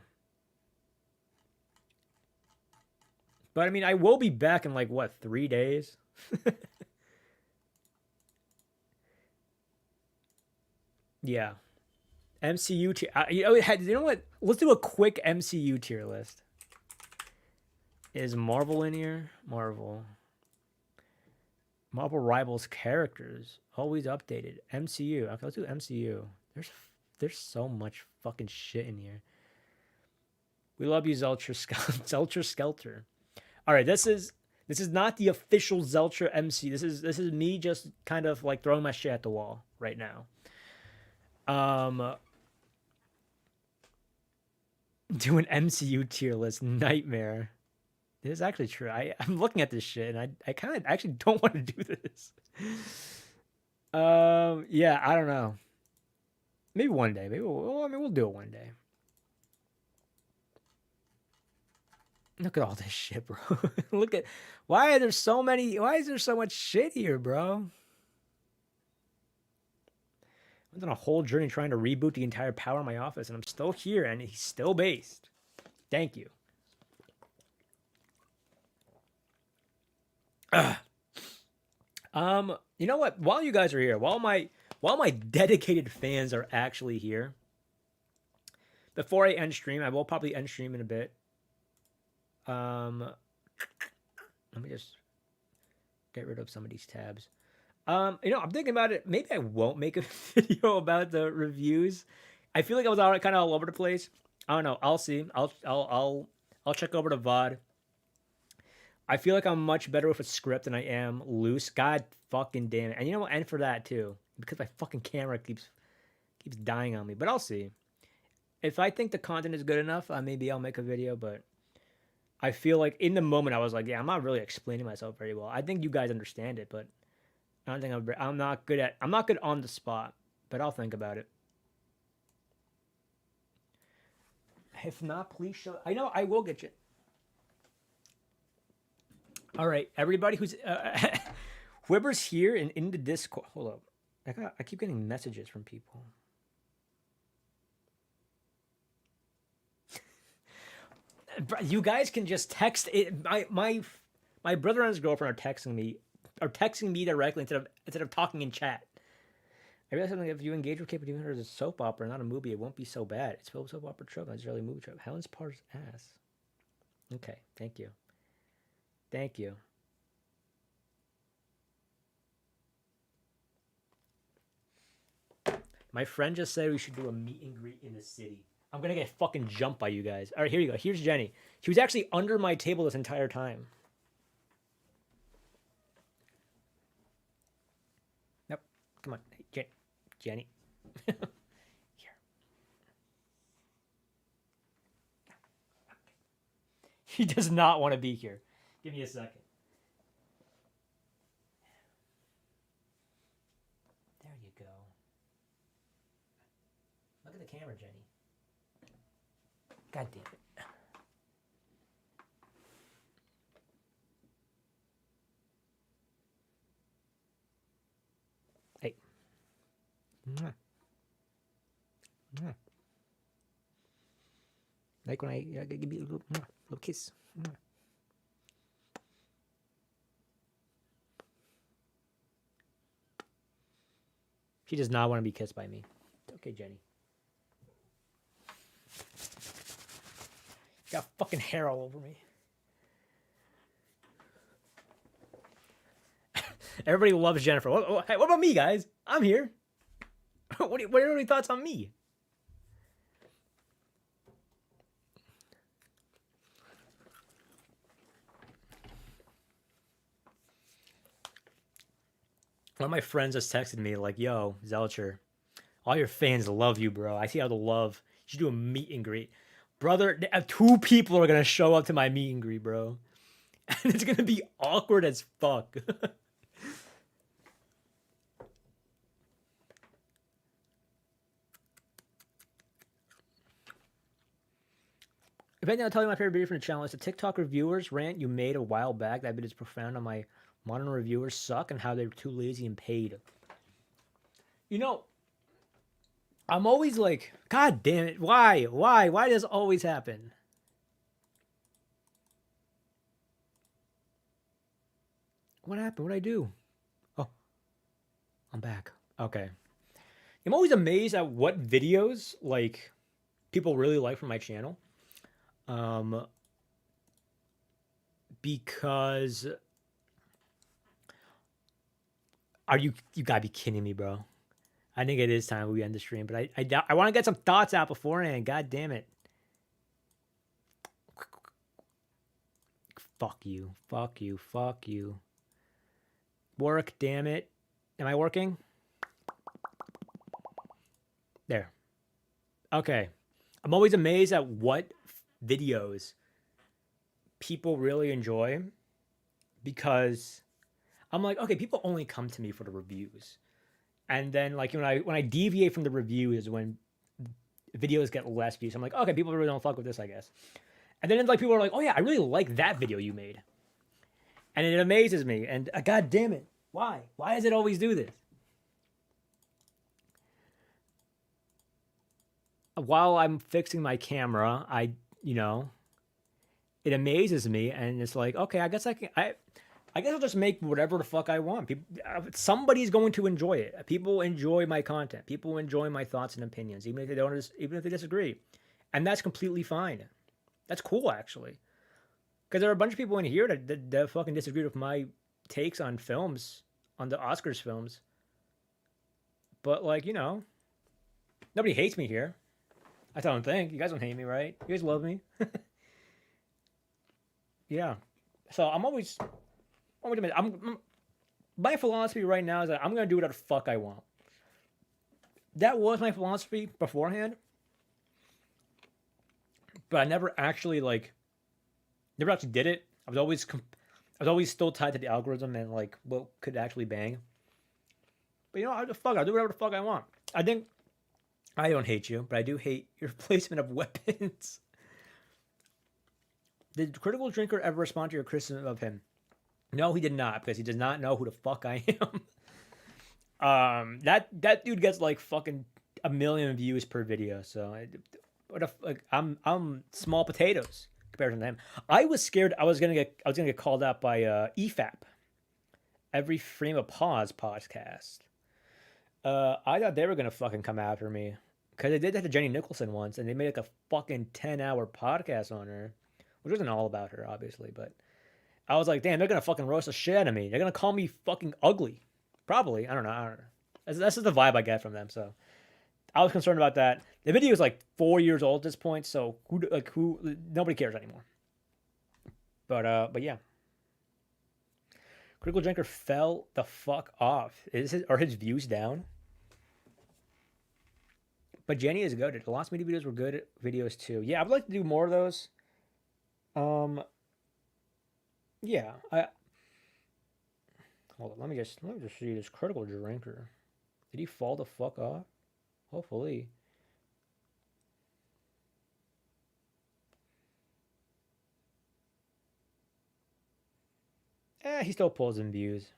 But I mean, I will be back in like what, 3 days? Yeah. MCU tier. You know what? Let's do a quick MCU tier list. Is Marvel in here? Marvel Rivals characters always updated. MCU. Okay, let's do MCU. There's so much fucking shit in here. We love you, Zelcher Skelter. All right, this is not the official Zelcher MC. This is me just kind of like throwing my shit at the wall right now. Do an MCU tier list. Nightmare. It is actually true. I'm looking at this shit, and I kind of actually don't want to do this. Yeah, I don't know. Maybe one day. Maybe we'll do it one day. Look at all this shit, bro. Look at why are there so many? Why is there so much shit here, bro? I've done a whole journey trying to reboot the entire power of my office, and I'm still here, and he's still based. Thank you. You know what? While you guys are here, while my dedicated fans are actually here, before I end stream, I will probably end stream in a bit. Let me just get rid of some of these tabs. I'm thinking about it. Maybe I won't make a video about the reviews. I feel like I was kind of all over the place. I don't know. I'll see. I'll check over the VOD. I feel like I'm much better with a script than I am loose. God fucking damn it. And you know what? And for that too, because my fucking camera keeps dying on me. But I'll see. If I think the content is good enough, maybe I'll make a video. But I feel like in the moment I was like, yeah, I'm not really explaining myself very well. I think you guys understand it, but I don't think I'm not good on the spot. But I'll think about it. If not, please show. I know I will get you. All right, everybody who's whoever's here and in the Discord. Hold up, I keep getting messages from people. You guys can just text it. My brother and his girlfriend are texting me directly instead of talking in chat. I realize something. If you engage with Cape as a soap opera, not a movie, it won't be so bad. It's filled with soap opera trope, not necessarily a movie trope. Helen's Parr's ass. Okay, thank you. Thank you. My friend just said we should do a meet and greet in the city. I'm gonna get fucking jumped by you guys. All right, here you go. Here's Jenny. She was actually under my table this entire time. Nope. Come on, hey, Jenny. Here. She does not want to be here. Give me a second. There you go. Look at the camera, Jenny. God damn it. Hey. Mwah. Mwah. Like when I give you a little kiss. Mwah. She does not want to be kissed by me. Okay, Jenny. Got fucking hair all over me. Everybody loves Jennifer. Hey, what about me, guys? I'm here. What are your thoughts on me? One of my friends just texted me like, yo, Zelcher, all your fans love you, bro. I see all the love. You should do a meet and greet. Brother, 2 people are going to show up to my meet and greet, bro. And it's going to be awkward as fuck. If anything, I'll tell you my favorite video from the channel. It's the TikTok reviewers rant you made a while back. That bit is profound on my modern reviewers suck and how they're too lazy and paid. You know, I'm always like, God damn it, why? Why does it always happen? What happened? What'd I do? Oh, I'm back. Okay. I'm always amazed at what videos, like, people really like from my channel. Because you gotta be kidding me, bro. I think it is time we end the stream, but I want to get some thoughts out beforehand. God damn it. Fuck you. Fuck you. Fuck you. Work, damn it. Am I working? There. Okay. I'm always amazed at what videos people really enjoy because I'm like, okay, people only come to me for the reviews. And then like when I deviate from the reviews is when videos get less views. I'm like, okay, people really don't fuck with this, I guess. And then like people are like, oh yeah, I really like that video you made. And it amazes me. And god damn it. Why? Why does it always do this? While I'm fixing my camera, it amazes me, and it's like, okay, I guess I guess I'll just make whatever the fuck I want. Somebody's going to enjoy it. People enjoy my content. People enjoy my thoughts and opinions, even if they don't, even if they disagree, and that's completely fine. That's cool, actually, because there are a bunch of people in here that fucking disagree with my takes on films, on the Oscars films. But like, nobody hates me here. I don't think you guys don't hate me, right? You guys love me. Yeah. So my philosophy right now is that I'm gonna do whatever the fuck I want. That was my philosophy beforehand, but I never actually did it. I was always still tied to the algorithm and like what could actually bang. But I'll do whatever the fuck I want. I think I don't hate you, but I do hate your placement of weapons. Did Critical Drinker ever respond to your criticism of him? No, he did not, because he does not know who the fuck I am. That dude gets like fucking 1 million views per video, so I'm small potatoes compared to him. I was scared I was gonna get called out by EFAP, Every Frame of Pause podcast. I thought they were gonna fucking come after me because they did that to Jenny Nicholson once, and they made like a fucking 10-hour podcast on her, which wasn't all about her, obviously, but I was like, damn, they're gonna fucking roast the shit out of me. They're gonna call me fucking ugly, probably. I don't know. That's just the vibe I get from them. So I was concerned about that. The video is like 4 years old at this point, so nobody cares anymore. But yeah. Critical Drinker fell the fuck off. Are his views down? But Jenny is good. The Lost Media videos were good videos too. Yeah, I would like to do more of those. Yeah. Hold on. Let me just see this Critical Drinker. Did he fall the fuck off? Hopefully. He still pulls in views.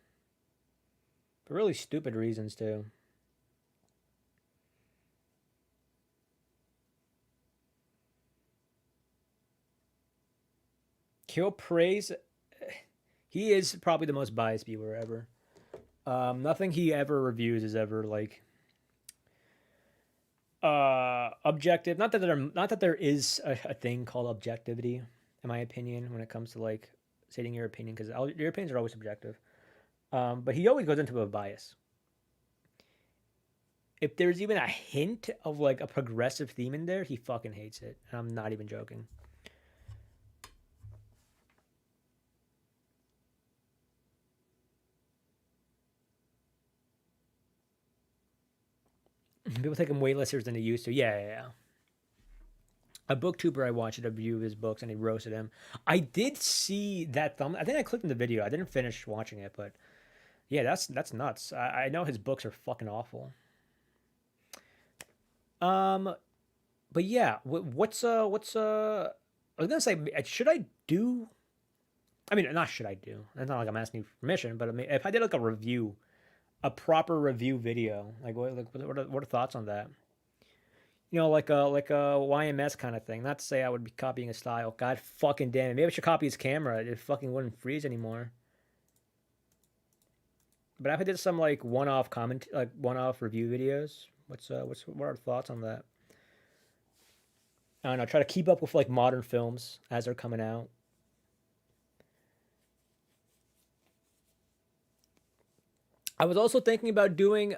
For really stupid reasons too. Kill praise. He is probably the most biased viewer ever. Nothing he ever reviews is ever like objective. Not that there is a thing called objectivity, in my opinion, when it comes to like stating your opinion, because your opinions are always subjective. But he always goes into a bias. If there's even a hint of like a progressive theme in there, he fucking hates it. And I'm not even joking. People take him way less serious than they used to. Yeah. A booktuber I watched did a review of his books and he roasted him. I did see that thumb. I think I clicked in the video. I didn't finish watching it, but yeah, that's nuts. I know his books are fucking awful. But yeah, what's I was gonna say, should I do? I mean, not should I do? It's not like I'm asking for permission, but I mean, if I did like a proper review video, like what are thoughts on that? Like a YMS kind of thing. Not to say I would be copying his style. God fucking damn it. Maybe I should copy his camera. It fucking wouldn't freeze anymore. But if I did some like one-off review videos, what are thoughts on that? I don't know. Try to keep up with like modern films as they're coming out. I was also thinking about doing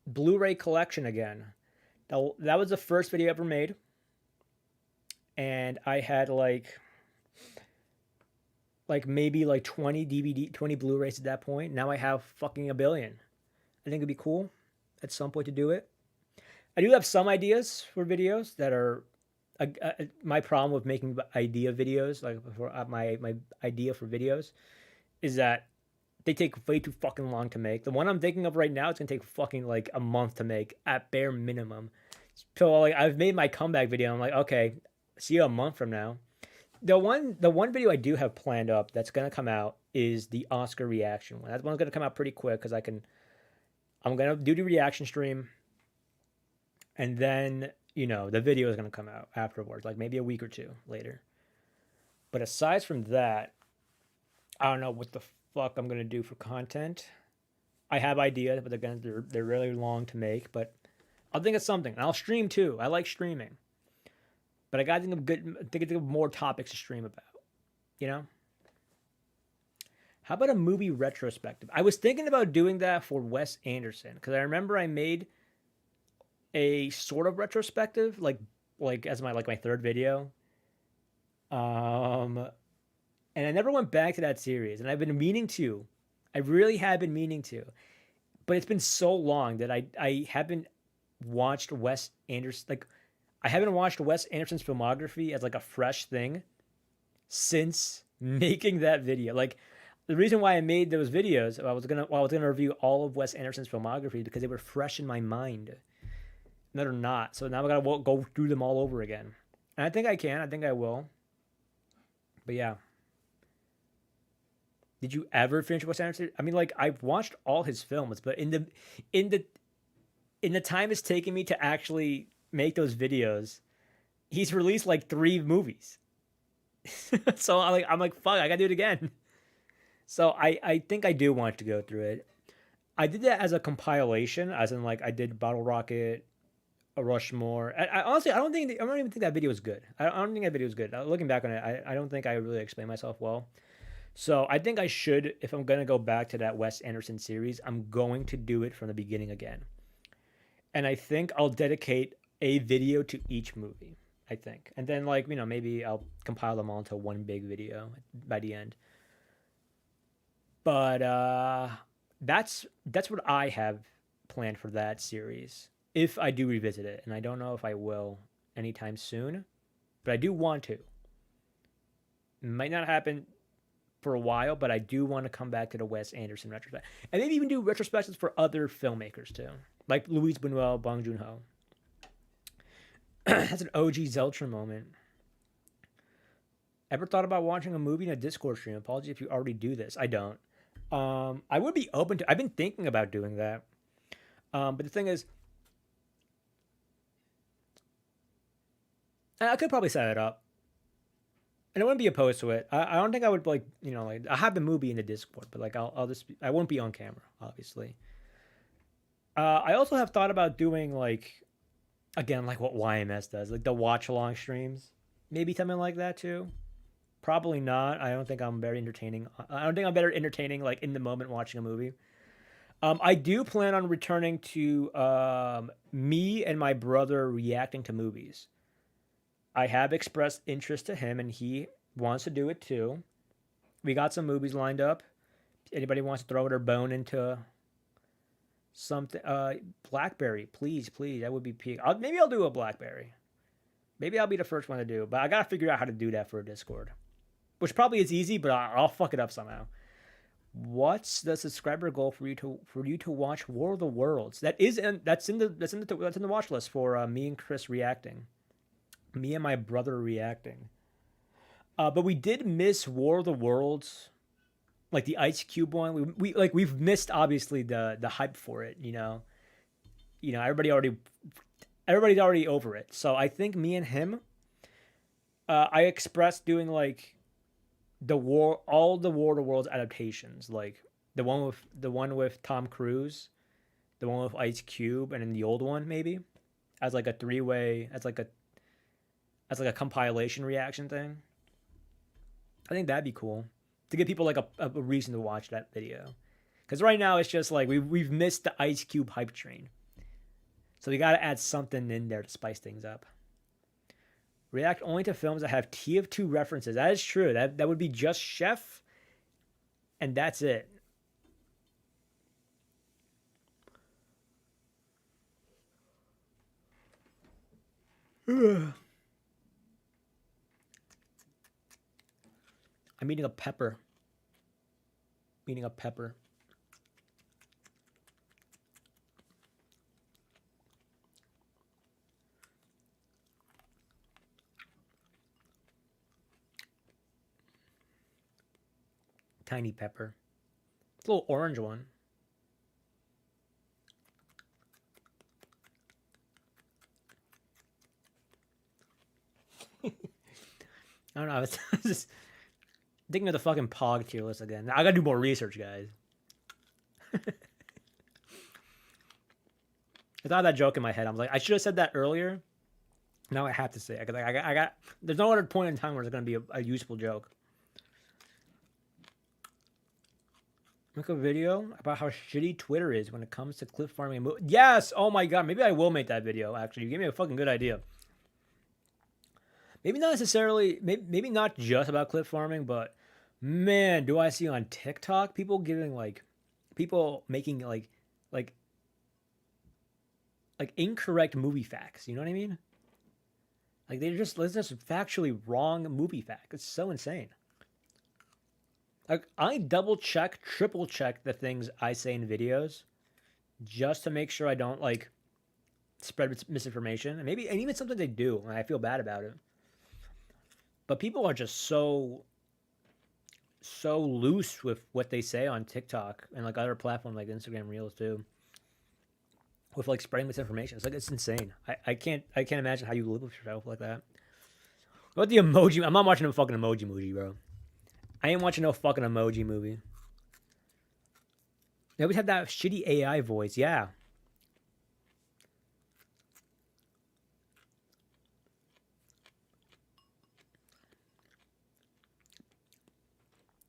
Blu-ray collection again. That was the first video I ever made, and I had like maybe like 20 Blu-rays at that point. Now I have fucking 1 billion. I think it'd be cool at some point to do it. I do have some ideas for videos that are my problem with making idea videos, like for my idea for videos, is that they take way too fucking long to make. The one I'm thinking of right now, it's gonna take fucking like a month to make at bare minimum. So like I've made my comeback video. I'm like, okay, see you a month from now. The one video I do have planned up that's gonna come out is the Oscar reaction one. That one's gonna come out pretty quick because I'm gonna do the reaction stream, and then the video is gonna come out afterwards, like maybe a week or two later. But aside from that, I don't know what the fuck I'm gonna do for content. I have ideas, but they're really long to make. But I'll think of something, and I'll stream too. I like streaming, but I gotta think of more topics to stream about. You know, how about a movie retrospective? I was thinking about doing that for Wes Anderson because I remember I made a sort of retrospective, like as my third video. Um, and I never went back to that series, and I've been meaning to. I really have been meaning to, but it's been so long that I haven't watched Wes Anderson. Like I haven't watched Wes Anderson's filmography as like a fresh thing since making that video. Like the reason why I made those videos, I was gonna review all of Wes Anderson's filmography because they were fresh in my mind. No, they're not. So now I gotta go through them all over again. And I think I can. I think I will. But yeah. Did you ever finish Wes Anderson? I mean, like I've watched all his films, but in the in the time it's taken me to actually make those videos, he's released like 3 movies. So I'm like, fuck, I gotta do it again. So I think I do want to go through it. I did that as a compilation, as in like I did Bottle Rocket, a Rushmore. I honestly I don't even think that video was good. I don't think that video was good. Looking back on it, I don't think I really explained myself well. So I think I should, if I'm gonna go back to that Wes Anderson series, I'm going to do it from the beginning again. And I think I'll dedicate a video to each movie. I think, and then like maybe I'll compile them all into one big video by the end. But that's what I have planned for that series. If I do revisit it, and I don't know if I will anytime soon, but I do want to. It might not happen for a while, but I do want to come back to the Wes Anderson retrospect, and maybe even do retrospectives for other filmmakers too, like Luis Buñuel, Bong Joon-ho. That's an OG Zelcher moment. Ever thought about watching a movie in a Discord stream? Apologies if you already do this. I don't. I would be open to. I've been thinking about doing that. But the thing is, I could probably set it up, and I wouldn't be opposed to it. I don't think I would like I have the movie in the Discord, but like I'll just I won't be on camera, obviously. I also have thought about doing like again like what YMS does, like the watch along streams, maybe something like that too. Probably not. I don't think I'm very entertaining. I don't think I'm better entertaining like in the moment watching a movie. I do plan on returning to me and my brother reacting to movies. I have expressed interest to him, and he wants to do it too. We got some movies lined up. Anybody wants to throw their bone into something? Blackberry, please, please. That would be peak. Maybe I'll do a Blackberry. Maybe I'll be the first one to do, but I gotta figure out how to do that for a Discord, which probably is easy, but I'll fuck it up somehow. What's the subscriber goal for you to watch War of the Worlds? That's in the watch list for me and Chris reacting, me and my brother reacting. But we did miss War of the Worlds, like the Ice Cube one. We've missed obviously the hype for it. Everybody's already over it. So I think me and him, I expressed doing like all the War of the Worlds adaptations, like the one with Tom Cruise, the one with Ice Cube, and then the old one maybe, as like a 3-way, as like a compilation reaction thing. I think that'd be cool to give people like a reason to watch that video, because right now it's just like we've missed the Ice Cube hype train, so we got to add something in there to spice things up. React only to films that have TF2 references. That is true. That would be just Chef, and that's it. I'm eating a pepper. Eating a pepper. Tiny pepper. It's a little orange one. I don't know. I was just thinking of the fucking Pog tier list again. I gotta do more research, guys. I thought of that joke in my head. I was like, I should have said that earlier. Now I have to say it. I got. There's no other point in time where it's gonna be a useful joke. Make a video about how shitty Twitter is when it comes to clip farming. Yes! Oh my god, maybe I will make that video, actually. You gave me a fucking good idea. Maybe not necessarily, maybe not just about clip farming, but man, do I see on TikTok people giving people making like incorrect movie facts. You know what I mean? Like it's just factually wrong movie fact. It's so insane. Like I double check, triple check the things I say in videos just to make sure I don't spread misinformation. And even something they do, and I feel bad about it. But people are just so loose with what they say on TikTok and other platforms like Instagram Reels too. With spreading misinformation. It's insane. I can't imagine how you live with yourself like that. What about the emoji? I'm not watching a fucking emoji movie, bro. I ain't watching no fucking emoji movie. They always have that shitty AI voice, yeah.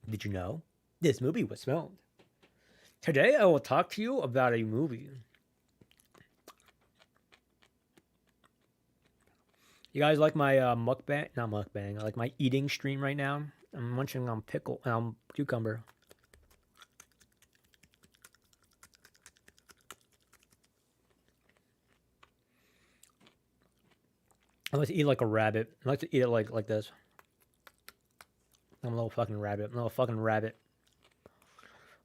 Did you know? This movie was filmed. Today I will talk to you about a movie. You guys like my mukbang? Not mukbang. I like my eating stream right now. I'm munching on cucumber. I like to eat like a rabbit. I like to eat it like this. I'm a little fucking rabbit.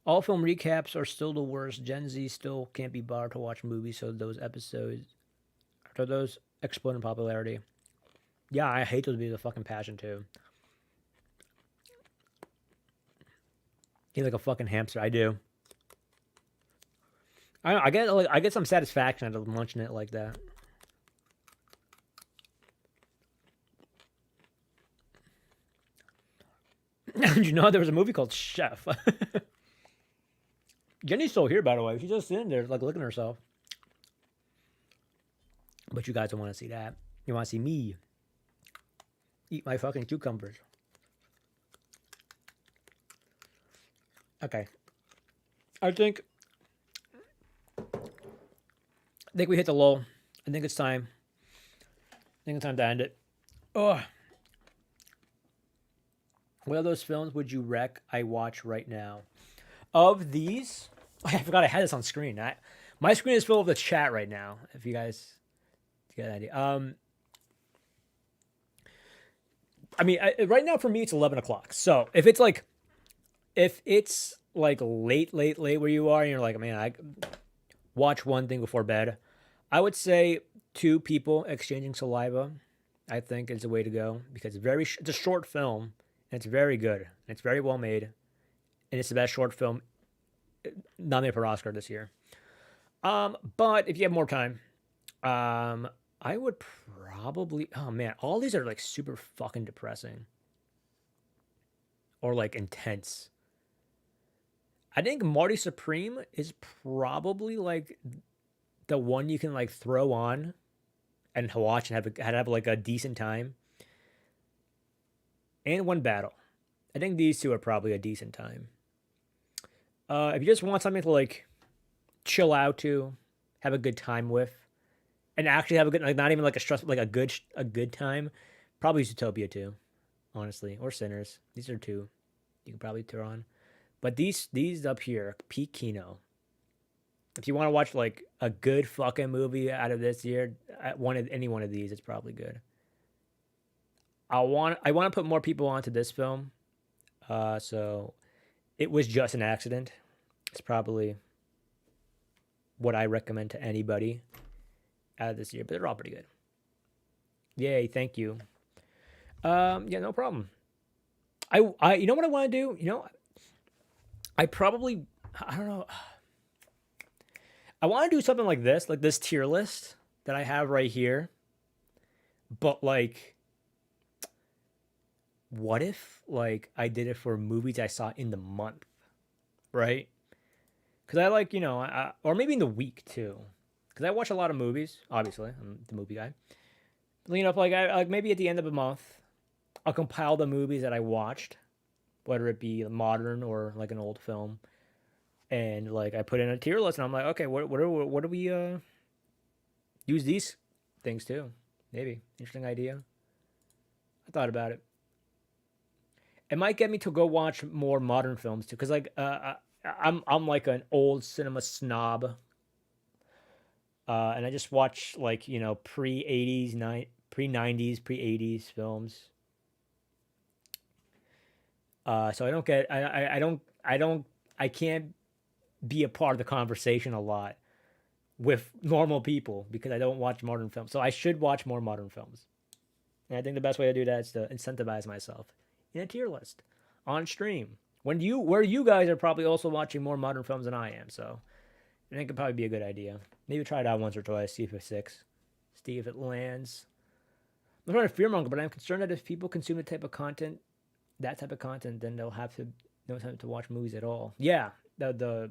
All film recaps are still the worst. Gen Z still can't be bothered to watch movies, so those episodes, after those explode in popularity. Yeah, I hate those videos of fucking passion too. Eat like a fucking hamster. I do. I get some satisfaction out of munching it like that. Did you know there was a movie called Chef? Jenny's still here, by the way. She's just sitting there, looking at herself. But you guys don't want to see that. You want to see me eat my fucking cucumbers. Okay. I think we hit the lull. I think it's time. To end it. Oh. What of those films would you rec I watch right now? Of these, I forgot I had this on screen. My screen is full of the chat right now. If you guys get an idea. I mean, right now for me it's 11 o'clock. So if it's late where you are, and you're like, man, I watch one thing before bed, I would say 2 people exchanging saliva. I think is the way to go because it's a short film and it's very good. And it's very well made, and it's the best short film nominated for Oscar this year. But if you have more time, I would probably. Oh man, all these are super fucking depressing or intense. I think Marty Supreme is probably the one you can throw on and watch and have a decent time. And One Battle. I think these 2 are probably a decent time. If you just want something to chill out to, have a good time with, and actually have a good not even a stressful a good time, probably Zootopia 2, honestly, or Sinners. These are 2 you can probably throw on. But these up here, peak Kino. If you want to watch a good fucking movie out of this year, any one of these, it's probably good. I want to put more people onto this film. So it was just an accident. It's probably what I recommend to anybody out of this year, but they're all pretty good. Yay, thank you. Yeah, no problem. You know what I want to do? I probably, I don't know. I want to do something like this tier list that I have right here. But like, what if like I did it for movies I saw in the month, right? Because I like, or maybe in the week too. Because I watch a lot of movies. Obviously, I'm the movie guy. Like I like maybe at the end of a month, I'll compile the movies that I watched, whether it be modern or like an old film, and like I put in a tier list, and I'm like, okay, what do we use these things too? Maybe interesting idea. I thought about it. It might get me to go watch more modern films too, because like I'm like an old cinema snob, and I just watch like pre '80s, pre '90s, pre '80s films. So I don't get I can't be a part of the conversation a lot with normal people because I don't watch modern films. So I should watch more modern films. And I think the best way to do that is to incentivize myself in a tier list on stream. Where you guys are probably also watching more modern films than I am, so I think it'd probably be a good idea. Maybe try it out once or twice, see if it sticks, see if it lands. I'm not trying to fearmonger, but I'm concerned that if people consume that type of content, then they'll have to no time to watch movies at all. Yeah, the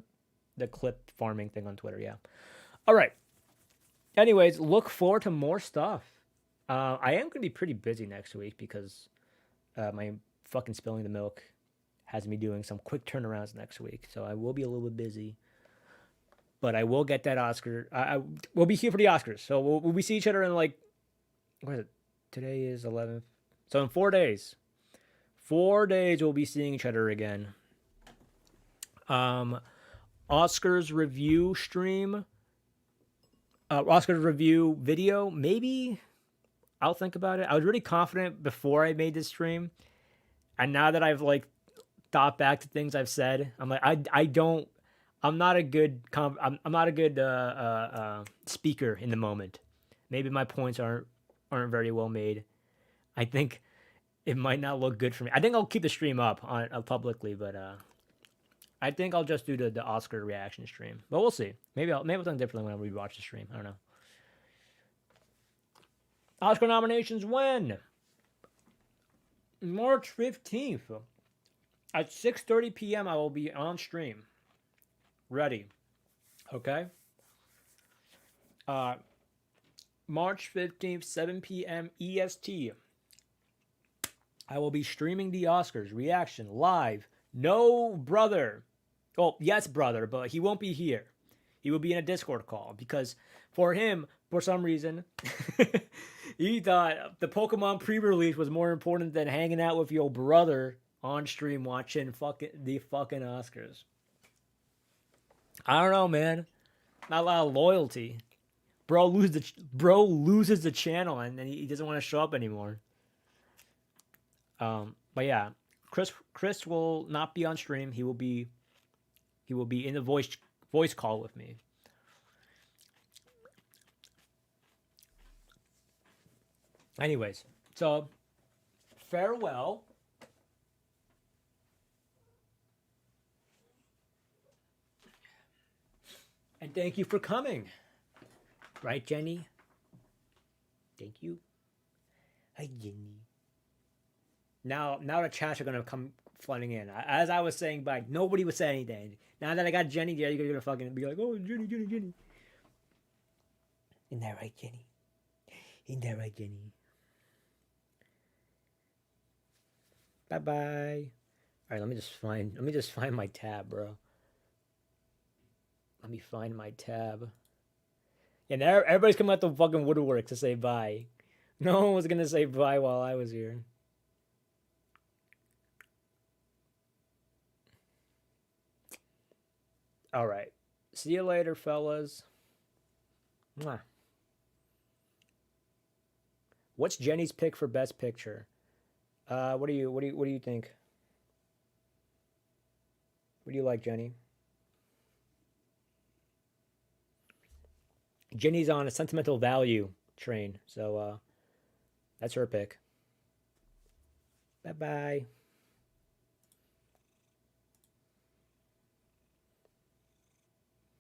clip farming thing on Twitter. Yeah. All right. Anyways, look forward to more stuff. I am gonna be pretty busy next week because my fucking spilling the milk has me doing some quick turnarounds next week, so I will be a little bit busy. But I will get that Oscar. We'll be here for the Oscars, so we see each other in like what is it? Today is 11th, so in 4 days. 4 days we'll be seeing each other again. Oscars review stream. Oscars review video. Maybe I'll think about it. I was really confident before I made this stream, and now that I've like thought back to things I've said, I'm like I don't. I'm not a good I'm not a good speaker in the moment. Maybe my points aren't very well made. I think it might not look good for me. I think I'll keep the stream up on publicly, but I think I'll just do the Oscar reaction stream. But we'll see. Maybe I'll think differently when I rewatch the stream. I don't know. Oscar nominations when? March 15th. At 6:30 p.m. I will be on stream. Ready. Okay? March 15th, 7 p.m. EST. I will be streaming the Oscars reaction live. No brother. Oh, yes, brother, but he won't be here. He will be in a Discord call because for him, for some reason, he thought the Pokemon pre-release was more important than hanging out with your brother on stream watching the fucking Oscars. I don't know, man. Not a lot of loyalty. Bro loses the channel and he doesn't want to show up anymore. But yeah, Chris will not be on stream. He will be in the voice call with me. Anyways, so farewell. And thank you for coming. Right, Jenny? Thank you. Hi, Jenny. Now the chats are gonna come flooding in. As I was saying bye, nobody was saying anything. Now that I got Jenny there, you're gonna fucking be like, oh, Jenny. Isn't that right, Jenny? Isn't that right, Jenny? Bye bye. All right, let me just find my tab, bro. Let me find my tab. Yeah, now everybody's coming out the fucking woodwork to say bye. No one was gonna say bye while I was here. All right. See you later, fellas. Mwah. What's Jenny's pick for best picture? What do you think? What do you like, Jenny? Jenny's on a sentimental value train, so that's her pick. Bye bye.